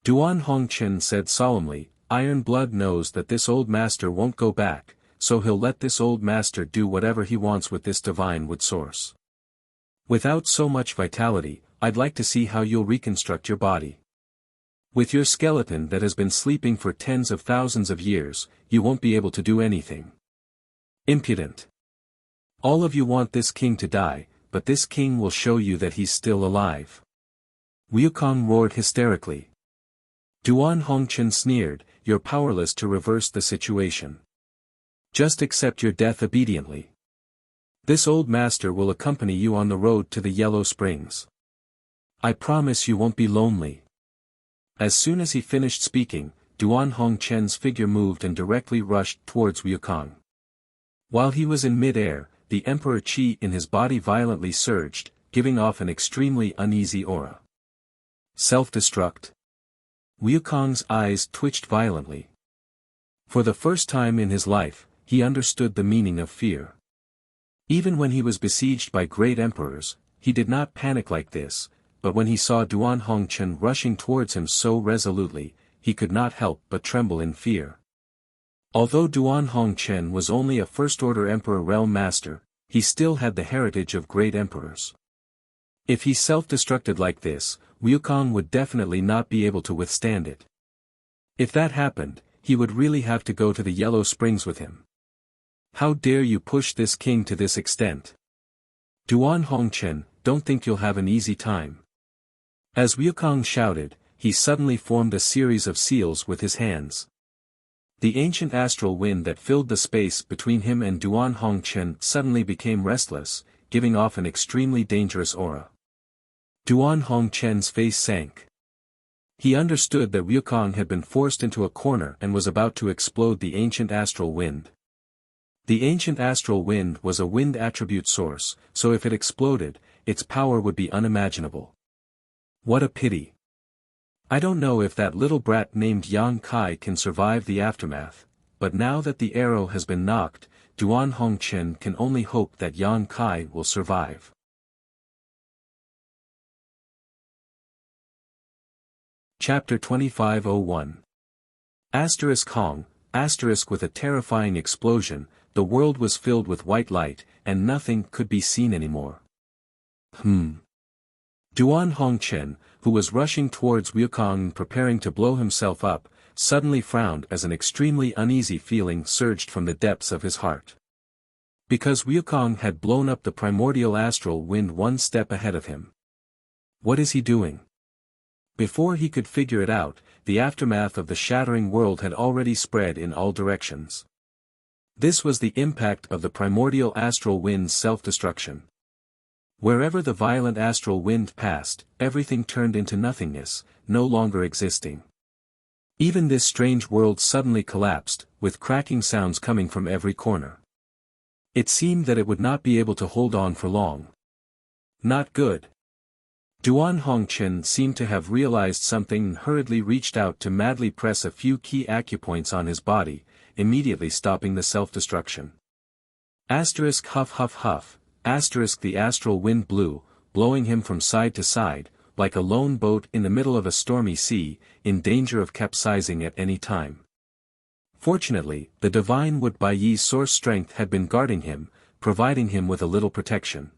Duan Hongchen said solemnly, "Iron Blood knows that this old master won't go back, so he'll let this old master do whatever he wants with this divine wood source. Without so much vitality, I'd like to see how you'll reconstruct your body. With your skeleton that has been sleeping for tens of thousands of years, you won't be able to do anything. Impudent. All of you want this king to die, but this king will show you that he's still alive." Wukong roared hysterically. Duan Hongchen sneered, "You're powerless to reverse the situation. Just accept your death obediently. This old master will accompany you on the road to the Yellow Springs. I promise you won't be lonely." As soon as he finished speaking, Duan Hongchen's figure moved and directly rushed towards Wukong. While he was in mid-air, the Emperor Qi in his body violently surged, giving off an extremely uneasy aura. Self-destruct? Wukong's eyes twitched violently. For the first time in his life, he understood the meaning of fear. Even when he was besieged by great emperors, he did not panic like this, but when he saw Duan Hongchen rushing towards him so resolutely, he could not help but tremble in fear. Although Duan Hongchen was only a first-order emperor realm master, he still had the heritage of great emperors. If he self-destructed like this, Wukong would definitely not be able to withstand it. If that happened, he would really have to go to the Yellow Springs with him. "How dare you push this king to this extent? Duan Hongchen, don't think you'll have an easy time." As Wukong shouted, he suddenly formed a series of seals with his hands. The ancient astral wind that filled the space between him and Duan Hongchen suddenly became restless, giving off an extremely dangerous aura. Duan Hongchen's face sank. He understood that Wukong had been forced into a corner and was about to explode the ancient astral wind. The ancient astral wind was a wind attribute source, so if it exploded, its power would be unimaginable. What a pity. I don't know if that little brat named Yang Kai can survive the aftermath, but now that the arrow has been knocked, Duan Hongchen can only hope that Yang Kai will survive. Chapter 2501. Asterisk Hong, asterisk with a terrifying explosion, the world was filled with white light, and nothing could be seen anymore. Duan Hongchen, who was rushing towards Wukong preparing to blow himself up, suddenly frowned as an extremely uneasy feeling surged from the depths of his heart. Because Wukong had blown up the primordial astral wind one step ahead of him. What is he doing? Before he could figure it out, the aftermath of the shattering world had already spread in all directions. This was the impact of the primordial astral wind's self-destruction. Wherever the violent astral wind passed, everything turned into nothingness, no longer existing. Even this strange world suddenly collapsed, with cracking sounds coming from every corner. It seemed that it would not be able to hold on for long. Not good. Duan Hongchen seemed to have realized something and hurriedly reached out to madly press a few key acupoints on his body, immediately stopping the self-destruction. Asterisk huff huff huff, asterisk the astral wind blew, blowing him from side to side, like a lone boat in the middle of a stormy sea, in danger of capsizing at any time. Fortunately, the divine Wood Baiyi's source strength had been guarding him, providing him with a little protection.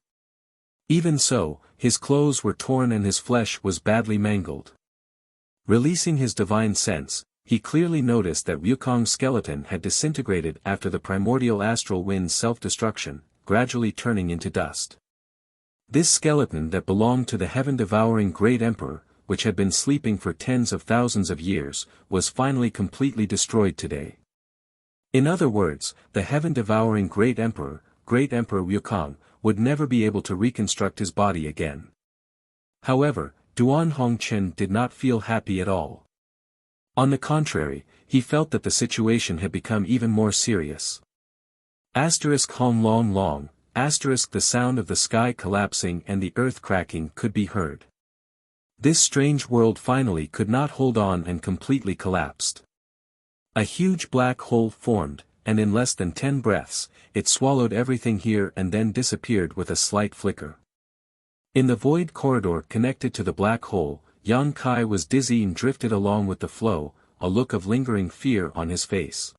Even so, his clothes were torn and his flesh was badly mangled. Releasing his divine sense, he clearly noticed that Wukong's skeleton had disintegrated after the primordial astral wind's self-destruction, gradually turning into dust. This skeleton that belonged to the heaven-devouring Great Emperor, which had been sleeping for tens of thousands of years, was finally completely destroyed today. In other words, the heaven-devouring Great Emperor Wukong, would never be able to reconstruct his body again. However, Duan Hongchen did not feel happy at all. On the contrary, he felt that the situation had become even more serious. Asterisk hong long long, asterisk the sound of the sky collapsing and the earth cracking could be heard. This strange world finally could not hold on and completely collapsed. A huge black hole formed, and in less than 10 breaths, it swallowed everything here and then disappeared with a slight flicker. In the void corridor connected to the black hole, Yang Kai was dizzy and drifted along with the flow, a look of lingering fear on his face.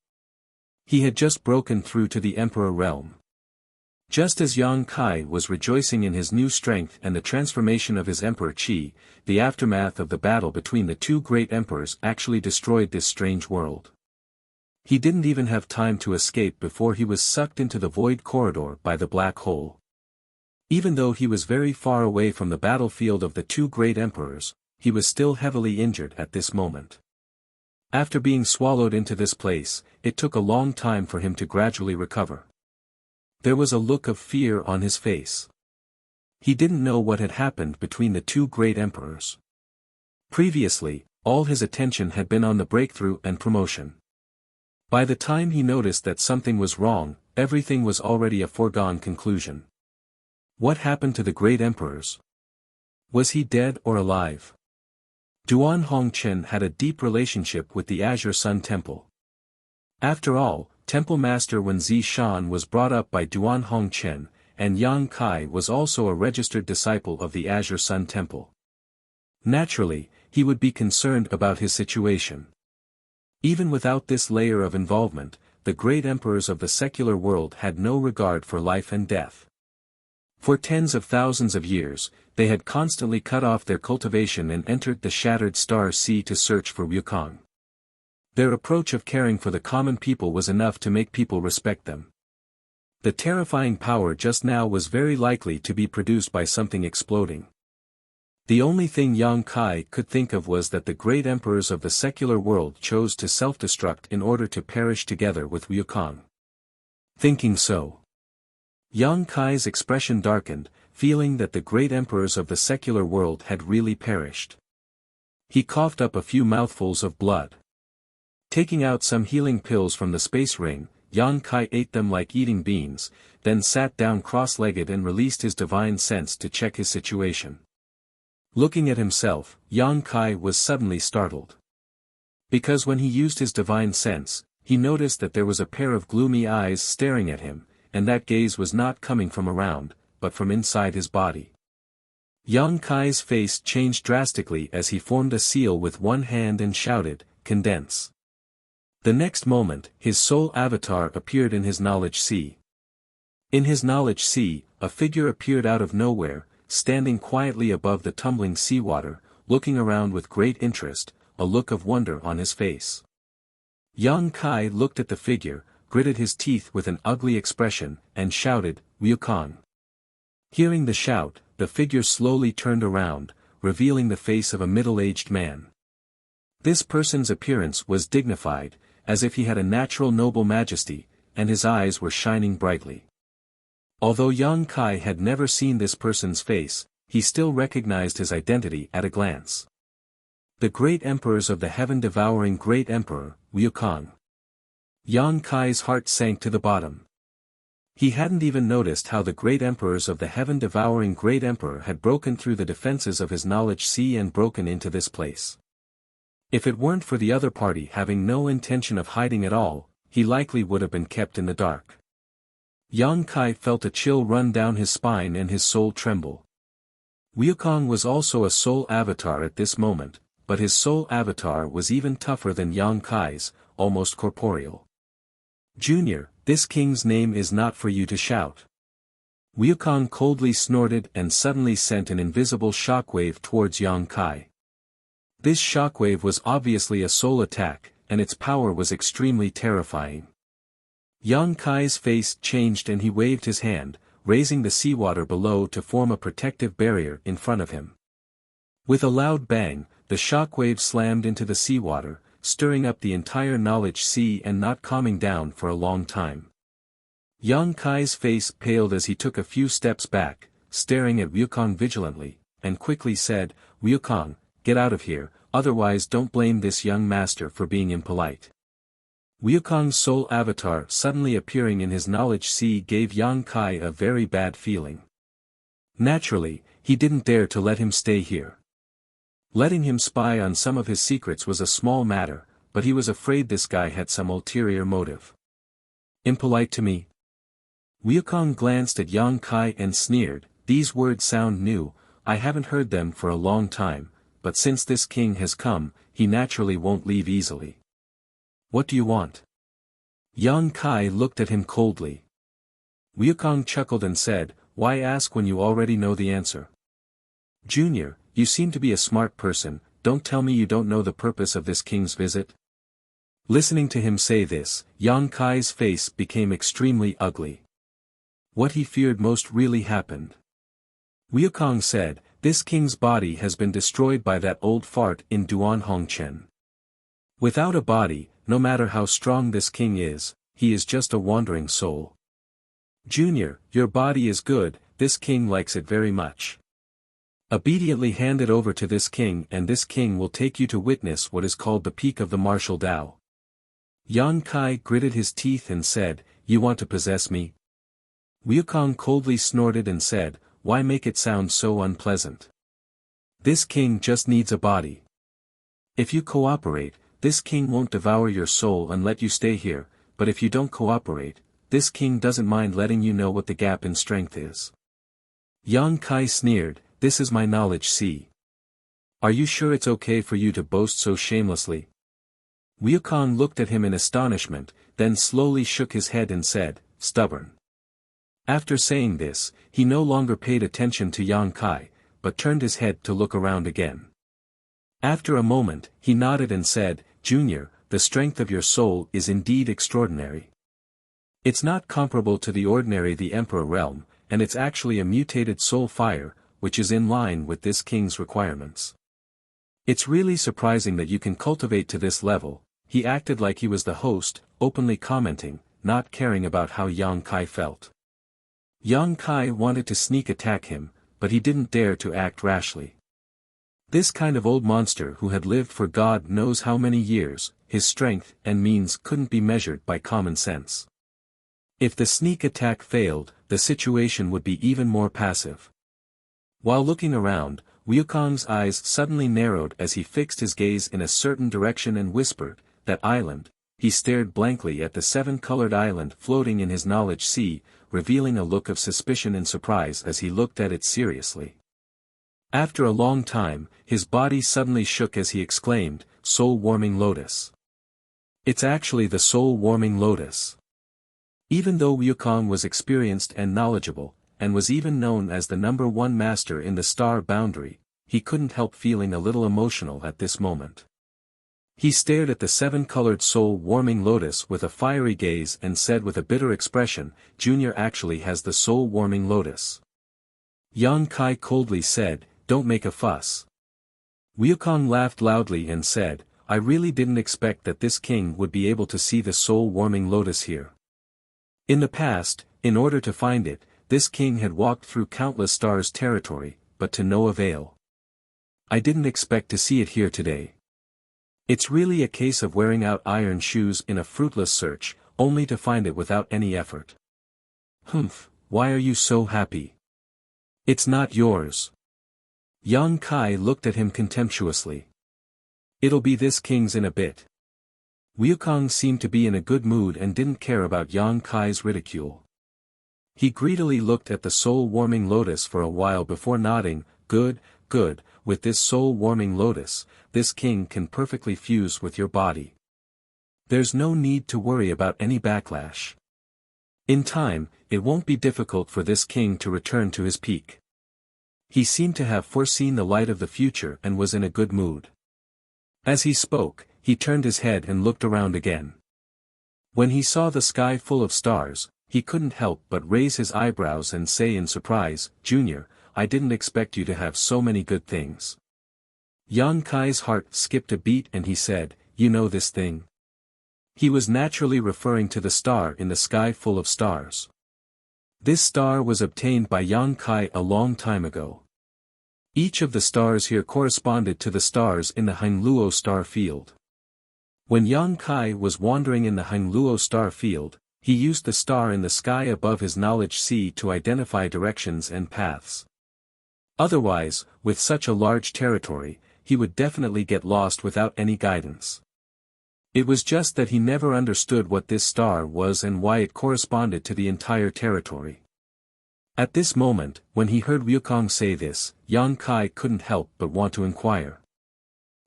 He had just broken through to the Emperor realm. Just as Yang Kai was rejoicing in his new strength and the transformation of his Emperor Qi, the aftermath of the battle between the two great emperors actually destroyed this strange world. He didn't even have time to escape before he was sucked into the void corridor by the black hole. Even though he was very far away from the battlefield of the two great emperors, he was still heavily injured at this moment. After being swallowed into this place, it took a long time for him to gradually recover. There was a look of fear on his face. He didn't know what had happened between the two great emperors. Previously, all his attention had been on the breakthrough and promotion. By the time he noticed that something was wrong, everything was already a foregone conclusion. What happened to the great emperors? Was he dead or alive? Duan Hongchen had a deep relationship with the Azure Sun Temple. After all, Temple Master Wen Zishan was brought up by Duan Hongchen, and Yang Kai was also a registered disciple of the Azure Sun Temple. Naturally, he would be concerned about his situation. Even without this layer of involvement, the great emperors of the secular world had no regard for life and death. For tens of thousands of years, they had constantly cut off their cultivation and entered the shattered star sea to search for Wukong. Their approach of caring for the common people was enough to make people respect them. The terrifying power just now was very likely to be produced by something exploding. The only thing Yang Kai could think of was that the great emperors of the secular world chose to self-destruct in order to perish together with Wukong. Thinking so, Yang Kai's expression darkened, feeling that the great emperors of the secular world had really perished. He coughed up a few mouthfuls of blood. Taking out some healing pills from the space ring, Yang Kai ate them like eating beans, then sat down cross-legged and released his divine sense to check his situation. Looking at himself, Yang Kai was suddenly startled. Because when he used his divine sense, he noticed that there was a pair of gloomy eyes staring at him, and that gaze was not coming from around, but from inside his body. Yang Kai's face changed drastically as he formed a seal with one hand and shouted, "Condense." The next moment, his soul avatar appeared in his knowledge sea. In his knowledge sea, a figure appeared out of nowhere, standing quietly above the tumbling seawater, looking around with great interest, a look of wonder on his face. Yang Kai looked at the figure, gritted his teeth with an ugly expression, and shouted, "Wukong." Hearing the shout, the figure slowly turned around, revealing the face of a middle-aged man. This person's appearance was dignified, as if he had a natural noble majesty, and his eyes were shining brightly. Although Yang Kai had never seen this person's face, he still recognized his identity at a glance. The great emperors of the heaven-devouring great emperor, Wukong. Yang Kai's heart sank to the bottom. He hadn't even noticed how the great emperors of the heaven-devouring great emperor had broken through the defenses of his knowledge sea and broken into this place. If it weren't for the other party having no intention of hiding at all, he likely would have been kept in the dark. Yang Kai felt a chill run down his spine and his soul tremble. Wukong was also a soul avatar at this moment, but his soul avatar was even tougher than Yang Kai's, almost corporeal. "Junior, this king's name is not for you to shout." Wukong coldly snorted and suddenly sent an invisible shockwave towards Yang Kai. This shockwave was obviously a soul attack, and its power was extremely terrifying. Yang Kai's face changed and he waved his hand, raising the seawater below to form a protective barrier in front of him. With a loud bang, the shockwave slammed into the seawater, stirring up the entire knowledge sea and not calming down for a long time. Yang Kai's face paled as he took a few steps back, staring at Wukong vigilantly, and quickly said, "Wukong, get out of here, otherwise don't blame this young master for being impolite." Wukong's soul avatar suddenly appearing in his knowledge sea gave Yang Kai a very bad feeling. Naturally, he didn't dare to let him stay here. Letting him spy on some of his secrets was a small matter, but he was afraid this guy had some ulterior motive. Impolite to me? Wukong glanced at Yang Kai and sneered, these words sound new, I haven't heard them for a long time, but since this king has come, he naturally won't leave easily. What do you want? Yang Kai looked at him coldly. Wukong chuckled and said, why ask when you already know the answer? Junior, you seem to be a smart person, don't tell me you don't know the purpose of this king's visit? Listening to him say this, Yang Kai's face became extremely ugly. What he feared most really happened. Wukong said, this king's body has been destroyed by that old fart in Duan Hongchen. Without a body, no matter how strong this king is, he is just a wandering soul. Junior, your body is good, this king likes it very much. Obediently hand it over to this king and this king will take you to witness what is called the peak of the martial Tao. Yang Kai gritted his teeth and said, you want to possess me? Wukong coldly snorted and said, why make it sound so unpleasant? This king just needs a body. If you cooperate, this king won't devour your soul and let you stay here, but if you don't cooperate, this king doesn't mind letting you know what the gap in strength is. Yang Kai sneered, this is my knowledge sea. Are you sure it's okay for you to boast so shamelessly? Wukong looked at him in astonishment, then slowly shook his head and said, stubborn. After saying this, he no longer paid attention to Yang Kai, but turned his head to look around again. After a moment, he nodded and said, Junior, the strength of your soul is indeed extraordinary. It's not comparable to the ordinary the Emperor realm, and it's actually a mutated soul fire, which is in line with this king's requirements. It's really surprising that you can cultivate to this level. He acted like he was the host, openly commenting, not caring about how Yang Kai felt. Yang Kai wanted to sneak attack him, but he didn't dare to act rashly. This kind of old monster who had lived for God knows how many years, his strength and means couldn't be measured by common sense. If the sneak attack failed, the situation would be even more passive. While looking around, Wukong's eyes suddenly narrowed as he fixed his gaze in a certain direction and whispered, that island. He stared blankly at the seven-colored island floating in his knowledge sea, revealing a look of suspicion and surprise as he looked at it seriously. After a long time, his body suddenly shook as he exclaimed, soul-warming lotus. It's actually the soul-warming lotus. Even though Wukong was experienced and knowledgeable, and was even known as the #1 master in the star boundary, he couldn't help feeling a little emotional at this moment. He stared at the seven-colored soul-warming lotus with a fiery gaze and said with a bitter expression, Junior actually has the soul-warming lotus. Yang Kai coldly said, don't make a fuss. Wukong laughed loudly and said, I really didn't expect that this king would be able to see the soul-warming lotus here. In the past, in order to find it, this king had walked through countless stars' territory, but to no avail. I didn't expect to see it here today. It's really a case of wearing out iron shoes in a fruitless search, only to find it without any effort. Humph, why are you so happy? It's not yours. Yang Kai looked at him contemptuously. It'll be this king's in a bit. Wukong seemed to be in a good mood and didn't care about Yang Kai's ridicule. He greedily looked at the soul-warming lotus for a while before nodding, good, good, with this soul-warming lotus, this king can perfectly fuse with your body. There's no need to worry about any backlash. In time, it won't be difficult for this king to return to his peak. He seemed to have foreseen the light of the future and was in a good mood. As he spoke, he turned his head and looked around again. When he saw the sky full of stars, he couldn't help but raise his eyebrows and say in surprise, Junior, I didn't expect you to have so many good things. Yang Kai's heart skipped a beat and he said, you know this thing? He was naturally referring to the star in the sky full of stars. This star was obtained by Yang Kai a long time ago. Each of the stars here corresponded to the stars in the Heinluo star field. When Yang Kai was wandering in the Hangluo star field, he used the star in the sky above his knowledge sea to identify directions and paths. Otherwise, with such a large territory, he would definitely get lost without any guidance. It was just that he never understood what this star was and why it corresponded to the entire territory. At this moment, when he heard Wukong say this, Yang Kai couldn't help but want to inquire.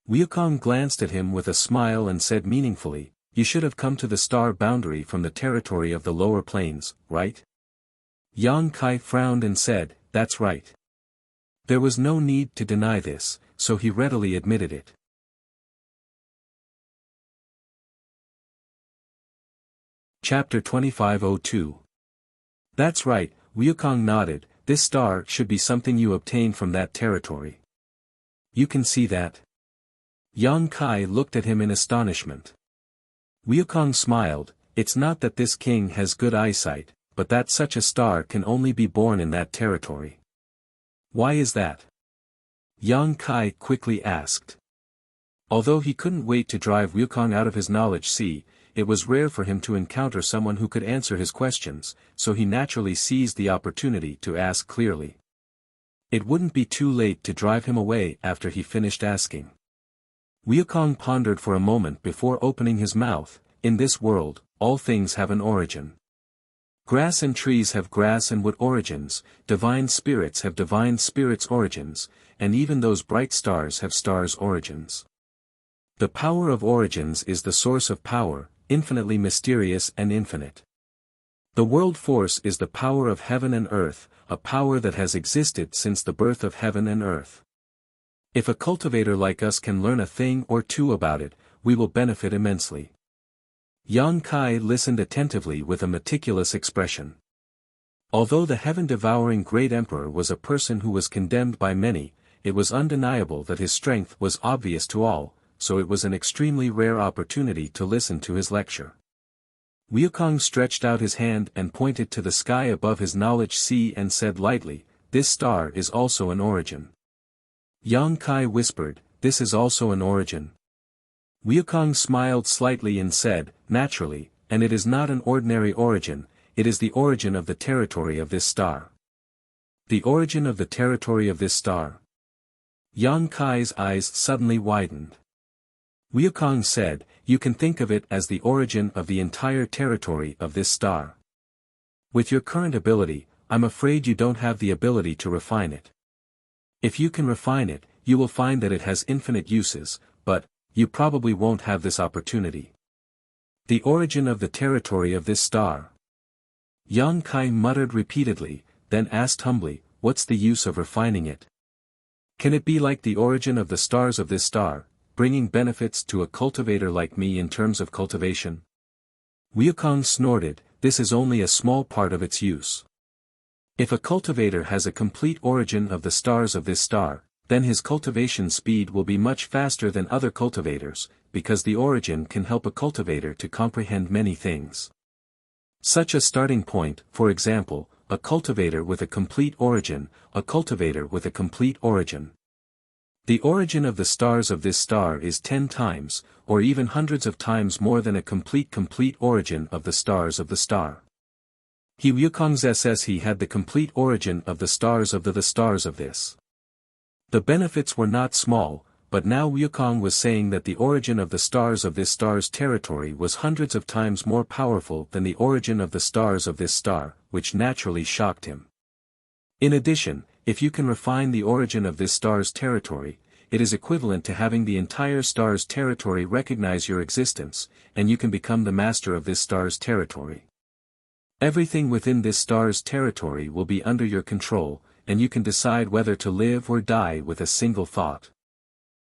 Wukong glanced at him with a smile and said meaningfully, "You should have come to the star boundary from the territory of the lower planes, right?" Yang Kai frowned and said, "That's right." There was no need to deny this, so he readily admitted it. Chapter 2502. That's right, Wukong nodded, "This star should be something you obtained from that territory. You can see that?" Yang Kai looked at him in astonishment. Wukong smiled, "It's not that this king has good eyesight, but that such a star can only be born in that territory." "Why is that?" Yang Kai quickly asked. Although he couldn't wait to drive Wukong out of his knowledge sea, it was rare for him to encounter someone who could answer his questions, so he naturally seized the opportunity to ask clearly. It wouldn't be too late to drive him away after he finished asking. Wukong pondered for a moment before opening his mouth. "In this world, all things have an origin. Grass and trees have grass and wood origins, divine spirits have divine spirits origins, and even those bright stars have stars origins. The power of origins is the source of power, infinitely mysterious and infinite. The world force is the power of heaven and earth, a power that has existed since the birth of heaven and earth. If a cultivator like us can learn a thing or two about it, we will benefit immensely." Yang Kai listened attentively with a meticulous expression. Although the heaven-devouring great emperor was a person who was condemned by many, it was undeniable that his strength was obvious to all, so it was an extremely rare opportunity to listen to his lecture. Wukong stretched out his hand and pointed to the sky above his knowledge sea and said lightly, "This star is also an origin." Yang Kai whispered, "This is also an origin?" Wukong smiled slightly and said, "Naturally, and it is not an ordinary origin, it is the origin of the territory of this star." "The origin of the territory of this star?" Yang Kai's eyes suddenly widened. Wukong said, "You can think of it as the origin of the entire territory of this star. With your current ability, I'm afraid you don't have the ability to refine it. If you can refine it, you will find that it has infinite uses, but you probably won't have this opportunity." "The origin of the territory of this star?" Yang Kai muttered repeatedly, then asked humbly, "What's the use of refining it? Can it be like the origin of the stars of this star, bringing benefits to a cultivator like me in terms of cultivation?" Wukong snorted, "This is only a small part of its use. If a cultivator has a complete origin of the stars of this star, then his cultivation speed will be much faster than other cultivators, because the origin can help a cultivator to comprehend many things. Such a starting point, for example, a cultivator with a complete origin, a cultivator with a complete origin. The origin of the stars of this star is 10 times, or even hundreds of times more than a complete origin of the stars of the star. He Wukong's SS he had the complete origin of the stars of the stars of this. The benefits were not small, but now Wukong was saying that the origin of the stars of this star's territory was hundreds of times more powerful than the origin of the stars of this star, which naturally shocked him. In addition, if you can refine the origin of this star's territory, it is equivalent to having the entire star's territory recognize your existence, and you can become the master of this star's territory. Everything within this star's territory will be under your control, and you can decide whether to live or die with a single thought."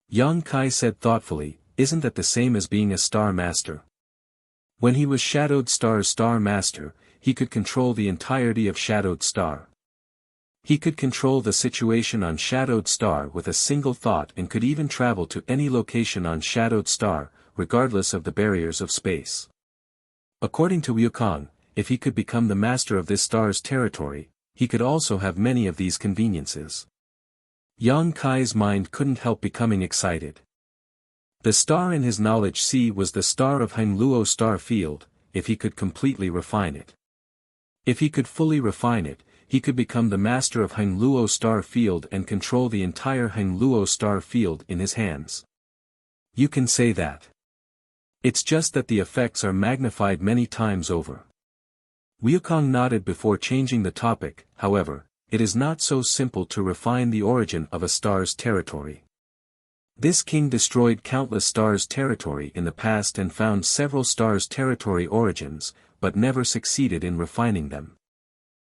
Yang Kai said thoughtfully, "Isn't that the same as being a star master?" When he was Shadowed Star's star master, he could control the entirety of Shadowed Star. He could control the situation on Shadowed Star with a single thought and could even travel to any location on Shadowed Star, regardless of the barriers of space. According to Wukong, if he could become the master of this star's territory, he could also have many of these conveniences. Yang Kai's mind couldn't help becoming excited. The star in his knowledge sea was the star of Hengluo star field, if he could completely refine it. If he could fully refine it, he could become the master of Hengluo star field and control the entire Hengluo star field in his hands. You can say that. It's just that the effects are magnified many times over. Wukong nodded before changing the topic. However, it is not so simple to refine the origin of a star's territory. This king destroyed countless stars' territory in the past and found several stars' territory origins, but never succeeded in refining them.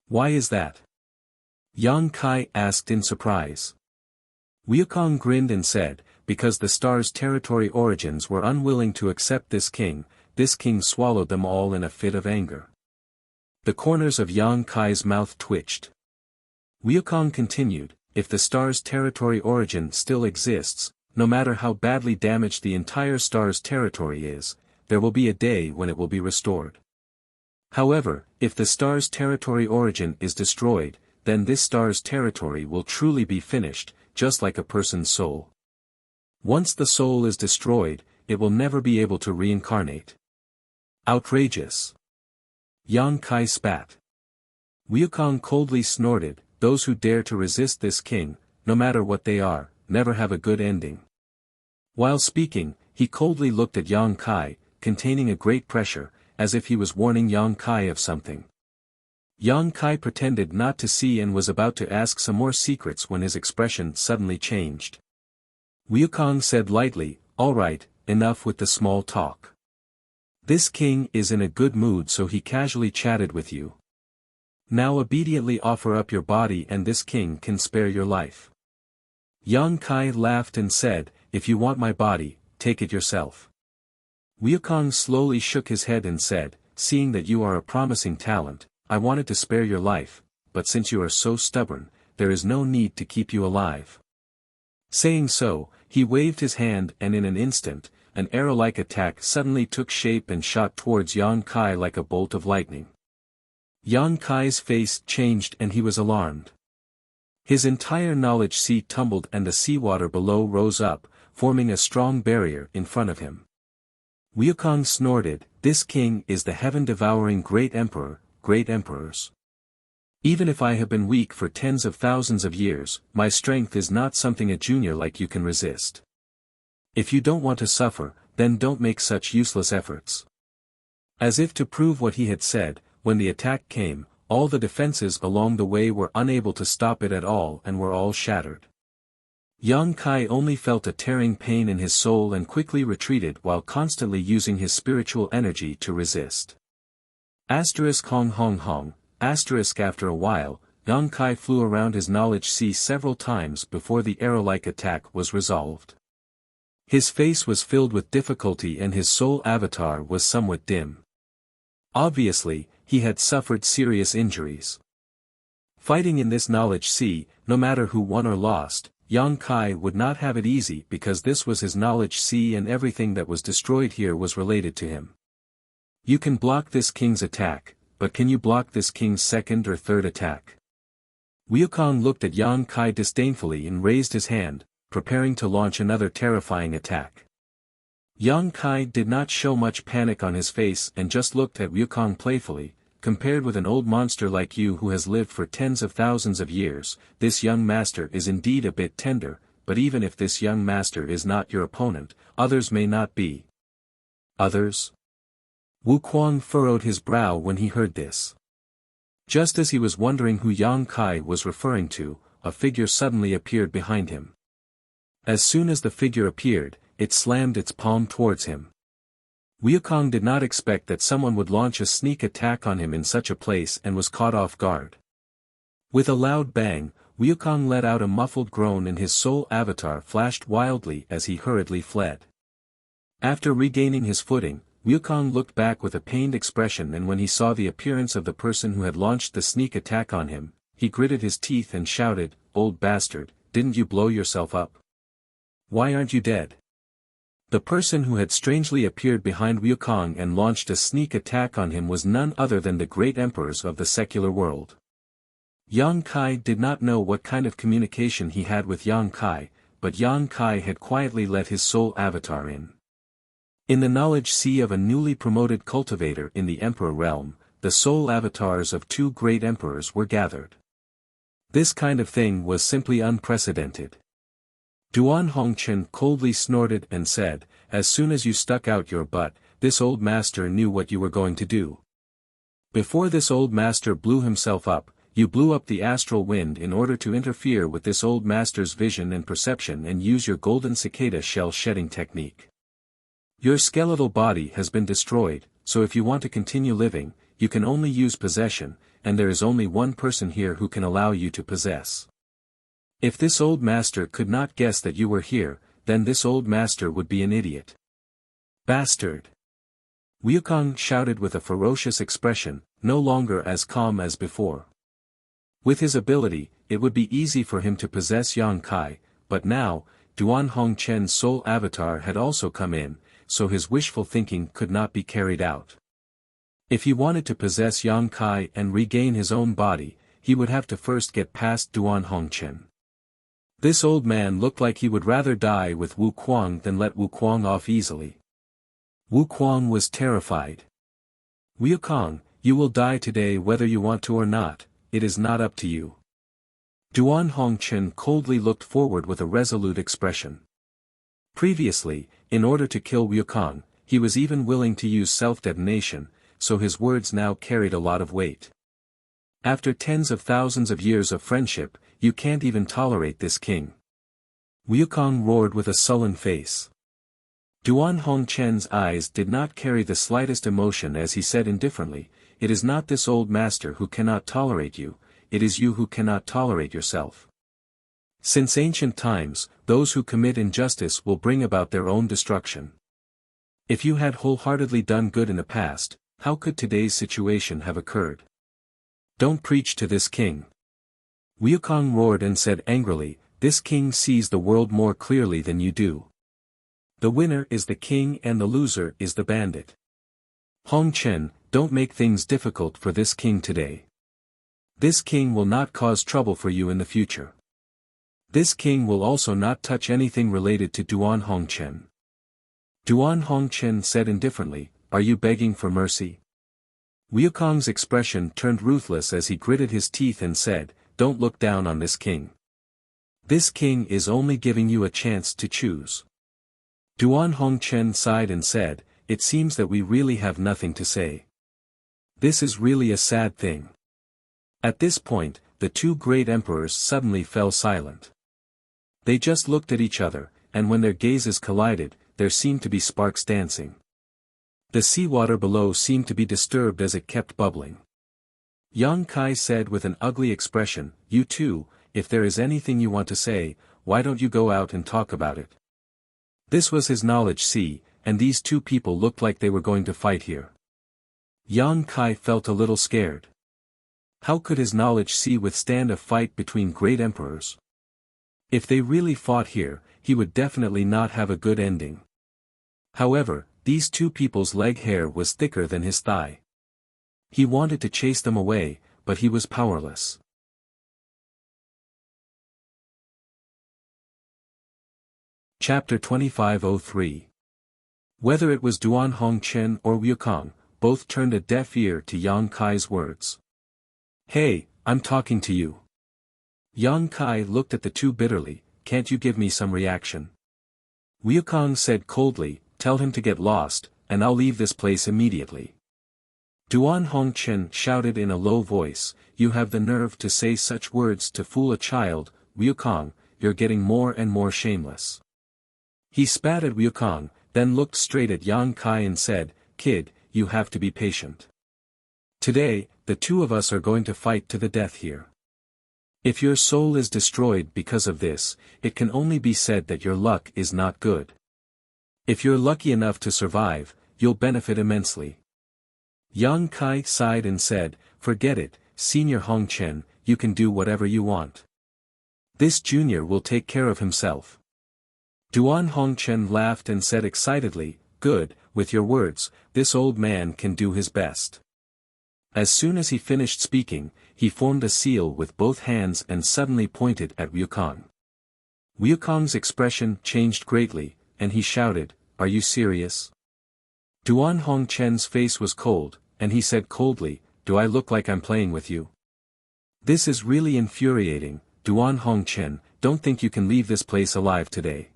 Why is that? Yang Kai asked in surprise. Wukong grinned and said, because the stars' territory origins were unwilling to accept this king swallowed them all in a fit of anger. The corners of Yang Kai's mouth twitched. Wukong continued, if the star's territory origin still exists, no matter how badly damaged the entire star's territory is, there will be a day when it will be restored. However, if the star's territory origin is destroyed, then this star's territory will truly be finished, just like a person's soul. Once the soul is destroyed, it will never be able to reincarnate. Outrageous. Yang Kai spat. Wukong coldly snorted, those who dare to resist this king, no matter what they are, never have a good ending. While speaking, he coldly looked at Yang Kai, containing a great pressure, as if he was warning Yang Kai of something. Yang Kai pretended not to see and was about to ask some more secrets when his expression suddenly changed. Wukong said lightly, all right, enough with the small talk. This king is in a good mood, so he casually chatted with you. Now obediently offer up your body and this king can spare your life. Yang Kai laughed and said, if you want my body, take it yourself. Wukong slowly shook his head and said, seeing that you are a promising talent, I wanted to spare your life, but since you are so stubborn, there is no need to keep you alive. Saying so, he waved his hand and in an instant, an arrow-like attack suddenly took shape and shot towards Yang Kai like a bolt of lightning. Yang Kai's face changed and he was alarmed. His entire knowledge sea tumbled and the seawater below rose up, forming a strong barrier in front of him. Wukong snorted, this king is the heaven-devouring great emperor, great emperors. Even if I have been weak for tens of thousands of years, my strength is not something a junior like you can resist. If you don't want to suffer, then don't make such useless efforts. As if to prove what he had said, when the attack came, all the defenses along the way were unable to stop it at all and were all shattered. Yang Kai only felt a tearing pain in his soul and quickly retreated while constantly using his spiritual energy to resist. Hong Hong Hong. After a while, Yang Kai flew around his knowledge sea several times before the arrow-like attack was resolved. His face was filled with difficulty and his soul avatar was somewhat dim. Obviously, he had suffered serious injuries. Fighting in this knowledge sea, no matter who won or lost, Yang Kai would not have it easy because this was his knowledge sea and everything that was destroyed here was related to him. You can block this king's attack, but can you block this king's second or third attack? Wukong looked at Yang Kai disdainfully and raised his hand, preparing to launch another terrifying attack. Yang Kai did not show much panic on his face and just looked at Wukong playfully. Compared with an old monster like you who has lived for tens of thousands of years, this young master is indeed a bit tender, but even if this young master is not your opponent, others may not be. Others? Wukong furrowed his brow when he heard this. Just as he was wondering who Yang Kai was referring to, a figure suddenly appeared behind him. As soon as the figure appeared, it slammed its palm towards him. Wukong did not expect that someone would launch a sneak attack on him in such a place and was caught off guard. With a loud bang, Wukong let out a muffled groan and his soul avatar flashed wildly as he hurriedly fled. After regaining his footing, Wukong looked back with a pained expression and when he saw the appearance of the person who had launched the sneak attack on him, he gritted his teeth and shouted, "Old bastard, didn't you blow yourself up? Why aren't you dead?" The person who had strangely appeared behind Wukong and launched a sneak attack on him was none other than the great emperors of the secular world. Yang Kai did not know what kind of communication he had with Yang Kai, but Yang Kai had quietly let his soul avatar in. In the knowledge sea of a newly promoted cultivator in the Emperor realm, the soul avatars of two great emperors were gathered. This kind of thing was simply unprecedented. Duan Hongchen coldly snorted and said, "As soon as you stuck out your butt, this old master knew what you were going to do. Before this old master blew himself up, you blew up the astral wind in order to interfere with this old master's vision and perception and use your golden cicada shell shedding technique. Your skeletal body has been destroyed, so if you want to continue living, you can only use possession, and there is only one person here who can allow you to possess. If this old master could not guess that you were here, then this old master would be an idiot. Bastard!" Wukong shouted with a ferocious expression, no longer as calm as before. With his ability, it would be easy for him to possess Yang Kai, but now, Duan Hongchen's soul avatar had also come in, so his wishful thinking could not be carried out. If he wanted to possess Yang Kai and regain his own body, he would have to first get past Duan Hongchen. This old man looked like he would rather die with Wu Kuang than let Wu Kuang off easily. Wu Kuang was terrified. "Wukong, you will die today whether you want to or not, it is not up to you." Duan Hongchen coldly looked forward with a resolute expression. Previously, in order to kill Wukong, he was even willing to use self-detonation, so his words now carried a lot of weight. After tens of thousands of years of friendship, you can't even tolerate this king. Wukong roared with a sullen face. Duan Hongchen's eyes did not carry the slightest emotion as he said indifferently, "It is not this old master who cannot tolerate you, it is you who cannot tolerate yourself. Since ancient times, those who commit injustice will bring about their own destruction. If you had wholeheartedly done good in the past, how could today's situation have occurred? Don't preach to this king." Wukong roared and said angrily, "This king sees the world more clearly than you do. The winner is the king and the loser is the bandit. Hongchen, don't make things difficult for this king today. This king will not cause trouble for you in the future. This king will also not touch anything related to Duan Hongchen." Duan Hongchen said indifferently, "Are you begging for mercy?" Wukong's expression turned ruthless as he gritted his teeth and said, "Don't look down on this king. This king is only giving you a chance to choose." Duan Hongchen sighed and said, "It seems that we really have nothing to say. This is really a sad thing." At this point, the two great emperors suddenly fell silent. They just looked at each other, and when their gazes collided, there seemed to be sparks dancing. The seawater below seemed to be disturbed as it kept bubbling. Yang Kai said with an ugly expression, "You two, if there is anything you want to say, why don't you go out and talk about it?" This was his knowledge sea, and these two people looked like they were going to fight here. Yang Kai felt a little scared. How could his knowledge sea withstand a fight between great emperors? If they really fought here, he would definitely not have a good ending. However, these two people's leg hair was thicker than his thigh. He wanted to chase them away, but he was powerless. Chapter 2503. Whether it was Duan Hongchen or Wukong, both turned a deaf ear to Yang Kai's words. "Hey, I'm talking to you." Yang Kai looked at the two bitterly, "Can't you give me some reaction?" Wukong said coldly, "Tell him to get lost, and I'll leave this place immediately." Duan Hongchen shouted in a low voice, "You have the nerve to say such words to fool a child, Wukong, you're getting more and more shameless." He spat at Wukong, then looked straight at Yang Kai and said, "Kid, you have to be patient. Today, the two of us are going to fight to the death here. If your soul is destroyed because of this, it can only be said that your luck is not good. If you're lucky enough to survive, you'll benefit immensely." Yang Kai sighed and said, "Forget it, Senior Hongchen, you can do whatever you want. This junior will take care of himself." Duan Hongchen laughed and said excitedly, "Good, with your words, this old man can do his best." As soon as he finished speaking, he formed a seal with both hands and suddenly pointed at Wukong. Wukong's expression changed greatly, and he shouted, "Are you serious?" Duan Hongchen's face was cold, and he said coldly, "Do I look like I'm playing with you? This is really infuriating, Duan Hongchen, don't think you can leave this place alive today.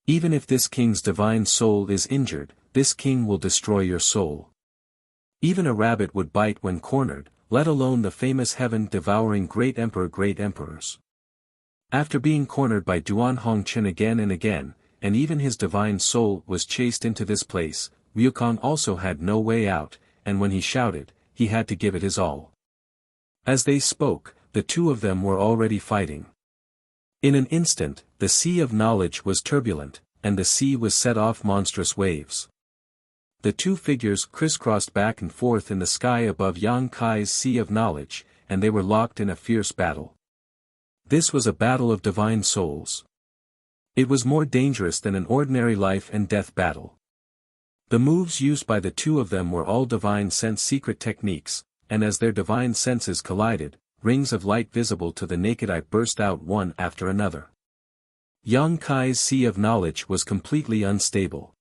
Even if this king's divine soul is injured, this king will destroy your soul. Even a rabbit would bite when cornered, let alone the famous heaven-devouring great emperors. After being cornered by Duan Hongchen again and again, and even his divine soul was chased into this place, Wukong also had no way out, and when he shouted, he had to give it his all. As they spoke, the two of them were already fighting. In an instant, the sea of knowledge was turbulent, and the sea was set off monstrous waves. The two figures crisscrossed back and forth in the sky above Yang Kai's sea of knowledge, and they were locked in a fierce battle. This was a battle of divine souls. It was more dangerous than an ordinary life and death battle. The moves used by the two of them were all divine sense secret techniques, and as their divine senses collided, rings of light visible to the naked eye burst out one after another. Yang Kai's sea of knowledge was completely unstable.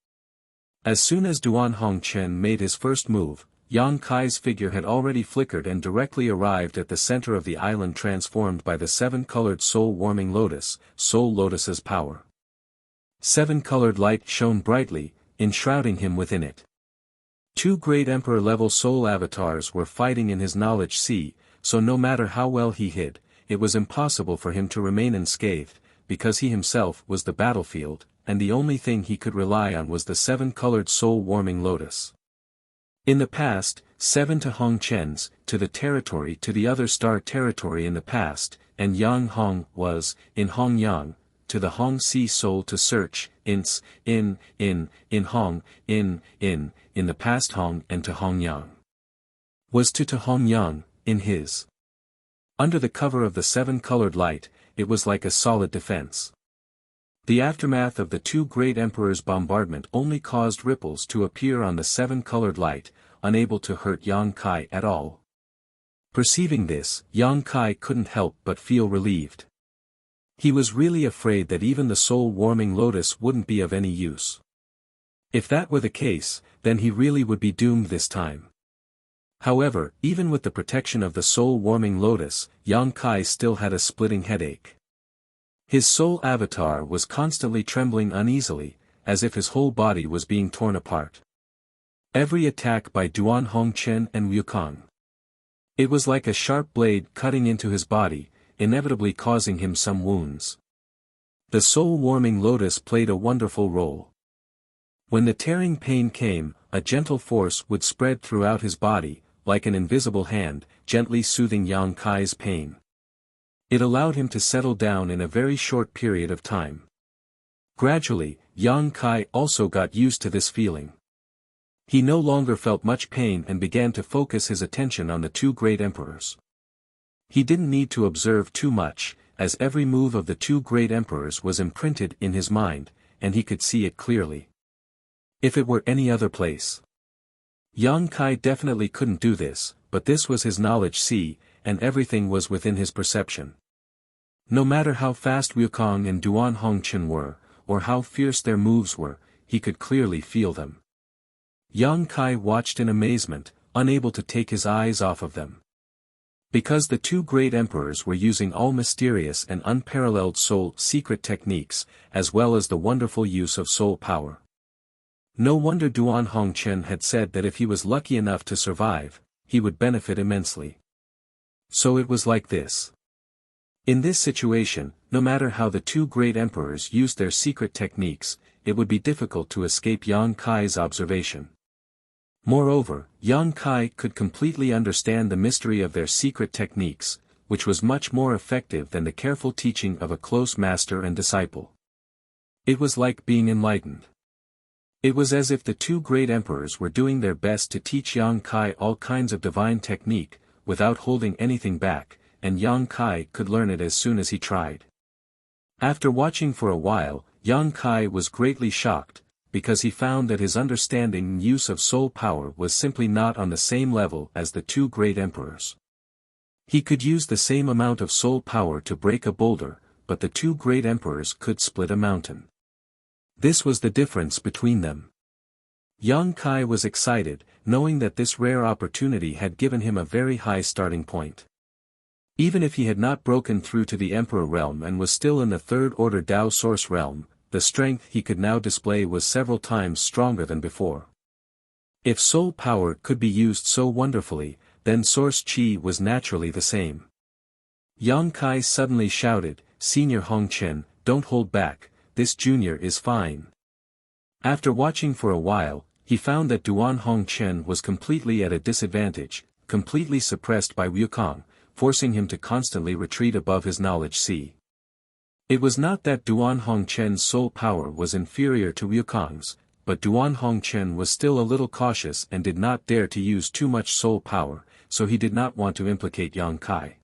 As soon as Duan Hongchen made his first move, Yang Kai's figure had already flickered and directly arrived at the center of the island transformed by the seven-colored soul-warming lotus, Soul Lotus's power. Seven-colored light shone brightly, enshrouding him within it. Two great emperor-level soul avatars were fighting in his knowledge sea, so no matter how well he hid, it was impossible for him to remain unscathed, because he himself was the battlefield, and the only thing he could rely on was the seven-colored soul-warming lotus. In the past, 7 to Hongchen's, to the territory to the other star territory in the past, and Yang Hong was, in Hongyang, to the Hong Sea soul to search, in Hong, in the past Hong and to Hongyang. Was to Hongyang, in his. Under the cover of the seven-colored light, it was like a solid defense. The aftermath of the two great emperors' bombardment only caused ripples to appear on the seven-colored light, unable to hurt Yang Kai at all. Perceiving this, Yang Kai couldn't help but feel relieved. He was really afraid that even the soul-warming lotus wouldn't be of any use. If that were the case, then he really would be doomed this time. However, even with the protection of the soul-warming lotus, Yang Kai still had a splitting headache. His soul avatar was constantly trembling uneasily, as if his whole body was being torn apart. Every attack by Duan Hongchen and Wukong. It was like a sharp blade cutting into his body, inevitably causing him some wounds. The soul-warming lotus played a wonderful role. When the tearing pain came, a gentle force would spread throughout his body, like an invisible hand, gently soothing Yang Kai's pain. It allowed him to settle down in a very short period of time. Gradually, Yang Kai also got used to this feeling. He no longer felt much pain and began to focus his attention on the two great emperors. He didn't need to observe too much, as every move of the two great emperors was imprinted in his mind, and he could see it clearly. If it were any other place, Yang Kai definitely couldn't do this, but this was his knowledge sea, and everything was within his perception. No matter how fast Wukong and Duan Hongchen were, or how fierce their moves were, he could clearly feel them. Yang Kai watched in amazement, unable to take his eyes off of them. Because the two great emperors were using all mysterious and unparalleled soul secret techniques, as well as the wonderful use of soul power. No wonder Duan Hongchen had said that if he was lucky enough to survive, he would benefit immensely. So it was like this. In this situation, no matter how the two great emperors used their secret techniques, it would be difficult to escape Yang Kai's observation. Moreover, Yang Kai could completely understand the mystery of their secret techniques, which was much more effective than the careful teaching of a close master and disciple. It was like being enlightened. It was as if the two great emperors were doing their best to teach Yang Kai all kinds of divine technique, without holding anything back, and Yang Kai could learn it as soon as he tried. After watching for a while, Yang Kai was greatly shocked, because he found that his understanding and use of soul power was simply not on the same level as the two great emperors. He could use the same amount of soul power to break a boulder, but the two great emperors could split a mountain. This was the difference between them. Yang Kai was excited, knowing that this rare opportunity had given him a very high starting point. Even if he had not broken through to the Emperor realm and was still in the third-order Dao Source realm, the strength he could now display was several times stronger than before. If soul power could be used so wonderfully, then Source Chi was naturally the same. Yang Kai suddenly shouted, "Senior Hong Chen, don't hold back, this junior is fine." After watching for a while, he found that Duan Hong Chen was completely at a disadvantage, completely suppressed by Wukong, forcing him to constantly retreat above his knowledge sea. It was not that Duan Hong Chen's soul power was inferior to Wukong's, but Duan Hong Chen was still a little cautious and did not dare to use too much soul power, so he did not want to implicate Yang Kai.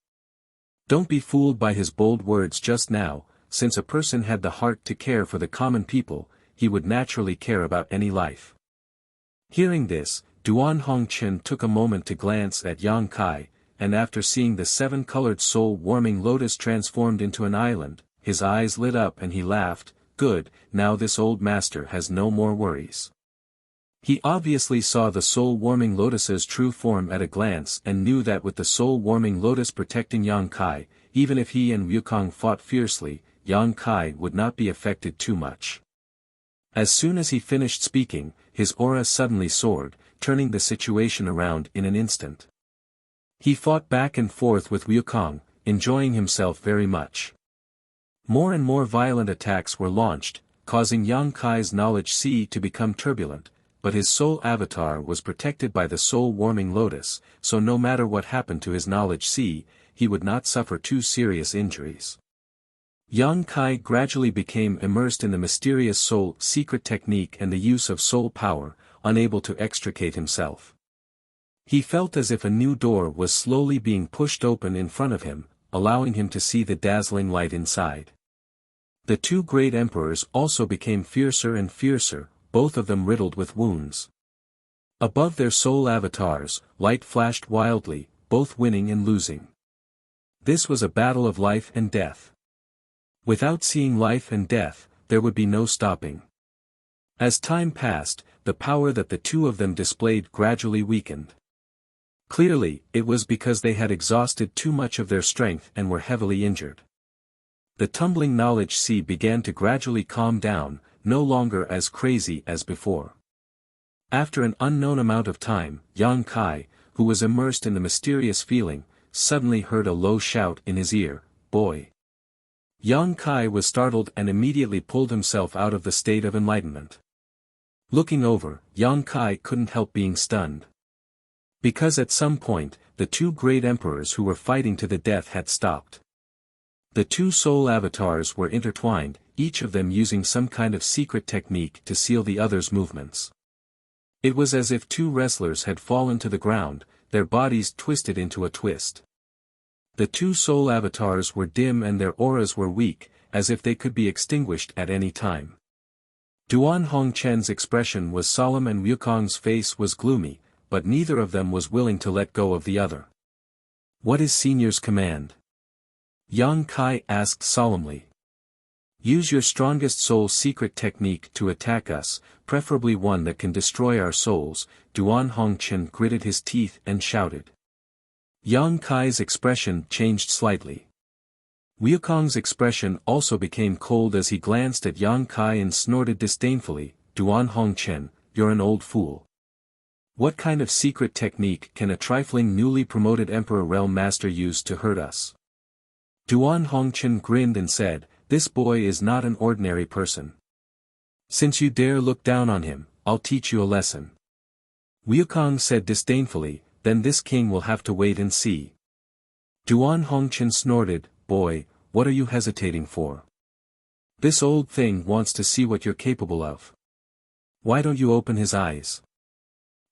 Don't be fooled by his bold words just now, since a person had the heart to care for the common people, he would naturally care about any life. Hearing this, Duan Hong Chen took a moment to glance at Yang Kai, and after seeing the seven-colored soul-warming lotus transformed into an island, his eyes lit up and he laughed, "Good, now this old master has no more worries." He obviously saw the soul-warming lotus's true form at a glance and knew that with the soul-warming lotus protecting Yang Kai, even if he and Wukong fought fiercely, Yang Kai would not be affected too much. As soon as he finished speaking, his aura suddenly soared, turning the situation around in an instant. He fought back and forth with Wukong, enjoying himself very much. More and more violent attacks were launched, causing Yang Kai's knowledge sea to become turbulent, but his soul avatar was protected by the soul-warming lotus, so no matter what happened to his knowledge sea, he would not suffer too serious injuries. Yang Kai gradually became immersed in the mysterious soul secret technique and the use of soul power, unable to extricate himself. He felt as if a new door was slowly being pushed open in front of him, allowing him to see the dazzling light inside. The two great emperors also became fiercer and fiercer, both of them riddled with wounds. Above their soul avatars, light flashed wildly, both winning and losing. This was a battle of life and death. Without seeing life and death, there would be no stopping. As time passed, the power that the two of them displayed gradually weakened. Clearly, it was because they had exhausted too much of their strength and were heavily injured. The tumbling knowledge sea began to gradually calm down, no longer as crazy as before. After an unknown amount of time, Yang Kai, who was immersed in the mysterious feeling, suddenly heard a low shout in his ear, "Boy!" Yang Kai was startled and immediately pulled himself out of the state of enlightenment. Looking over, Yang Kai couldn't help being stunned. Because at some point, the two great emperors who were fighting to the death had stopped. The two soul avatars were intertwined, each of them using some kind of secret technique to seal the other's movements. It was as if two wrestlers had fallen to the ground, their bodies twisted into a twist. The two soul avatars were dim and their auras were weak, as if they could be extinguished at any time. Duan Hong Chen's expression was solemn and Wukong's face was gloomy, but neither of them was willing to let go of the other. "What is Senior's command?" Yang Kai asked solemnly. "Use your strongest soul secret technique to attack us, preferably one that can destroy our souls," Duan Hong Chen gritted his teeth and shouted. Yang Kai's expression changed slightly. Wukong's expression also became cold as he glanced at Yang Kai and snorted disdainfully, "Duan Hong Chen, you're an old fool. What kind of secret technique can a trifling newly promoted Emperor Realm Master use to hurt us?" Duan Hong Chen grinned and said, "This boy is not an ordinary person. Since you dare look down on him, I'll teach you a lesson." Wukong said disdainfully, "Then this king will have to wait and see." Duan Hong Chen snorted, "Boy, what are you hesitating for? This old thing wants to see what you're capable of. Why don't you open his eyes?"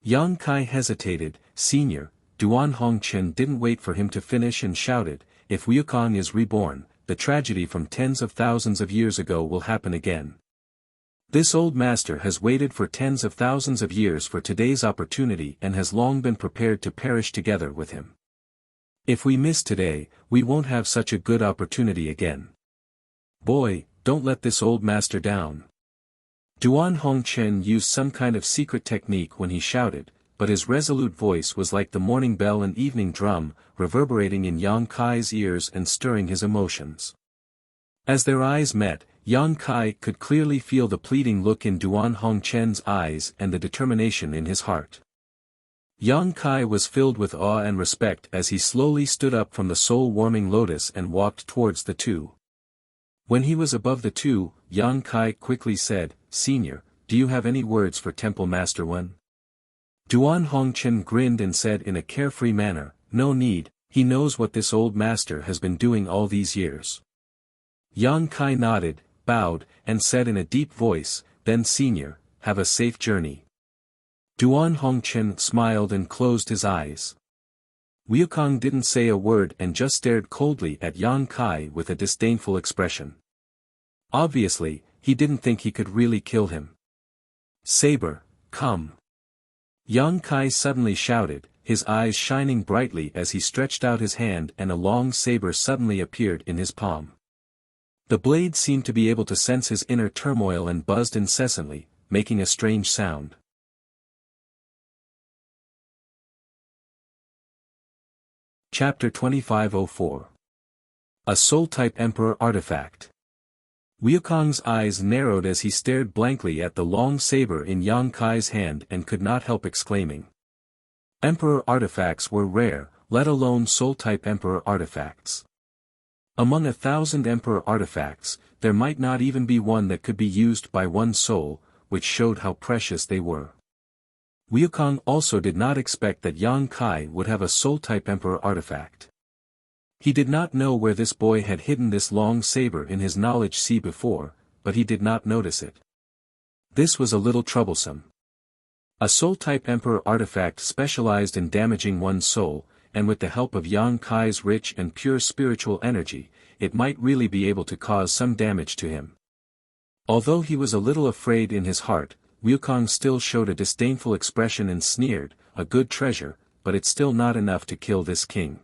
Yang Kai hesitated, "Senior." Duan Hong Chen didn't wait for him to finish and shouted, "If Wukong is reborn, the tragedy from tens of thousands of years ago will happen again. This old master has waited for tens of thousands of years for today's opportunity and has long been prepared to perish together with him. If we miss today, we won't have such a good opportunity again. Boy, don't let this old master down. Duan Hongchen used some kind of secret technique when he shouted, but his resolute voice was like the morning bell and evening drum, reverberating in Yang Kai's ears and stirring his emotions. As their eyes met, Yang Kai could clearly feel the pleading look in Duan Hongchen's eyes and the determination in his heart. Yang Kai was filled with awe and respect as he slowly stood up from the soul-warming lotus and walked towards the two. When he was above the two, Yang Kai quickly said, "Senior, do you have any words for Temple Master Wen?" Duan Hongchen grinned and said in a carefree manner, "No need, he knows what this old master has been doing all these years." Yang Kai nodded, bowed, and said in a deep voice, "Then Senior, have a safe journey." Duan Hongchen smiled and closed his eyes. Wukong didn't say a word and just stared coldly at Yang Kai with a disdainful expression. Obviously, he didn't think he could really kill him. "Saber, come!" Yang Kai suddenly shouted, his eyes shining brightly as he stretched out his hand and a long saber suddenly appeared in his palm. The blade seemed to be able to sense his inner turmoil and buzzed incessantly, making a strange sound. Chapter 2504. A Soul-Type Emperor Artifact. Wukong's eyes narrowed as he stared blankly at the long saber in Yang Kai's hand and could not help exclaiming. Emperor artifacts were rare, let alone soul-type emperor artifacts. Among 1,000 emperor artifacts, there might not even be one that could be used by one soul, which showed how precious they were. Wukong also did not expect that Yang Kai would have a soul-type emperor artifact. He did not know where this boy had hidden this long saber in his knowledge sea before, but he did not notice it. This was a little troublesome. A soul-type emperor artifact specialized in damaging one's soul, and with the help of Yang Kai's rich and pure spiritual energy, it might really be able to cause some damage to him. Although he was a little afraid in his heart, Wukong still showed a disdainful expression and sneered, "A good treasure, but it's still not enough to kill this king."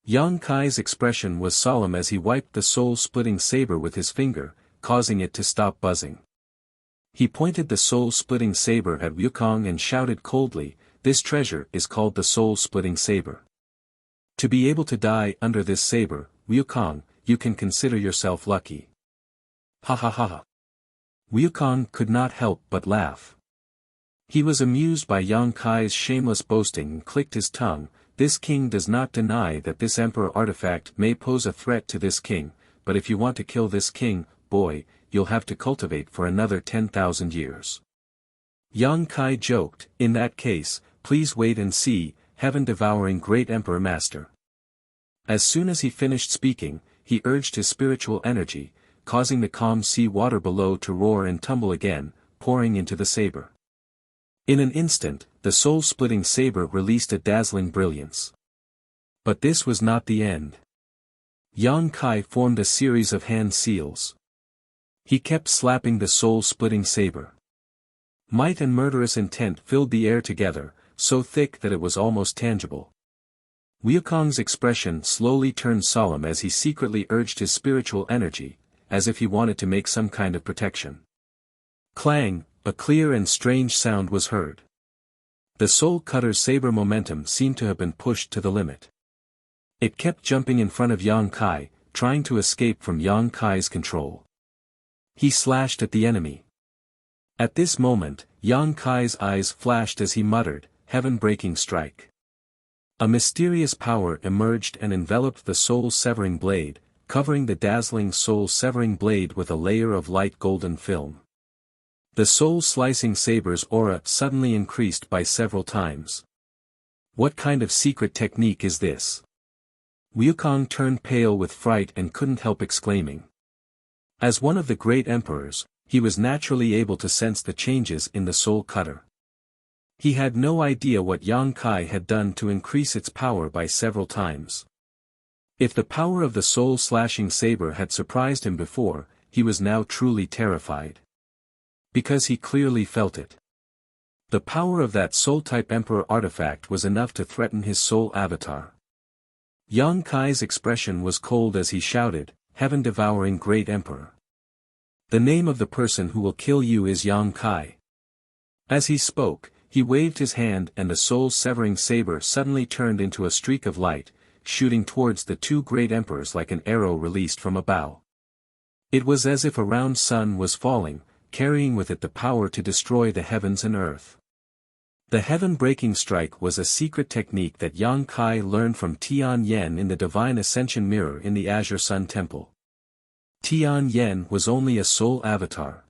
Yang Kai's expression was solemn as he wiped the soul-splitting saber with his finger, causing it to stop buzzing. He pointed the soul-splitting saber at Wukong and shouted coldly, "This treasure is called the soul-splitting saber. To be able to die under this saber, Wukong, you can consider yourself lucky." Ha ha ha ha. Wukong could not help but laugh. He was amused by Yang Kai's shameless boasting and clicked his tongue. This king does not deny that this emperor artifact may pose a threat to this king, but if you want to kill this king, boy, you'll have to cultivate for another 10,000 years. Yang Kai joked, "In that case, please wait and see, heaven-devouring great emperor master." As soon as he finished speaking, he urged his spiritual energy, causing the calm sea water below to roar and tumble again, pouring into the saber. In an instant, the soul-splitting saber released a dazzling brilliance. But this was not the end. Yang Kai formed a series of hand seals. He kept slapping the soul-splitting saber. Might and murderous intent filled the air together, so thick that it was almost tangible. Wukong's expression slowly turned solemn as he secretly urged his spiritual energy, as if he wanted to make some kind of protection. Clang, a clear and strange sound was heard. The soul cutter's saber momentum seemed to have been pushed to the limit. It kept jumping in front of Yang Kai, trying to escape from Yang Kai's control. He slashed at the enemy. At this moment, Yang Kai's eyes flashed as he muttered, "Heaven-breaking strike." A mysterious power emerged and enveloped the soul-severing blade, covering the dazzling soul-severing blade with a layer of light golden film. The soul-slicing saber's aura suddenly increased by several times. What kind of secret technique is this? Wukong turned pale with fright and couldn't help exclaiming. As one of the great emperors, he was naturally able to sense the changes in the soul cutter. He had no idea what Yang Kai had done to increase its power by several times. If the power of the soul-slashing saber had surprised him before, he was now truly terrified. Because he clearly felt it. The power of that soul-type emperor artifact was enough to threaten his soul avatar. Yang Kai's expression was cold as he shouted, heaven-devouring great emperor. The name of the person who will kill you is Yang Kai. As he spoke, he waved his hand and the soul-severing saber suddenly turned into a streak of light, shooting towards the two great emperors like an arrow released from a bow. It was as if a round sun was falling, carrying with it the power to destroy the heavens and earth. The heaven-breaking strike was a secret technique that Yang Kai learned from Tian Yen in the Divine Ascension Mirror in the Azure Sun Temple. Tian Yen was only a soul avatar.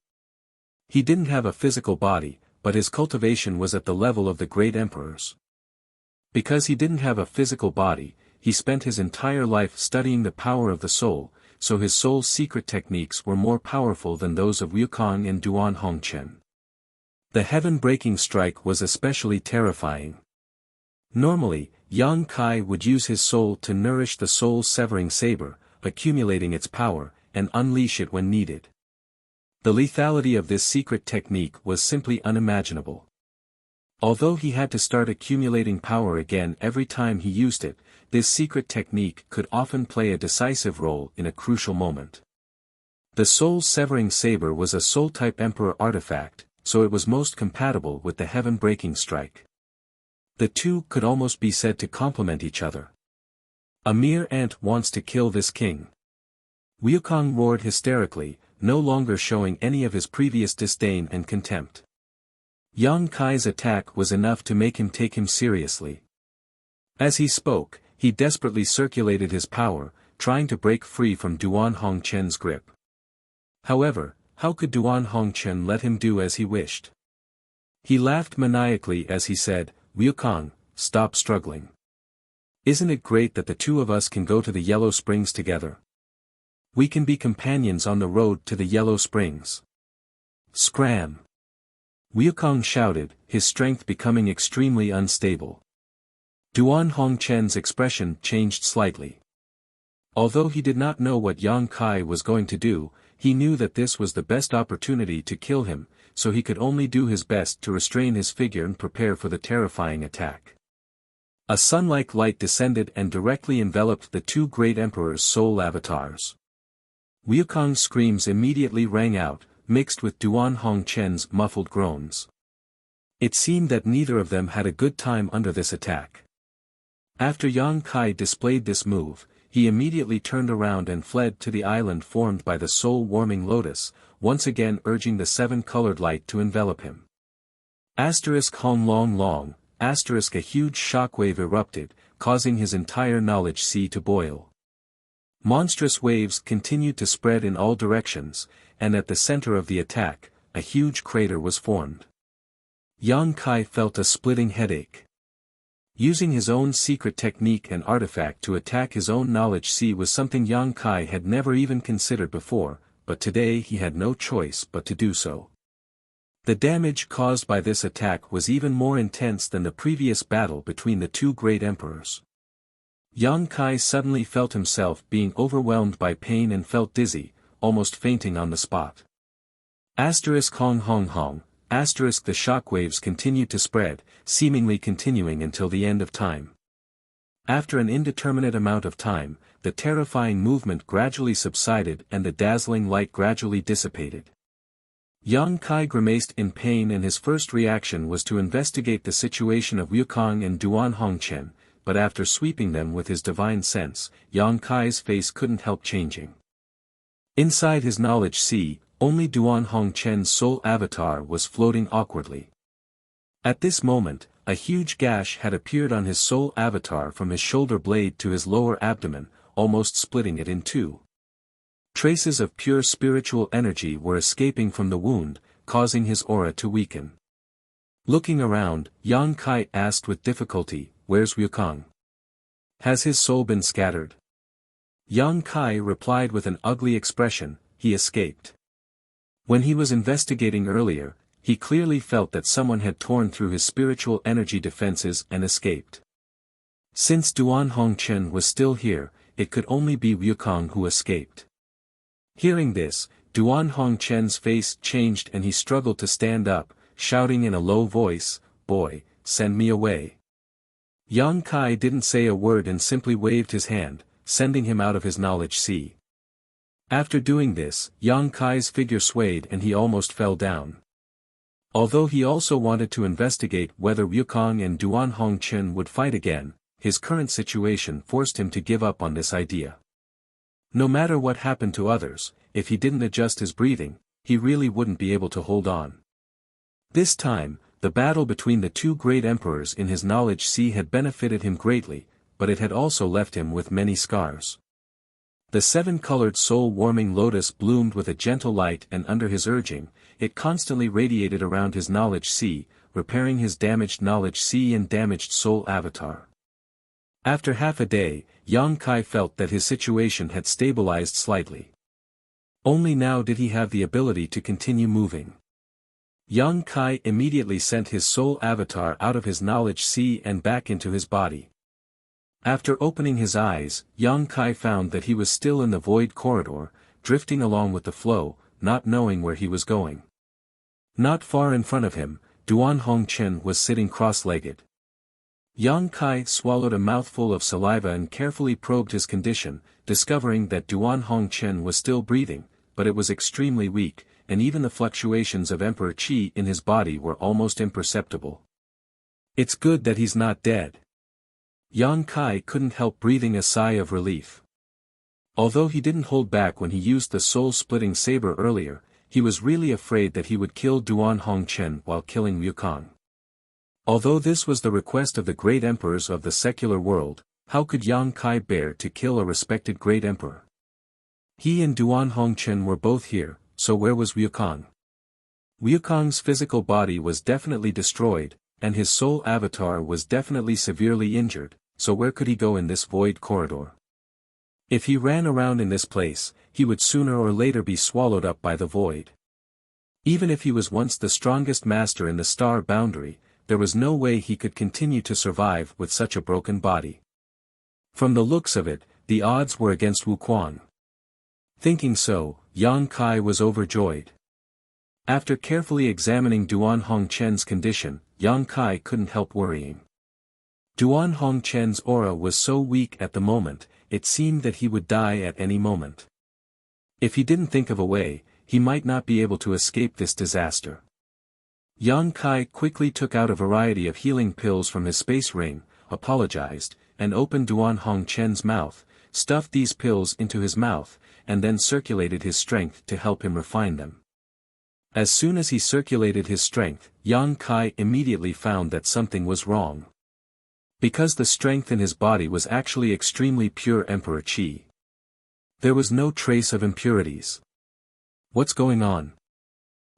He didn't have a physical body, but his cultivation was at the level of the great emperors. Because he didn't have a physical body, he spent his entire life studying the power of the soul, so his soul's secret techniques were more powerful than those of Wukong and Duan Hongchen. The heaven-breaking strike was especially terrifying. Normally, Yang Kai would use his soul to nourish the soul-severing saber, accumulating its power, and unleash it when needed. The lethality of this secret technique was simply unimaginable. Although he had to start accumulating power again every time he used it, this secret technique could often play a decisive role in a crucial moment. The soul-severing saber was a soul-type emperor artifact, so it was most compatible with the heaven-breaking strike. The two could almost be said to complement each other. A mere ant wants to kill this king. Wukong roared hysterically, no longer showing any of his previous disdain and contempt. Yang Kai's attack was enough to make him take him seriously. As he spoke, he desperately circulated his power, trying to break free from Duan Hongchen's grip. However, how could Duan Hongchen let him do as he wished? He laughed maniacally as he said, "Wukong, stop struggling. Isn't it great that the two of us can go to the Yellow Springs together? We can be companions on the road to the Yellow Springs." Scram! Wukong shouted, his strength becoming extremely unstable. Duan Hongchen's expression changed slightly. Although he did not know what Yang Kai was going to do, he knew that this was the best opportunity to kill him, so he could only do his best to restrain his figure and prepare for the terrifying attack. A sun-like light descended and directly enveloped the two great emperors' soul avatars. Wukong's screams immediately rang out, mixed with Duan Hongchen's muffled groans. It seemed that neither of them had a good time under this attack. After Yang Kai displayed this move, he immediately turned around and fled to the island formed by the soul-warming lotus, once again urging the seven-colored light to envelop him. Hong long long, a huge shockwave erupted, causing his entire knowledge sea to boil. Monstrous waves continued to spread in all directions, and at the center of the attack, a huge crater was formed. Yang Kai felt a splitting headache. Using his own secret technique and artifact to attack his own knowledge sea was something Yang Kai had never even considered before, but today he had no choice but to do so. The damage caused by this attack was even more intense than the previous battle between the two great emperors. Yang Kai suddenly felt himself being overwhelmed by pain and felt dizzy, almost fainting on the spot. Hong hong hong. The shockwaves continued to spread, seemingly continuing until the end of time. After an indeterminate amount of time, the terrifying movement gradually subsided and the dazzling light gradually dissipated. Yang Kai grimaced in pain and his first reaction was to investigate the situation of Wukong and Duan Hongchen, but after sweeping them with his divine sense, Yang Kai's face couldn't help changing. Inside his knowledge sea, only Duan Hongchen's soul avatar was floating awkwardly. At this moment, a huge gash had appeared on his soul avatar from his shoulder blade to his lower abdomen, almost splitting it in two. Traces of pure spiritual energy were escaping from the wound, causing his aura to weaken. Looking around, Yang Kai asked with difficulty, "Where's Wukong? Has his soul been scattered?" Yang Kai replied with an ugly expression, "He escaped." When he was investigating earlier, he clearly felt that someone had torn through his spiritual energy defenses and escaped. Since Duan Hongchen was still here, it could only be Wukong who escaped. Hearing this, Duan Hongchen's face changed and he struggled to stand up, shouting in a low voice, "Boy, send me away." Yang Kai didn't say a word and simply waved his hand, sending him out of his knowledge sea. After doing this, Yang Kai's figure swayed and he almost fell down. Although he also wanted to investigate whether Wukong and Duan Hongchen would fight again, his current situation forced him to give up on this idea. No matter what happened to others, if he didn't adjust his breathing, he really wouldn't be able to hold on. This time, the battle between the two great emperors in his knowledge sea had benefited him greatly, but it had also left him with many scars. The seven-colored soul-warming lotus bloomed with a gentle light, and under his urging, it constantly radiated around his knowledge sea, repairing his damaged knowledge sea and damaged soul avatar. After half a day, Yang Kai felt that his situation had stabilized slightly. Only now did he have the ability to continue moving. Yang Kai immediately sent his soul avatar out of his knowledge sea and back into his body. After opening his eyes, Yang Kai found that he was still in the void corridor, drifting along with the flow, not knowing where he was going. Not far in front of him, Duan Hongchen was sitting cross-legged. Yang Kai swallowed a mouthful of saliva and carefully probed his condition, discovering that Duan Hongchen was still breathing, but it was extremely weak, and even the fluctuations of Emperor Qi in his body were almost imperceptible. "It's good that he's not dead." Yang Kai couldn't help breathing a sigh of relief. Although he didn't hold back when he used the soul-splitting saber earlier, he was really afraid that he would kill Duan Hongchen while killing Wukong. Although this was the request of the great emperors of the secular world, how could Yang Kai bear to kill a respected great emperor? He and Duan Hongchen were both here, so where was Wukong? Wukong's physical body was definitely destroyed, and his soul avatar was definitely severely injured, so where could he go in this void corridor? If he ran around in this place, he would sooner or later be swallowed up by the void. Even if he was once the strongest master in the star boundary, there was no way he could continue to survive with such a broken body. From the looks of it, the odds were against Wukong. Thinking so, Yang Kai was overjoyed. After carefully examining Duan Hongchen's condition, Yang Kai couldn't help worrying. Duan Hongchen's aura was so weak at the moment, it seemed that he would die at any moment. If he didn't think of a way, he might not be able to escape this disaster. Yang Kai quickly took out a variety of healing pills from his space ring, apologized, and opened Duan Hongchen's mouth, stuffed these pills into his mouth, and then circulated his strength to help him refine them. As soon as he circulated his strength, Yang Kai immediately found that something was wrong. Because the strength in his body was actually extremely pure Emperor Qi. There was no trace of impurities. What's going on?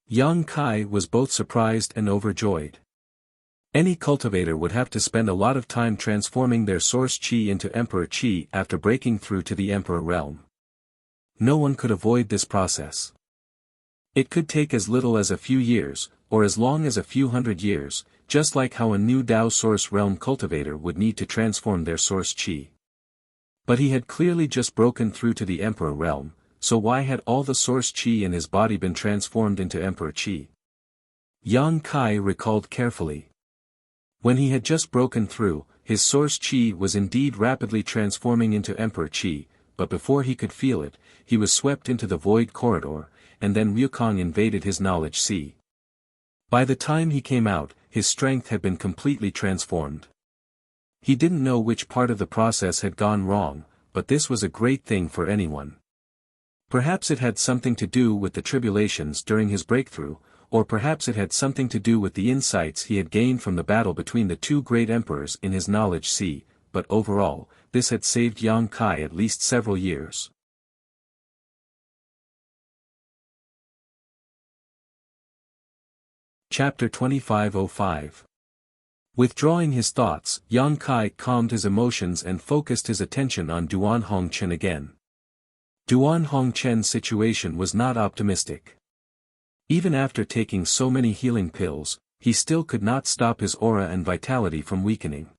Yang Kai was both surprised and overjoyed. Any cultivator would have to spend a lot of time transforming their source Qi into Emperor Qi after breaking through to the Emperor realm. No one could avoid this process. It could take as little as a few years, or as long as a few hundred years, just like how a new Dao Source Realm cultivator would need to transform their source Qi. But he had clearly just broken through to the Emperor realm, so why had all the source Qi in his body been transformed into Emperor Qi? Yang Kai recalled carefully. When he had just broken through, his source Qi was indeed rapidly transforming into Emperor Qi, but before he could feel it, he was swept into the void corridor, and then Wukong invaded his knowledge sea. By the time he came out, his strength had been completely transformed. He didn't know which part of the process had gone wrong, but this was a great thing for anyone. Perhaps it had something to do with the tribulations during his breakthrough, or perhaps it had something to do with the insights he had gained from the battle between the two great emperors in his knowledge sea, but overall, this had saved Yang Kai at least several years. Chapter 2505. Withdrawing his thoughts, Yang Kai calmed his emotions and focused his attention on Duan Hongchen again. Duan Hongchen's situation was not optimistic. Even after taking so many healing pills, he still could not stop his aura and vitality from weakening.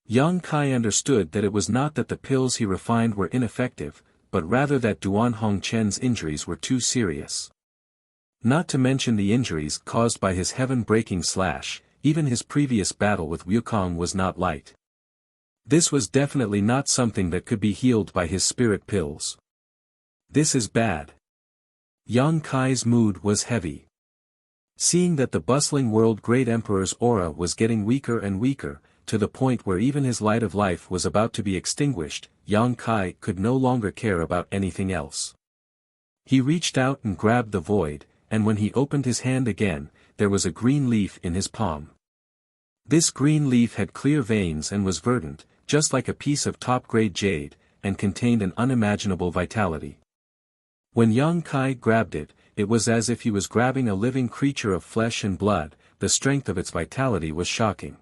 Yang Kai understood that it was not that the pills he refined were ineffective, but rather that Duan Hongchen's injuries were too serious. Not to mention the injuries caused by his heaven-breaking slash, even his previous battle with Wukong was not light. This was definitely not something that could be healed by his spirit pills. This is bad. Yang Kai's mood was heavy. Seeing that the bustling world great emperor's aura was getting weaker and weaker, to the point where even his light of life was about to be extinguished, Yang Kai could no longer care about anything else. He reached out and grabbed the void, and when he opened his hand again, there was a green leaf in his palm. This green leaf had clear veins and was verdant, just like a piece of top-grade jade, and contained an unimaginable vitality. When Yang Kai grabbed it, it was as if he was grabbing a living creature of flesh and blood. The strength of its vitality was shocking.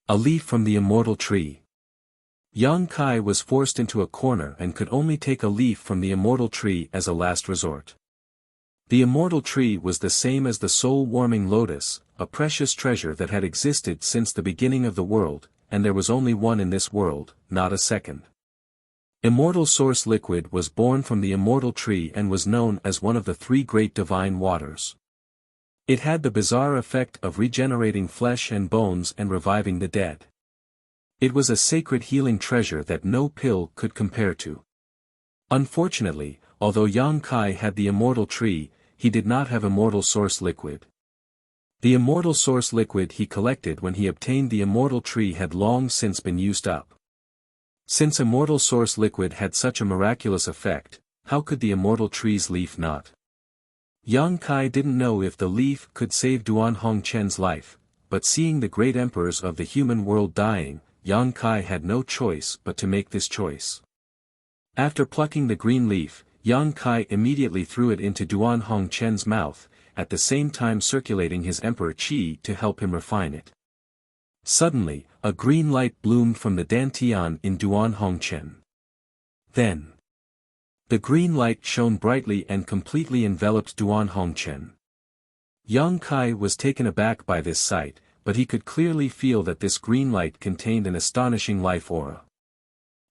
A leaf from the immortal tree. Yang Kai was forced into a corner and could only take a leaf from the immortal tree as a last resort. The immortal tree was the same as the soul-warming lotus, a precious treasure that had existed since the beginning of the world, and there was only one in this world, not a second. Immortal source liquid was born from the immortal tree and was known as one of the three great divine waters. It had the bizarre effect of regenerating flesh and bones and reviving the dead. It was a sacred healing treasure that no pill could compare to. Unfortunately, although Yang Kai had the immortal tree, he did not have immortal source liquid. The immortal source liquid he collected when he obtained the immortal tree had long since been used up. Since immortal source liquid had such a miraculous effect, how could the immortal tree's leaf not? Yang Kai didn't know if the leaf could save Duan Hongchen's life, but seeing the great emperors of the human world dying, Yang Kai had no choice but to make this choice. After plucking the green leaf, Yang Kai immediately threw it into Duan Hongchen's mouth, at the same time circulating his emperor qi to help him refine it. Suddenly, a green light bloomed from the dantian in Duan Hongchen. Then, the green light shone brightly and completely enveloped Duan Hongchen. Yang Kai was taken aback by this sight, but he could clearly feel that this green light contained an astonishing life aura.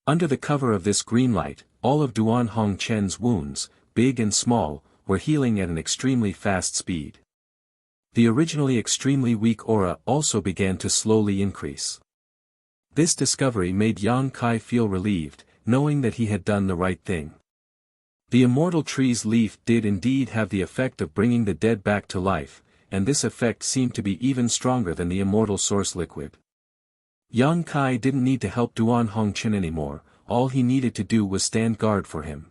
Under the cover of this green light, all of Duan Hongchen's wounds, big and small, were healing at an extremely fast speed. The originally extremely weak aura also began to slowly increase. This discovery made Yang Kai feel relieved, knowing that he had done the right thing. The immortal tree's leaf did indeed have the effect of bringing the dead back to life, and this effect seemed to be even stronger than the immortal source liquid. Yang Kai didn't need to help Duan Hongchen anymore, all he needed to do was stand guard for him.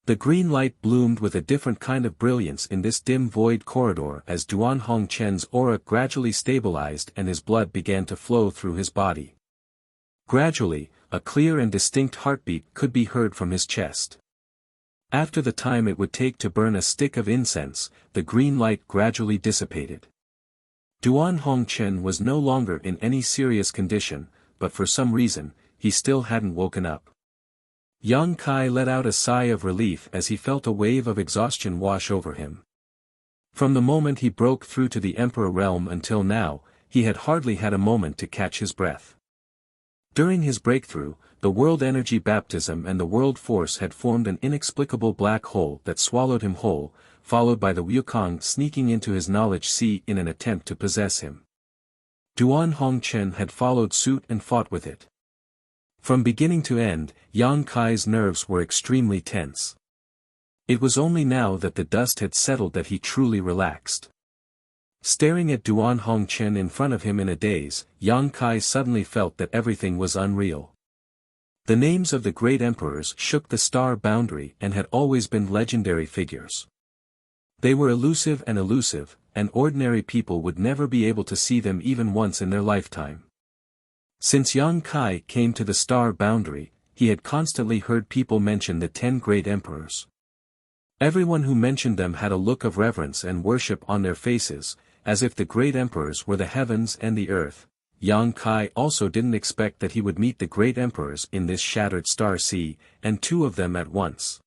The green light bloomed with a different kind of brilliance in this dim void corridor as Duan Hongchen's aura gradually stabilized and his blood began to flow through his body. Gradually, a clear and distinct heartbeat could be heard from his chest. After the time it would take to burn a stick of incense, the green light gradually dissipated. Duan Hongchen was no longer in any serious condition, but for some reason, he still hadn't woken up. Yang Kai let out a sigh of relief as he felt a wave of exhaustion wash over him. From the moment he broke through to the Emperor realm until now, he had hardly had a moment to catch his breath. During his breakthrough, the world energy baptism and the world force had formed an inexplicable black hole that swallowed him whole, followed by the Wukong sneaking into his knowledge sea in an attempt to possess him. Duan Hongchen had followed suit and fought with it. From beginning to end, Yang Kai's nerves were extremely tense. It was only now that the dust had settled that he truly relaxed. Staring at Duan Hongchen in front of him in a daze, Yang Kai suddenly felt that everything was unreal. The names of the great emperors shook the star boundary and had always been legendary figures. They were elusive, and ordinary people would never be able to see them even once in their lifetime. Since Yang Kai came to the star boundary, he had constantly heard people mention the 10 great emperors. Everyone who mentioned them had a look of reverence and worship on their faces, as if the great emperors were the heavens and the earth. Yang Kai also didn't expect that he would meet the great emperors in this shattered star sea, and 2 of them at once.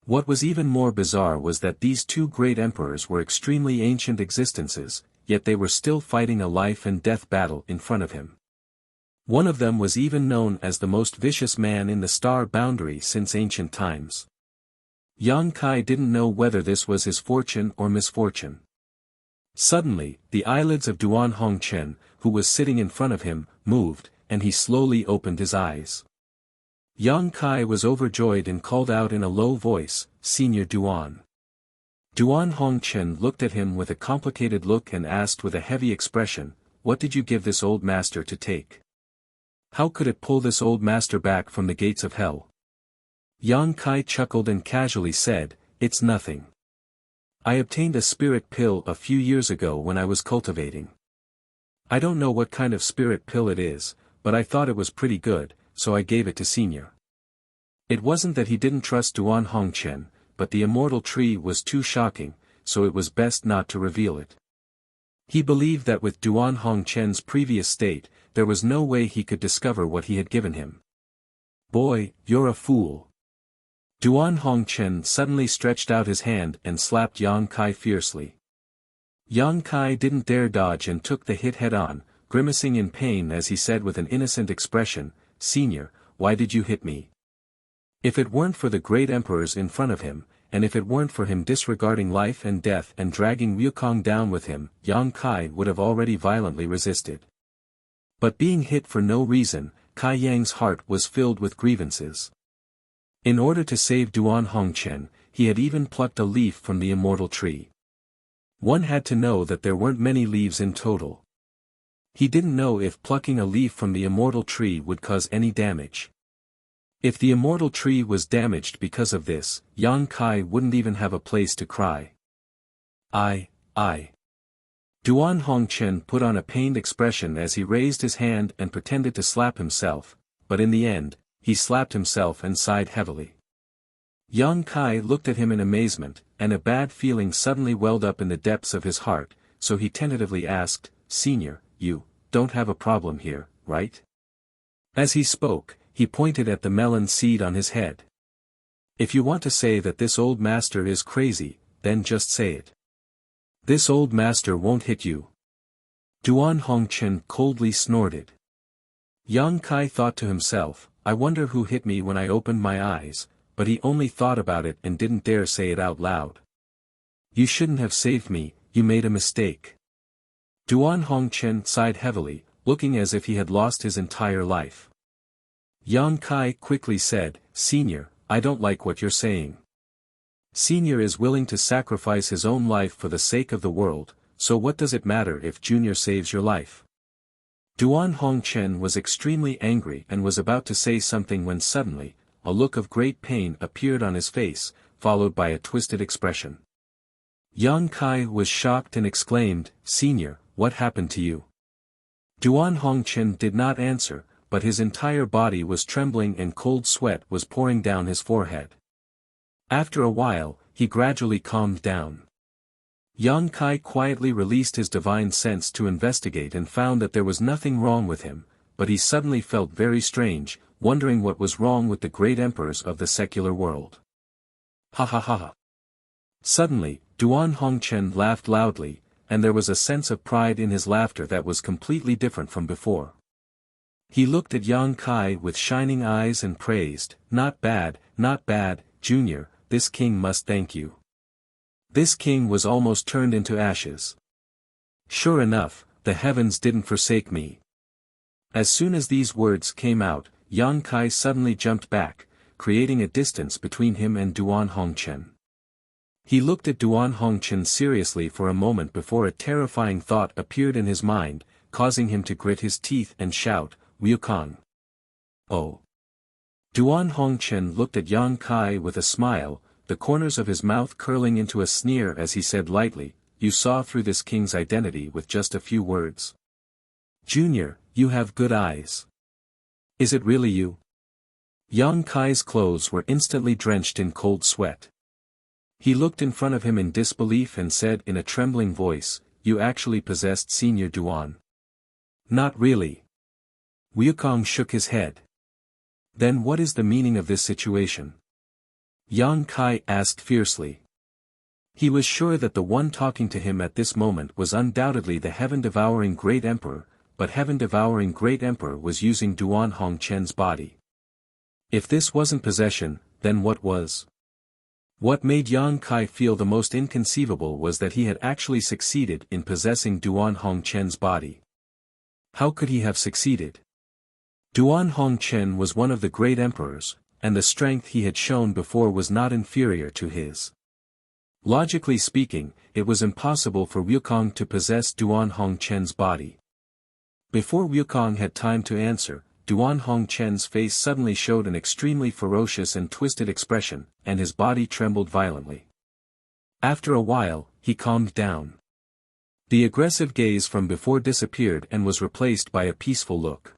What was even more bizarre was that these 2 great emperors were extremely ancient existences, yet they were still fighting a life and death battle in front of him. One of them was even known as the most vicious man in the star boundary since ancient times. Yang Kai didn't know whether this was his fortune or misfortune. Suddenly, the eyelids of Duan Hongchen, who was sitting in front of him, moved, and he slowly opened his eyes. Yang Kai was overjoyed and called out in a low voice, "Senior Duan." Duan Hongchen looked at him with a complicated look and asked with a heavy expression, "What did you give this old master to take? How could it pull this old master back from the gates of hell?" Yang Kai chuckled and casually said, "It's nothing. I obtained a spirit pill a few years ago when I was cultivating. I don't know what kind of spirit pill it is, but I thought it was pretty good, so I gave it to Senior." It wasn't that he didn't trust Duan Hongchen, but the immortal tree was too shocking, so it was best not to reveal it. He believed that with Duan Hongchen's previous state, there was no way he could discover what he had given him. "Boy, you're a fool." Duan Hongchen suddenly stretched out his hand and slapped Yang Kai fiercely. Yang Kai didn't dare dodge and took the hit head-on, grimacing in pain as he said with an innocent expression, "Senior, why did you hit me?" If it weren't for the great emperors in front of him, and if it weren't for him disregarding life and death and dragging Wukong down with him, Yang Kai would have already violently resisted. But being hit for no reason, Kai Yang's heart was filled with grievances. In order to save Duan Hongchen, he had even plucked a leaf from the immortal tree. One had to know that there weren't many leaves in total. He didn't know if plucking a leaf from the immortal tree would cause any damage. If the immortal tree was damaged because of this, Yang Kai wouldn't even have a place to cry. I. Duan Hongchen put on a pained expression as he raised his hand and pretended to slap himself, but in the end, he slapped himself and sighed heavily. Yang Kai looked at him in amazement, and a bad feeling suddenly welled up in the depths of his heart, so he tentatively asked, "Senior, you don't have a problem here, right?" As he spoke, he pointed at the melon seed on his head. "If you want to say that this old master is crazy, then just say it. This old master won't hit you." Duan Hongchen coldly snorted. Yang Kai thought to himself, "I wonder who hit me when I opened my eyes," but he only thought about it and didn't dare say it out loud. "You shouldn't have saved me, you made a mistake." Duan Hongchen sighed heavily, looking as if he had lost his entire life. Yang Kai quickly said, "Senior, I don't like what you're saying. Senior is willing to sacrifice his own life for the sake of the world, so what does it matter if Junior saves your life?" Duan Hongchen was extremely angry and was about to say something when suddenly, a look of great pain appeared on his face, followed by a twisted expression. Yang Kai was shocked and exclaimed, "Senior, what happened to you?" Duan Hongchen did not answer, but his entire body was trembling and cold sweat was pouring down his forehead. After a while, he gradually calmed down. Yang Kai quietly released his divine sense to investigate and found that there was nothing wrong with him, but he suddenly felt very strange, wondering what was wrong with the great emperors of the secular world. Ha ha ha ha. Suddenly, Duan Hongchen laughed loudly, and there was a sense of pride in his laughter that was completely different from before. He looked at Yang Kai with shining eyes and praised, not bad, Junior, this king must thank you. This king was almost turned into ashes. Sure enough, the heavens didn't forsake me." As soon as these words came out, Yang Kai suddenly jumped back, creating a distance between him and Duan Hongchen. He looked at Duan Hongchen seriously for a moment before a terrifying thought appeared in his mind, causing him to grit his teeth and shout, "Wukong." "Oh." Duan Hongchen looked at Yang Kai with a smile, the corners of his mouth curling into a sneer as he said lightly, "You saw through this king's identity with just a few words. Junior, you have good eyes. Is it really you?" Yang Kai's clothes were instantly drenched in cold sweat. He looked in front of him in disbelief and said in a trembling voice, "You actually possessed Senior Duan." "Not really." Wukong shook his head. "Then what is the meaning of this situation?" Yang Kai asked fiercely. He was sure that the one talking to him at this moment was undoubtedly the heaven-devouring Great Emperor, but heaven-devouring Great Emperor was using Duan Hongchen's body. If this wasn't possession, then what was? What made Yang Kai feel the most inconceivable was that he had actually succeeded in possessing Duan Hongchen's body. How could he have succeeded? Duan Hongchen was one of the great emperors, and the strength he had shown before was not inferior to his. Logically speaking, it was impossible for Wukong to possess Duan Hongchen's body. Before Wukong had time to answer, Duan Hongchen's face suddenly showed an extremely ferocious and twisted expression, and his body trembled violently. After a while, he calmed down. The aggressive gaze from before disappeared and was replaced by a peaceful look.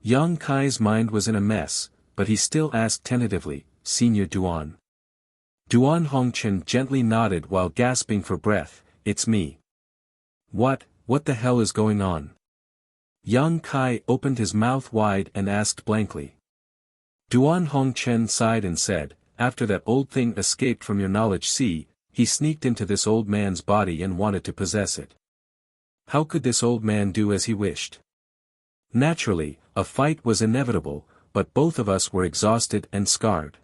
Yang Kai's mind was in a mess, but he still asked tentatively, "Senior Duan." Duan Hongchen gently nodded while gasping for breath, "It's me." What the hell is going on?" Yang Kai opened his mouth wide and asked blankly. Duan Hongchen sighed and said, "After that old thing escaped from your knowledge sea, he sneaked into this old man's body and wanted to possess it. How could this old man do as he wished? Naturally, a fight was inevitable, but both of us were exhausted and scarred.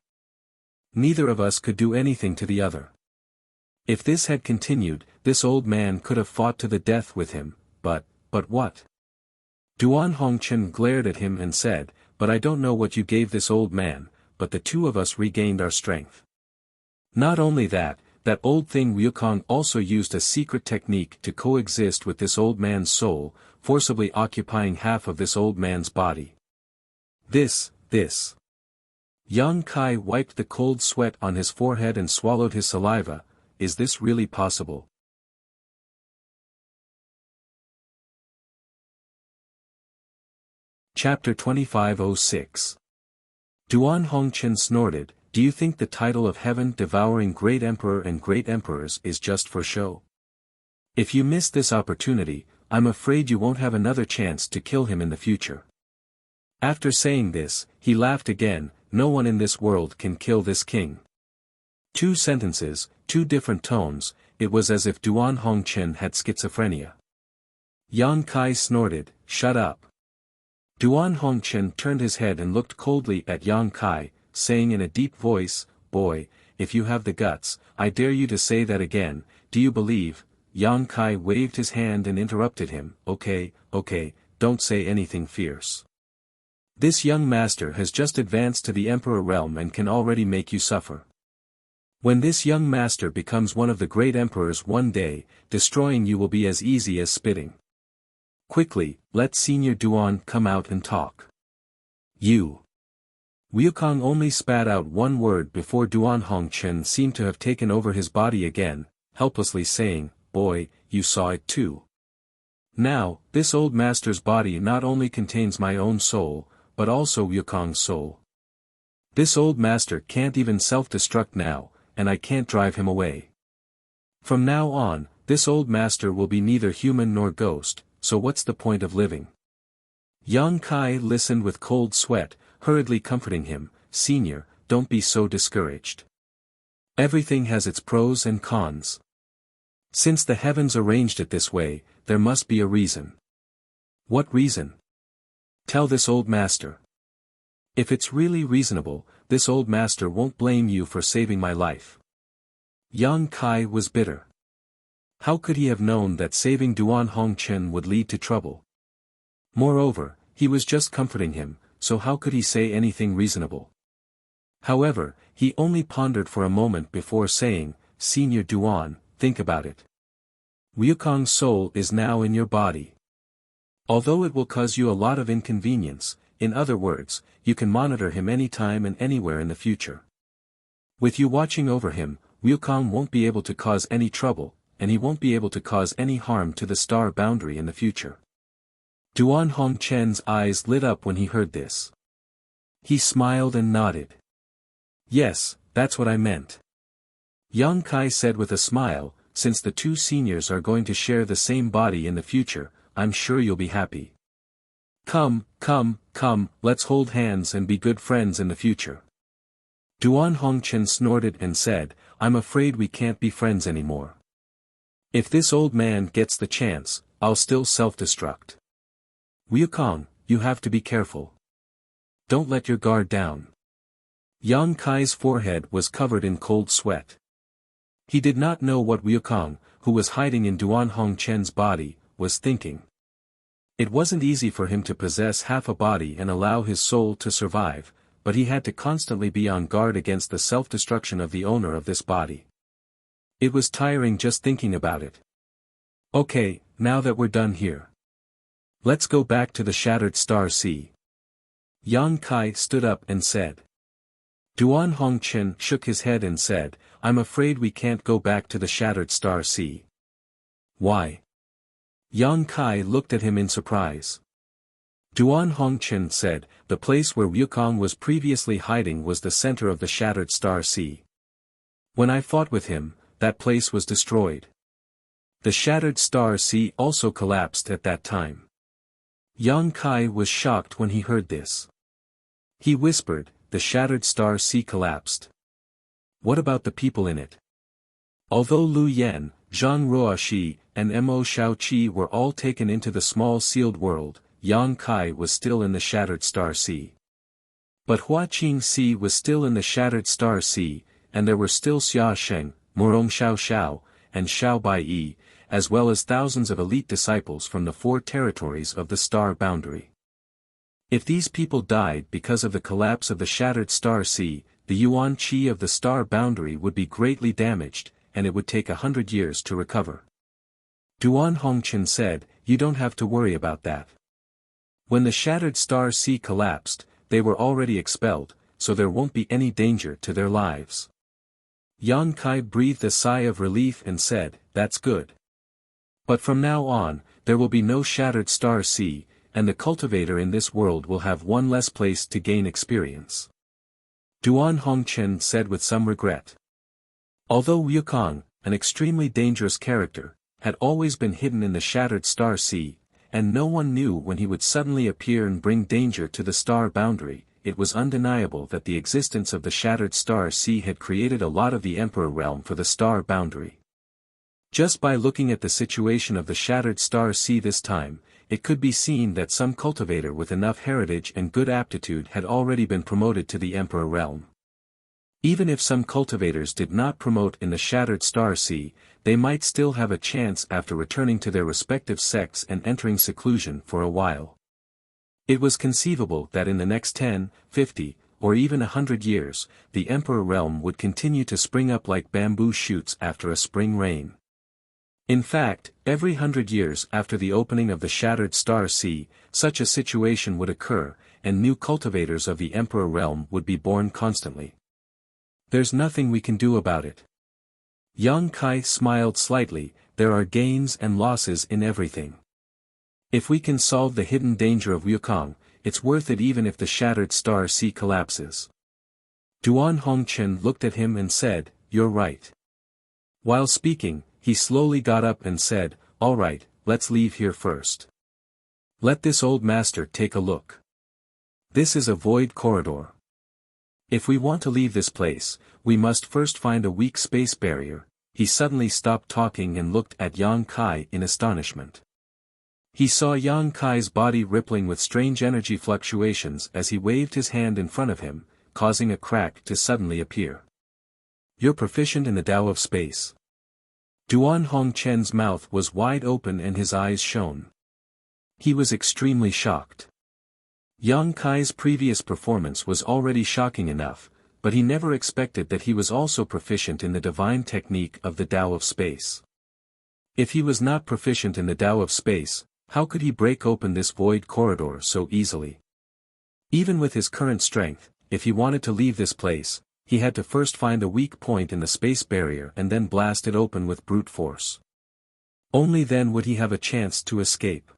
Neither of us could do anything to the other. If this had continued, this old man could have fought to the death with him, but what? Duan Hongchen glared at him and said, "But I don't know what you gave this old man, but the two of us regained our strength. Not only that old thing Wukong also used a secret technique to coexist with this old man's soul, forcibly occupying half of this old man's body. This. Yang Kai wiped the cold sweat on his forehead and swallowed his saliva. Is this really possible? Chapter 2506. Duan Hongchen snorted, "Do you think the title of heaven-devouring great emperor and great emperors is just for show? If you miss this opportunity, I'm afraid you won't have another chance to kill him in the future." After saying this, he laughed again, "No one in this world can kill this king." 2 sentences, 2 different tones, it was as if Duan Hongchen had schizophrenia. Yang Kai snorted, "Shut up." Duan Hongchen turned his head and looked coldly at Yang Kai, saying in a deep voice, "Boy, if you have the guts, I dare you to say that again, do you believe?" Yang Kai waved his hand and interrupted him, Okay, don't say anything fierce. This young master has just advanced to the emperor realm and can already make you suffer. When this young master becomes one of the great emperors one day, destroying you will be as easy as spitting. Quickly, let Senior Duan come out and talk. You. Wukong only spat out one word before Duan Hongchen seemed to have taken over his body again, helplessly saying, "Boy, you saw it too. Now, this old master's body not only contains my own soul, but also Wukong's soul. This old master can't even self-destruct now, and I can't drive him away. From now on, this old master will be neither human nor ghost, so what's the point of living?" Yang Kai listened with cold sweat, hurriedly comforting him, "Senior, don't be so discouraged. Everything has its pros and cons. Since the heavens arranged it this way, there must be a reason." "What reason?" "Tell this old master. If it's really reasonable, this old master won't blame you for saving my life." Yang Kai was bitter. How could he have known that saving Duan Hongchen would lead to trouble? Moreover, he was just comforting him, so how could he say anything reasonable? However, he only pondered for a moment before saying, "Senior Duan, think about it. Wukong's soul is now in your body. Although it will cause you a lot of inconvenience, in other words, you can monitor him anytime and anywhere in the future. With you watching over him, Wukong won't be able to cause any trouble, and he won't be able to cause any harm to the star boundary in the future." Duan Hongchen's eyes lit up when he heard this. He smiled and nodded. "Yes, that's what I meant." Yang Kai said with a smile, "Since the 2 seniors are going to share the same body in the future, I'm sure you'll be happy. Come, let's hold hands and be good friends in the future." Duan Hongchen snorted and said, "I'm afraid we can't be friends anymore. If this old man gets the chance, I'll still self-destruct. Wukong, you have to be careful. Don't let your guard down." Yang Kai's forehead was covered in cold sweat. He did not know what Wukong, who was hiding in Duan Hongchen's body, was thinking. It wasn't easy for him to possess half a body and allow his soul to survive, but he had to constantly be on guard against the self-destruction of the owner of this body. It was tiring just thinking about it. Okay, now that we're done here, let's go back to the Shattered Star Sea. Yang Kai stood up and said. Duan Hongchen shook his head and said, I'm afraid we can't go back to the Shattered Star Sea. Why? Yang Kai looked at him in surprise. Duan Hongchen said, the place where Wukong was previously hiding was the center of the Shattered Star Sea. When I fought with him, that place was destroyed. The Shattered Star Sea also collapsed at that time. Yang Kai was shocked when he heard this. He whispered, the Shattered Star Sea collapsed. What about the people in it? Although Lu Yan, Zhang Ruoxi, and Mo Shaoqi were all taken into the small sealed world, Yang Kai was still in the Shattered Star Sea. But Hua Qingxi was still in the Shattered Star Sea, and there were still Xia Sheng, Murong Xiao, and Xiao Baiyi, as well as thousands of elite disciples from the 4 territories of the Star Boundary. If these people died because of the collapse of the Shattered Star Sea, the Yuan Qi of the Star Boundary would be greatly damaged, and it would take 100 years to recover. Duan Hongchen said, you don't have to worry about that. When the Shattered Star Sea collapsed, they were already expelled, so there won't be any danger to their lives. Yang Kai breathed a sigh of relief and said, that's good. But from now on, there will be no Shattered Star Sea, and the cultivator in this world will have one less place to gain experience. Duan Hongchen said with some regret. Although Wukong, an extremely dangerous character, had always been hidden in the Shattered Star Sea, and no one knew when he would suddenly appear and bring danger to the Star Boundary, it was undeniable that the existence of the Shattered Star Sea had created a lot of the Emperor realm for the Star Boundary. Just by looking at the situation of the Shattered Star Sea this time, it could be seen that some cultivator with enough heritage and good aptitude had already been promoted to the Emperor realm. Even if some cultivators did not promote in the Shattered Star Sea, they might still have a chance after returning to their respective sects and entering seclusion for a while. It was conceivable that in the next 10, 50, or even 100 years, the Emperor realm would continue to spring up like bamboo shoots after a spring rain. In fact, every 100 years after the opening of the Shattered Star Sea, such a situation would occur, and new cultivators of the Emperor realm would be born constantly. There's nothing we can do about it. Yang Kai smiled slightly, there are gains and losses in everything. If we can solve the hidden danger of Wukong, it's worth it even if the Shattered Star Sea collapses. Duan Hongchen looked at him and said, you're right. While speaking, he slowly got up and said, all right, let's leave here first. Let this old master take a look. This is a void corridor. If we want to leave this place, we must first find a weak space barrier. He suddenly stopped talking and looked at Yang Kai in astonishment. He saw Yang Kai's body rippling with strange energy fluctuations as he waved his hand in front of him, causing a crack to suddenly appear. You're proficient in the Tao of space. Duan Hongchen's mouth was wide open and his eyes shone. He was extremely shocked. Yang Kai's previous performance was already shocking enough, but he never expected that he was also proficient in the divine technique of the Tao of space. If he was not proficient in the Tao of space, how could he break open this void corridor so easily? Even with his current strength, if he wanted to leave this place, he had to first find a weak point in the space barrier and then blast it open with brute force. Only then would he have a chance to escape.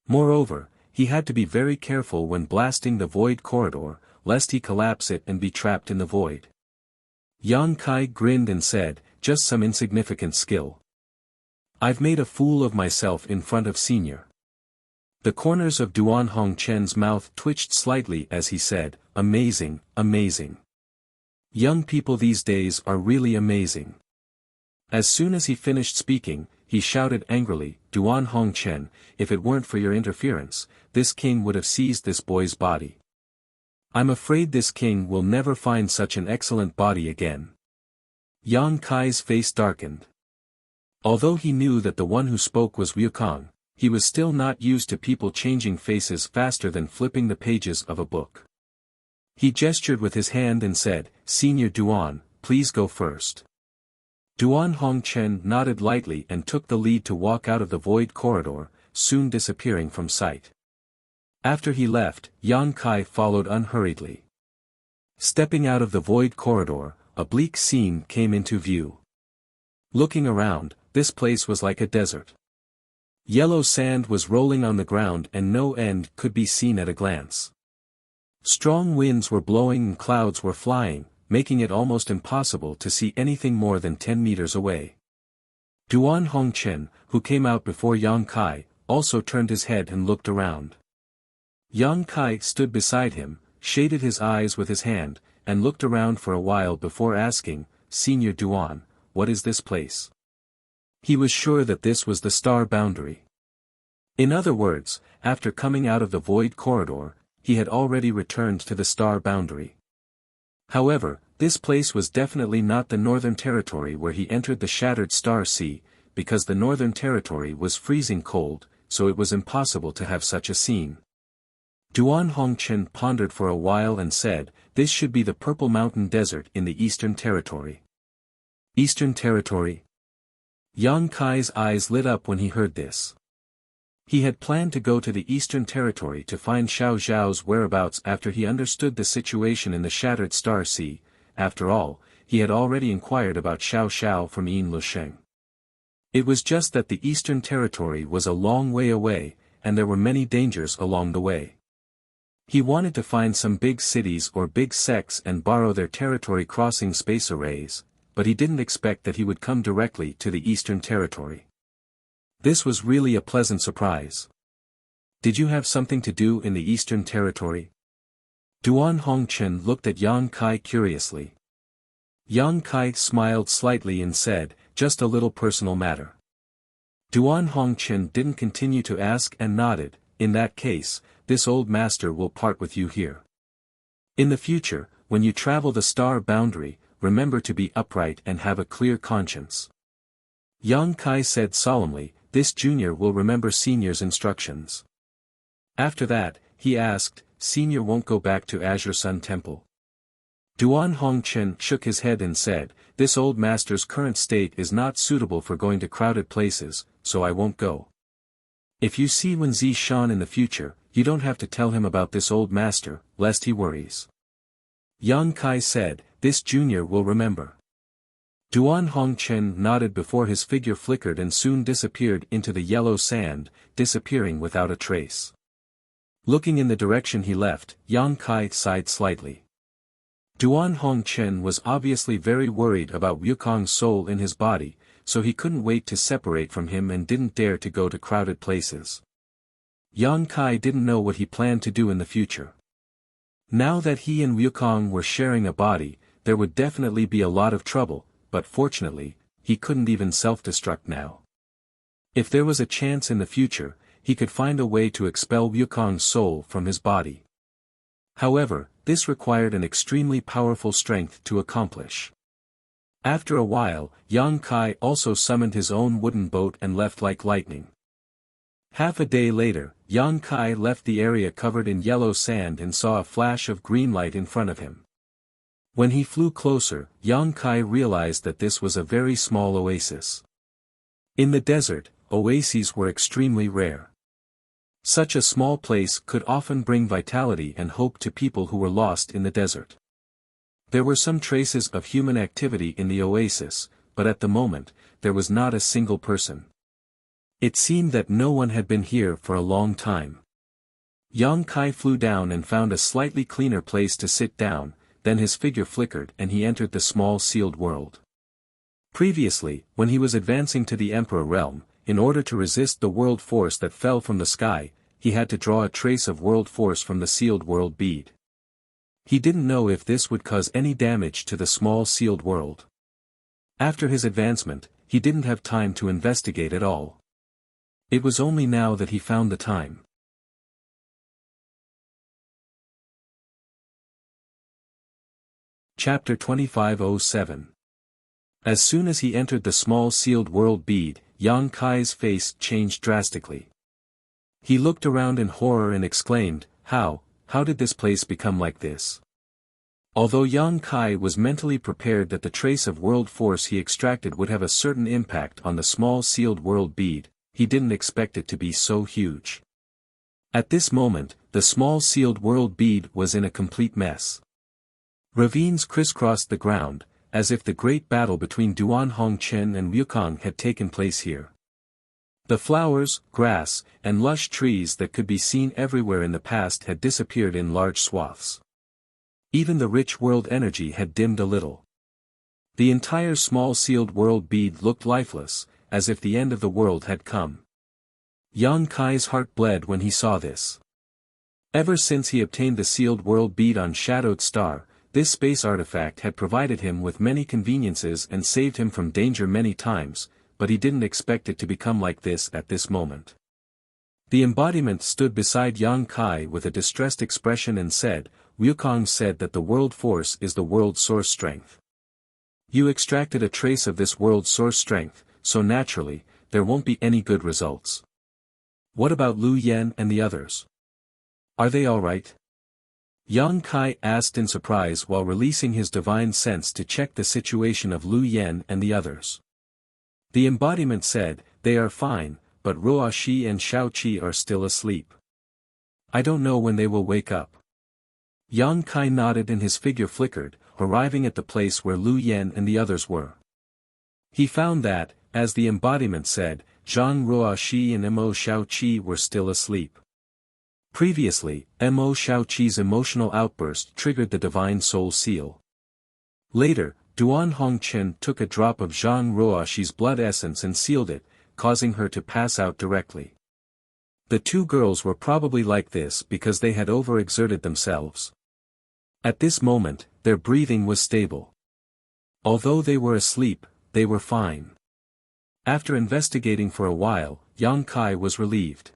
Moreover, he had to be very careful when blasting the void corridor, lest he collapse it and be trapped in the void. Yang Kai grinned and said, just some insignificant skill. I've made a fool of myself in front of Senior. The corners of Duan Hongchen's mouth twitched slightly as he said, amazing, amazing. Young people these days are really amazing. As soon as he finished speaking, he shouted angrily, Duan Hongchen, if it weren't for your interference, this king would have seized this boy's body. I'm afraid this king will never find such an excellent body again. Yang Kai's face darkened. Although he knew that the one who spoke was Wukong, he was still not used to people changing faces faster than flipping the pages of a book. He gestured with his hand and said, "Senior Duan, please go first." Duan Hongchen nodded lightly and took the lead to walk out of the void corridor, soon disappearing from sight. After he left, Yang Kai followed unhurriedly. Stepping out of the void corridor, a bleak scene came into view. Looking around, this place was like a desert. Yellow sand was rolling on the ground and no end could be seen at a glance. Strong winds were blowing and clouds were flying, making it almost impossible to see anything more than 10 meters away. Duan Hongchen, who came out before Yang Kai, also turned his head and looked around. Yang Kai stood beside him, shaded his eyes with his hand, and looked around for a while before asking, "Senior Duan, what is this place?" He was sure that this was the star boundary. In other words, after coming out of the void corridor, he had already returned to the star boundary. However, this place was definitely not the Northern Territory where he entered the Shattered Star Sea, because the Northern Territory was freezing cold, so it was impossible to have such a scene. Duan Hongchen pondered for a while and said, "This should be the Purple Mountain Desert in the Eastern Territory." Eastern Territory? Yang Kai's eyes lit up when he heard this. He had planned to go to the Eastern Territory to find Xiao Zhao's whereabouts after he understood the situation in the Shattered Star Sea. After all, he had already inquired about Xiao Zhao from Yin Lusheng. It was just that the Eastern Territory was a long way away, and there were many dangers along the way. He wanted to find some big cities or big sects and borrow their territory crossing space arrays, but he didn't expect that he would come directly to the Eastern Territory. This was really a pleasant surprise. "Did you have something to do in the Eastern Territory?" Duan Hongchen looked at Yang Kai curiously. Yang Kai smiled slightly and said, "Just a little personal matter." Duan Hongchen didn't continue to ask and nodded, "In that case, this old master will part with you here. In the future, when you travel the star boundary, remember to be upright and have a clear conscience." Yang Kai said solemnly, "This junior will remember senior's instructions." After that, he asked, "Senior won't go back to Azure Sun Temple?" Duan Hongchen shook his head and said, "This old master's current state is not suitable for going to crowded places, so I won't go. If you see Wen Zishan in the future, you don't have to tell him about this old master, lest he worries." Yang Kai said, "This junior will remember." Duan Hongchen nodded before his figure flickered and soon disappeared into the yellow sand, disappearing without a trace. Looking in the direction he left, Yang Kai sighed slightly. Duan Hongchen was obviously very worried about Wukong's soul in his body, so he couldn't wait to separate from him and didn't dare to go to crowded places. Yang Kai didn't know what he planned to do in the future. Now that he and Wukong were sharing a body, there would definitely be a lot of trouble, but fortunately, he couldn't even self-destruct now. If there was a chance in the future, he could find a way to expel Wukong's soul from his body. However, this required an extremely powerful strength to accomplish. After a while, Yang Kai also summoned his own wooden boat and left like lightning. Half a day later, Yang Kai left the area covered in yellow sand and saw a flash of green light in front of him. When he flew closer, Yang Kai realized that this was a very small oasis. In the desert, oases were extremely rare. Such a small place could often bring vitality and hope to people who were lost in the desert. There were some traces of human activity in the oasis, but at the moment, there was not a single person. It seemed that no one had been here for a long time. Yang Kai flew down and found a slightly cleaner place to sit down, then his figure flickered and he entered the small sealed world. Previously, when he was advancing to the Emperor realm, in order to resist the world force that fell from the sky, he had to draw a trace of world force from the sealed world bead. He didn't know if this would cause any damage to the small sealed world. After his advancement, he didn't have time to investigate at all. It was only now that he found the time. Chapter 2507. As soon as he entered the small sealed world bead, Yang Kai's face changed drastically. He looked around in horror and exclaimed, how did this place become like this? Although Yang Kai was mentally prepared that the trace of world force he extracted would have a certain impact on the small sealed world bead, he didn't expect it to be so huge. At this moment, the small sealed world bead was in a complete mess. Ravines crisscrossed the ground, as if the great battle between Duan Hongchen and Wukong had taken place here. The flowers, grass, and lush trees that could be seen everywhere in the past had disappeared in large swaths. Even the rich world energy had dimmed a little. The entire small sealed world bead looked lifeless, as if the end of the world had come. Yang Kai's heart bled when he saw this. Ever since he obtained the sealed world bead on Shadowed Star, this space artifact had provided him with many conveniences and saved him from danger many times, but he didn't expect it to become like this at this moment. The embodiment stood beside Yang Kai with a distressed expression and said, Wukong said that the world force is the world source strength. You extracted a trace of this world source strength, so naturally, there won't be any good results. What about Lu Yen and the others? Are they alright? Yang Kai asked in surprise while releasing his divine sense to check the situation of Lu Yen and the others. The embodiment said, they are fine, but Ruo Shi and Shao Qi are still asleep. I don't know when they will wake up. Yang Kai nodded and his figure flickered, arriving at the place where Lu Yen and the others were. He found that, as the embodiment said, Zhang Ruo Shi and Mo Shao Qi were still asleep. Previously, Mo Shao Qi's emotional outburst triggered the divine soul seal. Later, Duan Hongchen took a drop of Zhang Ruoshi's blood essence and sealed it, causing her to pass out directly. The two girls were probably like this because they had overexerted themselves. At this moment, their breathing was stable. Although they were asleep, they were fine. After investigating for a while, Yang Kai was relieved.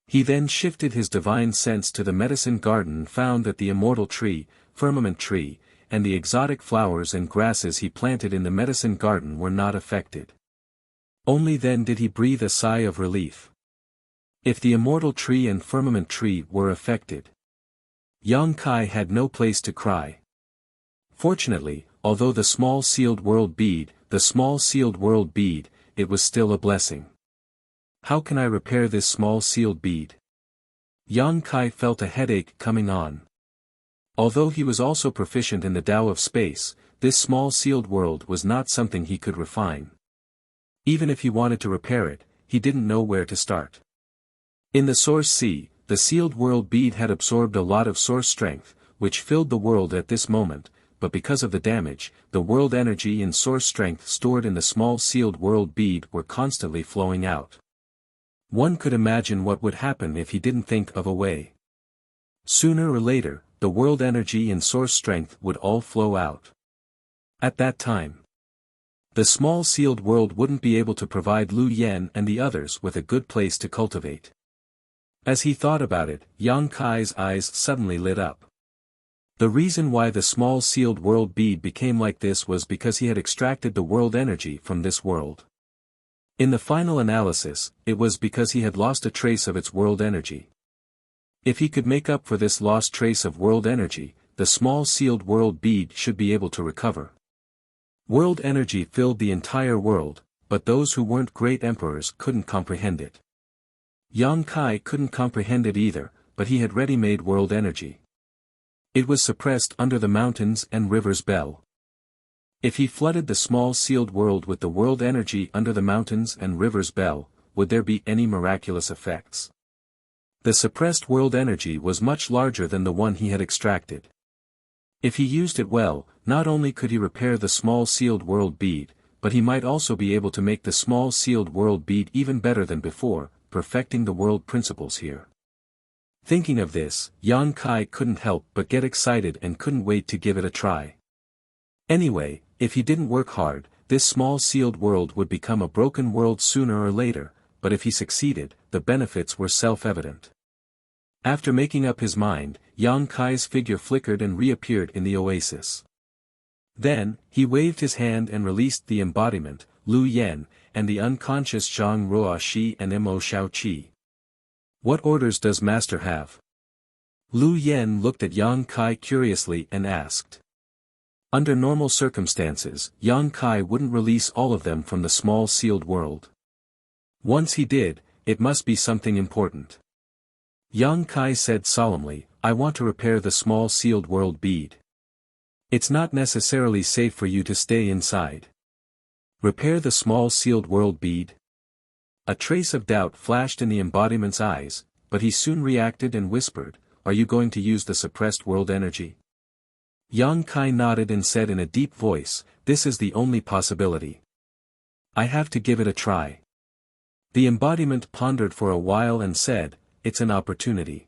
He then shifted his divine sense to the medicine garden and found that the immortal tree, firmament tree, and the exotic flowers and grasses he planted in the medicine garden were not affected. Only then did he breathe a sigh of relief. If the immortal tree and firmament tree were affected, Yang Kai had no place to cry. Fortunately, although the small sealed world bead, it was still a blessing. How can I repair this small sealed bead? Yang Kai felt a headache coming on. Although he was also proficient in the Tao of space, this small sealed world was not something he could refine. Even if he wanted to repair it, he didn't know where to start. In the Source Sea, the sealed world bead had absorbed a lot of source strength, which filled the world at this moment, but because of the damage, the world energy and source strength stored in the small sealed world bead were constantly flowing out. One could imagine what would happen if he didn't think of a way. Sooner or later, the world energy and source strength would all flow out. At that time, the small sealed world wouldn't be able to provide Lu Yen and the others with a good place to cultivate. As he thought about it, Yang Kai's eyes suddenly lit up. The reason why the small sealed world bead became like this was because he had extracted the world energy from this world. In the final analysis, it was because he had lost a trace of its world energy. If he could make up for this lost trace of world energy, the small sealed world bead should be able to recover. World energy filled the entire world, but those who weren't great emperors couldn't comprehend it. Yang Kai couldn't comprehend it either, but he had ready-made world energy. It was suppressed under the mountains and rivers Bell. If he flooded the small sealed world with the world energy under the mountains and rivers Bell, would there be any miraculous effects? The suppressed world energy was much larger than the one he had extracted. If he used it well, not only could he repair the small sealed world bead, but he might also be able to make the small sealed world bead even better than before, perfecting the world principles here. Thinking of this, Yang Kai couldn't help but get excited and couldn't wait to give it a try. Anyway, if he didn't work hard, this small sealed world would become a broken world sooner or later, but if he succeeded, the benefits were self-evident. After making up his mind, Yang Kai's figure flickered and reappeared in the oasis. Then, he waved his hand and released the embodiment, Lu Yen, and the unconscious Zhang Ruoxi and Mo Shao Qi. What orders does Master have? Lu Yen looked at Yang Kai curiously and asked. Under normal circumstances, Yang Kai wouldn't release all of them from the small sealed world. Once he did, it must be something important. Yang Kai said solemnly, I want to repair the small sealed world bead. It's not necessarily safe for you to stay inside. Repair the small sealed world bead? A trace of doubt flashed in the embodiment's eyes, but he soon reacted and whispered, Are you going to use the suppressed world energy? Yang Kai nodded and said in a deep voice, This is the only possibility. I have to give it a try. The embodiment pondered for a while and said, It's an opportunity.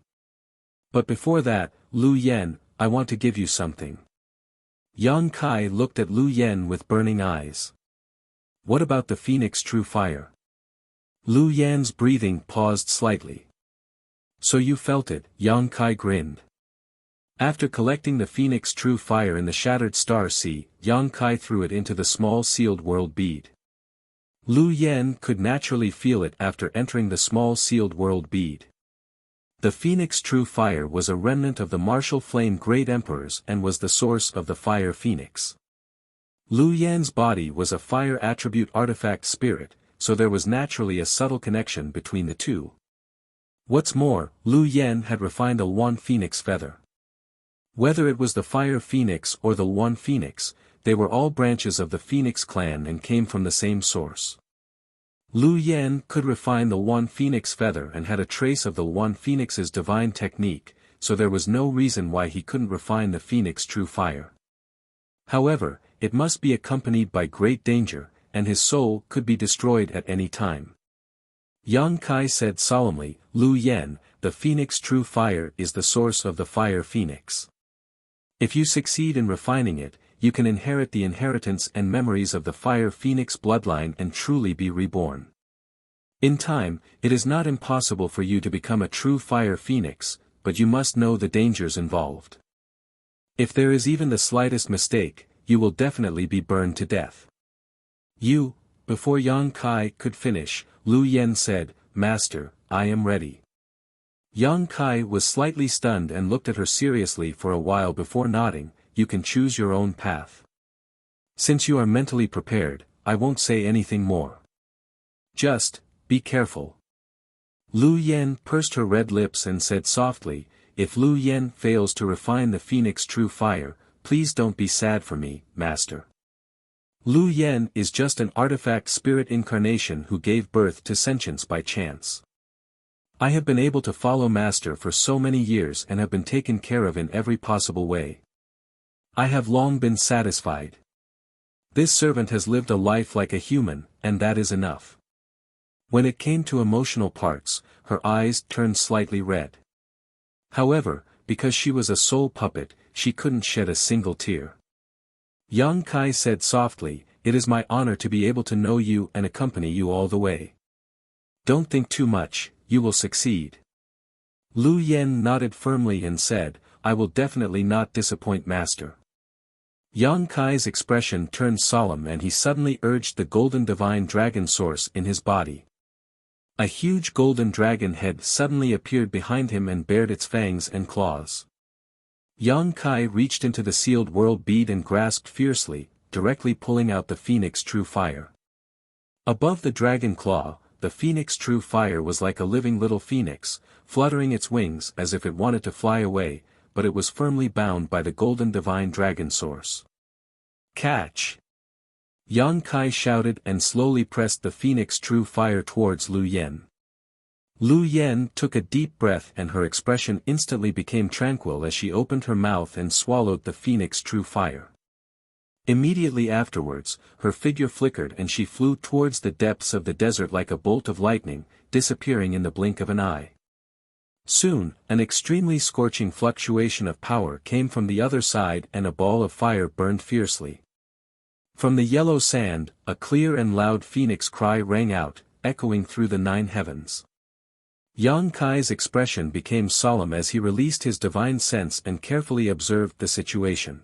But before that, Lu Yen, I want to give you something. Yang Kai looked at Lu Yen with burning eyes. What about the Phoenix True Fire? Lu Yan's breathing paused slightly. So you felt it, Yang Kai grinned. After collecting the Phoenix True Fire in the Shattered Star Sea, Yang Kai threw it into the small sealed world bead. Lu Yen could naturally feel it after entering the small sealed world bead. The Phoenix True Fire was a remnant of the martial flame Great Emperors and was the source of the Fire Phoenix. Lu Yan's body was a fire attribute artifact spirit, so there was naturally a subtle connection between the two. What's more, Lu Yen had refined a One Phoenix feather. Whether it was the Fire Phoenix or the One Phoenix, they were all branches of the Phoenix clan and came from the same source. Lu Yen could refine the One Phoenix feather and had a trace of the One Phoenix's divine technique, so there was no reason why he couldn't refine the Phoenix True Fire. However, it must be accompanied by great danger, and his soul could be destroyed at any time. Yang Kai said solemnly, Lu Yen, the Phoenix True Fire is the source of the Fire Phoenix. If you succeed in refining it, you can inherit the inheritance and memories of the Fire Phoenix bloodline and truly be reborn. In time, it is not impossible for you to become a true Fire Phoenix, but you must know the dangers involved. If there is even the slightest mistake, you will definitely be burned to death. Before Yang Kai could finish, Lu Yen said, Master, I am ready. Yang Kai was slightly stunned and looked at her seriously for a while before nodding, You can choose your own path. Since you are mentally prepared, I won't say anything more. Just, be careful. Lu Yen pursed her red lips and said softly, If Lu Yen fails to refine the Phoenix True Fire, please don't be sad for me, Master. Lu Yen is just an artifact spirit incarnation who gave birth to sentience by chance. I have been able to follow Master for so many years and have been taken care of in every possible way. I have long been satisfied. This servant has lived a life like a human, and that is enough. When it came to emotional parts, her eyes turned slightly red. However, because she was a soul puppet, she couldn't shed a single tear. Yang Kai said softly, It is my honor to be able to know you and accompany you all the way. Don't think too much, you will succeed. Lu Yen nodded firmly and said, I will definitely not disappoint Master. Yang Kai's expression turned solemn and he suddenly urged the golden divine dragon source in his body. A huge golden dragon head suddenly appeared behind him and bared its fangs and claws. Yang Kai reached into the sealed world bead and grasped fiercely, directly pulling out the Phoenix True Fire. Above the dragon claw, the Phoenix True Fire was like a living little phoenix, fluttering its wings as if it wanted to fly away, but it was firmly bound by the golden divine dragon source. Catch! Yang Kai shouted and slowly pressed the Phoenix True Fire towards Lu Yen. Lu Yen took a deep breath and her expression instantly became tranquil as she opened her mouth and swallowed the Phoenix True Fire. Immediately afterwards, her figure flickered and she flew towards the depths of the desert like a bolt of lightning, disappearing in the blink of an eye. Soon, an extremely scorching fluctuation of power came from the other side and a ball of fire burned fiercely. From the yellow sand, a clear and loud phoenix cry rang out, echoing through the 9 heavens. Yang Kai's expression became solemn as he released his divine sense and carefully observed the situation.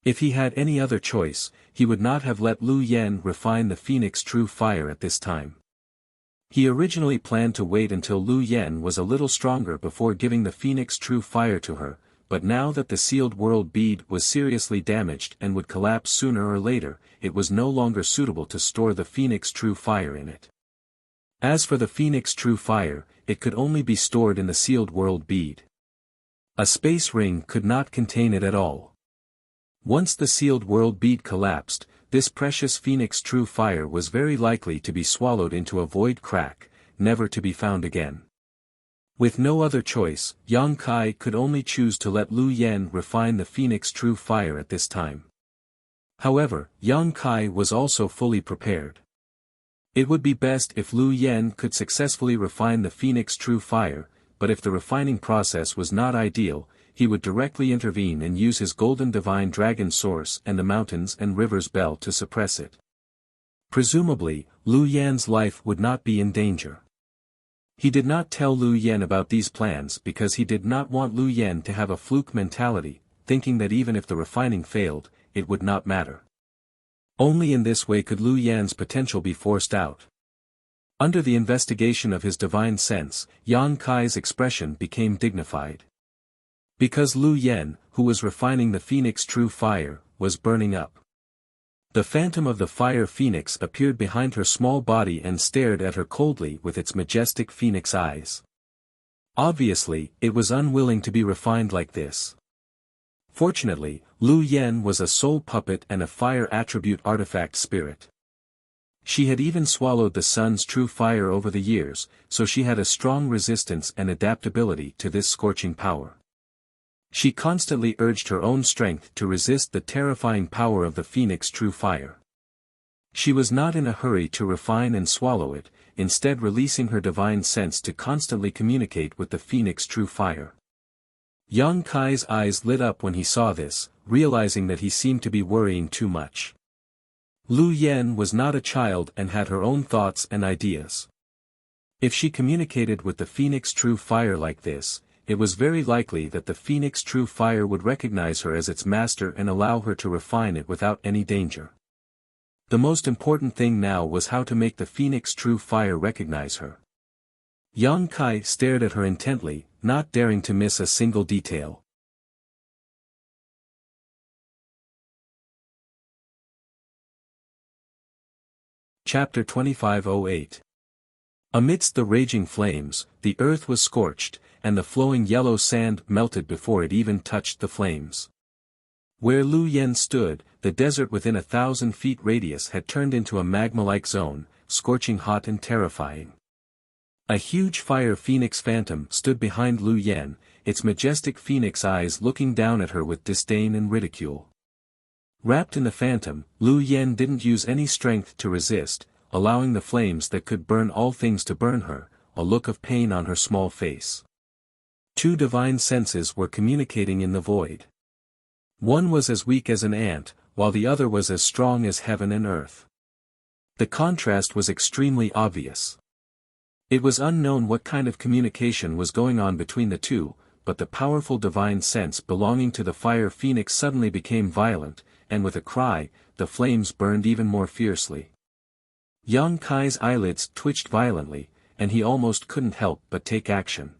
If he had any other choice, he would not have let Lu Yen refine the Phoenix True Fire at this time. He originally planned to wait until Lu Yen was a little stronger before giving the Phoenix True Fire to her, but now that the sealed world bead was seriously damaged and would collapse sooner or later, it was no longer suitable to store the Phoenix True Fire in it. As for the Phoenix True Fire, it could only be stored in the sealed world bead. A space ring could not contain it at all. Once the sealed world bead collapsed, this precious Phoenix True Fire was very likely to be swallowed into a void crack, never to be found again. With no other choice, Yang Kai could only choose to let Lu Yen refine the Phoenix True Fire at this time. However, Yang Kai was also fully prepared. It would be best if Lu Yen could successfully refine the Phoenix True Fire, but if the refining process was not ideal, he would directly intervene and use his golden divine dragon source and the mountains and rivers bell to suppress it. Presumably, Lu Yan's life would not be in danger. He did not tell Lu Yen about these plans because he did not want Lu Yen to have a fluke mentality, thinking that even if the refining failed, it would not matter. Only in this way could Lu Yan's potential be forced out. Under the investigation of his divine sense, Yang Kai's expression became dignified. Because Lu Yen, who was refining the Phoenix True Fire, was burning up. The phantom of the fire phoenix appeared behind her small body and stared at her coldly with its majestic phoenix eyes. Obviously, it was unwilling to be refined like this. Fortunately, Lu Yen was a soul puppet and a fire attribute artifact spirit. She had even swallowed the sun's true fire over the years, so she had a strong resistance and adaptability to this scorching power. She constantly urged her own strength to resist the terrifying power of the Phoenix True Fire. She was not in a hurry to refine and swallow it, instead releasing her divine sense to constantly communicate with the Phoenix True Fire. Yang Kai's eyes lit up when he saw this, realizing that he seemed to be worrying too much. Lu Yen was not a child and had her own thoughts and ideas. If she communicated with the Phoenix True Fire like this, it was very likely that the Phoenix True Fire would recognize her as its master and allow her to refine it without any danger. The most important thing now was how to make the Phoenix True Fire recognize her. Yang Kai stared at her intently, not daring to miss a single detail. Chapter 2508. Amidst the raging flames, the earth was scorched, and the flowing yellow sand melted before it even touched the flames. Where Lu Yen stood, the desert within 1,000 feet radius had turned into a magma-like zone, scorching hot and terrifying. A huge fire phoenix phantom stood behind Lu Yen, its majestic phoenix eyes looking down at her with disdain and ridicule. Wrapped in the phantom, Lu Yen didn't use any strength to resist, allowing the flames that could burn all things to burn her, a look of pain on her small face. Two divine senses were communicating in the void. One was as weak as an ant, while the other was as strong as heaven and earth. The contrast was extremely obvious. It was unknown what kind of communication was going on between the two, but the powerful divine sense belonging to the fire phoenix suddenly became violent, and with a cry, the flames burned even more fiercely. Yang Kai's eyelids twitched violently, and he almost couldn't help but take action.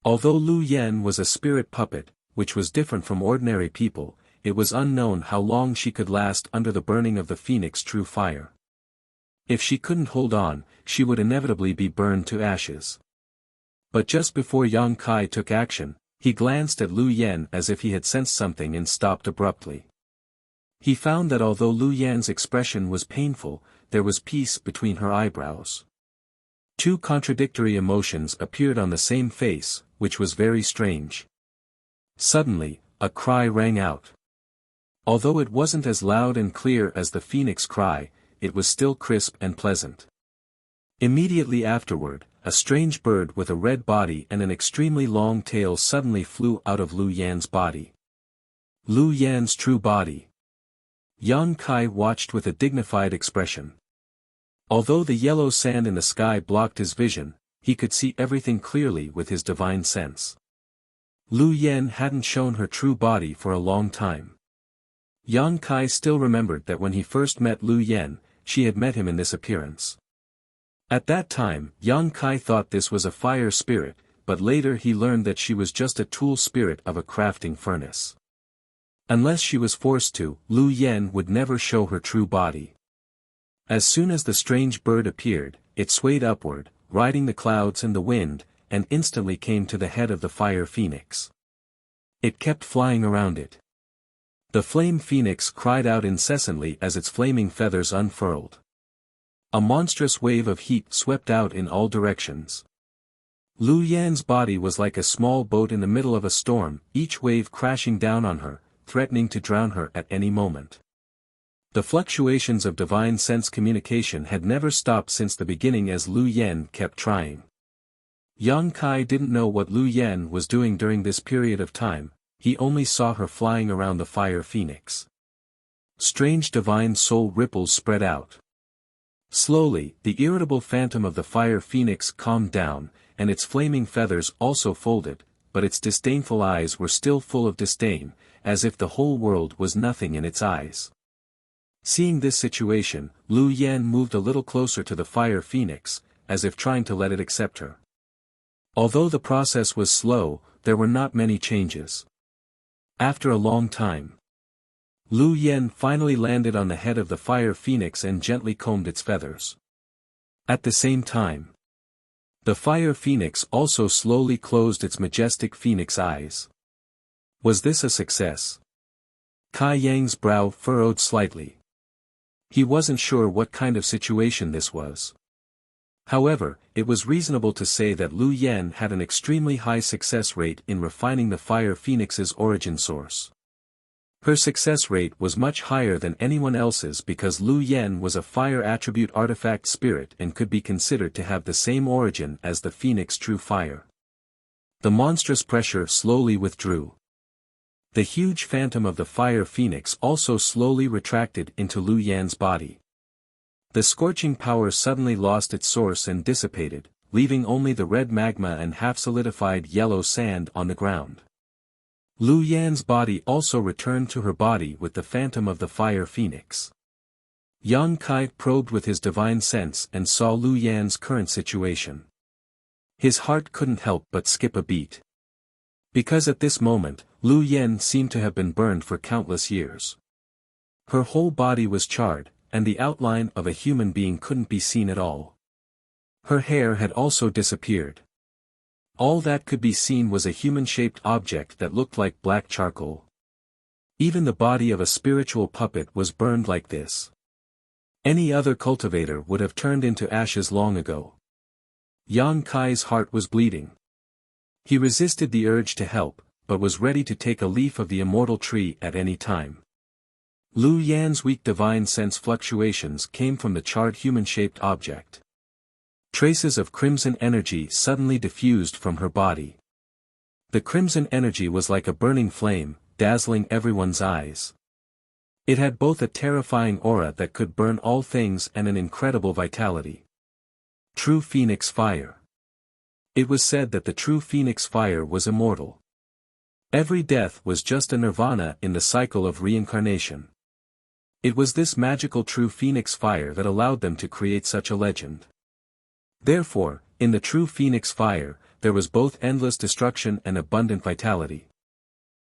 Although Lu Yen was a spirit puppet, which was different from ordinary people, it was unknown how long she could last under the burning of the Phoenix True Fire. If she couldn't hold on, she would inevitably be burned to ashes. But just before Yang Kai took action, he glanced at Lu Yen as if he had sensed something and stopped abruptly. He found that although Lu Yen's expression was painful, there was peace between her eyebrows. Two contradictory emotions appeared on the same face, which was very strange. Suddenly, a cry rang out. Although it wasn't as loud and clear as the phoenix cry, it was still crisp and pleasant. Immediately afterward, a strange bird with a red body and an extremely long tail suddenly flew out of Lu Yan's body. Lu Yan's true body. Yang Kai watched with a dignified expression. Although the yellow sand in the sky blocked his vision, he could see everything clearly with his divine sense. Lu Yen hadn't shown her true body for a long time. Yang Kai still remembered that when he first met Lu Yen, she had met him in this appearance. At that time, Yang Kai thought this was a fire spirit, but later he learned that she was just a tool spirit of a crafting furnace. Unless she was forced to, Lu Yen would never show her true body. As soon as the strange bird appeared, it swayed upward, riding the clouds and the wind, and instantly came to the head of the fire phoenix. It kept flying around it. The flame phoenix cried out incessantly as its flaming feathers unfurled. A monstrous wave of heat swept out in all directions. Lu Yan's body was like a small boat in the middle of a storm, each wave crashing down on her, threatening to drown her at any moment. The fluctuations of divine sense communication had never stopped since the beginning as Lu Yan kept trying. Yang Kai didn't know what Lu Yan was doing during this period of time, he only saw her flying around the fire phoenix. Strange divine soul ripples spread out. Slowly, the irritable phantom of the fire phoenix calmed down, and its flaming feathers also folded, but its disdainful eyes were still full of disdain, as if the whole world was nothing in its eyes. Seeing this situation, Lu Yan moved a little closer to the fire phoenix, as if trying to let it accept her. Although the process was slow, there were not many changes. After a long time, Lu Yan finally landed on the head of the fire phoenix and gently combed its feathers. At the same time, the fire phoenix also slowly closed its majestic phoenix eyes. Was this a success? Kai Yang's brow furrowed slightly. He wasn't sure what kind of situation this was. However, it was reasonable to say that Lu Yan had an extremely high success rate in refining the fire phoenix's origin source. Her success rate was much higher than anyone else's because Lu Yan was a fire attribute artifact spirit and could be considered to have the same origin as the phoenix true fire. The monstrous pressure slowly withdrew. The huge phantom of the fire phoenix also slowly retracted into Lu Yan's body. The scorching power suddenly lost its source and dissipated, leaving only the red magma and half-solidified yellow sand on the ground. Lu Yan's body also returned to her body with the phantom of the fire phoenix. Yang Kai probed with his divine sense and saw Lu Yan's current situation. His heart couldn't help but skip a beat. Because at this moment, Lu Yan seemed to have been burned for countless years. Her whole body was charred, and the outline of a human being couldn't be seen at all. Her hair had also disappeared. All that could be seen was a human-shaped object that looked like black charcoal. Even the body of a spiritual puppet was burned like this. Any other cultivator would have turned into ashes long ago. Yang Kai's heart was bleeding. He resisted the urge to help, but was ready to take a leaf of the immortal tree at any time. Lu Yan's weak divine sense fluctuations came from the charred human-shaped object. Traces of crimson energy suddenly diffused from her body. The crimson energy was like a burning flame, dazzling everyone's eyes. It had both a terrifying aura that could burn all things and an incredible vitality. True Phoenix Fire. It was said that the true Phoenix Fire was immortal. Every death was just a nirvana in the cycle of reincarnation. It was this magical true Phoenix Fire that allowed them to create such a legend. Therefore, in the true Phoenix Fire, there was both endless destruction and abundant vitality.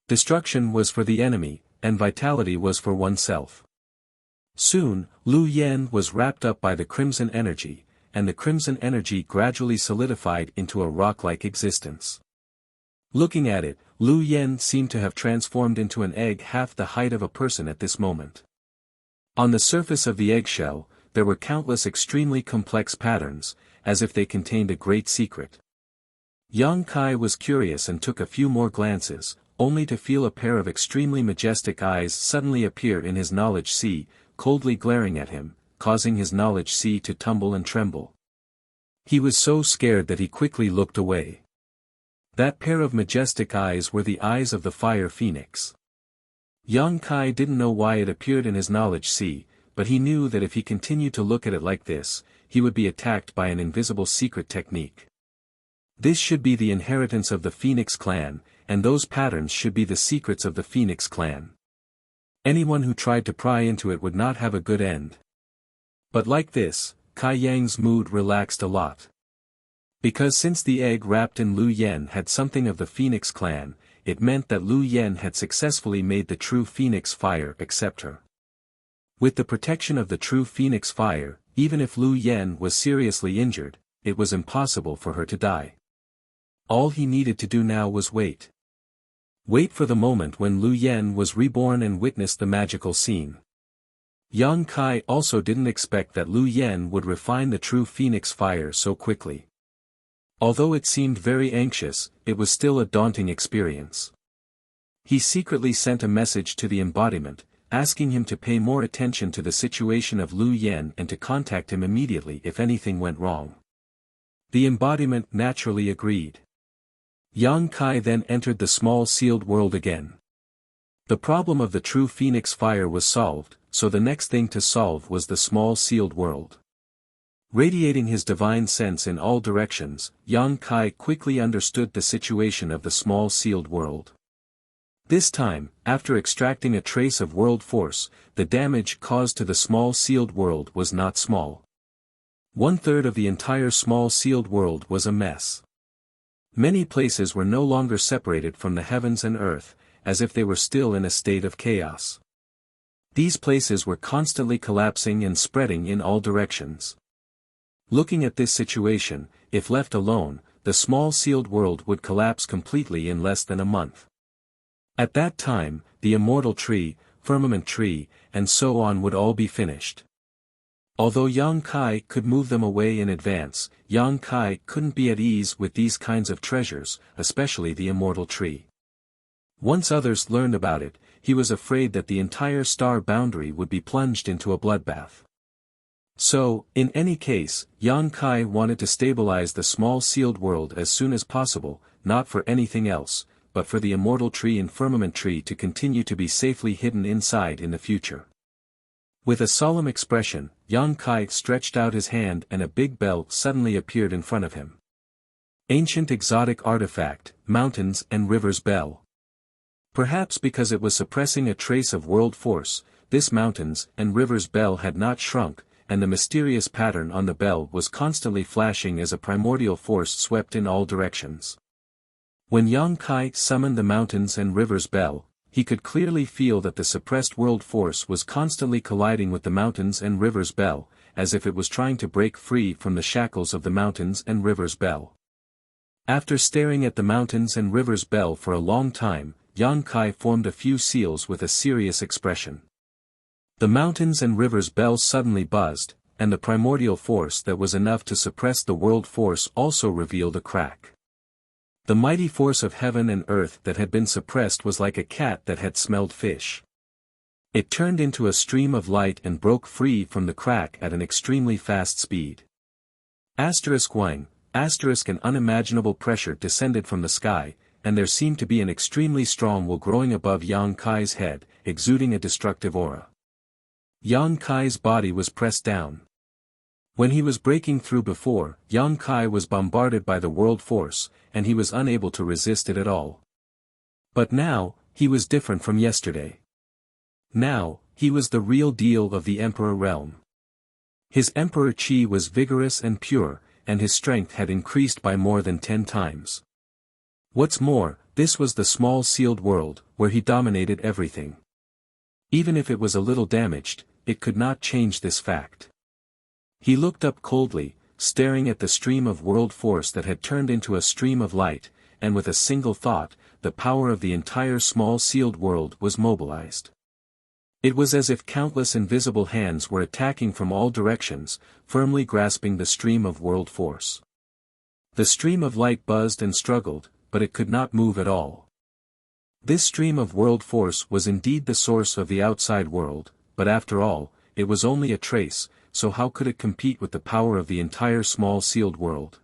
Destruction was for the enemy, and vitality was for oneself. Soon, Lu Yan was wrapped up by the crimson energy, and the crimson energy gradually solidified into a rock-like existence. Looking at it, Lu Yan seemed to have transformed into an egg half the height of a person at this moment. On the surface of the eggshell, there were countless extremely complex patterns, as if they contained a great secret. Yang Kai was curious and took a few more glances, only to feel a pair of extremely majestic eyes suddenly appear in his knowledge sea, coldly glaring at him, causing his knowledge sea to tumble and tremble. He was so scared that he quickly looked away. That pair of majestic eyes were the eyes of the fire phoenix. Yang Kai didn't know why it appeared in his knowledge sea, but he knew that if he continued to look at it like this, he would be attacked by an invisible secret technique. This should be the inheritance of the Phoenix clan, and those patterns should be the secrets of the Phoenix clan. Anyone who tried to pry into it would not have a good end. But like this, Kai Yang's mood relaxed a lot. Because since the egg wrapped in Lu Yen had something of the Phoenix clan, it meant that Lu Yen had successfully made the true Phoenix fire accept her. With the protection of the true Phoenix fire, even if Lu Yen was seriously injured, it was impossible for her to die. All he needed to do now was wait. Wait for the moment when Lu Yen was reborn and witness the magical scene. Yang Kai also didn't expect that Lu Yen would refine the true Phoenix fire so quickly. Although it seemed very anxious, it was still a daunting experience. He secretly sent a message to the embodiment, asking him to pay more attention to the situation of Lu Yen and to contact him immediately if anything went wrong. The embodiment naturally agreed. Yang Kai then entered the small sealed world again. The problem of the true Phoenix fire was solved, so the next thing to solve was the small sealed world. Radiating his divine sense in all directions, Yang Kai quickly understood the situation of the small sealed world. This time, after extracting a trace of world force, the damage caused to the small sealed world was not small. 1/3 of the entire small sealed world was a mess. Many places were no longer separated from the heavens and earth, as if they were still in a state of chaos. These places were constantly collapsing and spreading in all directions. Looking at this situation, if left alone, the small sealed world would collapse completely in less than a month. At that time, the immortal tree, firmament tree, and so on would all be finished. Although Yang Kai could move them away in advance, Yang Kai couldn't be at ease with these kinds of treasures, especially the immortal tree. Once others learned about it, he was afraid that the entire star boundary would be plunged into a bloodbath. So, in any case, Yang Kai wanted to stabilize the small sealed world as soon as possible, not for anything else, but for the immortal tree and firmament tree to continue to be safely hidden inside in the future. With a solemn expression, Yang Kai stretched out his hand and a big bell suddenly appeared in front of him. Ancient exotic artifact, Mountains and Rivers Bell. Perhaps because it was suppressing a trace of world force, this Mountains and Rivers Bell had not shrunk, and the mysterious pattern on the bell was constantly flashing as a primordial force swept in all directions. When Yang Kai summoned the Mountains and Rivers Bell, he could clearly feel that the suppressed world force was constantly colliding with the Mountains and Rivers Bell, as if it was trying to break free from the shackles of the Mountains and Rivers Bell. After staring at the Mountains and Rivers Bell for a long time, Yang Kai formed a few seals with a serious expression. The Mountains and Rivers Bell suddenly buzzed, and the primordial force that was enough to suppress the world force also revealed a crack. The mighty force of heaven and earth that had been suppressed was like a cat that had smelled fish. It turned into a stream of light and broke free from the crack at an extremely fast speed. *1, an unimaginable pressure descended from the sky, and there seemed to be an extremely strong will growing above Yang Kai's head, exuding a destructive aura. Yang Kai's body was pressed down. When he was breaking through before, Yang Kai was bombarded by the world force, and he was unable to resist it at all. But now, he was different from yesterday. Now, he was the real deal of the Emperor realm. His Emperor Qi was vigorous and pure, and his strength had increased by more than 10 times. What's more, this was the small sealed world, where he dominated everything. Even if it was a little damaged, it could not change this fact. He looked up coldly, staring at the stream of world force that had turned into a stream of light, and with a single thought, the power of the entire small sealed world was mobilized. It was as if countless invisible hands were attacking from all directions, firmly grasping the stream of world force. The stream of light buzzed and struggled, but it could not move at all. This stream of world force was indeed the source of the outside world, but after all, it was only a trace, so how could it compete with the power of the entire small sealed world?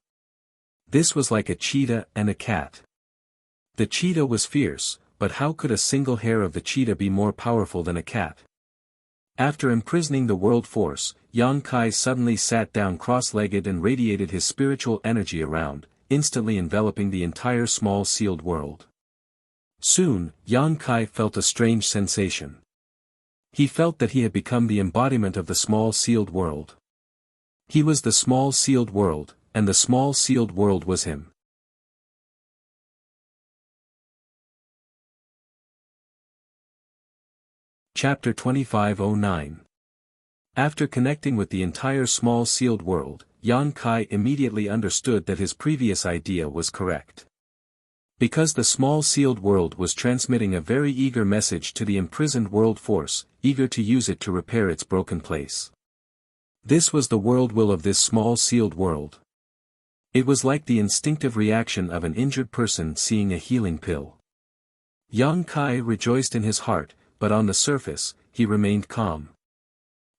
This was like a cheetah and a cat. The cheetah was fierce, but how could a single hair of the cheetah be more powerful than a cat? After imprisoning the world force, Yang Kai suddenly sat down cross-legged and radiated his spiritual energy around, instantly enveloping the entire small sealed world. Soon, Yang Kai felt a strange sensation. He felt that he had become the embodiment of the small sealed world. He was the small sealed world, and the small sealed world was him. Chapter 2509. After connecting with the entire small sealed world, Yan Kai immediately understood that his previous idea was correct. Because the small sealed world was transmitting a very eager message to the imprisoned world force, eager to use it to repair its broken place. This was the world will of this small sealed world. It was like the instinctive reaction of an injured person seeing a healing pill. Yang Kai rejoiced in his heart, but on the surface, he remained calm.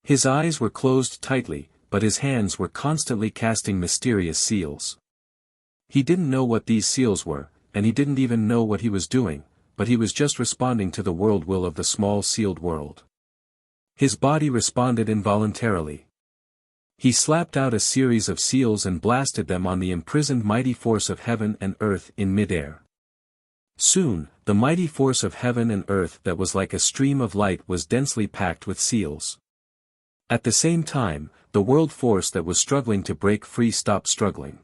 His eyes were closed tightly, but his hands were constantly casting mysterious seals. He didn't know what these seals were, and he didn't even know what he was doing, but he was just responding to the world will of the small sealed world. His body responded involuntarily. He slapped out a series of seals and blasted them on the imprisoned mighty force of heaven and earth in midair. Soon, the mighty force of heaven and earth that was like a stream of light was densely packed with seals. At the same time, the world force that was struggling to break free stopped struggling.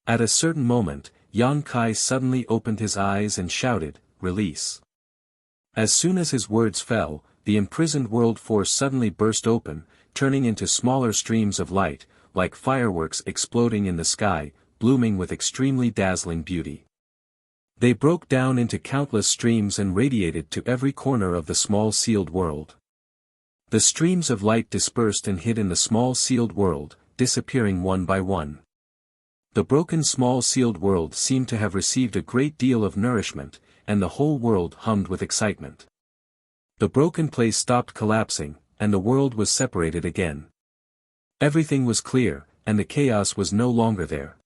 At a certain moment, Yan Kai suddenly opened his eyes and shouted, "Release." As soon as his words fell, the imprisoned world force suddenly burst open, turning into smaller streams of light, like fireworks exploding in the sky, blooming with extremely dazzling beauty. They broke down into countless streams and radiated to every corner of the small sealed world. The streams of light dispersed and hid in the small sealed world, disappearing one by one. The broken small sealed world seemed to have received a great deal of nourishment, and the whole world hummed with excitement. The broken place stopped collapsing, and the world was separated again. Everything was clear, and the chaos was no longer there.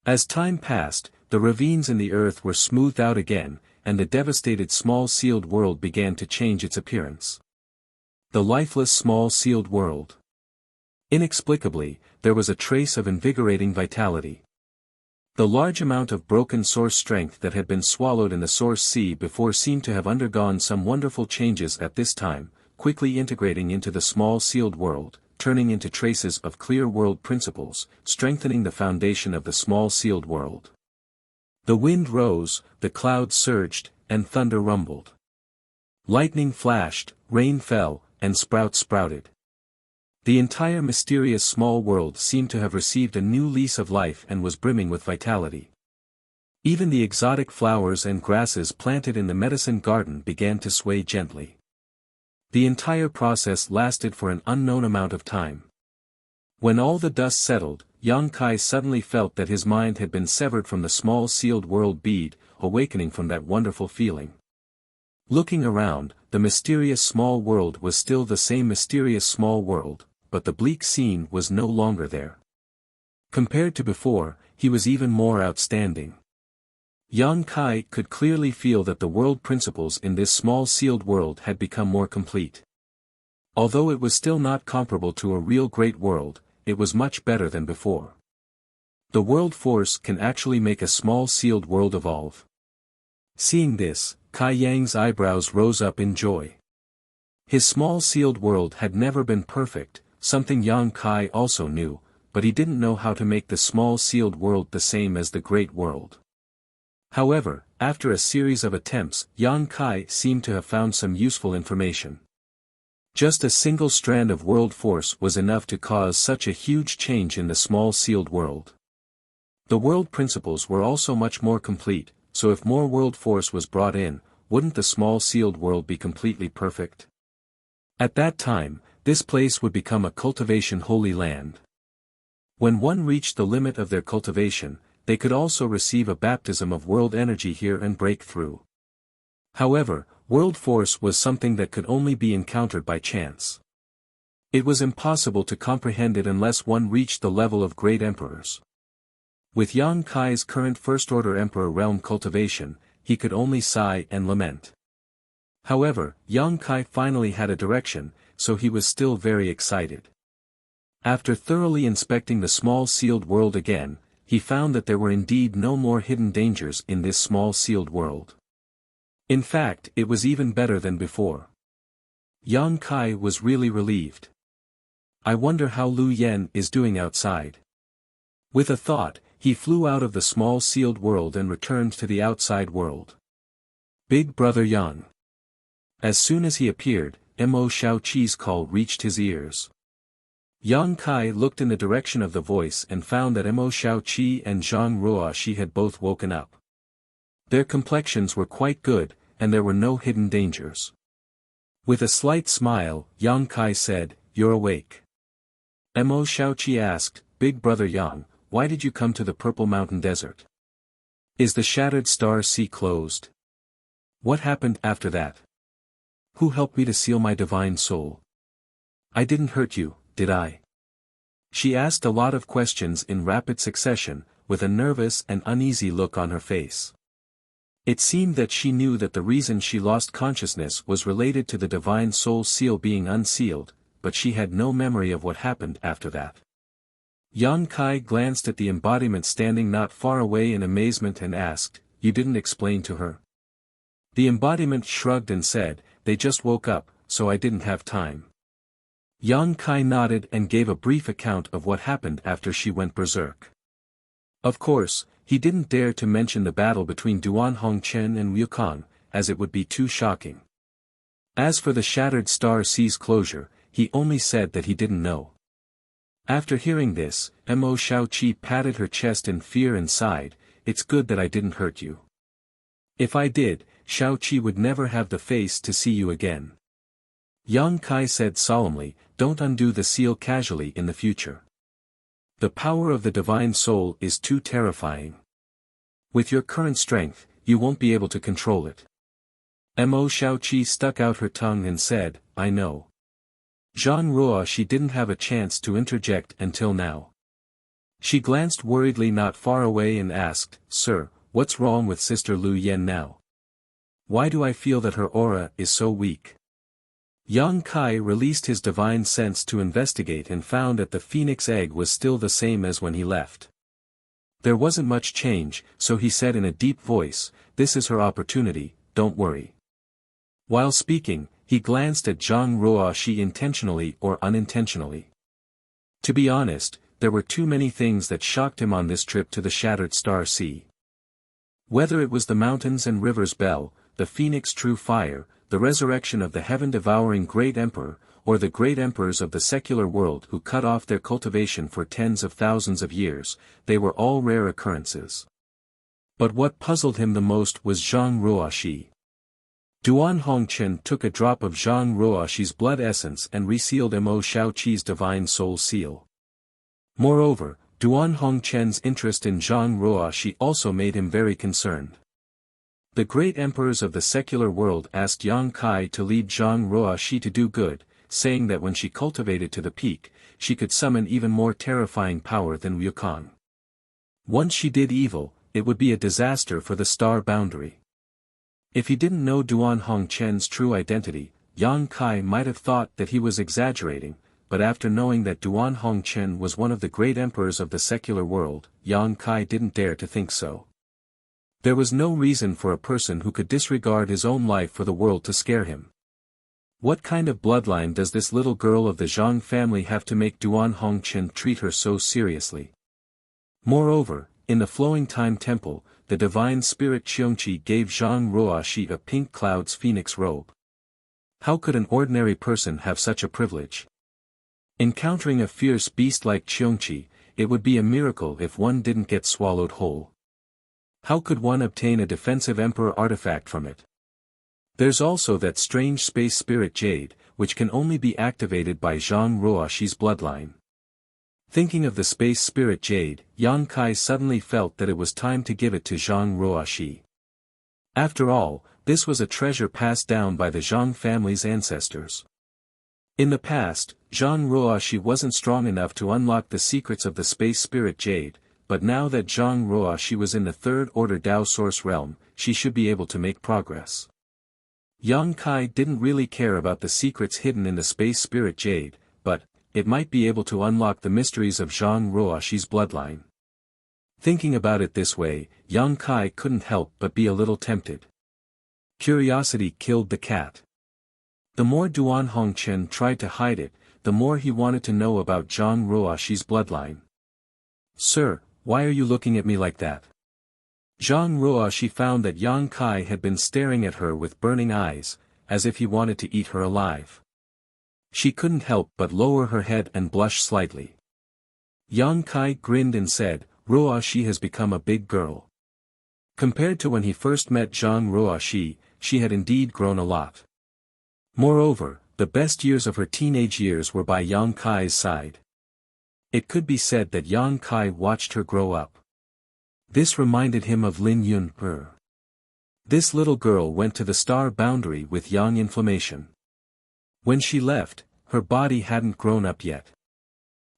As time passed, the ravines in the earth were smoothed out again, and the devastated small sealed world began to change its appearance. The lifeless small sealed world. Inexplicably, there was a trace of invigorating vitality. The large amount of broken source strength that had been swallowed in the source sea before seemed to have undergone some wonderful changes at this time, quickly integrating into the small sealed world, turning into traces of clear world principles, strengthening the foundation of the small sealed world. The wind rose, the clouds surged, and thunder rumbled. Lightning flashed, rain fell, and sprouts sprouted. The entire mysterious small world seemed to have received a new lease of life and was brimming with vitality. Even the exotic flowers and grasses planted in the medicine garden began to sway gently. The entire process lasted for an unknown amount of time. When all the dust settled, Yang Kai suddenly felt that his mind had been severed from the small sealed world bead, awakening from that wonderful feeling. Looking around, the mysterious small world was still the same mysterious small world, but the bleak scene was no longer there. Compared to before, he was even more outstanding. Yang Kai could clearly feel that the world principles in this small sealed world had become more complete. Although it was still not comparable to a real great world, it was much better than before. The world force can actually make a small sealed world evolve. Seeing this, Kai Yang's eyebrows rose up in joy. His small sealed world had never been perfect, something Yang Kai also knew, but he didn't know how to make the small sealed world the same as the great world. However, after a series of attempts, Yang Kai seemed to have found some useful information. Just a single strand of world force was enough to cause such a huge change in the small sealed world. The world principles were also much more complete, so if more world force was brought in, wouldn't the small sealed world be completely perfect? At that time, this place would become a cultivation holy land. When one reached the limit of their cultivation, they could also receive a baptism of world energy here and break through. However, world force was something that could only be encountered by chance. It was impossible to comprehend it unless one reached the level of great emperors. With Yang Kai's current first-order emperor realm cultivation, he could only sigh and lament. However, Yang Kai finally had a direction, so he was still very excited. After thoroughly inspecting the small sealed world again, he found that there were indeed no more hidden dangers in this small sealed world. In fact, it was even better than before. Yang Kai was really relieved. I wonder how Lu Yen is doing outside. With a thought, he flew out of the small sealed world and returned to the outside world. Big Brother Yang. As soon as he appeared, Mo Shaoqi's call reached his ears. Yang Kai looked in the direction of the voice and found that Mo Shaoqi and Zhang Ruoxi had both woken up. Their complexions were quite good, and there were no hidden dangers. With a slight smile, Yang Kai said, "You're awake." Mo Shaoqi asked, "Big Brother Yang, why did you come to the Purple Mountain Desert? Is the Shattered Star Sea closed? What happened after that? Who helped me to seal my divine soul? I didn't hurt you, did I?" She asked a lot of questions in rapid succession, with a nervous and uneasy look on her face. It seemed that she knew that the reason she lost consciousness was related to the divine soul seal being unsealed, but she had no memory of what happened after that. Yang Kai glanced at the embodiment standing not far away in amazement and asked, "You didn't explain to her?" The embodiment shrugged and said, "They just woke up, so I didn't have time." Yang Kai nodded and gave a brief account of what happened after she went berserk. Of course, he didn't dare to mention the battle between Duan Hongchen and Wukong, as it would be too shocking. As for the Shattered Star Sea's closure, he only said that he didn't know. After hearing this, Mo Shaoqi patted her chest in fear and sighed, "It's good that I didn't hurt you. If I did, Shaoqi would never have the face to see you again." Yang Kai said solemnly, "Don't undo the seal casually in the future. The power of the divine soul is too terrifying. With your current strength, you won't be able to control it." Mo Shaoqi stuck out her tongue and said, "I know." Zhang Ruoxi didn't have a chance to interject until now. She glanced worriedly not far away and asked, "Sir, what's wrong with Sister Lu Yen now? Why do I feel that her aura is so weak?" Yang Kai released his divine sense to investigate and found that the phoenix egg was still the same as when he left. There wasn't much change, so he said in a deep voice, "This is her opportunity, don't worry." While speaking, he glanced at Zhang Ruoxi intentionally or unintentionally. To be honest, there were too many things that shocked him on this trip to the Shattered Star Sea. Whether it was the mountains and rivers bell, the phoenix true fire, the resurrection of the heaven-devouring great emperor, or the great emperors of the secular world who cut off their cultivation for tens of thousands of years, they were all rare occurrences. But what puzzled him the most was Zhang Ruoxi. Duan Hongchen took a drop of Zhang Ruoxi's blood essence and resealed Mo Shaoqi's divine soul seal. Moreover, Duan Hongchen's interest in Zhang Ruoxi also made him very concerned. The great emperors of the secular world asked Yang Kai to lead Zhang Ruoxi to do good, saying that when she cultivated to the peak, she could summon even more terrifying power than Wukong. Once she did evil, it would be a disaster for the star boundary. If he didn't know Duan Hongchen's true identity, Yang Kai might have thought that he was exaggerating, but after knowing that Duan Hongchen was one of the great emperors of the secular world, Yang Kai didn't dare to think so. There was no reason for a person who could disregard his own life for the world to scare him. What kind of bloodline does this little girl of the Zhang family have to make Duan Hongchen treat her so seriously? Moreover, in the Flowing Time Temple, the divine spirit Qiongqi gave Zhang Ruoxi a pink cloud's phoenix robe. How could an ordinary person have such a privilege? Encountering a fierce beast like Qiongqi, it would be a miracle if one didn't get swallowed whole. How could one obtain a defensive emperor artifact from it? There's also that strange space spirit jade, which can only be activated by Zhang Ruoxi's bloodline. Thinking of the space spirit jade, Yang Kai suddenly felt that it was time to give it to Zhang Ruoxi. After all, this was a treasure passed down by the Zhang family's ancestors. In the past, Zhang Ruoxi wasn't strong enough to unlock the secrets of the space spirit jade, but now that Zhang Ruoxi was in the third order Dao Source realm, she should be able to make progress. Yang Kai didn't really care about the secrets hidden in the space spirit jade, but it might be able to unlock the mysteries of Zhang Ruoxi's bloodline. Thinking about it this way, Yang Kai couldn't help but be a little tempted. Curiosity killed the cat. The more Duan Hongchen tried to hide it, the more he wanted to know about Zhang Ruoxi's bloodline. "Sir, why are you looking at me like that?" Zhang Ruoxi found that Yang Kai had been staring at her with burning eyes, as if he wanted to eat her alive. She couldn't help but lower her head and blush slightly. Yang Kai grinned and said, "Ruoxi has become a big girl." Compared to when he first met Zhang Ruoxi, she had indeed grown a lot. Moreover, the best years of her teenage years were by Yang Kai's side. It could be said that Yang Kai watched her grow up. This reminded him of Lin Yun. This little girl went to the star boundary with Yang Inflammation. When she left, her body hadn't grown up yet.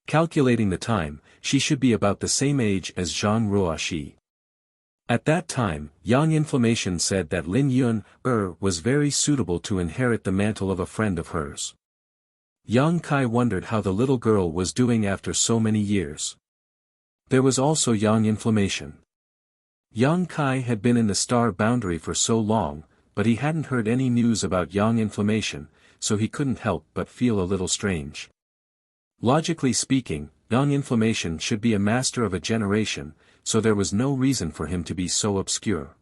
Calculating the time, she should be about the same age as Zhang Ruoxi. At that time, Yang Inflammation said that Lin Yun was very suitable to inherit the mantle of a friend of hers. Yang Kai wondered how the little girl was doing after so many years. There was also Yang Inflammation. Yang Kai had been in the star boundary for so long, but he hadn't heard any news about Yang Inflammation, so he couldn't help but feel a little strange. Logically speaking, Yang Inflammation should be a master of a generation, so there was no reason for him to be so obscure.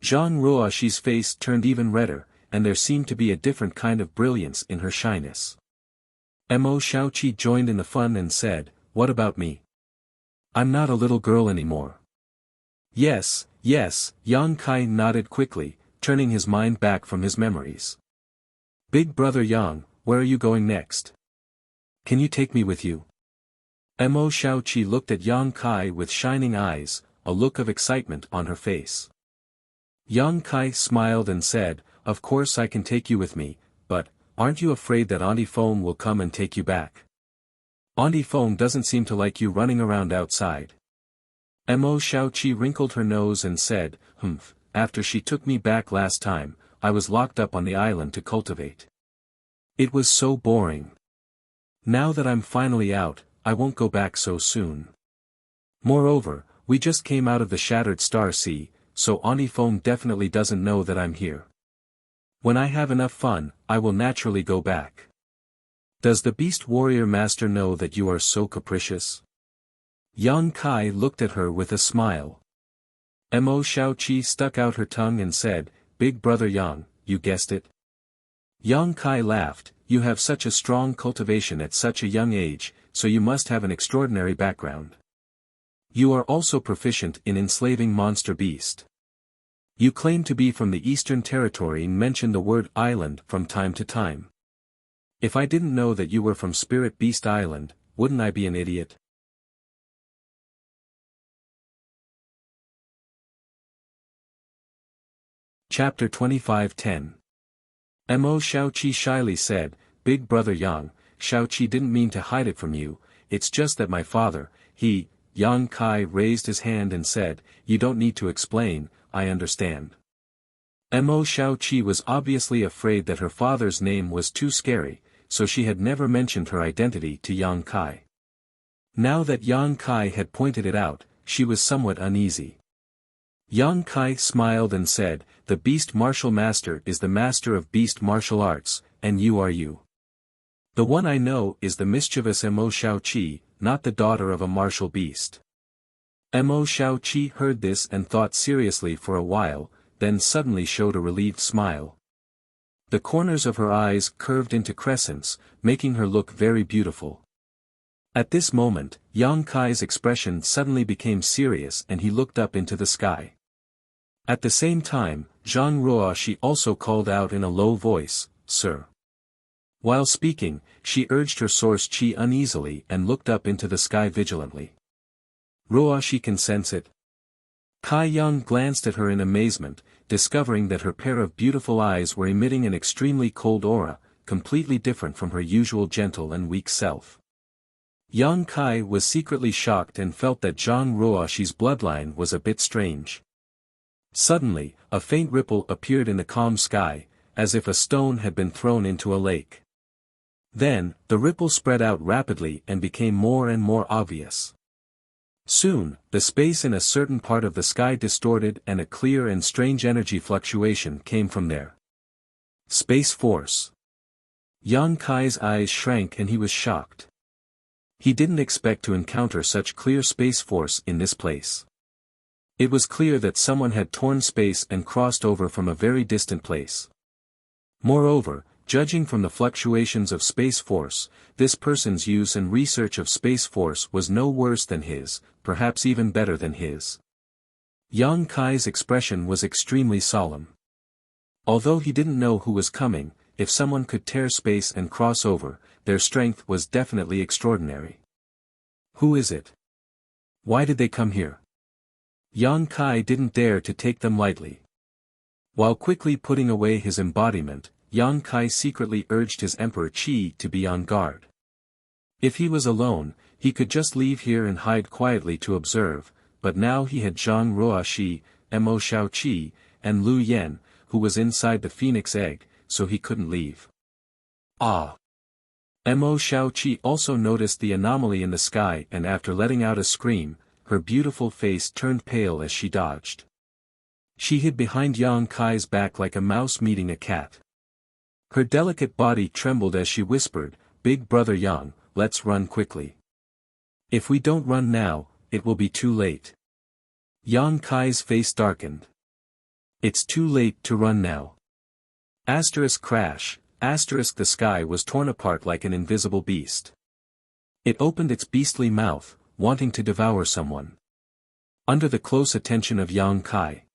Zhang Ruoxi's face turned even redder, and there seemed to be a different kind of brilliance in her shyness. Mo Shaoqi joined in the fun and said, "What about me? I'm not a little girl anymore." "Yes, yes," Yang Kai nodded quickly, turning his mind back from his memories. "Big brother Yang, where are you going next? Can you take me with you?" Mo Shaoqi looked at Yang Kai with shining eyes, a look of excitement on her face. Yang Kai smiled and said, "Of course I can take you with me, but, aren't you afraid that Auntie Fong will come and take you back? Auntie Fong doesn't seem to like you running around outside." Mo Shaoqi wrinkled her nose and said, "After she took me back last time, I was locked up on the island to cultivate. It was so boring. Now that I'm finally out, I won't go back so soon. Moreover, we just came out of the Shattered Star Sea, so Auntie Fong definitely doesn't know that I'm here. When I have enough fun, I will naturally go back. Does the Beast Warrior Master know that you are so capricious?" Yang Kai looked at her with a smile. Mo Shaoqi stuck out her tongue and said, "Big brother Yang, you guessed it." Yang Kai laughed, "You have such a strong cultivation at such a young age, so you must have an extraordinary background. You are also proficient in enslaving monster beast. You claim to be from the Eastern Territory and mention the word island from time to time. If I didn't know that you were from Spirit Beast Island, wouldn't I be an idiot?" Chapter 25:10. Mo Shaoqi shyly said, "Big brother Yang, Shaoqi didn't mean to hide it from you, it's just that my father, Yang Kai raised his hand and said, "You don't need to explain, I understand." Mo Shaoqi was obviously afraid that her father's name was too scary, so she had never mentioned her identity to Yang Kai. Now that Yang Kai had pointed it out, she was somewhat uneasy. Yang Kai smiled and said, "The Beast Martial Master is the master of beast martial arts, and you are you. The one I know is the mischievous Mo Shaoqi, not the daughter of a martial beast." Mo Shaoqi heard this and thought seriously for a while, then suddenly showed a relieved smile. The corners of her eyes curved into crescents, making her look very beautiful. At this moment, Yang Kai's expression suddenly became serious and he looked up into the sky. At the same time, Zhang Ruoxi also called out in a low voice, "Sir." While speaking, she urged her source qi uneasily and looked up into the sky vigilantly. "Ruoxi can sense it." Kai Yang glanced at her in amazement, discovering that her pair of beautiful eyes were emitting an extremely cold aura, completely different from her usual gentle and weak self. Yang Kai was secretly shocked and felt that Zhang Ruoxi's bloodline was a bit strange. Suddenly, a faint ripple appeared in the calm sky, as if a stone had been thrown into a lake. Then, the ripple spread out rapidly and became more and more obvious. Soon, the space in a certain part of the sky distorted and a clear and strange energy fluctuation came from there. Space force. Yang Kai's eyes shrank and he was shocked. He didn't expect to encounter such clear space force in this place. It was clear that someone had torn space and crossed over from a very distant place. Moreover, judging from the fluctuations of space force, this person's use and research of space force was no worse than his, perhaps even better than his. Yang Kai's expression was extremely solemn. Although he didn't know who was coming, if someone could tear space and cross over, their strength was definitely extraordinary. Who is it? Why did they come here? Yang Kai didn't dare to take them lightly. While quickly putting away his embodiment, Yang Kai secretly urged his Emperor Qi to be on guard. If he was alone, he could just leave here and hide quietly to observe, but now he had Zhang Ruoxi, Mo Shaoqi, and Lu Yan, who was inside the phoenix egg, so he couldn't leave. Ah! Mo Shaoqi also noticed the anomaly in the sky and after letting out a scream, her beautiful face turned pale as she dodged. She hid behind Yang Kai's back like a mouse meeting a cat. Her delicate body trembled as she whispered, "Big brother Yang, let's run quickly. If we don't run now, it will be too late." Yang Kai's face darkened. It's too late to run now. Asterisk crash, asterisk the sky was torn apart like an invisible beast. It opened its beastly mouth, wanting to devour someone. Under the close attention of Yang Kai,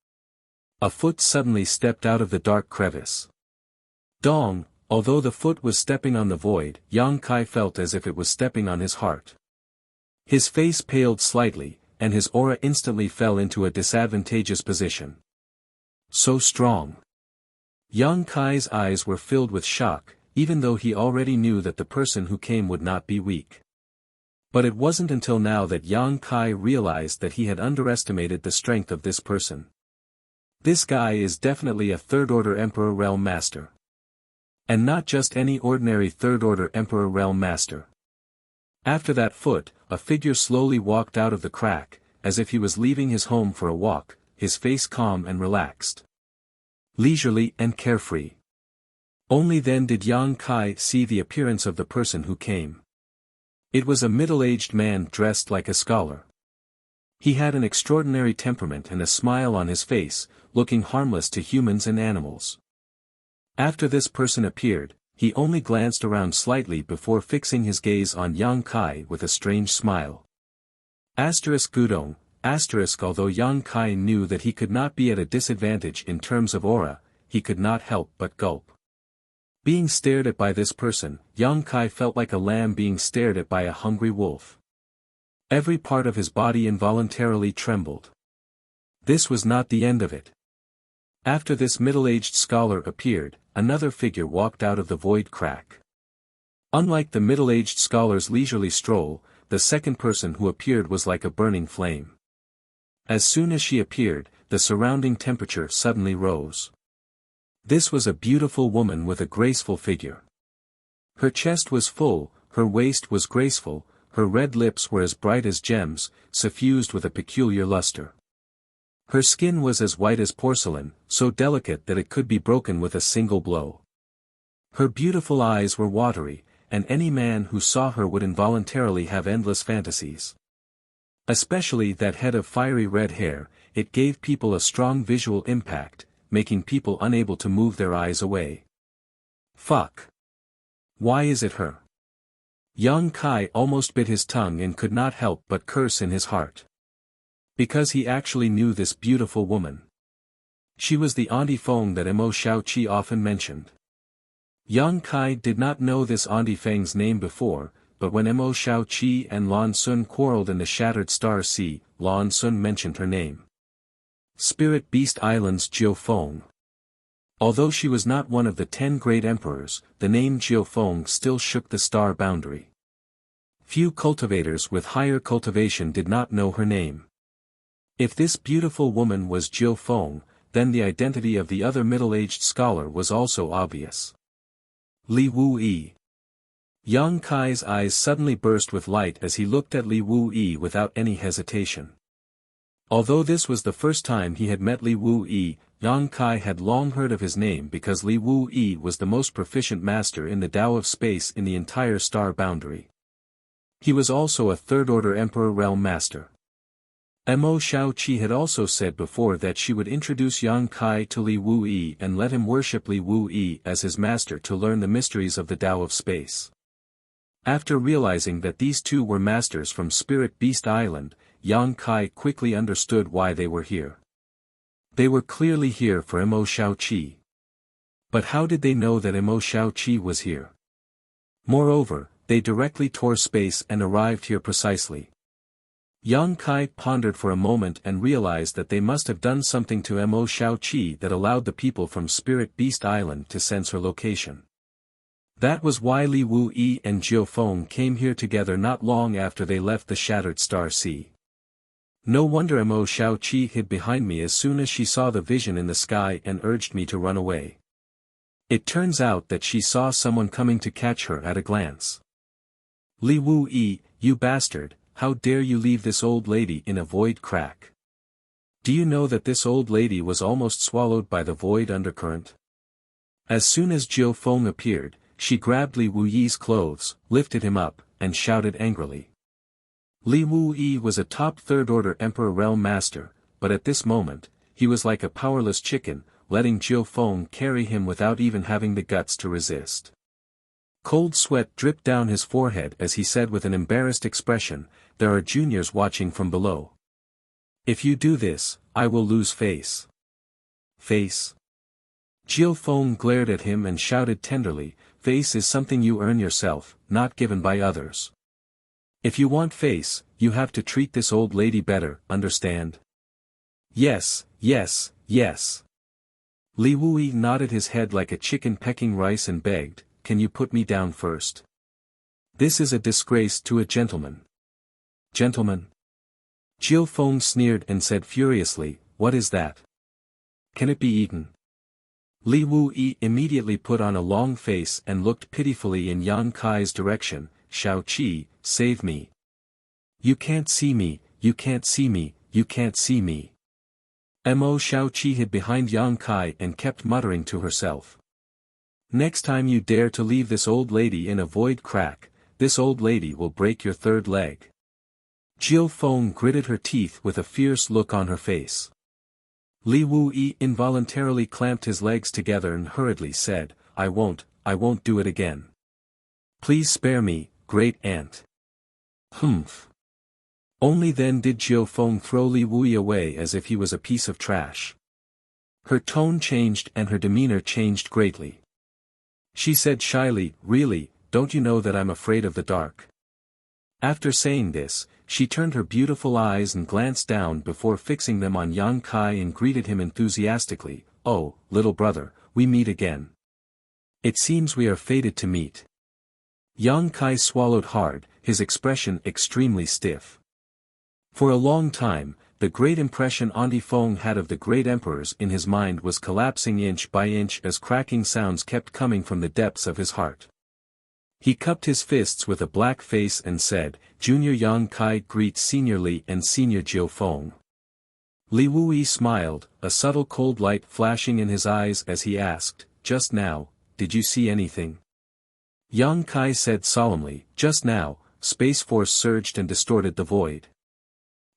a foot suddenly stepped out of the dark crevice. Dong, although the foot was stepping on the void, Yang Kai felt as if it was stepping on his heart. His face paled slightly, and his aura instantly fell into a disadvantageous position. So strong. Yang Kai's eyes were filled with shock, even though he already knew that the person who came would not be weak. But it wasn't until now that Yang Kai realized that he had underestimated the strength of this person. This guy is definitely a third-order Emperor Realm Master. And not just any ordinary third-order Emperor Realm Master. After that foot, a figure slowly walked out of the crack, as if he was leaving his home for a walk, his face calm and relaxed. Leisurely and carefree. Only then did Yang Kai see the appearance of the person who came. It was a middle-aged man dressed like a scholar. He had an extraordinary temperament and a smile on his face, looking harmless to humans and animals. After this person appeared, he only glanced around slightly before fixing his gaze on Yang Kai with a strange smile. Asterisk Gudong, asterisk although Yang Kai knew that he could not be at a disadvantage in terms of aura, he could not help but gulp. Being stared at by this person, Yang Kai felt like a lamb being stared at by a hungry wolf. Every part of his body involuntarily trembled. This was not the end of it. After this middle-aged scholar appeared, another figure walked out of the void crack. Unlike the middle-aged scholar's leisurely stroll, the second person who appeared was like a burning flame. As soon as she appeared, the surrounding temperature suddenly rose. This was a beautiful woman with a graceful figure. Her chest was full, her waist was graceful, her red lips were as bright as gems, suffused with a peculiar luster. Her skin was as white as porcelain, so delicate that it could be broken with a single blow. Her beautiful eyes were watery, and any man who saw her would involuntarily have endless fantasies. Especially that head of fiery red hair, it gave people a strong visual impact, making people unable to move their eyes away. Fuck. Why is it her? Yang Kai almost bit his tongue and could not help but curse in his heart. Because he actually knew this beautiful woman. She was the Auntie Feng that Mo Shaoqi often mentioned. Yang Kai did not know this Auntie Feng's name before, but when Mo Shaoqi and Lan Sun quarreled in the Shattered Star Sea, Lan Sun mentioned her name. Spirit Beast Island's Jiu Feng. Although she was not one of the 10 great emperors, the name Jiu Feng still shook the star boundary. Few cultivators with higher cultivation did not know her name. If this beautiful woman was Jiu Feng, then the identity of the other middle-aged scholar was also obvious. Li Wuyi. Yang Kai's eyes suddenly burst with light as he looked at Li Wuyi without any hesitation. Although this was the first time he had met Li Wu-yi, Yang Kai had long heard of his name because Li Wu-yi was the most proficient master in the Tao of space in the entire star boundary. He was also a third-order Emperor Realm Master. Mo Xiaoqi had also said before that she would introduce Yang Kai to Li Wu-yi and let him worship Li Wu-yi as his master to learn the mysteries of the Tao of space. After realizing that these two were masters from Spirit Beast Island, Yang Kai quickly understood why they were here. They were clearly here for Mo Xiaoqi. But how did they know that Mo Xiaoqi was here? Moreover, they directly tore space and arrived here precisely. Yang Kai pondered for a moment and realized that they must have done something to Mo Xiaoqi that allowed the people from Spirit Beast Island to sense her location. That was why Li Wu-yi and Jiu Feng came here together not long after they left the Shattered Star Sea. No wonder Mo Xiaoqi hid behind me as soon as she saw the vision in the sky and urged me to run away. It turns out that she saw someone coming to catch her at a glance. Li Wu-yi, you bastard, how dare you leave this old lady in a void crack? Do you know that this old lady was almost swallowed by the void undercurrent? As soon as Jiu Feng appeared, she grabbed Li Wu-yi's clothes, lifted him up, and shouted angrily. Li Wu-yi was a top third-order Emperor Realm Master, but at this moment, he was like a powerless chicken, letting Jiu Feng carry him without even having the guts to resist. Cold sweat dripped down his forehead as he said with an embarrassed expression, "There are juniors watching from below. If you do this, I will lose face." Face? Jiu Feng glared at him and shouted tenderly, "Face is something you earn yourself, not given by others. If you want face, you have to treat this old lady better, understand?" "Yes, yes, yes." Li Wu-yi nodded his head like a chicken pecking rice and begged, "Can you put me down first? This is a disgrace to a gentleman." "Gentleman?" Jiu Feng sneered and said furiously, "What is that? Can it be eaten?" Li Wu-yi immediately put on a long face and looked pitifully in Yang Kai's direction. "Xiaoqi, save me. You can't see me, you can't see me, you can't see me." Mo Xiaoqi hid behind Yang Kai and kept muttering to herself. "Next time you dare to leave this old lady in a void crack, this old lady will break your third leg." Jiu Feng gritted her teeth with a fierce look on her face. Li Wu-yi involuntarily clamped his legs together and hurriedly said, I won't do it again. Please spare me, great aunt." "Humph." Only then did Jiu Feng throw Li Wu-yi away as if he was a piece of trash. Her tone changed and her demeanor changed greatly. She said shyly, "Really, don't you know that I'm afraid of the dark?" After saying this, she turned her beautiful eyes and glanced down before fixing them on Yang Kai and greeted him enthusiastically, "Oh, little brother, we meet again. It seems we are fated to meet." Yang Kai swallowed hard, his expression extremely stiff. For a long time, the great impression Auntie Feng had of the great emperors in his mind was collapsing inch by inch as cracking sounds kept coming from the depths of his heart. He cupped his fists with a black face and said, "Junior Yang Kai greets Senior Li and Senior Jiu Feng." Li Wuyi smiled, a subtle cold light flashing in his eyes as he asked, "Just now, did you see anything?" Yang Kai said solemnly, "Just now, Space Force surged and distorted the void."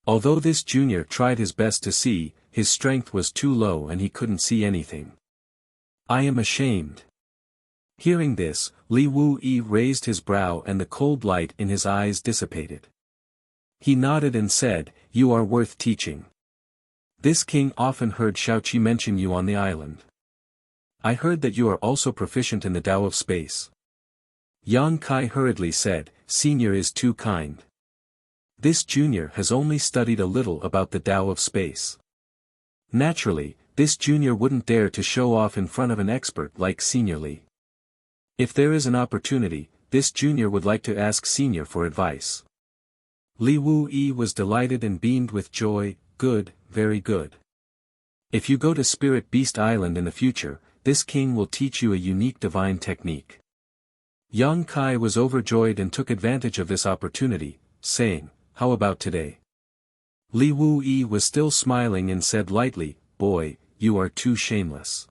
Although this junior tried his best to see, his strength was too low and he couldn't see anything. "I am ashamed." Hearing this, Li Wu-yi raised his brow and the cold light in his eyes dissipated. He nodded and said, "You are worth teaching. This king often heard Xiaoqi mention you on the island. I heard that you are also proficient in the Tao of space." Yang Kai hurriedly said, "Senior is too kind. This junior has only studied a little about the Tao of space. Naturally, this junior wouldn't dare to show off in front of an expert like Senior Li. If there is an opportunity, this junior would like to ask Senior for advice." Li Wu-yi was delighted and beamed with joy. "Good, very good. If you go to Spirit Beast Island in the future, this king will teach you a unique divine technique." Yang Kai was overjoyed and took advantage of this opportunity, saying, "How about today?" Li Wuyi was still smiling and said lightly, "Boy, you are too shameless.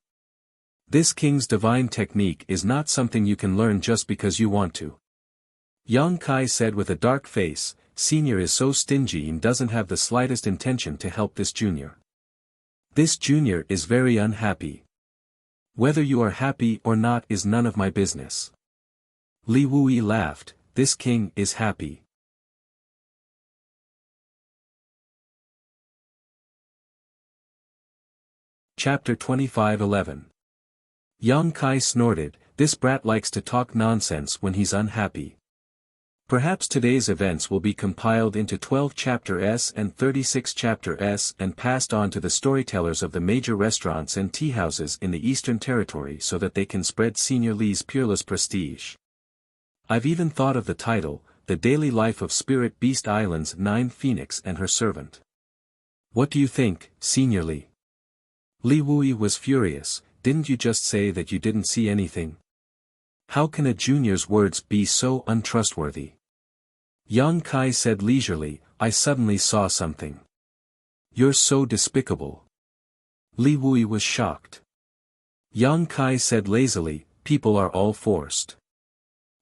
This king's divine technique is not something you can learn just because you want to." Yang Kai said with a dark face, "Senior is so stingy and doesn't have the slightest intention to help this junior. This junior is very unhappy. Whether you are happy or not is none of my business." Li Wuyi laughed, "This king is happy." Chapter 25:11. Yang Kai snorted, "This brat likes to talk nonsense when he's unhappy." Perhaps today's events will be compiled into 12 Chapter S and 36 Chapter S and passed on to the storytellers of the major restaurants and teahouses in the Eastern Territory so that they can spread Senior Li's peerless prestige. I've even thought of the title, The Daily Life of Spirit Beast Island's 9 Phoenix and Her Servant. What do you think, Senior Li? Li Wuyi was furious. "Didn't you just say that you didn't see anything? How can a junior's words be so untrustworthy?" Yang Kai said leisurely, "I suddenly saw something." "You're so despicable." Li Wuyi was shocked. Yang Kai said lazily, "People are all forced."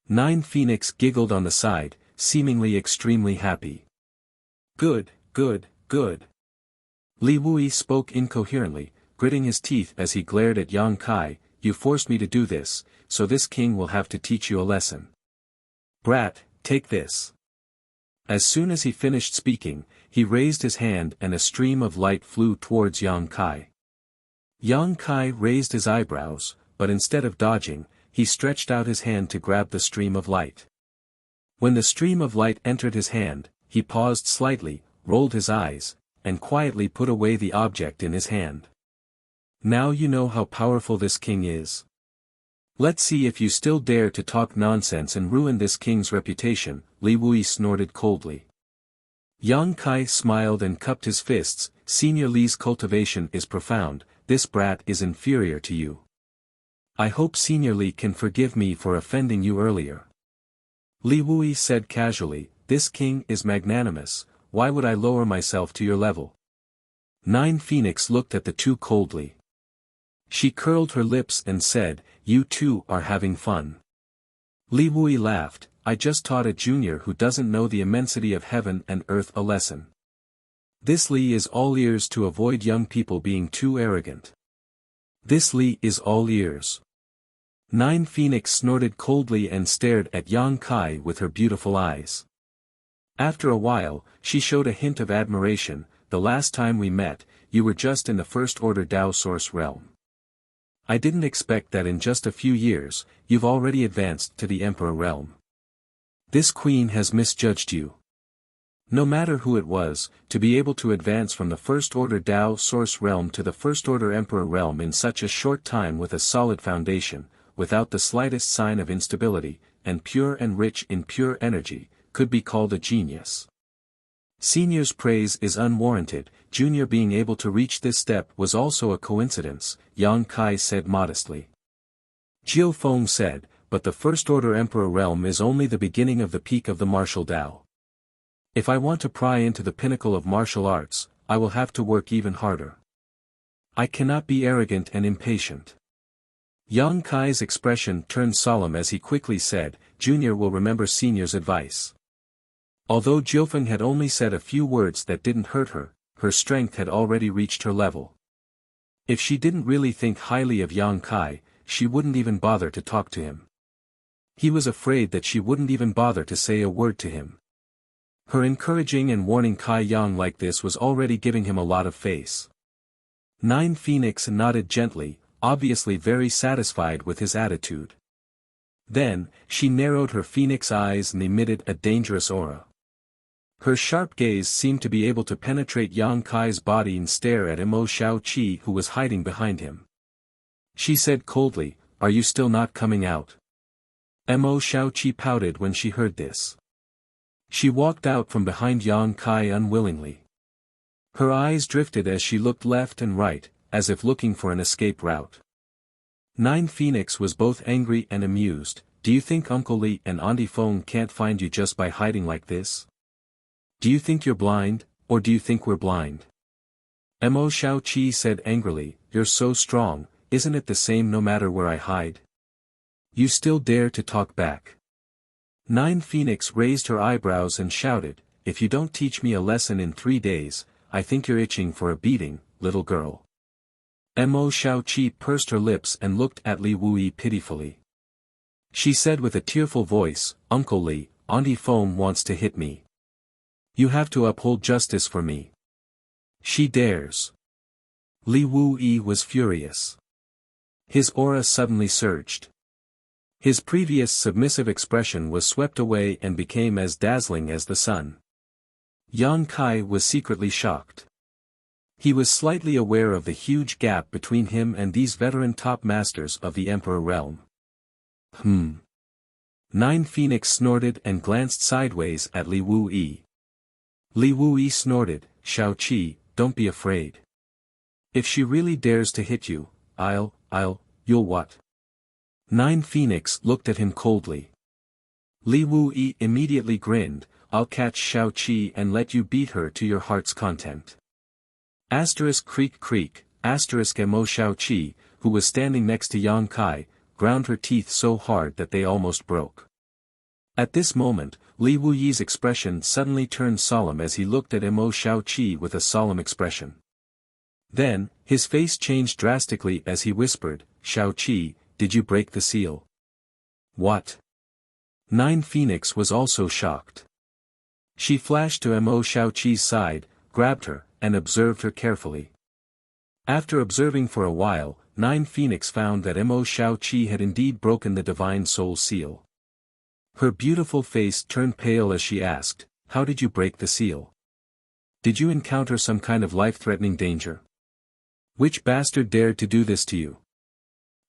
9 Phoenix giggled on the side, seemingly extremely happy. "Good, good, good." Li Wuyi spoke incoherently, gritting his teeth as he glared at Yang Kai, "You forced me to do this, so this king will have to teach you a lesson. Brat, take this." As soon as he finished speaking, he raised his hand and a stream of light flew towards Yang Kai. Yang Kai raised his eyebrows, but instead of dodging, he stretched out his hand to grab the stream of light. When the stream of light entered his hand, he paused slightly, rolled his eyes, and quietly put away the object in his hand. "Now you know how powerful this king is. Let's see if you still dare to talk nonsense and ruin this king's reputation," Li Wuyi snorted coldly. Yang Kai smiled and cupped his fists, "Senior Li's cultivation is profound, this brat is inferior to you. I hope Senior Li can forgive me for offending you earlier." Li Wuyi said casually, "This king is magnanimous, why would I lower myself to your level?" 9 Phoenix looked at the two coldly. She curled her lips and said, "You two are having fun." Li Wuyi laughed, "I just taught a junior who doesn't know the immensity of heaven and earth a lesson. This Li is all ears to avoid young people being too arrogant. This Li is all ears." 9 Phoenix snorted coldly and stared at Yang Kai with her beautiful eyes. After a while, she showed a hint of admiration. "The last time we met, you were just in the first order Tao Source realm. I didn't expect that in just a few years, you've already advanced to the Emperor realm. This queen has misjudged you. No matter who it was, to be able to advance from the first order Tao Source realm to the first order Emperor realm in such a short time with a solid foundation, without the slightest sign of instability, and pure and rich in pure energy, could be called a genius. Senior's praise is unwarranted, junior being able to reach this step was also a coincidence," Yang Kai said modestly. Jiu Feng said, "But the First Order Emperor realm is only the beginning of the peak of the martial Tao. If I want to pry into the pinnacle of martial arts, I will have to work even harder. I cannot be arrogant and impatient." Yang Kai's expression turned solemn as he quickly said, "Junior will remember Senior's advice." Although Jiufeng had only said a few words that didn't hurt her, her strength had already reached her level. If she didn't really think highly of Yang Kai, she wouldn't even bother to talk to him. He was afraid that she wouldn't even bother to say a word to him. Her encouraging and warning Kai Yang like this was already giving him a lot of face. 9 Phoenix nodded gently, obviously very satisfied with his attitude. Then, she narrowed her phoenix eyes and emitted a dangerous aura. Her sharp gaze seemed to be able to penetrate Yang Kai's body and stare at Mo Xiaoqi who was hiding behind him. She said coldly, "Are you still not coming out?" Mo Xiaoqi pouted when she heard this. She walked out from behind Yang Kai unwillingly. Her eyes drifted as she looked left and right, as if looking for an escape route. 9 Phoenix was both angry and amused. "Do you think Uncle Li and Auntie Feng can't find you just by hiding like this? Do you think you're blind, or do you think we're blind? Mo Xiaoqi said angrily, you're so strong, isn't it the same no matter where I hide? You still dare to talk back. Nine Phoenix raised her eyebrows and shouted, if you don't teach me a lesson in 3 days, I think you're itching for a beating, little girl. Mo Xiaoqi pursed her lips and looked at Li Wuyi pitifully. She said with a tearful voice, Uncle Li, Auntie Feng wants to hit me. You have to uphold justice for me. She dares. Li Wuyi was furious. His aura suddenly surged. His previous submissive expression was swept away and became as dazzling as the sun. Yang Kai was secretly shocked. He was slightly aware of the huge gap between him and these veteran top masters of the Emperor realm. Nine Phoenix snorted and glanced sideways at Li Wuyi. Li Wuyi snorted, Xiaoqi, don't be afraid. If she really dares to hit you, you'll what? Nine Phoenix looked at him coldly. Li Wuyi immediately grinned, I'll catch Xiaoqi and let you beat her to your heart's content. Asterisk creak creak, asterisk Mo Xiaoqi, who was standing next to Yang Kai, ground her teeth so hard that they almost broke. At this moment, Li Wuyi's expression suddenly turned solemn as he looked at Mo Xiaoqi with a solemn expression. Then, his face changed drastically as he whispered, Xiaoqi, did you break the seal? What? Nine Phoenix was also shocked. She flashed to Mo Xiaoqi's side, grabbed her, and observed her carefully. After observing for a while, Nine Phoenix found that Mo Xiaoqi had indeed broken the Divine Soul seal. Her beautiful face turned pale as she asked, how did you break the seal? Did you encounter some kind of life-threatening danger? Which bastard dared to do this to you?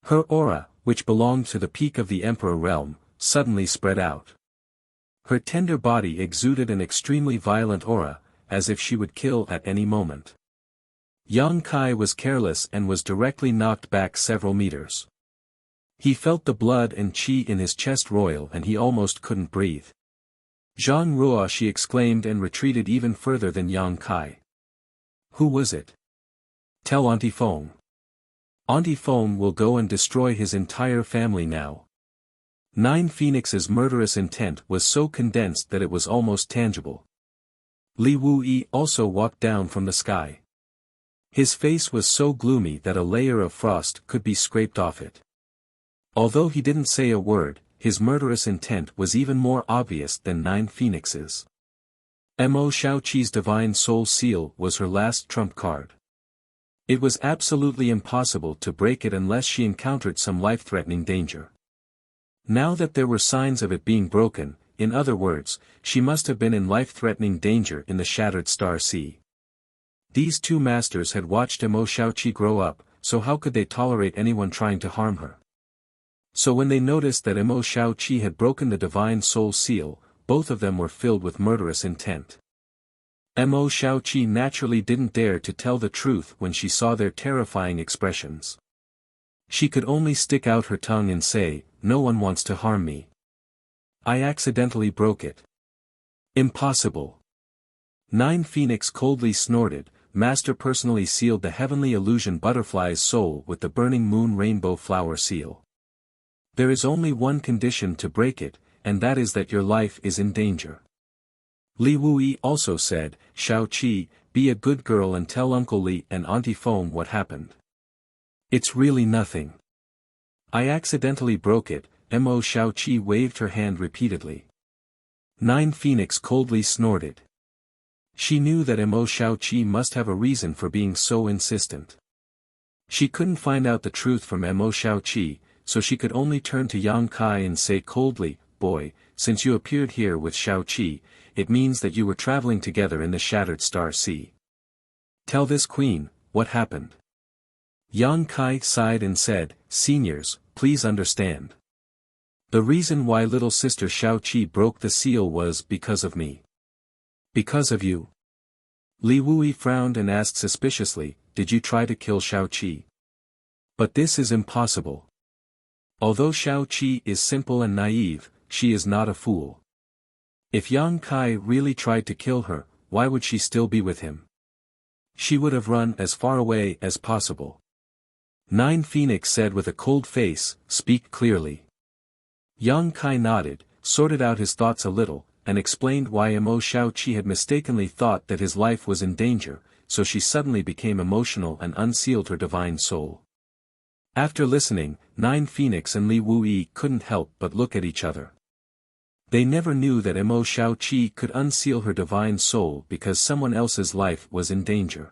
Her aura, which belonged to the peak of the Emperor realm, suddenly spread out. Her tender body exuded an extremely violent aura, as if she would kill at any moment. Yang Kai was careless and was directly knocked back several meters. He felt the blood and qi in his chest roil and he almost couldn't breathe. Zhang Ruo, she exclaimed, and retreated even further than Yang Kai. Who was it? Tell Auntie Feng. Auntie Feng will go and destroy his entire family now. Nine Phoenix's murderous intent was so condensed that it was almost tangible. Li Wuyi also walked down from the sky. His face was so gloomy that a layer of frost could be scraped off it. Although he didn't say a word, his murderous intent was even more obvious than Nine Phoenix's. Mo Xiaoqi's Divine Soul Seal was her last trump card. It was absolutely impossible to break it unless she encountered some life-threatening danger. Now that there were signs of it being broken, in other words, she must have been in life-threatening danger in the Shattered Star Sea. These two masters had watched Mo Xiaoqi grow up, so how could they tolerate anyone trying to harm her? So when they noticed that Mo Xiaoqi had broken the Divine Soul Seal, both of them were filled with murderous intent. Mo Xiaoqi naturally didn't dare to tell the truth when she saw their terrifying expressions. She could only stick out her tongue and say, no one wants to harm me. I accidentally broke it. Impossible. Nine Phoenix coldly snorted, Master personally sealed the heavenly illusion butterfly's soul with the burning moon rainbow flower seal. There is only one condition to break it, and that is that your life is in danger. Li Wuyi also said, Xiaoqi, be a good girl and tell Uncle Li and Auntie Feng what happened. It's really nothing. I accidentally broke it. Mo Xiaoqi waved her hand repeatedly. Nine Phoenix coldly snorted. She knew that Mo Xiaoqi must have a reason for being so insistent. She couldn't find out the truth from Mo Xiaoqi, so she could only turn to Yang Kai and say coldly, boy, since you appeared here with Xiaoqi, it means that you were traveling together in the Shattered Star Sea. Tell this queen, what happened? Yang Kai sighed and said, seniors, please understand. The reason why little sister Xiaoqi broke the seal was because of me. Because of you? Li Wuyi frowned and asked suspiciously, did you try to kill Xiaoqi? But this is impossible. Although Xiaoqi is simple and naive, she is not a fool. If Yang Kai really tried to kill her, why would she still be with him? She would have run as far away as possible. Nine Phoenix said with a cold face, "Speak clearly." Yang Kai nodded, sorted out his thoughts a little, and explained why Mo Xiaoqi had mistakenly thought that his life was in danger, so she suddenly became emotional and unsealed her divine soul. After listening, Nine Phoenix and Li Wuyi couldn't help but look at each other. They never knew that Mo Xiaoqi could unseal her divine soul because someone else's life was in danger.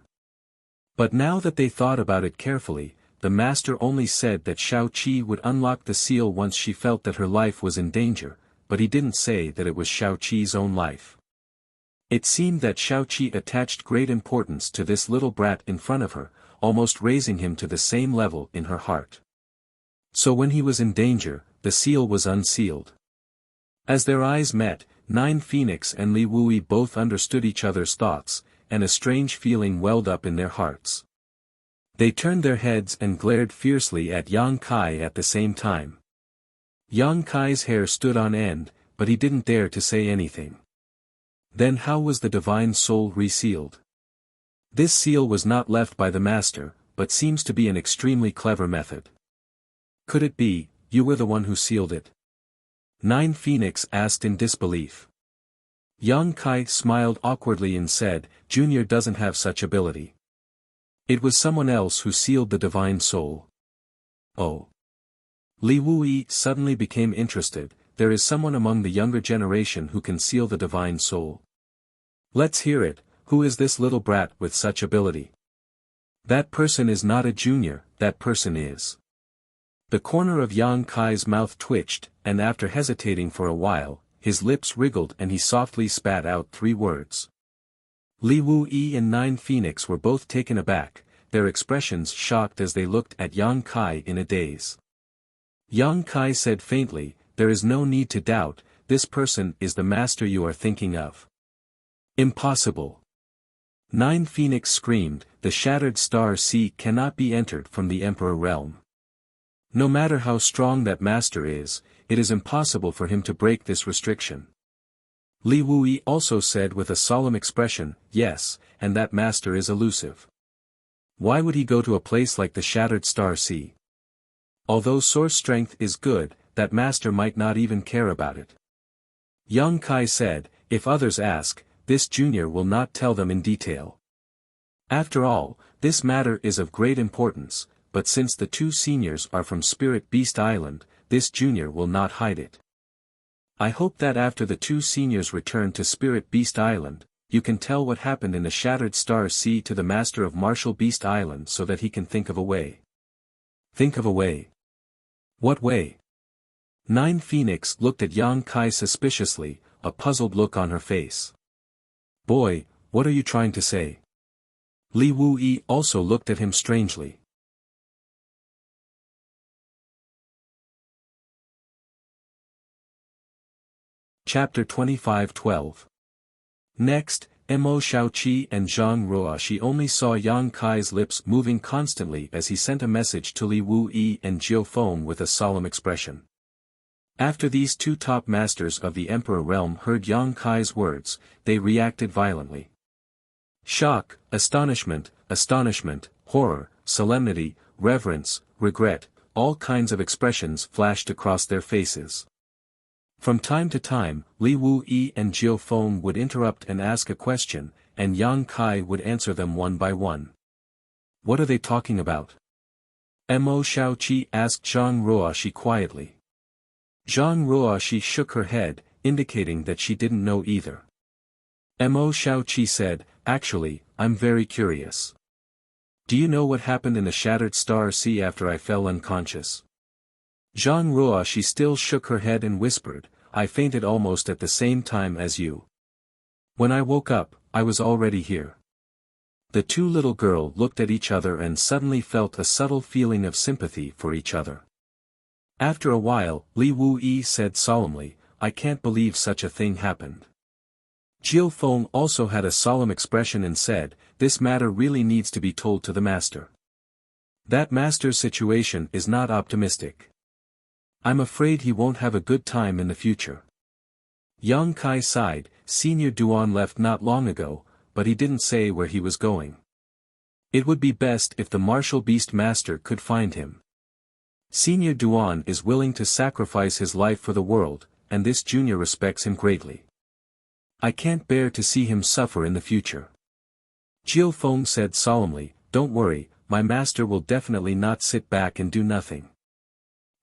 But now that they thought about it carefully, the master only said that Xiaoqi would unlock the seal once she felt that her life was in danger, but he didn't say that it was Xiaoqi's own life. It seemed that Xiaoqi attached great importance to this little brat in front of her, almost raising him to the same level in her heart. So when he was in danger, the seal was unsealed. As their eyes met, Nine Phoenix and Li Wuyi both understood each other's thoughts, and a strange feeling welled up in their hearts. They turned their heads and glared fiercely at Yang Kai at the same time. Yang Kai's hair stood on end, but he didn't dare to say anything. Then how was the divine soul resealed? This seal was not left by the master, but seems to be an extremely clever method. Could it be, you were the one who sealed it? Nine Phoenix asked in disbelief. Yang Kai smiled awkwardly and said, Junior doesn't have such ability. It was someone else who sealed the divine soul. Oh. Li Wuyi suddenly became interested. There is someone among the younger generation who can seal the divine soul. Let's hear it. Who is this little brat with such ability? That person is not a junior, that person is. The corner of Yang Kai's mouth twitched, and after hesitating for a while, his lips wriggled and he softly spat out 3 words. Li Wuyi and Nine Phoenix were both taken aback, their expressions shocked as they looked at Yang Kai in a daze. Yang Kai said faintly, there is no need to doubt, this person is the master you are thinking of. Impossible. Nine Phoenix screamed, the shattered star sea cannot be entered from the Emperor realm. No matter how strong that master is, it is impossible for him to break this restriction. Li Wuyi also said with a solemn expression, yes, and that master is elusive. Why would he go to a place like the Shattered Star Sea? Although source strength is good, that master might not even care about it. Yang Kai said, if others ask, this junior will not tell them in detail. After all, this matter is of great importance, but since the 2 seniors are from Spirit Beast Island, this junior will not hide it. I hope that after the 2 seniors return to Spirit Beast Island, you can tell what happened in the Shattered Star Sea to the master of Martial Beast Island so that he can think of a way. Think of a way. What way? Nine Phoenix looked at Yang Kai suspiciously, a puzzled look on her face. Boy, what are you trying to say? Li Wuyi also looked at him strangely. Chapter 25:12. Next, Mo Xiaoqi and Zhang Ruoxi only saw Yang Kai's lips moving constantly as he sent a message to Li Wuyi and Jiu Feng with a solemn expression. After these 2 top masters of the Emperor realm heard Yang Kai's words, they reacted violently. Shock, astonishment, horror, solemnity, reverence, regret, all kinds of expressions flashed across their faces. From time to time, Li Wuyi and Jiu Feng would interrupt and ask a question, and Yang Kai would answer them one by one. What are they talking about? Mo Xiaoqi asked Zhang Ruoxi quietly. Zhang Ruoxi shook her head, indicating that she didn't know either. Mo Xiaoqi said, actually, I'm very curious. Do you know what happened in the Shattered Star Sea after I fell unconscious? Zhang Ruoxi still shook her head and whispered, I fainted almost at the same time as you. When I woke up, I was already here. The 2 little girls looked at each other and suddenly felt a subtle feeling of sympathy for each other. After a while, Li Wuyi said solemnly, I can't believe such a thing happened. Jiu Feng also had a solemn expression and said, this matter really needs to be told to the master. That master's situation is not optimistic. I'm afraid he won't have a good time in the future. Yang Kai sighed, Senior Duan left not long ago, but he didn't say where he was going. It would be best if the martial beast master could find him. Senior Duan is willing to sacrifice his life for the world, and this junior respects him greatly. I can't bear to see him suffer in the future. Jiao Feng said solemnly, "Don't worry, my master will definitely not sit back and do nothing.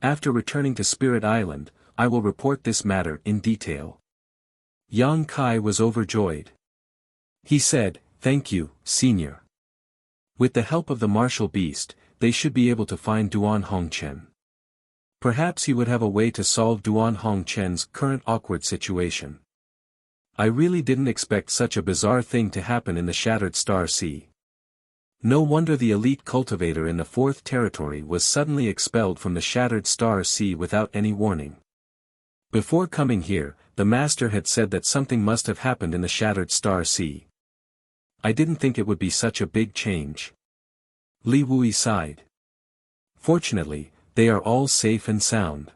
After returning to Spirit Island, I will report this matter in detail." Yang Kai was overjoyed. He said, "Thank you, Senior. With the help of the martial beast, they should be able to find Duan Hongchen. Perhaps he would have a way to solve Duan Hongchen's current awkward situation. I really didn't expect such a bizarre thing to happen in the Shattered Star Sea. No wonder the elite cultivator in the Fourth Territory was suddenly expelled from the Shattered Star Sea without any warning. Before coming here, the master had said that something must have happened in the Shattered Star Sea. I didn't think it would be such a big change." Li Wui sighed. "Fortunately, they are all safe and sound.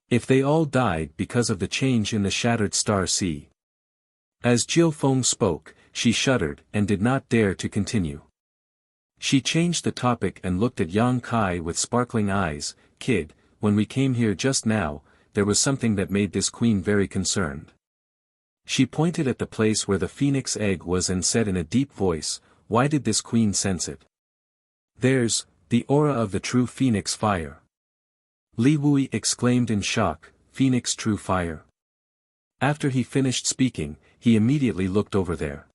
If they all died because of the change in the Shattered Star Sea." As Jiao Feng spoke, she shuddered and did not dare to continue. She changed the topic and looked at Yang Kai with sparkling eyes. "Kid, when we came here just now, there was something that made this queen very concerned." She pointed at the place where the phoenix egg was and said in a deep voice, "Why did this queen sense it?" "There's the aura of the true phoenix fire." Li Wui exclaimed in shock, "Phoenix true fire?" After he finished speaking, he immediately looked over there.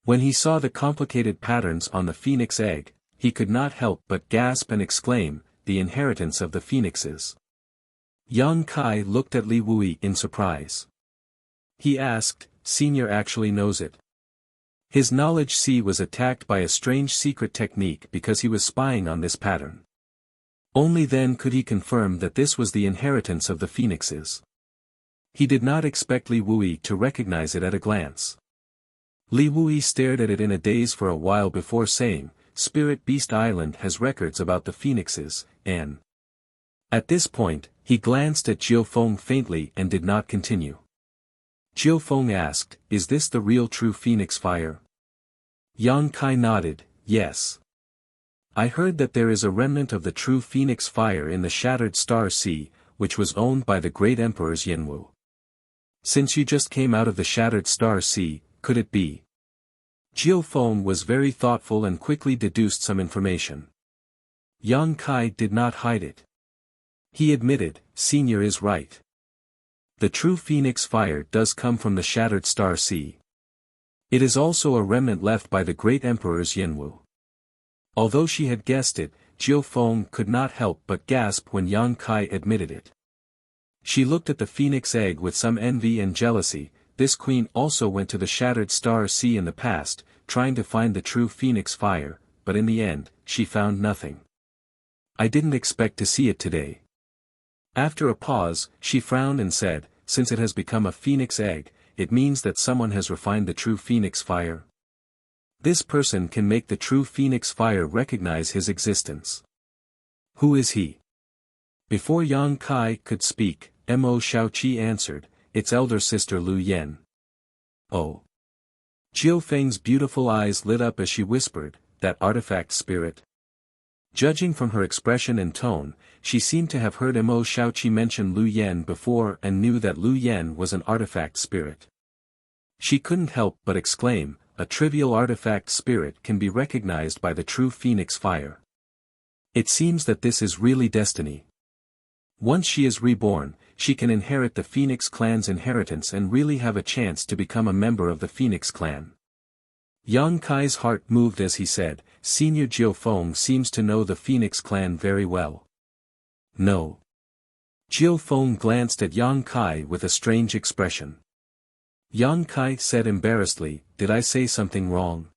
When he saw the complicated patterns on the phoenix egg, he could not help but gasp and exclaim, "The inheritance of the phoenixes." Yang Kai looked at Li Wui in surprise. He asked, "Senior actually knows it?" His knowledge sea was attacked by a strange secret technique because he was spying on this pattern. Only then could he confirm that this was the inheritance of the phoenixes. He did not expect Li Wui to recognize it at a glance. Li Wui stared at it in a daze for a while before saying, "Spirit Beast Island has records about the phoenixes, and..." At this point, he glanced at Jiao Feng faintly and did not continue. Jiao Feng asked, "Is this the real true phoenix fire?" Yang Kai nodded, "Yes. I heard that there is a remnant of the true phoenix fire in the Shattered Star Sea, which was owned by the great emperors Yanwu. Since you just came out of the Shattered Star Sea, could it be?" Jiao Feng was very thoughtful and quickly deduced some information. Yang Kai did not hide it. He admitted, "Senior is right. The true phoenix fire does come from the Shattered Star Sea. It is also a remnant left by the great emperors Yanwu." Although she had guessed it, Jiao Feng could not help but gasp when Yang Kai admitted it. She looked at the phoenix egg with some envy and jealousy. This queen also went to the Shattered Star Sea in the past, trying to find the true phoenix fire, but in the end, she found nothing. "I didn't expect to see it today." After a pause, she frowned and said, "Since it has become a phoenix egg, it means that someone has refined the true phoenix fire. This person can make the true phoenix fire recognize his existence. Who is he?" Before Yang Kai could speak, Mo Shaoqi answered, "Its elder sister Lu Yen." "Oh." Jiao Feng's beautiful eyes lit up as she whispered, "That artifact spirit?" Judging from her expression and tone, she seemed to have heard Mo Shaoqi mention Lu Yen before and knew that Lu Yen was an artifact spirit. She couldn't help but exclaim, "A trivial artifact spirit can be recognized by the true phoenix fire. It seems that this is really destiny. Once she is reborn, she can inherit the Phoenix clan's inheritance and really have a chance to become a member of the Phoenix clan." Yang Kai's heart moved as he said, "Senior Jiao Feng seems to know the Phoenix clan very well." "No." Jiao Feng glanced at Yang Kai with a strange expression. Yang Kai said embarrassedly, "Did I say something wrong?"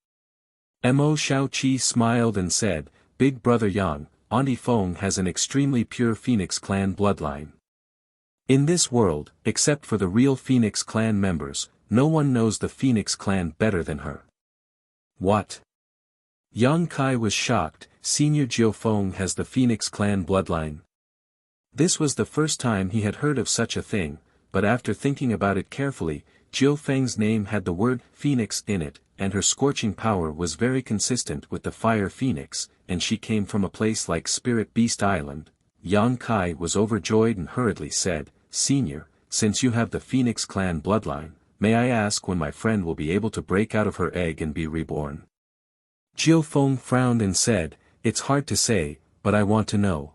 Mo Shaoqi smiled and said, "Big brother Yang, Auntie Feng has an extremely pure Phoenix clan bloodline. In this world, except for the real Phoenix clan members, no one knows the Phoenix clan better than her." "What?" Yang Kai was shocked. Senior Jiao Feng has the Phoenix clan bloodline. This was the first time he had heard of such a thing, but after thinking about it carefully, Jiao Feng's name had the word Phoenix in it, and her scorching power was very consistent with the fire phoenix, and she came from a place like Spirit Beast Island. Yang Kai was overjoyed and hurriedly said, "Senior, since you have the Phoenix clan bloodline, may I ask when my friend will be able to break out of her egg and be reborn?" Jiu Feng frowned and said, "It's hard to say, but I want to know.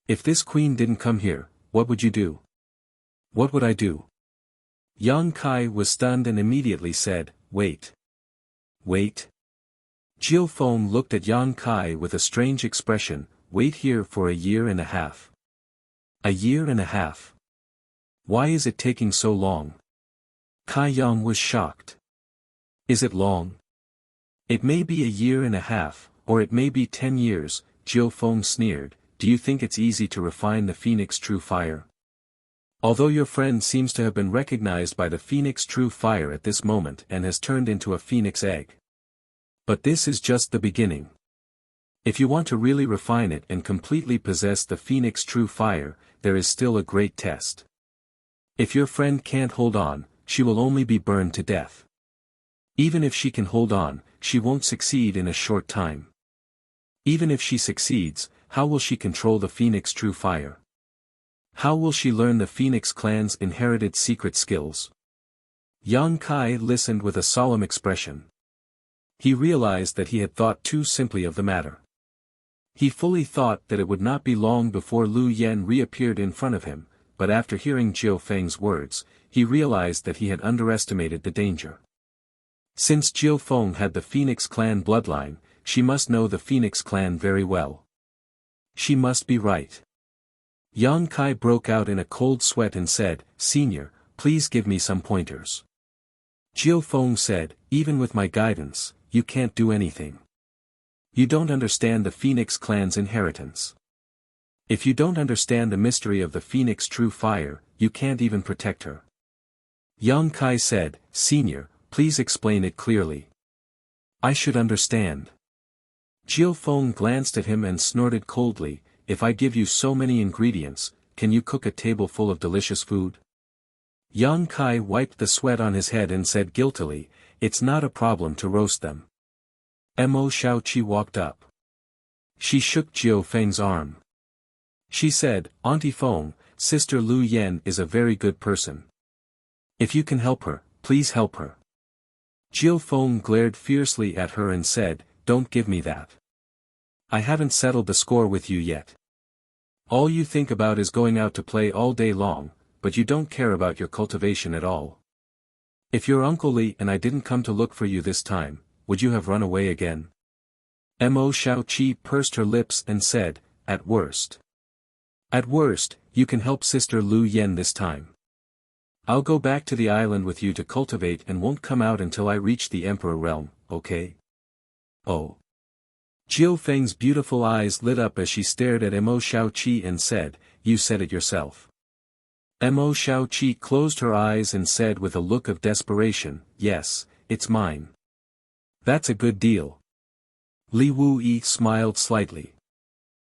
If this queen didn't come here, what would you do?" "What would I do?" Yang Kai was stunned and immediately said, "Wait. Wait." Jiu Feng looked at Yang Kai with a strange expression. "Wait here for a year and a half." "A year and a half? Why is it taking so long?" Kai Yang was shocked. "Is it long? It may be a year and a half, or it may be 10 years, Jiu Feng sneered. "Do you think it's easy to refine the Phoenix True Fire? Although your friend seems to have been recognized by the Phoenix True Fire at this moment and has turned into a Phoenix egg. But this is just the beginning. If you want to really refine it and completely possess the Phoenix True Fire, there is still a great test. If your friend can't hold on, she will only be burned to death. Even if she can hold on, she won't succeed in a short time. Even if she succeeds, how will she control the Phoenix True Fire? How will she learn the Phoenix clan's inherited secret skills?" Yang Kai listened with a solemn expression. He realized that he had thought too simply of the matter. He fully thought that it would not be long before Lu Yen reappeared in front of him, but after hearing Jiu Feng's words, he realized that he had underestimated the danger. Since Jiu Feng had the Phoenix clan bloodline, she must know the Phoenix clan very well. She must be right. Yang Kai broke out in a cold sweat and said, "Senior, please give me some pointers." Jiu Feng said, "Even with my guidance, you can't do anything. You don't understand the Phoenix clan's inheritance. If you don't understand the mystery of the Phoenix True Fire, you can't even protect her." Yang Kai said, "Senior, please explain it clearly. I should understand." Jiu Feng glanced at him and snorted coldly, "If I give you so many ingredients, can you cook a table full of delicious food?" Yang Kai wiped the sweat on his head and said guiltily, "It's not a problem to roast them." Mo Shaoqi walked up. She shook Jiu Feng's arm. She said, "Auntie Feng, Sister Lu Yen is a very good person. If you can help her, please help her." Jiu Feng glared fiercely at her and said, "Don't give me that. I haven't settled the score with you yet. All you think about is going out to play all day long, but you don't care about your cultivation at all. If your Uncle Li and I didn't come to look for you this time, would you have run away again?" Mo Shaoqi pursed her lips and said, "At worst. At worst, you can help Sister Lu Yen this time. I'll go back to the island with you to cultivate and won't come out until I reach the Emperor realm, okay?" "Oh." Jiu Feng's beautiful eyes lit up as she stared at Mo Shaoqi and said, "You said it yourself." Mo Shaoqi closed her eyes and said with a look of desperation, "Yes, it's mine." "That's a good deal." Li Wuyi smiled slightly.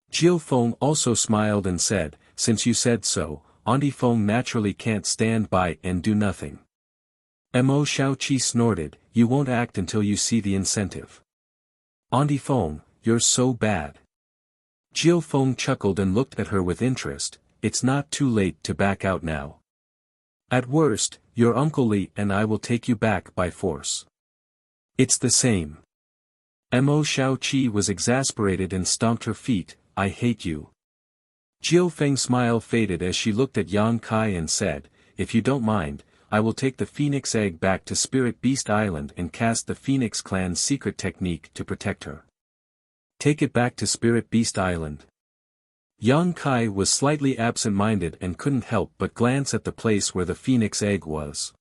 Jiu Feng also smiled and said, "Since you said so, Auntie Feng naturally can't stand by and do nothing." Mo Shaoqi snorted, "You won't act until you see the incentive. Auntie Feng, you're so bad." Jiu Feng chuckled and looked at her with interest. "It's not too late to back out now. At worst, your Uncle Li and I will take you back by force. It's the same." Mo Shaoqi was exasperated and stomped her feet, "I hate you." Jiu Feng's smile faded as she looked at Yang Kai and said, "If you don't mind, I will take the Phoenix egg back to Spirit Beast Island and cast the Phoenix clan's secret technique to protect her." "Take it back to Spirit Beast Island?" Yang Kai was slightly absent-minded and couldn't help but glance at the place where the Phoenix egg was.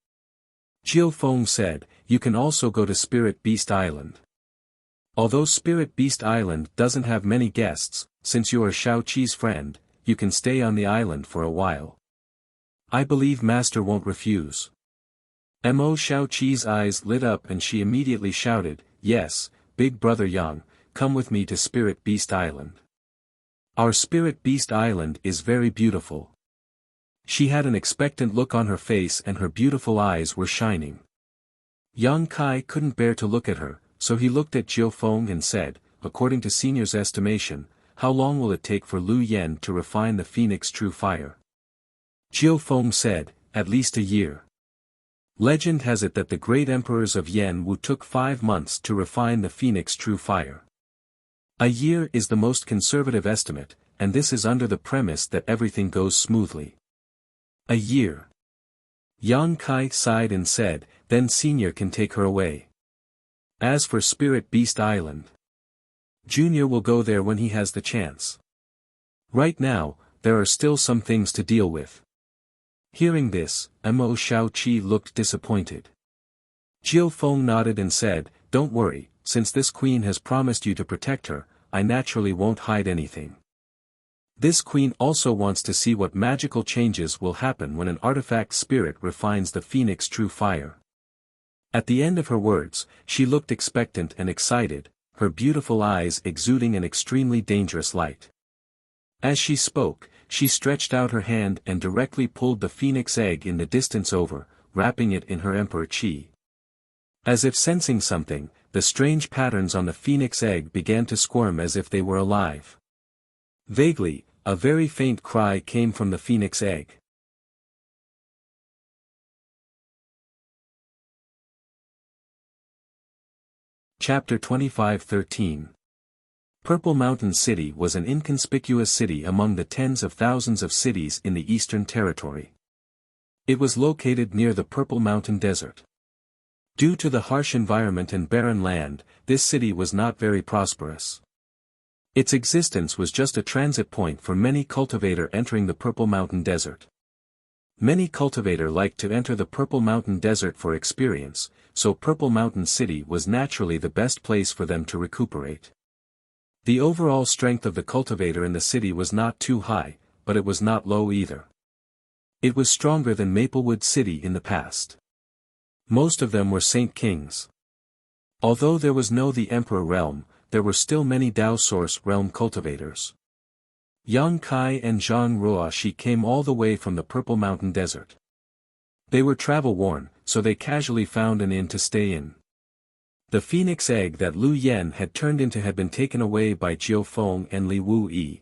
Jiu Feng said, "You can also go to Spirit Beast Island. Although Spirit Beast Island doesn't have many guests, since you are Shaoqi's friend, you can stay on the island for a while. I believe Master won't refuse." Mo Shaoqi's eyes lit up and she immediately shouted, "Yes, Big Brother Yang, come with me to Spirit Beast Island. Our Spirit Beast Island is very beautiful." She had an expectant look on her face and her beautiful eyes were shining. Yang Kai couldn't bear to look at her, so he looked at Jiu Feng and said, according to Senior's estimation, how long will it take for Lu Yen to refine the Phoenix True Fire? Jiu Feng said, at least a year. Legend has it that the great emperors of Yen Wu took 5 months to refine the Phoenix True Fire. A year is the most conservative estimate, and this is under the premise that everything goes smoothly. A year. Yang Kai sighed and said, then Senior can take her away. As for Spirit Beast Island, Junior will go there when he has the chance. Right now, there are still some things to deal with. Hearing this, Mo Xiaoqi looked disappointed. Jiu Feng nodded and said, don't worry, since this queen has promised you to protect her, I naturally won't hide anything. This queen also wants to see what magical changes will happen when an artifact spirit refines the Phoenix True Fire. At the end of her words, she looked expectant and excited, her beautiful eyes exuding an extremely dangerous light. As she spoke, she stretched out her hand and directly pulled the phoenix egg in the distance over, wrapping it in her emperor chi. As if sensing something, the strange patterns on the phoenix egg began to squirm as if they were alive. Vaguely, a very faint cry came from the phoenix egg. Chapter 25:13. Purple Mountain City was an inconspicuous city among the tens of thousands of cities in the Eastern Territory. It was located near the Purple Mountain Desert. Due to the harsh environment and barren land, this city was not very prosperous. Its existence was just a transit point for many cultivator entering the Purple Mountain Desert. Many cultivator liked to enter the Purple Mountain Desert for experience, so Purple Mountain City was naturally the best place for them to recuperate. The overall strength of the cultivator in the city was not too high, but it was not low either. It was stronger than Maplewood City in the past. Most of them were Saint Kings. Although there was no the Emperor realm, there were still many Dao Source realm cultivators. Yang Kai and Zhang Ruoshi came all the way from the Purple Mountain Desert. They were travel-worn, so they casually found an inn to stay in. The phoenix egg that Lu Yen had turned into had been taken away by Jiu Feng and Li Wu Yi.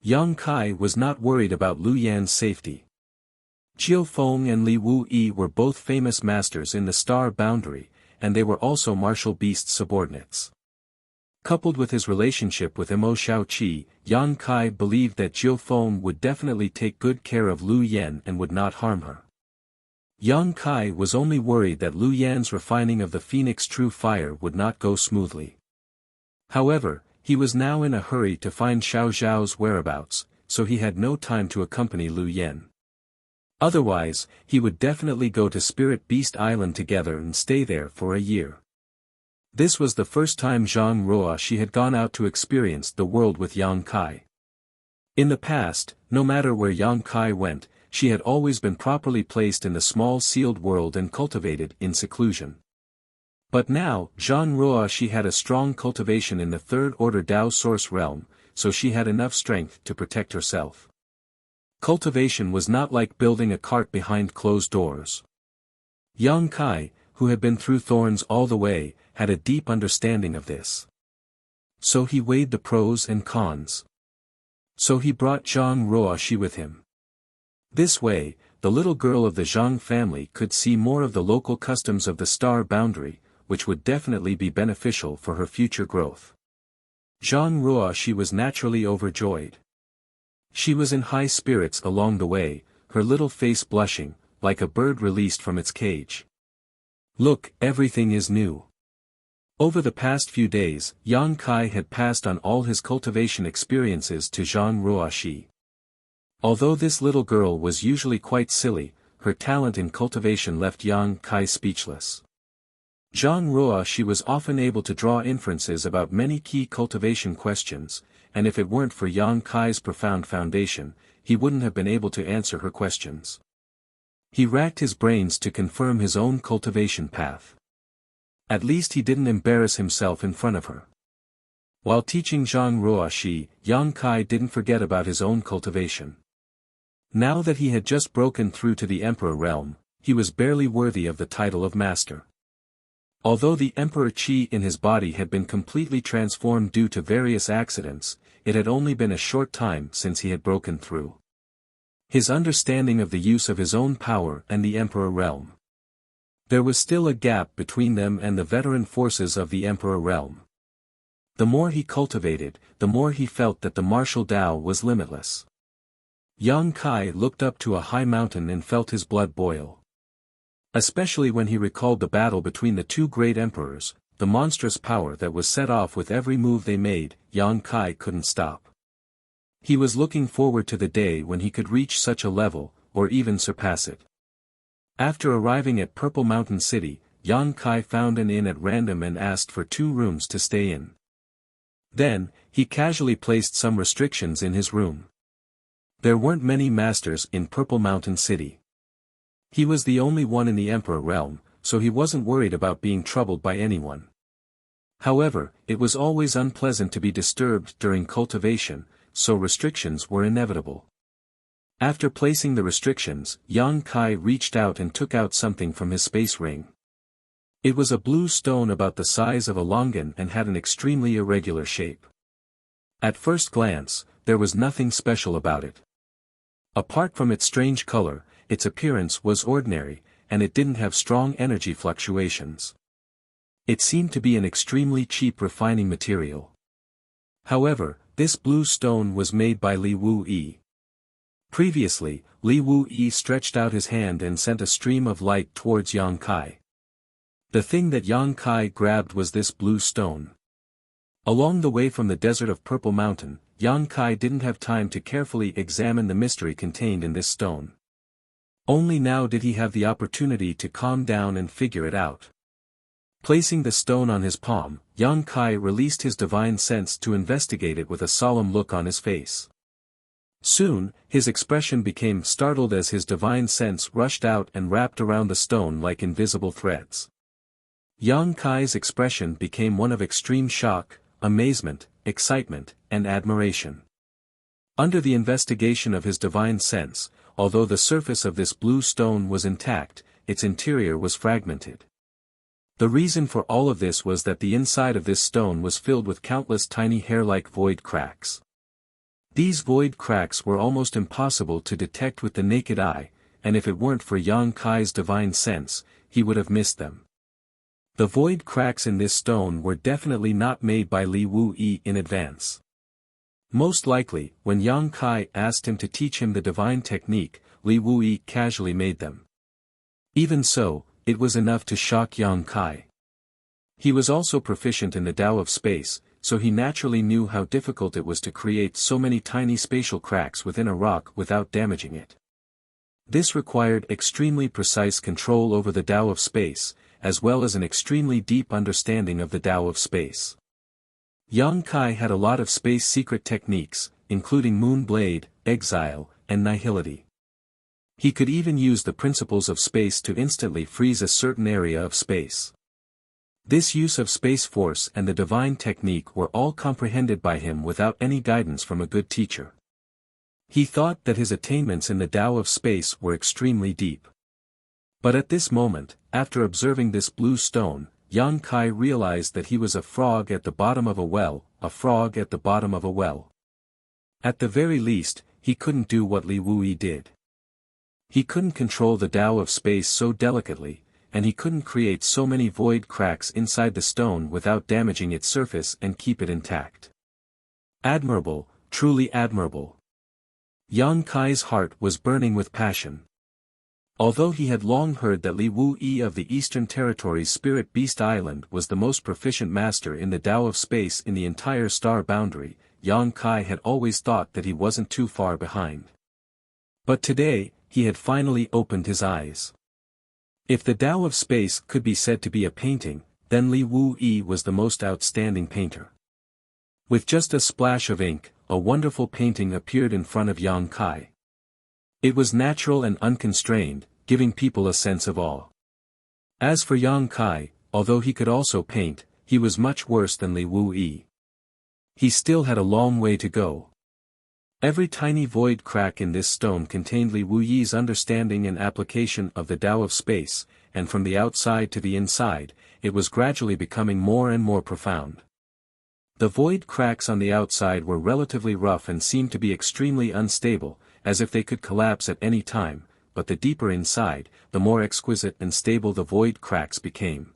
Yang Kai was not worried about Lu Yan's safety. Jiu Feng and Li Wu Yi were both famous masters in the Star Boundary, and they were also martial beast subordinates. Coupled with his relationship with Mo Xiaoqi, Yang Kai believed that Jiu Feng would definitely take good care of Lu Yen and would not harm her. Yang Kai was only worried that Lu Yan's refining of the Phoenix True Fire would not go smoothly. However, he was now in a hurry to find Xiao Zhao's whereabouts, so he had no time to accompany Lu Yen. Otherwise, he would definitely go to Spirit Beast Island together and stay there for a year. This was the first time Zhang Ruoshi had gone out to experience the world with Yang Kai. In the past, no matter where Yang Kai went, she had always been properly placed in the small sealed world and cultivated in seclusion. But now, Zhang Ruoshi had a strong cultivation in the third-order Dao Source realm, so she had enough strength to protect herself. Cultivation was not like building a cart behind closed doors. Yang Kai, who had been through thorns all the way, had a deep understanding of this. So he weighed the pros and cons. So he brought Zhang Ruoshi with him. This way, the little girl of the Zhang family could see more of the local customs of the Star Boundary, which would definitely be beneficial for her future growth. Zhang Ruoshi was naturally overjoyed. She was in high spirits along the way, her little face blushing, like a bird released from its cage. Look, everything is new. Over the past few days, Yang Kai had passed on all his cultivation experiences to Zhang Ruoshi. Although this little girl was usually quite silly, her talent in cultivation left Yang Kai speechless. Zhang Ruoshi was often able to draw inferences about many key cultivation questions, and if it weren't for Yang Kai's profound foundation, he wouldn't have been able to answer her questions. He racked his brains to confirm his own cultivation path. At least he didn't embarrass himself in front of her. While teaching Zhang Ruoshi, Yang Kai didn't forget about his own cultivation. Now that he had just broken through to the Emperor realm, he was barely worthy of the title of master. Although the Emperor Qi in his body had been completely transformed due to various accidents, it had only been a short time since he had broken through his understanding of the use of his own power and the Emperor realm. There was still a gap between them and the veteran forces of the Emperor realm. The more he cultivated, the more he felt that the martial Tao was limitless. Yang Kai looked up to a high mountain and felt his blood boil. Especially when he recalled the battle between the two great emperors, the monstrous power that was set off with every move they made, Yang Kai couldn't stop. He was looking forward to the day when he could reach such a level, or even surpass it. After arriving at Purple Mountain City, Yang Kai found an inn at random and asked for 2 rooms to stay in. Then, he casually placed some restrictions in his room. There weren't many masters in Purple Mountain City. He was the only one in the Emperor realm, so he wasn't worried about being troubled by anyone. However, it was always unpleasant to be disturbed during cultivation, so restrictions were inevitable. After placing the restrictions, Yang Kai reached out and took out something from his space ring. It was a blue stone about the size of a longan and had an extremely irregular shape. At first glance, there was nothing special about it. Apart from its strange color, its appearance was ordinary, and it didn't have strong energy fluctuations. It seemed to be an extremely cheap refining material. However, this blue stone was made by Li Wu-yi. Previously, Li Wu-yi stretched out his hand and sent a stream of light towards Yang Kai. The thing that Yang Kai grabbed was this blue stone. Along the way from the desert of Purple Mountain, Yang Kai didn't have time to carefully examine the mystery contained in this stone. Only now did he have the opportunity to calm down and figure it out. Placing the stone on his palm, Yang Kai released his divine sense to investigate it with a solemn look on his face. Soon, his expression became startled as his divine sense rushed out and wrapped around the stone like invisible threads. Yang Kai's expression became one of extreme shock, amazement, excitement, and admiration. Under the investigation of his divine sense, although the surface of this blue stone was intact, its interior was fragmented. The reason for all of this was that the inside of this stone was filled with countless tiny hair-like void cracks. These void cracks were almost impossible to detect with the naked eye, and if it weren't for Yang Kai's divine sense, he would have missed them. The void cracks in this stone were definitely not made by Li Wu-yi in advance. Most likely, when Yang Kai asked him to teach him the divine technique, Li Wu-yi casually made them. Even so, it was enough to shock Yang Kai. He was also proficient in the Tao of space, so he naturally knew how difficult it was to create so many tiny spatial cracks within a rock without damaging it. This required extremely precise control over the Tao of space, as well as an extremely deep understanding of the Tao of space. Yang Kai had a lot of space secret techniques, including Moon Blade, Exile, and Nihility. He could even use the principles of space to instantly freeze a certain area of space. This use of space force and the divine technique were all comprehended by him without any guidance from a good teacher. He thought that his attainments in the Tao of space were extremely deep. But at this moment, after observing this blue stone, Yang Kai realized that he was a frog at the bottom of a well, a frog at the bottom of a well. At the very least, he couldn't do what Li Wu-yi did. He couldn't control the Tao of space so delicately, and he couldn't create so many void cracks inside the stone without damaging its surface and keep it intact. Admirable, truly admirable. Yang Kai's heart was burning with passion. Although he had long heard that Li Wu-yi of the Eastern Territory's Spirit Beast Island was the most proficient master in the Tao of space in the entire star boundary, Yang Kai had always thought that he wasn't too far behind. But today, he had finally opened his eyes. If the Tao of space could be said to be a painting, then Li Wu-yi was the most outstanding painter. With just a splash of ink, a wonderful painting appeared in front of Yang Kai. It was natural and unconstrained, giving people a sense of awe. As for Yang Kai, although he could also paint, he was much worse than Li Wu-yi. He still had a long way to go. Every tiny void crack in this stone contained Li Wu-yi's understanding and application of the Tao of space, and from the outside to the inside, it was gradually becoming more and more profound. The void cracks on the outside were relatively rough and seemed to be extremely unstable, as if they could collapse at any time, but the deeper inside, the more exquisite and stable the void cracks became.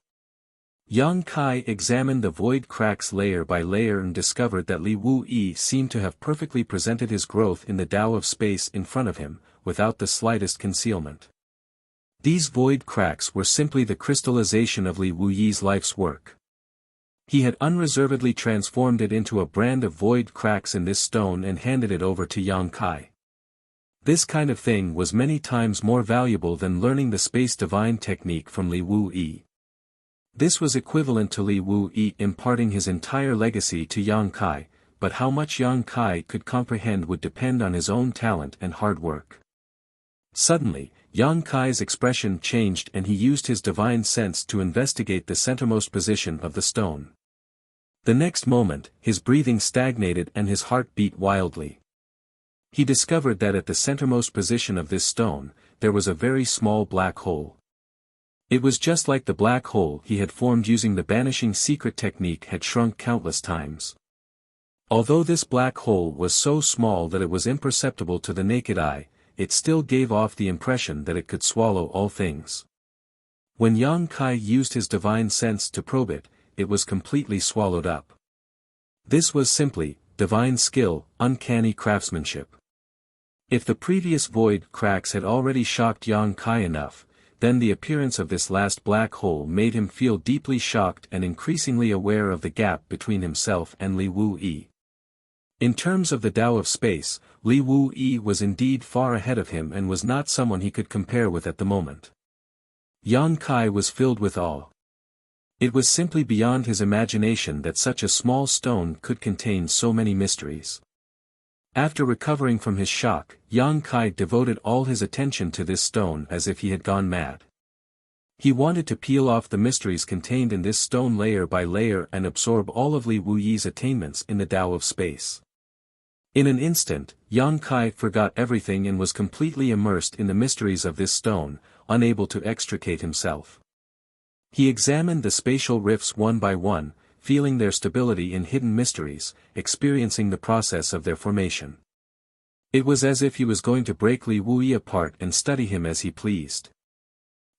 Yang Kai examined the void cracks layer by layer and discovered that Li Wu-Yi seemed to have perfectly presented his growth in the Tao of space in front of him, without the slightest concealment. These void cracks were simply the crystallization of Li Wu-Yi's life's work. He had unreservedly transformed it into a brand of void cracks in this stone and handed it over to Yang Kai. This kind of thing was many times more valuable than learning the space divine technique from Li Wu-Yi. This was equivalent to Li Wu-Yi imparting his entire legacy to Yang Kai, but how much Yang Kai could comprehend would depend on his own talent and hard work. Suddenly, Yang Kai's expression changed and he used his divine sense to investigate the centermost position of the stone. The next moment, his breathing stagnated and his heart beat wildly. He discovered that at the centermost position of this stone, there was a very small black hole. It was just like the black hole he had formed using the banishing secret technique had shrunk countless times. Although this black hole was so small that it was imperceptible to the naked eye, it still gave off the impression that it could swallow all things. When Yang Kai used his divine sense to probe it, it was completely swallowed up. This was simply divine skill, uncanny craftsmanship. If the previous void cracks had already shocked Yang Kai enough, then the appearance of this last black hole made him feel deeply shocked and increasingly aware of the gap between himself and Li Wu-Yi. In terms of the Tao of space, Li Wu-Yi was indeed far ahead of him and was not someone he could compare with at the moment. Yang Kai was filled with awe. It was simply beyond his imagination that such a small stone could contain so many mysteries. After recovering from his shock, Yang Kai devoted all his attention to this stone as if he had gone mad. He wanted to peel off the mysteries contained in this stone layer by layer and absorb all of Li Wu-Yi's attainments in the Tao of space. In an instant, Yang Kai forgot everything and was completely immersed in the mysteries of this stone, unable to extricate himself. He examined the spatial rifts one by one, feeling their stability in hidden mysteries, experiencing the process of their formation. It was as if he was going to break Li Wu-Yi apart and study him as he pleased.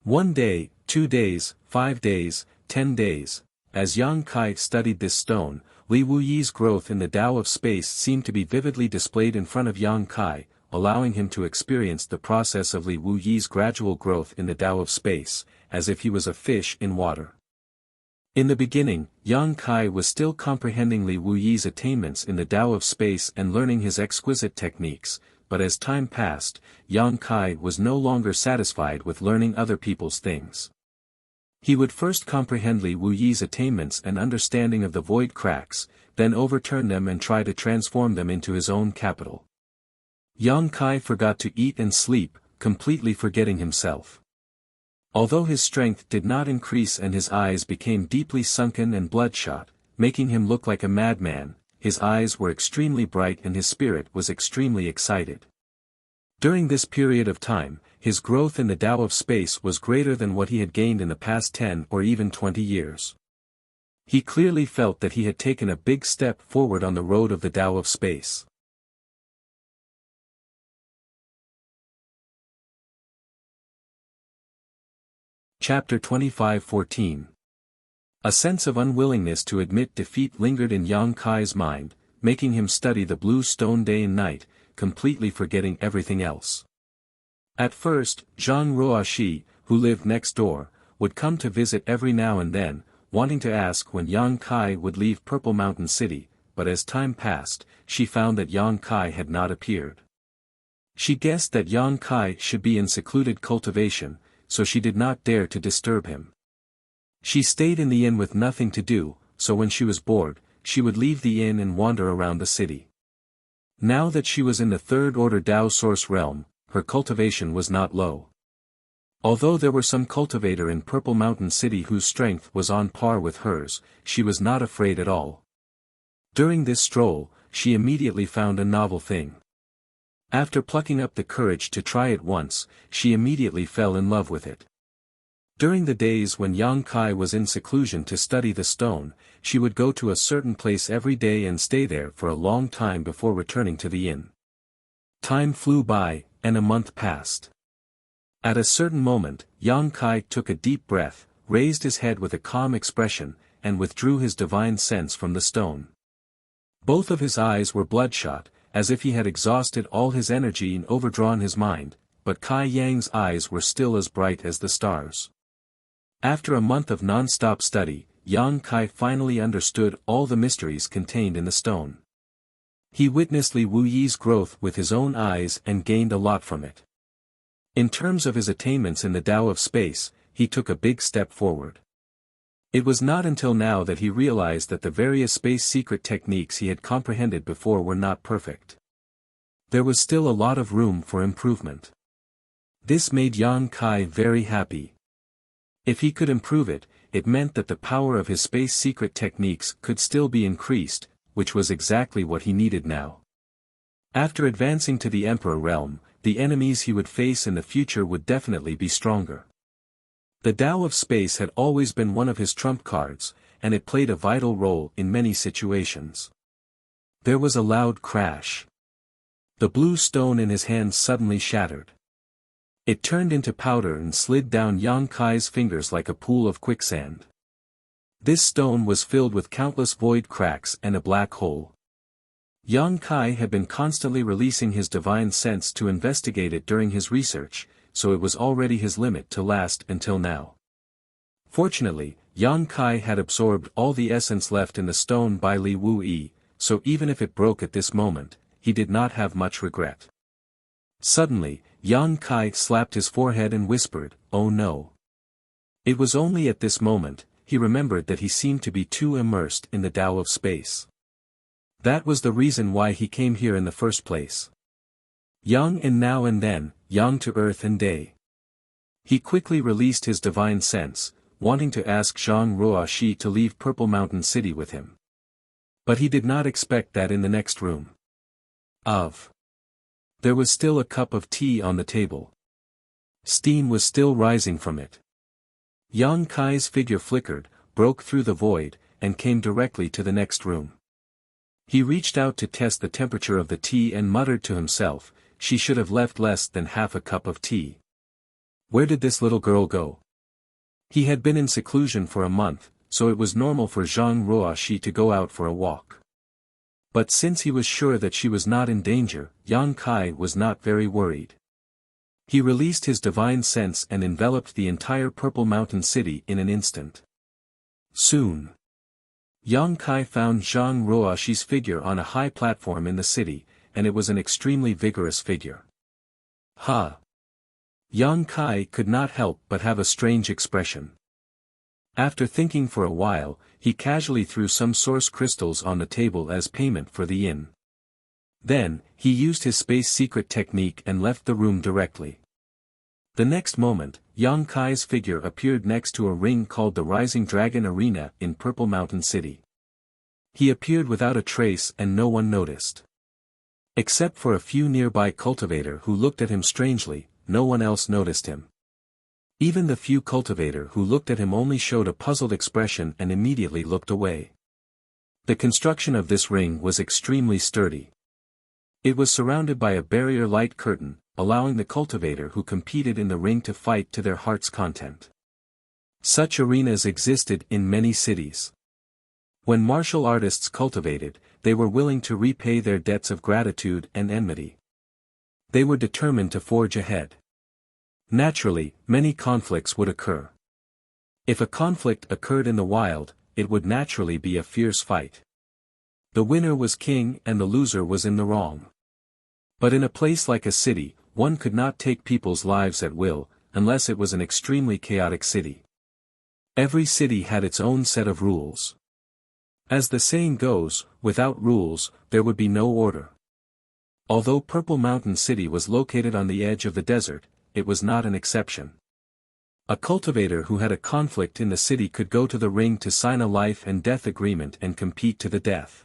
1 day, 2 days, 5 days, 10 days, as Yang Kai studied this stone, Li Wu-Yi's growth in the Tao of space seemed to be vividly displayed in front of Yang Kai, allowing him to experience the process of Li Wu-Yi's gradual growth in the Tao of space, as if he was a fish in water. In the beginning, Yang Kai was still comprehending Li Wu-Yi's attainments in the Tao of space and learning his exquisite techniques, but as time passed, Yang Kai was no longer satisfied with learning other people's things. He would first comprehend Li Wu-Yi's attainments and understanding of the void cracks, then overturn them and try to transform them into his own capital. Yang Kai forgot to eat and sleep, completely forgetting himself. Although his strength did not increase and his eyes became deeply sunken and bloodshot, making him look like a madman, his eyes were extremely bright and his spirit was extremely excited. During this period of time, his growth in the Tao of space was greater than what he had gained in the past 10 or even 20 years. He clearly felt that he had taken a big step forward on the road of the Tao of space. Chapter 25:14. A sense of unwillingness to admit defeat lingered in Yang Kai's mind, making him study the blue stone day and night, completely forgetting everything else. At first, Zhang Ruoxi, who lived next door, would come to visit every now and then, wanting to ask when Yang Kai would leave Purple Mountain City, but as time passed, she found that Yang Kai had not appeared. She guessed that Yang Kai should be in secluded cultivation, so she did not dare to disturb him. She stayed in the inn with nothing to do, so when she was bored, she would leave the inn and wander around the city. Now that she was in the third-order Tao Source realm, her cultivation was not low. Although there were some cultivator in Purple Mountain City whose strength was on par with hers, she was not afraid at all. During this stroll, she immediately found a novel thing. After plucking up the courage to try it once, she immediately fell in love with it. During the days when Yang Kai was in seclusion to study the stone, she would go to a certain place every day and stay there for a long time before returning to the inn. Time flew by, and a month passed. At a certain moment, Yang Kai took a deep breath, raised his head with a calm expression, and withdrew his divine sense from the stone. Both of his eyes were bloodshot, as if he had exhausted all his energy and overdrawn his mind, but Kai Yang's eyes were still as bright as the stars. After a month of non-stop study, Yang Kai finally understood all the mysteries contained in the stone. He witnessed Li Wuyi's growth with his own eyes and gained a lot from it. In terms of his attainments in the Tao of space, he took a big step forward. It was not until now that he realized that the various space secret techniques he had comprehended before were not perfect. There was still a lot of room for improvement. This made Yang Kai very happy. If he could improve it, it meant that the power of his space secret techniques could still be increased, which was exactly what he needed now. After advancing to the Emperor realm, the enemies he would face in the future would definitely be stronger. The Tao of space had always been one of his trump cards, and it played a vital role in many situations. There was a loud crash. The blue stone in his hand suddenly shattered. It turned into powder and slid down Yang Kai's fingers like a pool of quicksand. This stone was filled with countless void cracks and a black hole. Yang Kai had been constantly releasing his divine sense to investigate it during his research, so it was already his limit to last until now. Fortunately, Yang Kai had absorbed all the essence left in the stone by Li Wuyi, so even if it broke at this moment, he did not have much regret. Suddenly, Yang Kai slapped his forehead and whispered, "Oh no." It was only at this moment, he remembered that he seemed to be too immersed in the Tao of space. That was the reason why he came here in the first place. Yang and now and then, yang to earth and day. He quickly released his divine sense, wanting to ask Zhang Ruoxi to leave Purple Mountain City with him. But he did not expect that in the next room. There was still a cup of tea on the table. Steam was still rising from it. Yang Kai's figure flickered, broke through the void, and came directly to the next room. He reached out to test the temperature of the tea and muttered to himself, "She should have left less than half a cup of tea. Where did this little girl go?" He had been in seclusion for a month, so it was normal for Zhang Ruoxi to go out for a walk. But since he was sure that she was not in danger, Yang Kai was not very worried. He released his divine sense and enveloped the entire Purple Mountain City in an instant. Soon, Yang Kai found Zhang Ruoxi's figure on a high platform in the city, and it was an extremely vigorous figure. Yang Kai could not help but have a strange expression. After thinking for a while, he casually threw some source crystals on the table as payment for the inn. Then, he used his space secret technique and left the room directly. The next moment, Yang Kai's figure appeared next to a ring called the Rising Dragon Arena in Purple Mountain City. He appeared without a trace and no one noticed. Except for a few nearby cultivator who looked at him strangely, no one else noticed him. Even the few cultivator who looked at him only showed a puzzled expression and immediately looked away. The construction of this ring was extremely sturdy. It was surrounded by a barrier-light curtain, allowing the cultivator who competed in the ring to fight to their heart's content. Such arenas existed in many cities. When martial artists cultivated, they were willing to repay their debts of gratitude and enmity. They were determined to forge ahead. Naturally, many conflicts would occur. If a conflict occurred in the wild, it would naturally be a fierce fight. The winner was king and the loser was in the wrong. But in a place like a city, one could not take people's lives at will, unless it was an extremely chaotic city. Every city had its own set of rules. As the saying goes, without rules, there would be no order. Although Purple Mountain City was located on the edge of the desert, it was not an exception. A cultivator who had a conflict in the city could go to the ring to sign a life and death agreement and compete to the death.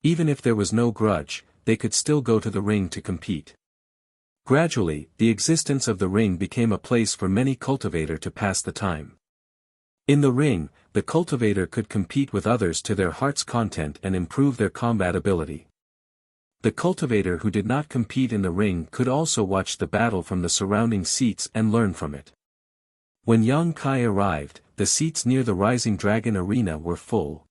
Even if there was no grudge, they could still go to the ring to compete. Gradually, the existence of the ring became a place for many cultivators to pass the time. In the ring, the cultivator could compete with others to their heart's content and improve their combat ability. The cultivator who did not compete in the ring could also watch the battle from the surrounding seats and learn from it. When Yang Kai arrived, the seats near the Rising Dragon Arena were full.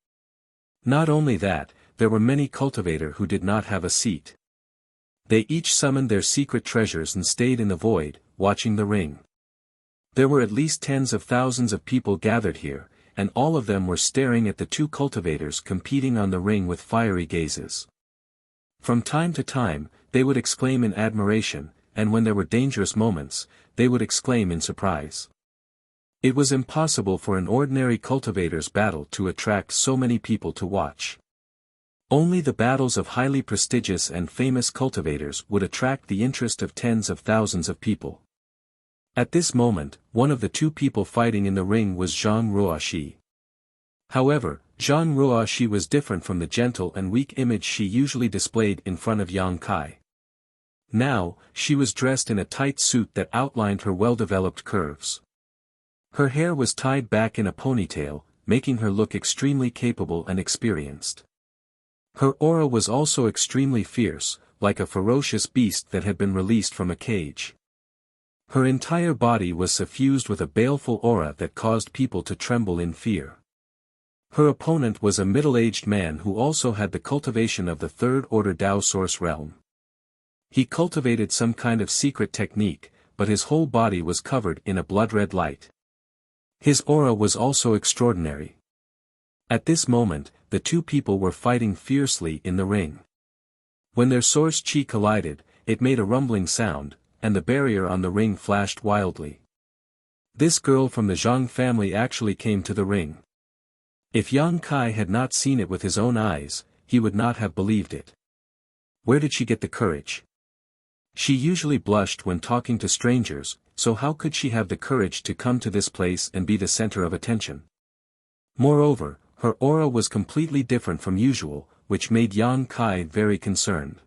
Not only that, there were many cultivators who did not have a seat. They each summoned their secret treasures and stayed in the void, watching the ring. There were at least tens of thousands of people gathered here, and all of them were staring at the two cultivators competing on the ring with fiery gazes. From time to time, they would exclaim in admiration, and when there were dangerous moments, they would exclaim in surprise. It was impossible for an ordinary cultivator's battle to attract so many people to watch. Only the battles of highly prestigious and famous cultivators would attract the interest of tens of thousands of people. At this moment, one of the two people fighting in the ring was Zhang Ruoxi. However, Zhang Ruoxi was different from the gentle and weak image she usually displayed in front of Yang Kai. Now, she was dressed in a tight suit that outlined her well-developed curves. Her hair was tied back in a ponytail, making her look extremely capable and experienced. Her aura was also extremely fierce, like a ferocious beast that had been released from a cage. Her entire body was suffused with a baleful aura that caused people to tremble in fear. Her opponent was a middle-aged man who also had the cultivation of the third-order Dao Source realm. He cultivated some kind of secret technique, but his whole body was covered in a blood-red light. His aura was also extraordinary. At this moment, the two people were fighting fiercely in the ring. When their source chi collided, it made a rumbling sound, and the barrier on the ring flashed wildly. This girl from the Zhang family actually came to the ring. If Yang Kai had not seen it with his own eyes, he would not have believed it. Where did she get the courage? She usually blushed when talking to strangers, so how could she have the courage to come to this place and be the center of attention? Moreover, her aura was completely different from usual, which made Yang Kai very concerned.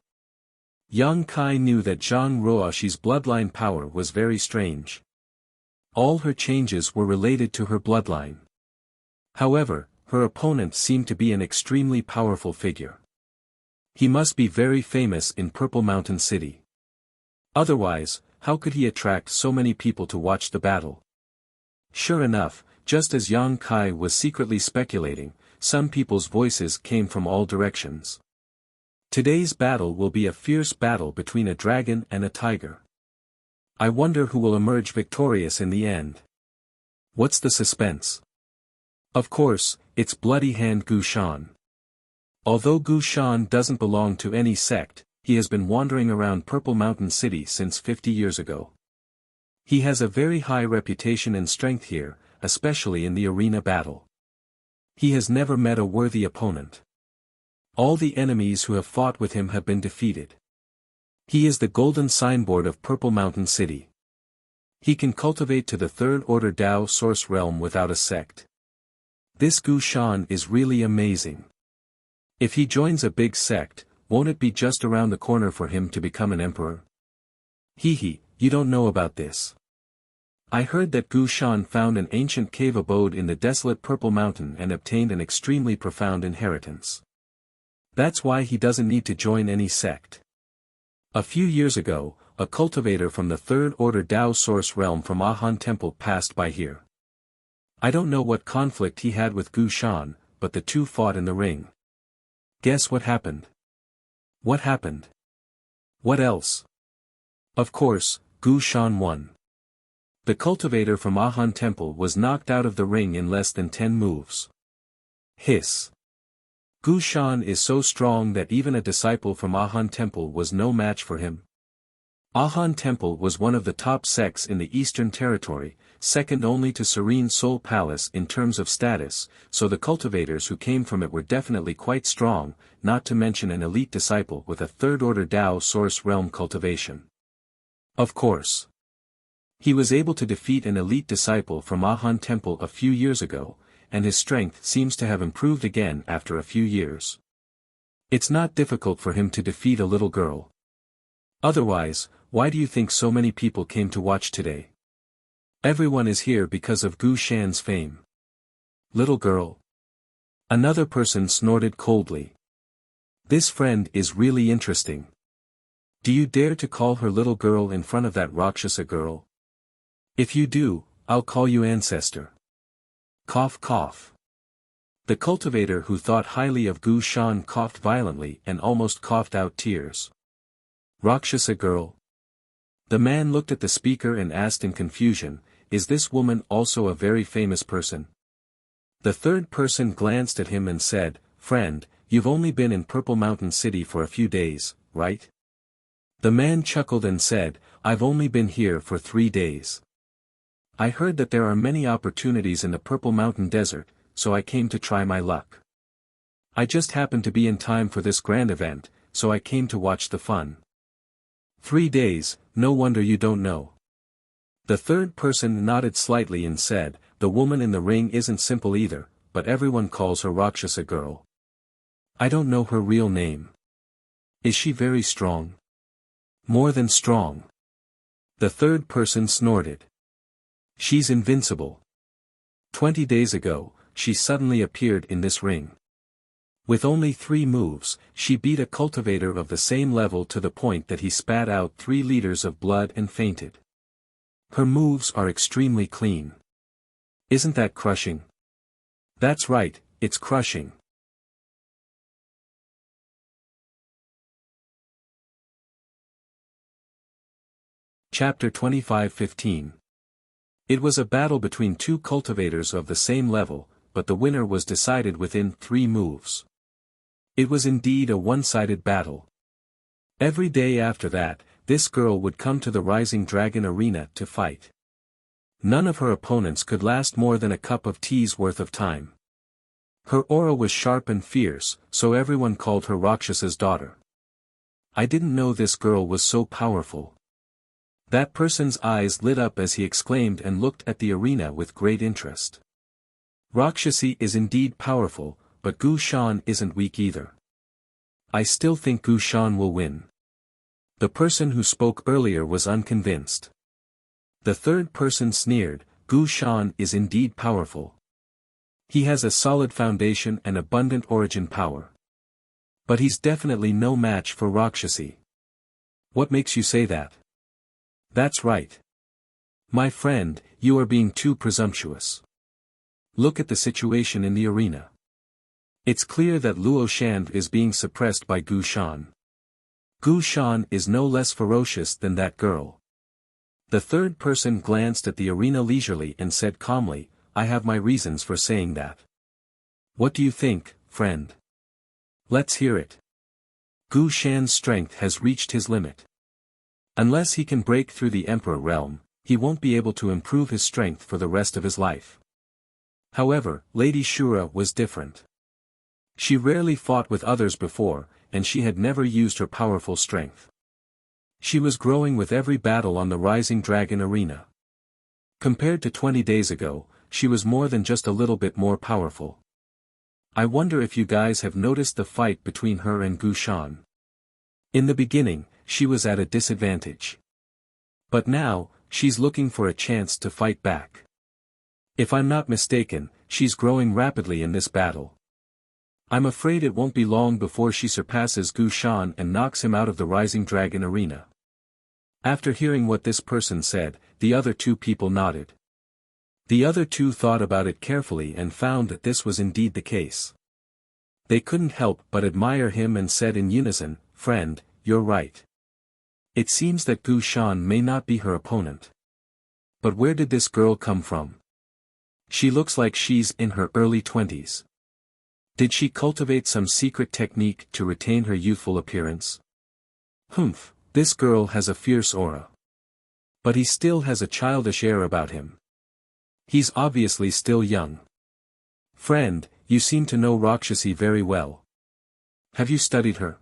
Yang Kai knew that Zhang Ruoxi's bloodline power was very strange. All her changes were related to her bloodline. However, her opponent seemed to be an extremely powerful figure. He must be very famous in Purple Mountain City. Otherwise, how could he attract so many people to watch the battle? Sure enough, just as Yang Kai was secretly speculating, some people's voices came from all directions. Today's battle will be a fierce battle between a dragon and a tiger. I wonder who will emerge victorious in the end. What's the suspense? Of course, it's Bloody Hand Gu Shan. Although Gu Shan doesn't belong to any sect, he has been wandering around Purple Mountain City since 50 years ago. He has a very high reputation and strength here, especially in the arena battle. He has never met a worthy opponent. All the enemies who have fought with him have been defeated. He is the golden signboard of Purple Mountain City. He can cultivate to the third-order Dao Source realm without a sect. This Gu Shan is really amazing. If he joins a big sect, won't it be just around the corner for him to become an emperor? Hee, you don't know about this. I heard that Gu Shan found an ancient cave abode in the desolate Purple Mountain and obtained an extremely profound inheritance. That's why he doesn't need to join any sect. A few years ago, a cultivator from the third-order Dao Source realm from Ahan Temple passed by here. I don't know what conflict he had with Gu Shan, but the two fought in the ring. Guess what happened? What happened? What else? Of course, Gu Shan won. The cultivator from Ahan Temple was knocked out of the ring in less than 10 moves. Hiss. Gu Shan is so strong that even a disciple from Ahan Temple was no match for him. Ahan Temple was one of the top sects in the Eastern Territory, second only to Serene Soul Palace in terms of status, so the cultivators who came from it were definitely quite strong, not to mention an elite disciple with a third-order Dao Source realm cultivation. Of course. He was able to defeat an elite disciple from Ahan Temple a few years ago, and his strength seems to have improved again after a few years. It's not difficult for him to defeat a little girl. Otherwise, why do you think so many people came to watch today? Everyone is here because of Gu Shan's fame. Little girl. Another person snorted coldly. This friend is really interesting. Do you dare to call her little girl in front of that Rakshasa girl? If you do, I'll call you ancestor. Cough cough. The cultivator who thought highly of Gu Shan coughed violently and almost coughed out tears. Rakshasa girl. The man looked at the speaker and asked in confusion, is this woman also a very famous person? The third person glanced at him and said, friend, you've only been in Purple Mountain City for a few days, right? The man chuckled and said, I've only been here for 3 days. I heard that there are many opportunities in the Purple Mountain Desert, so I came to try my luck. I just happened to be in time for this grand event, so I came to watch the fun. 3 days, no wonder you don't know. The third person nodded slightly and said, the woman in the ring isn't simple either, but everyone calls her Rakshasa girl. I don't know her real name. Is she very strong? More than strong. The third person snorted. She's invincible. 20 days ago, she suddenly appeared in this ring. With only 3 moves, she beat a cultivator of the same level to the point that he spat out 3 liters of blood and fainted. Her moves are extremely clean. Isn't that crushing? That's right, it's crushing. Chapter 25:15. It was a battle between 2 cultivators of the same level, but the winner was decided within 3 moves. It was indeed a one-sided battle. Every day after that, this girl would come to the Rising Dragon Arena to fight. None of her opponents could last more than a cup of tea's worth of time. Her aura was sharp and fierce, so everyone called her Rakshasa's daughter. I didn't know this girl was so powerful. That person's eyes lit up as he exclaimed and looked at the arena with great interest. Rakshasi is indeed powerful, but Gu Shan isn't weak either. I still think Gu Shan will win. The person who spoke earlier was unconvinced. The third person sneered, Gu Shan is indeed powerful. He has a solid foundation and abundant origin power. But he's definitely no match for Rakshasi. What makes you say that? That's right. My friend, you are being too presumptuous. Look at the situation in the arena. It's clear that Luo Shan is being suppressed by Gu Shan. Gu Shan is no less ferocious than that girl. The third person glanced at the arena leisurely and said calmly, I have my reasons for saying that. What do you think, friend? Let's hear it. Gu Shan's strength has reached his limit. Unless he can break through the Emperor realm, he won't be able to improve his strength for the rest of his life. However, Lady Shura was different. She rarely fought with others before, and she had never used her powerful strength. She was growing with every battle on the Rising Dragon Arena. Compared to 20 days ago, she was more than just a little bit more powerful. I wonder if you guys have noticed the fight between her and Gu Shan. In the beginning, she was at a disadvantage. But now, she's looking for a chance to fight back. If I'm not mistaken, she's growing rapidly in this battle. I'm afraid it won't be long before she surpasses Gu Shan and knocks him out of the Rising Dragon Arena. After hearing what this person said, the other 2 people nodded. The other 2 thought about it carefully and found that this was indeed the case. They couldn't help but admire him and said in unison, friend, you're right. It seems that Gu Shan may not be her opponent. But where did this girl come from? She looks like she's in her early 20s. Did she cultivate some secret technique to retain her youthful appearance? Humph, this girl has a fierce aura. But he still has a childish air about him. He's obviously still young. Friend, you seem to know Rakshasi very well. Have you studied her?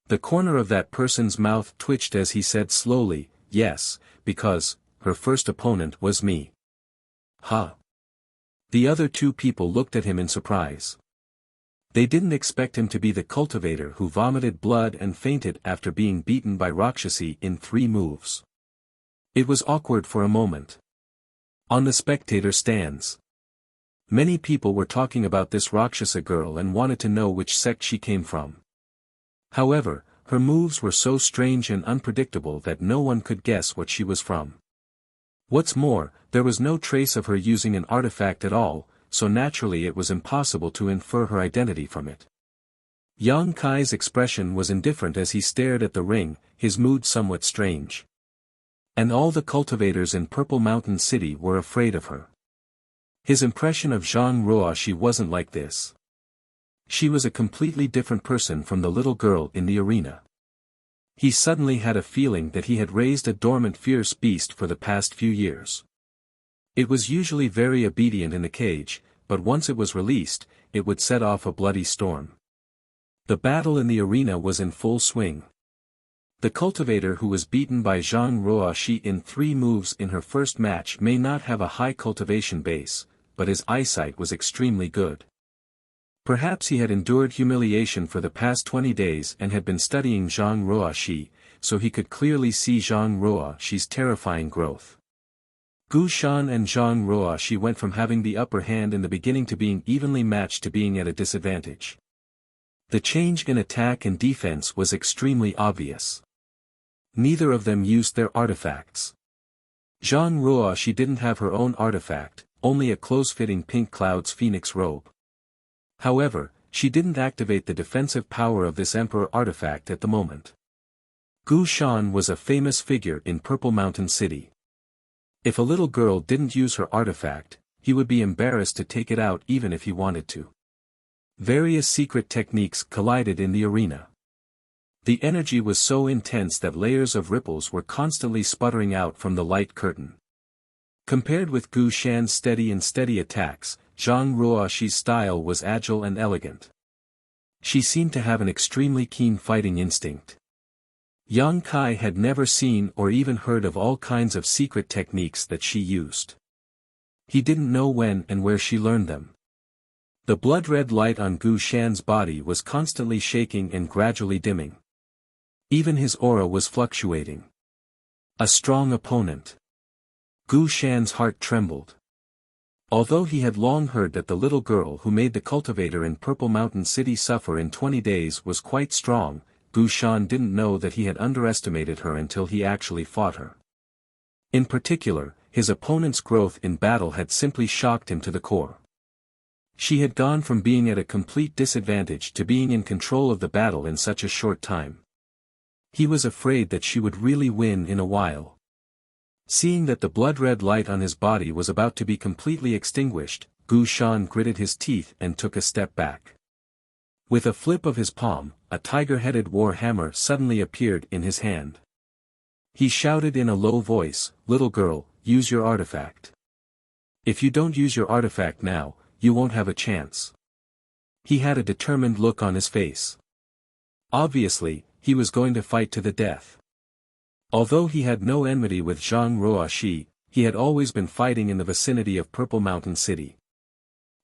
The corner of that person's mouth twitched as he said slowly, yes, because her first opponent was me. Ha! The other 2 people looked at him in surprise. They didn't expect him to be the cultivator who vomited blood and fainted after being beaten by Rakshasi in 3 moves. It was awkward for a moment. On the spectator stands, many people were talking about this Rakshasa girl and wanted to know which sect she came from. However, her moves were so strange and unpredictable that no one could guess what she was from. What's more, there was no trace of her using an artifact at all, so naturally it was impossible to infer her identity from it. Yang Kai's expression was indifferent as he stared at the ring, his mood somewhat strange. And all the cultivators in Purple Mountain City were afraid of her. His impression of Zhang Ruoxi wasn't like this. She was a completely different person from the little girl in the arena. He suddenly had a feeling that he had raised a dormant fierce beast for the past few years. It was usually very obedient in the cage, but once it was released, it would set off a bloody storm. The battle in the arena was in full swing. The cultivator who was beaten by Zhang Ruoxi in 3 moves in her first match may not have a high cultivation base, but his eyesight was extremely good. Perhaps he had endured humiliation for the past 20 days and had been studying Zhang Ruoxi, so he could clearly see Zhang Ruoxi's terrifying growth. Gu Shan and Zhang Ruoxi went from having the upper hand in the beginning to being evenly matched to being at a disadvantage. The change in attack and defense was extremely obvious. Neither of them used their artifacts. Zhang Ruoxi didn't have her own artifact, only a close-fitting pink cloud's phoenix robe. However, she didn't activate the defensive power of this Emperor artifact at the moment. Gu Shan was a famous figure in Purple Mountain City. If a little girl didn't use her artifact, he would be embarrassed to take it out even if he wanted to. Various secret techniques collided in the arena. The energy was so intense that layers of ripples were constantly sputtering out from the light curtain. Compared with Gu Shan's steady attacks, Zhang Ruoxi's style was agile and elegant. She seemed to have an extremely keen fighting instinct. Yang Kai had never seen or even heard of all kinds of secret techniques that she used. He didn't know when and where she learned them. The blood-red light on Gu Shan's body was constantly shaking and gradually dimming. Even his aura was fluctuating. A strong opponent. Gu Shan's heart trembled. Although he had long heard that the little girl who made the cultivator in Purple Mountain City suffer in 20 days was quite strong, Gu Shan didn't know that he had underestimated her until he actually fought her. In particular, his opponent's growth in battle had simply shocked him to the core. She had gone from being at a complete disadvantage to being in control of the battle in such a short time. He was afraid that she would really win in a while. Seeing that the blood-red light on his body was about to be completely extinguished, Gu Shan gritted his teeth and took a step back. With a flip of his palm, a tiger-headed war hammer suddenly appeared in his hand. He shouted in a low voice, "Little girl, use your artifact. If you don't use your artifact now, you won't have a chance." He had a determined look on his face. Obviously, he was going to fight to the death. Although he had no enmity with Zhang Ruoxi, he had always been fighting in the vicinity of Purple Mountain City.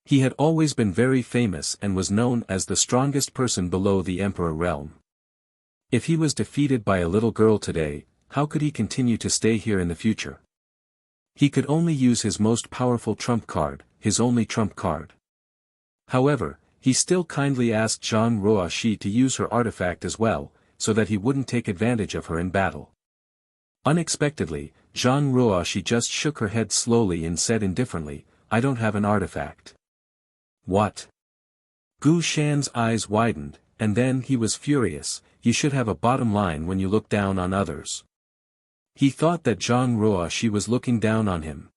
He had always been very famous and was known as the strongest person below the Emperor realm. If he was defeated by a little girl today, how could he continue to stay here in the future? He could only use his most powerful trump card, his only trump card. However, he still kindly asked Zhang Ruoxi to use her artifact as well, so that he wouldn't take advantage of her in battle. Unexpectedly, Zhang Ruoxi just shook her head slowly and said indifferently, "I don't have an artifact." What? Gu Shan's eyes widened, and then he was furious. You should have a bottom line when you look down on others. He thought that Zhang Ruoxi was looking down on him.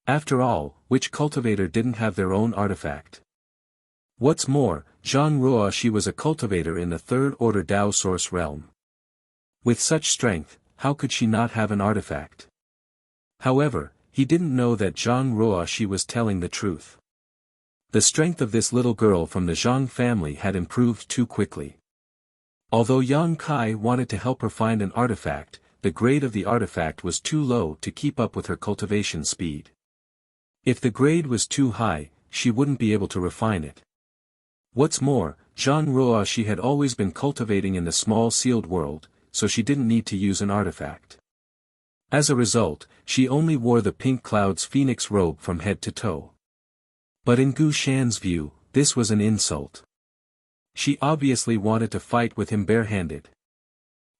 After all, which cultivator didn't have their own artifact? What's more, Zhang Ruoxi was a cultivator in the Third Order Dao Source realm. With such strength, how could she not have an artifact? However, he didn't know that Zhang Ruoxi was telling the truth. The strength of this little girl from the Zhang family had improved too quickly. Although Yang Kai wanted to help her find an artifact, the grade of the artifact was too low to keep up with her cultivation speed. If the grade was too high, she wouldn't be able to refine it. What's more, Zhang Ruo she had always been cultivating in the small sealed world, so she didn't need to use an artifact. As a result, she only wore the pink cloud's phoenix robe from head to toe. But in Gu Shan's view, this was an insult. She obviously wanted to fight with him barehanded.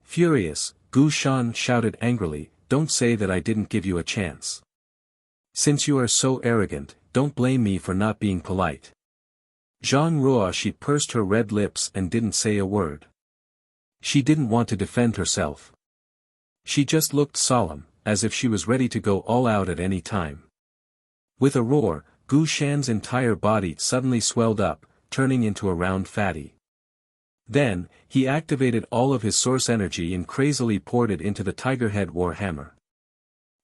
Furious, Gu Shan shouted angrily, "Don't say that I didn't give you a chance. Since you are so arrogant, don't blame me for not being polite." Zhang Ruo she pursed her red lips and didn't say a word. She didn't want to defend herself. She just looked solemn, as if she was ready to go all out at any time. With a roar, Gu Shan's entire body suddenly swelled up, turning into a round fatty. Then, he activated all of his source energy and crazily poured it into the tiger head war hammer.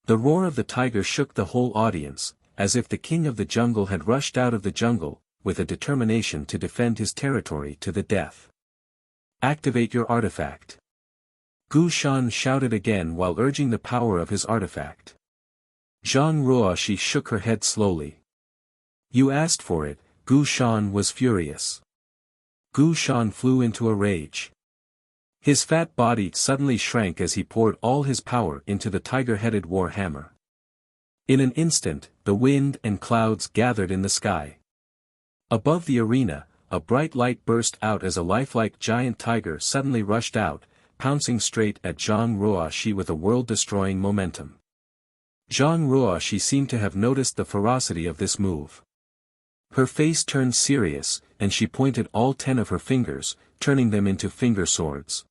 The roar of the tiger shook the whole audience, as if the king of the jungle had rushed out of the jungle, with a determination to defend his territory to the death. "Activate your artifact." Gu Shan shouted again while urging the power of his artifact. Zhang Ruo she shook her head slowly. "You asked for it." Gu Shan was furious. Gu Shan flew into a rage. His fat body suddenly shrank as he poured all his power into the tiger-headed war hammer. In an instant, the wind and clouds gathered in the sky. Above the arena, a bright light burst out as a lifelike giant tiger suddenly rushed out, pouncing straight at Zhang Ruo with a world-destroying momentum. Zhang Ruo seemed to have noticed the ferocity of this move. Her face turned serious, and she pointed all 10 of her fingers, turning them into finger swords.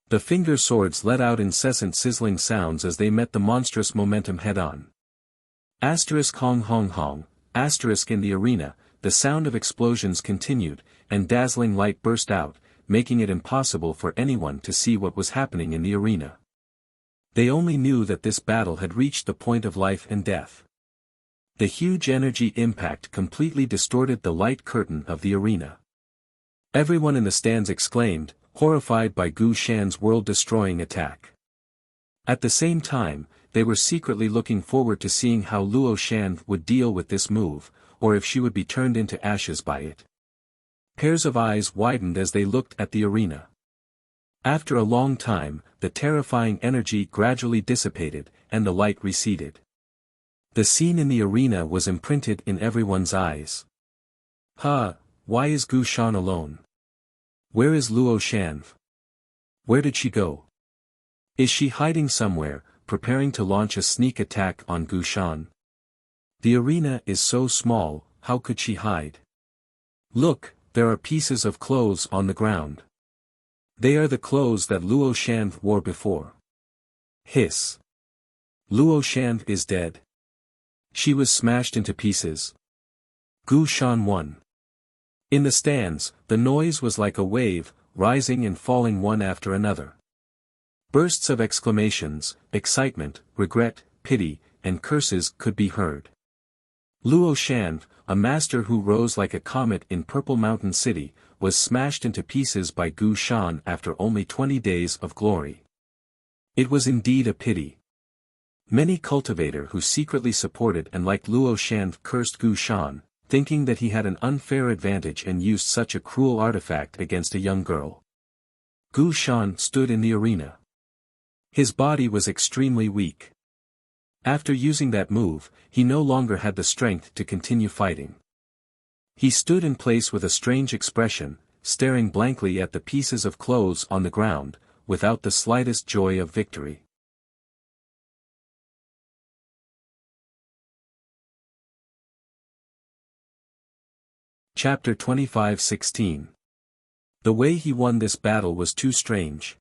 The finger swords let out incessant sizzling sounds as they met the monstrous momentum head-on. Asterisk hong hong hong, asterisk in the arena, the sound of explosions continued, and dazzling light burst out, making it impossible for anyone to see what was happening in the arena. They only knew that this battle had reached the point of life and death. The huge energy impact completely distorted the light curtain of the arena. Everyone in the stands exclaimed, horrified by Gu Shan's world-destroying attack. At the same time, they were secretly looking forward to seeing how Luo Shan would deal with this move, or if she would be turned into ashes by it. Pairs of eyes widened as they looked at the arena. After a long time, the terrifying energy gradually dissipated, and the light receded. The scene in the arena was imprinted in everyone's eyes. Why is Gu Shan alone? Where is Luo Shan? Where did she go? Is she hiding somewhere, preparing to launch a sneak attack on Gu Shan? The arena is so small, how could she hide? Look, there are pieces of clothes on the ground. They are the clothes that Luo Shan wore before. Hiss. Luo Shan is dead. She was smashed into pieces. Gu Shan won. In the stands, the noise was like a wave, rising and falling one after another. Bursts of exclamations, excitement, regret, pity, and curses could be heard. Luo Shan, a master who rose like a comet in Purple Mountain City, was smashed into pieces by Gu Shan after only 20 days of glory. It was indeed a pity. Many cultivators who secretly supported and liked Luo Shan cursed Gu Shan, thinking that he had an unfair advantage and used such a cruel artifact against a young girl. Gu Shan stood in the arena. His body was extremely weak. After using that move, he no longer had the strength to continue fighting. He stood in place with a strange expression, staring blankly at the pieces of clothes on the ground, without the slightest joy of victory. Chapter 25:16. The way he won this battle was too strange.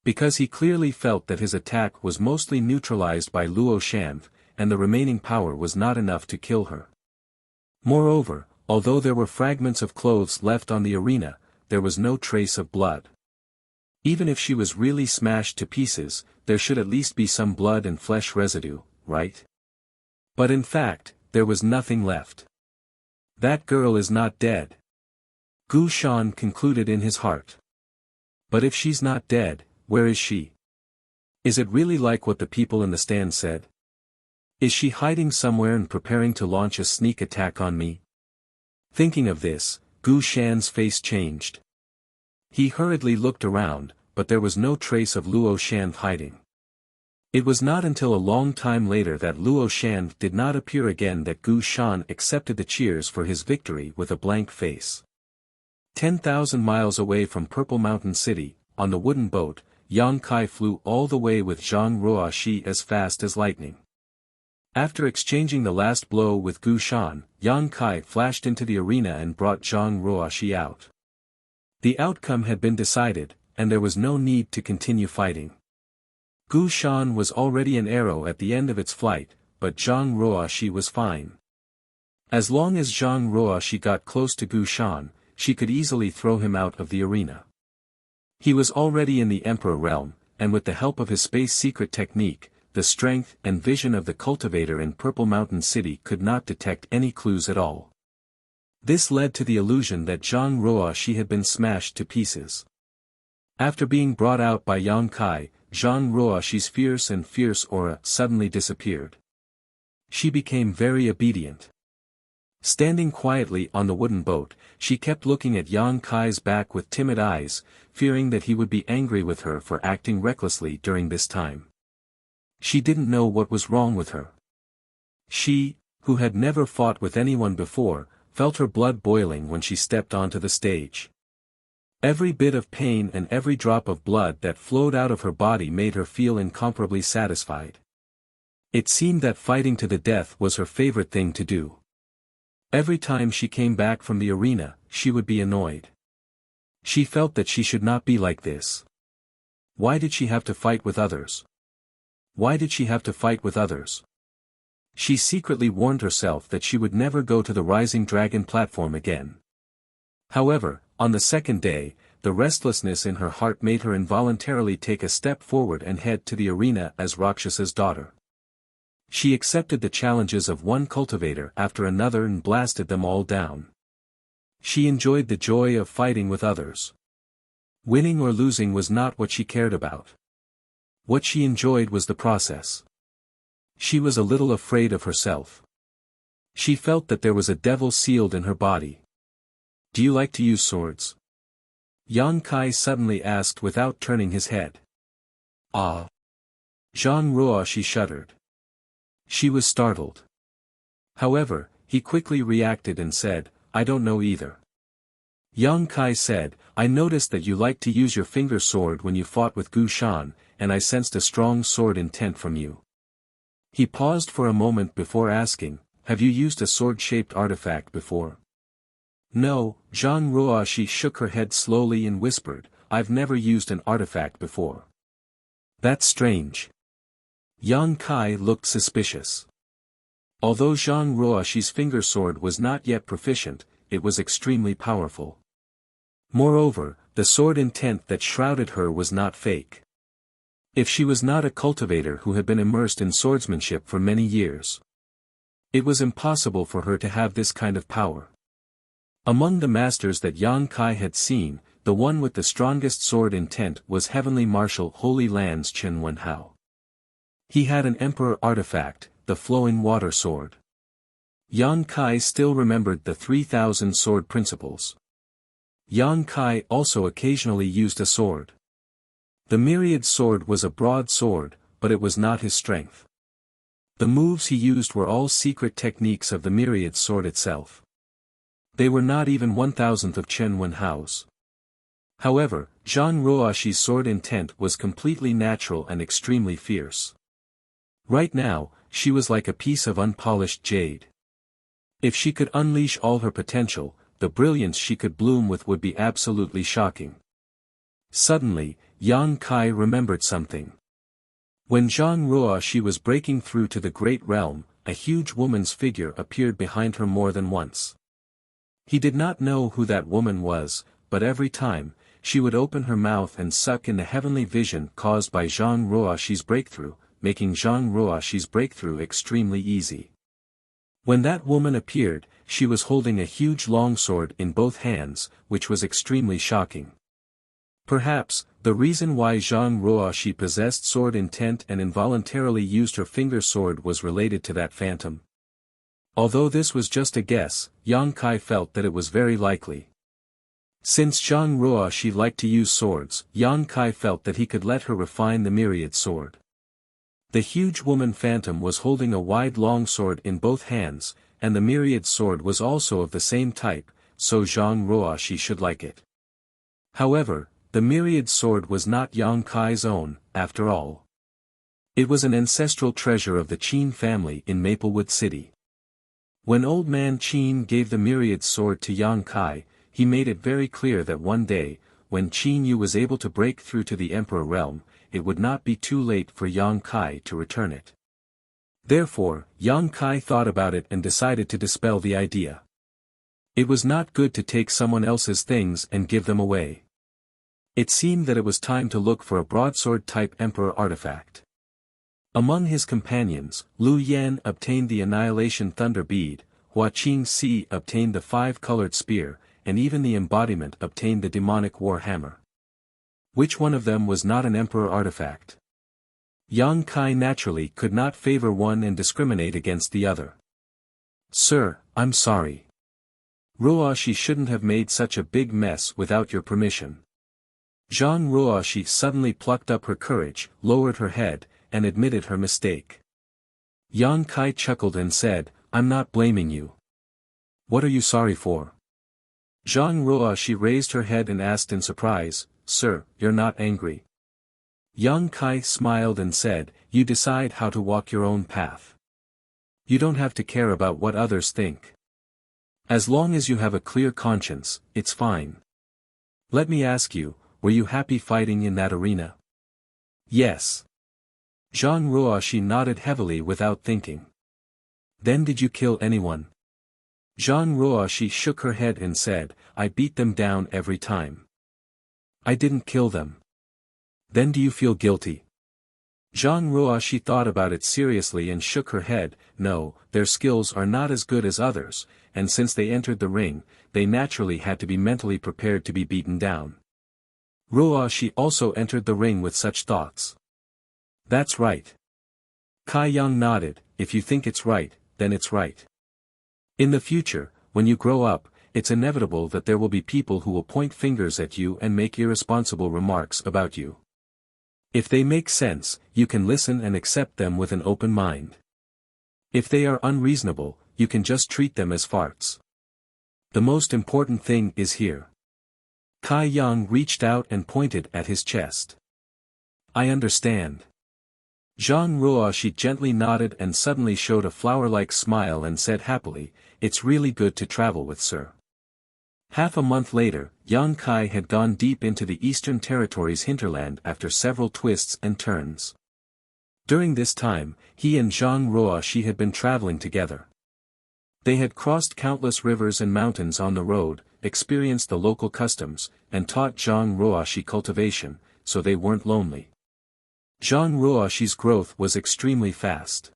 Because he clearly felt that his attack was mostly neutralized by Luo Shan, and the remaining power was not enough to kill her. Moreover, although there were fragments of clothes left on the arena, there was no trace of blood. Even if she was really smashed to pieces, there should at least be some blood and flesh residue, right? But in fact, there was nothing left. That girl is not dead. Gu Shan concluded in his heart. But if she's not dead, where is she? Is it really like what the people in the stand said? Is she hiding somewhere and preparing to launch a sneak attack on me? Thinking of this, Gu Shan's face changed. He hurriedly looked around, but there was no trace of Luo Shan hiding. It was not until a long time later that Luo Shan did not appear again that Gu Shan accepted the cheers for his victory with a blank face. 10,000 miles away from Purple Mountain City, on the wooden boat, Yang Kai flew all the way with Zhang Ruoxi as fast as lightning. After exchanging the last blow with Gu Shan, Yang Kai flashed into the arena and brought Zhang Ruoxi out. The outcome had been decided, and there was no need to continue fighting. Gu Shan was already an arrow at the end of its flight, but Zhang Ruoxi was fine. As long as Zhang Ruoxi got close to Gu Shan, she could easily throw him out of the arena. He was already in the Emperor realm, and with the help of his space secret technique, the strength and vision of the cultivator in Purple Mountain City could not detect any clues at all. This led to the illusion that Zhang Ruoxi had been smashed to pieces. After being brought out by Yang Kai, Zhang Ruoxi's fierce aura suddenly disappeared. She became very obedient. Standing quietly on the wooden boat, she kept looking at Yang Kai's back with timid eyes, fearing that he would be angry with her for acting recklessly during this time. She didn't know what was wrong with her. She, who had never fought with anyone before, felt her blood boiling when she stepped onto the stage. Every bit of pain and every drop of blood that flowed out of her body made her feel incomparably satisfied. It seemed that fighting to the death was her favorite thing to do. Every time she came back from the arena, she would be annoyed. She felt that she should not be like this. Why did she have to fight with others? Why did she have to fight with others? She secretly warned herself that she would never go to the Rising Dragon platform again. However, on the second day, the restlessness in her heart made her involuntarily take a step forward and head to the arena as Rakshasa's daughter. She accepted the challenges of one cultivator after another and blasted them all down. She enjoyed the joy of fighting with others. Winning or losing was not what she cared about. What she enjoyed was the process. She was a little afraid of herself. She felt that there was a devil sealed in her body. Do you like to use swords? Yang Kai suddenly asked without turning his head. Ah. Zhang Ruoxi shuddered. She was startled. However, he quickly reacted and said, I don't know either. Yang Kai said, I noticed that you liked to use your finger sword when you fought with Gu Shan, and I sensed a strong sword intent from you. He paused for a moment before asking, have you used a sword-shaped artifact before? No, Zhang Ruoxi shook her head slowly and whispered, I've never used an artifact before. That's strange. Yang Kai looked suspicious. Although Zhang Ruoxi's finger sword was not yet proficient, it was extremely powerful. Moreover, the sword intent that shrouded her was not fake. If she was not a cultivator who had been immersed in swordsmanship for many years, it was impossible for her to have this kind of power. Among the masters that Yang Kai had seen, the one with the strongest sword intent was Heavenly Marshal Holy Land's Chen Wenhao. He had an emperor artifact, the flowing water sword. Yang Kai still remembered the 3,000 sword principles. Yang Kai also occasionally used a sword. The myriad sword was a broad sword, but it was not his strength. The moves he used were all secret techniques of the myriad sword itself. They were not even 1,000th of Chen Wenhao's. However, Zhang Ruoxi's sword intent was completely natural and extremely fierce. Right now, she was like a piece of unpolished jade. If she could unleash all her potential, the brilliance she could bloom with would be absolutely shocking. Suddenly, Yang Kai remembered something. When Zhang Ruoxi was breaking through to the Great Realm, a huge woman's figure appeared behind her more than once. He did not know who that woman was, but every time, she would open her mouth and suck in the heavenly vision caused by Zhang Ruoxi's breakthrough, making Zhang Ruoxi's breakthrough extremely easy. When that woman appeared, she was holding a huge longsword in both hands, which was extremely shocking. Perhaps, the reason why Zhang Ruoxi possessed sword intent and involuntarily used her finger sword was related to that phantom. Although this was just a guess, Yang Kai felt that it was very likely. Since Zhang Ruoxi liked to use swords, Yang Kai felt that he could let her refine the myriad sword. The huge woman phantom was holding a wide long sword in both hands, and the myriad sword was also of the same type, so Zhang Ruoxi should like it. However, the myriad sword was not Yang Kai's own, after all. It was an ancestral treasure of the Qin family in Maplewood City. When old man Qin gave the myriad sword to Yang Kai, he made it very clear that one day, when Qin Yu was able to break through to the Emperor realm, it would not be too late for Yang Kai to return it. Therefore, Yang Kai thought about it and decided to dispel the idea. It was not good to take someone else's things and give them away. It seemed that it was time to look for a broadsword-type emperor artifact. Among his companions, Lu Yan obtained the Annihilation Thunder Bead, Hua Qingxi obtained the five-colored spear, and even the embodiment obtained the demonic war hammer. Which one of them was not an emperor artifact? Yang Kai naturally could not favor one and discriminate against the other. Sir, I'm sorry. Ruoxi shouldn't have made such a big mess without your permission. Zhang Ruoxi suddenly plucked up her courage, lowered her head, and admitted her mistake. Yang Kai chuckled and said, I'm not blaming you. What are you sorry for? Zhang Ruoxi raised her head and asked in surprise, Sir, you're not angry. Yang Kai smiled and said, You decide how to walk your own path. You don't have to care about what others think. As long as you have a clear conscience, it's fine. Let me ask you, were you happy fighting in that arena? Yes. Zhang Ruoxi nodded heavily without thinking. Then did you kill anyone? Zhang Ruoxi shook her head and said, I beat them down every time. I didn't kill them. Then do you feel guilty? Zhang Ruoxi thought about it seriously and shook her head, no, their skills are not as good as others, and since they entered the ring, they naturally had to be mentally prepared to be beaten down. Ruoxi also entered the ring with such thoughts. That's right. Kai Yang nodded, if you think it's right, then it's right. In the future, when you grow up, it's inevitable that there will be people who will point fingers at you and make irresponsible remarks about you. If they make sense, you can listen and accept them with an open mind. If they are unreasonable, you can just treat them as farts. The most important thing is here. Kai Yang reached out and pointed at his chest. I understand. Zhang Ruoxi gently nodded and suddenly showed a flower-like smile and said happily, It's really good to travel with Sir. Half a month later, Yang Kai had gone deep into the Eastern Territories hinterland after several twists and turns. During this time, he and Zhang Ruoxi had been traveling together. They had crossed countless rivers and mountains on the road, experienced the local customs, and taught Zhang Ruoxi cultivation, so they weren't lonely. Zhang Ruoxi's growth was extremely fast.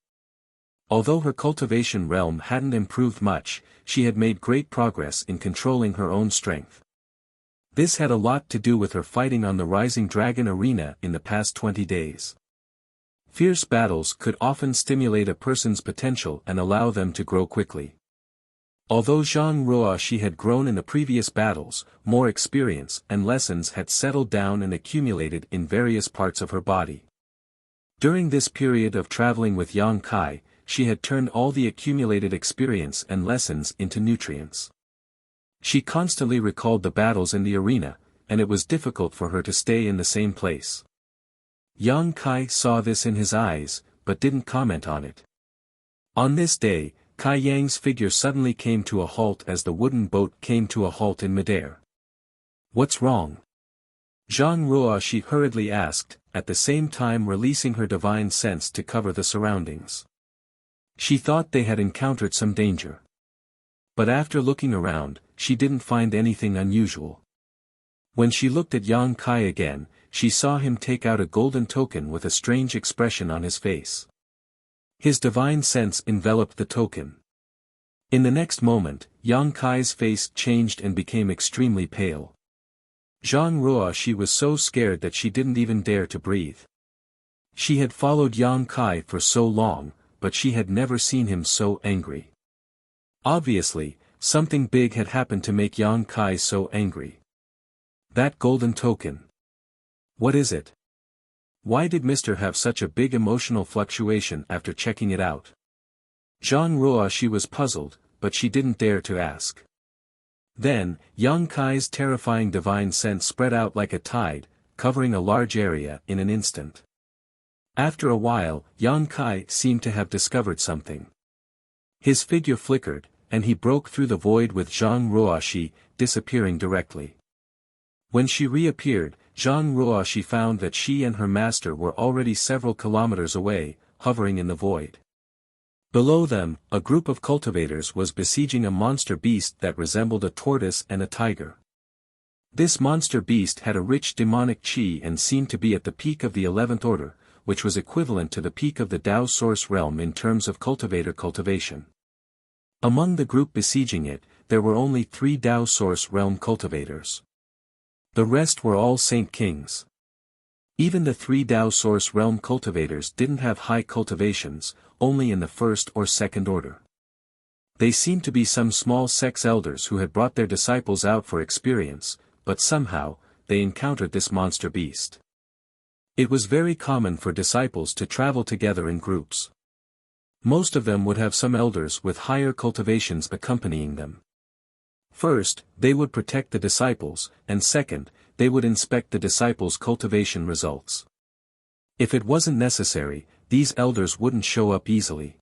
Although her cultivation realm hadn't improved much, she had made great progress in controlling her own strength. This had a lot to do with her fighting on the Rising Dragon arena in the past 20 days. Fierce battles could often stimulate a person's potential and allow them to grow quickly. Although Zhang Ruoxi had grown in the previous battles, more experience and lessons had settled down and accumulated in various parts of her body. During this period of traveling with Yang Kai, she had turned all the accumulated experience and lessons into nutrients. She constantly recalled the battles in the arena, and it was difficult for her to stay in the same place. Yang Kai saw this in his eyes, but didn't comment on it. On this day, Kai Yang's figure suddenly came to a halt as the wooden boat came to a halt in midair. What's wrong? Zhang Ruoxi hurriedly asked, at the same time releasing her divine sense to cover the surroundings. She thought they had encountered some danger. But after looking around, she didn't find anything unusual. When she looked at Yang Kai again, she saw him take out a golden token with a strange expression on his face. His divine sense enveloped the token. In the next moment, Yang Kai's face changed and became extremely pale. Zhang Ruoxi was so scared that she didn't even dare to breathe. She had followed Yang Kai for so long, but she had never seen him so angry. Obviously, something big had happened to make Yang Kai so angry. That golden token. What is it? Why did Mr. have such a big emotional fluctuation after checking it out? Zhang Ruoxi was puzzled, but she didn't dare to ask. Then, Yang Kai's terrifying divine sense spread out like a tide, covering a large area in an instant. After a while, Yang Kai seemed to have discovered something. His figure flickered, and he broke through the void with Zhang Ruoxi, disappearing directly. When she reappeared, Zhang Ruoxi found that she and her master were already several kilometers away, hovering in the void. Below them, a group of cultivators was besieging a monster beast that resembled a tortoise and a tiger. This monster beast had a rich demonic qi and seemed to be at the peak of the 11th order, which was equivalent to the peak of the Tao source realm in terms of cultivator cultivation. Among the group besieging it, there were only 3 Tao source realm cultivators. The rest were all Saint Kings. Even the 3 Tao source realm cultivators didn't have high cultivations, only in the 1st or 2nd order. They seemed to be some small sex elders who had brought their disciples out for experience, but somehow, they encountered this monster beast. It was very common for disciples to travel together in groups. Most of them would have some elders with higher cultivations accompanying them. First, they would protect the disciples, and second, they would inspect the disciples' cultivation results. If it wasn't necessary, these elders wouldn't show up easily.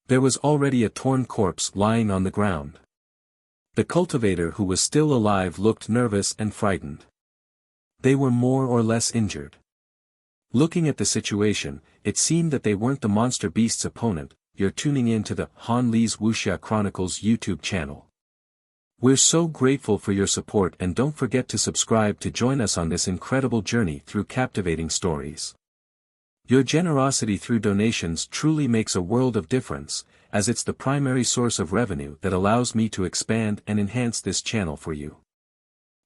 There was already a torn corpse lying on the ground. The cultivator who was still alive looked nervous and frightened. They were more or less injured. Looking at the situation, it seemed that they weren't the monster beast's opponent. You're tuning in to the Han Li's Wuxia Chronicles YouTube channel. We're so grateful for your support, and don't forget to subscribe to join us on this incredible journey through captivating stories. Your generosity through donations truly makes a world of difference, as it's the primary source of revenue that allows me to expand and enhance this channel for you.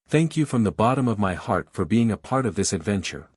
Thank you from the bottom of my heart for being a part of this adventure.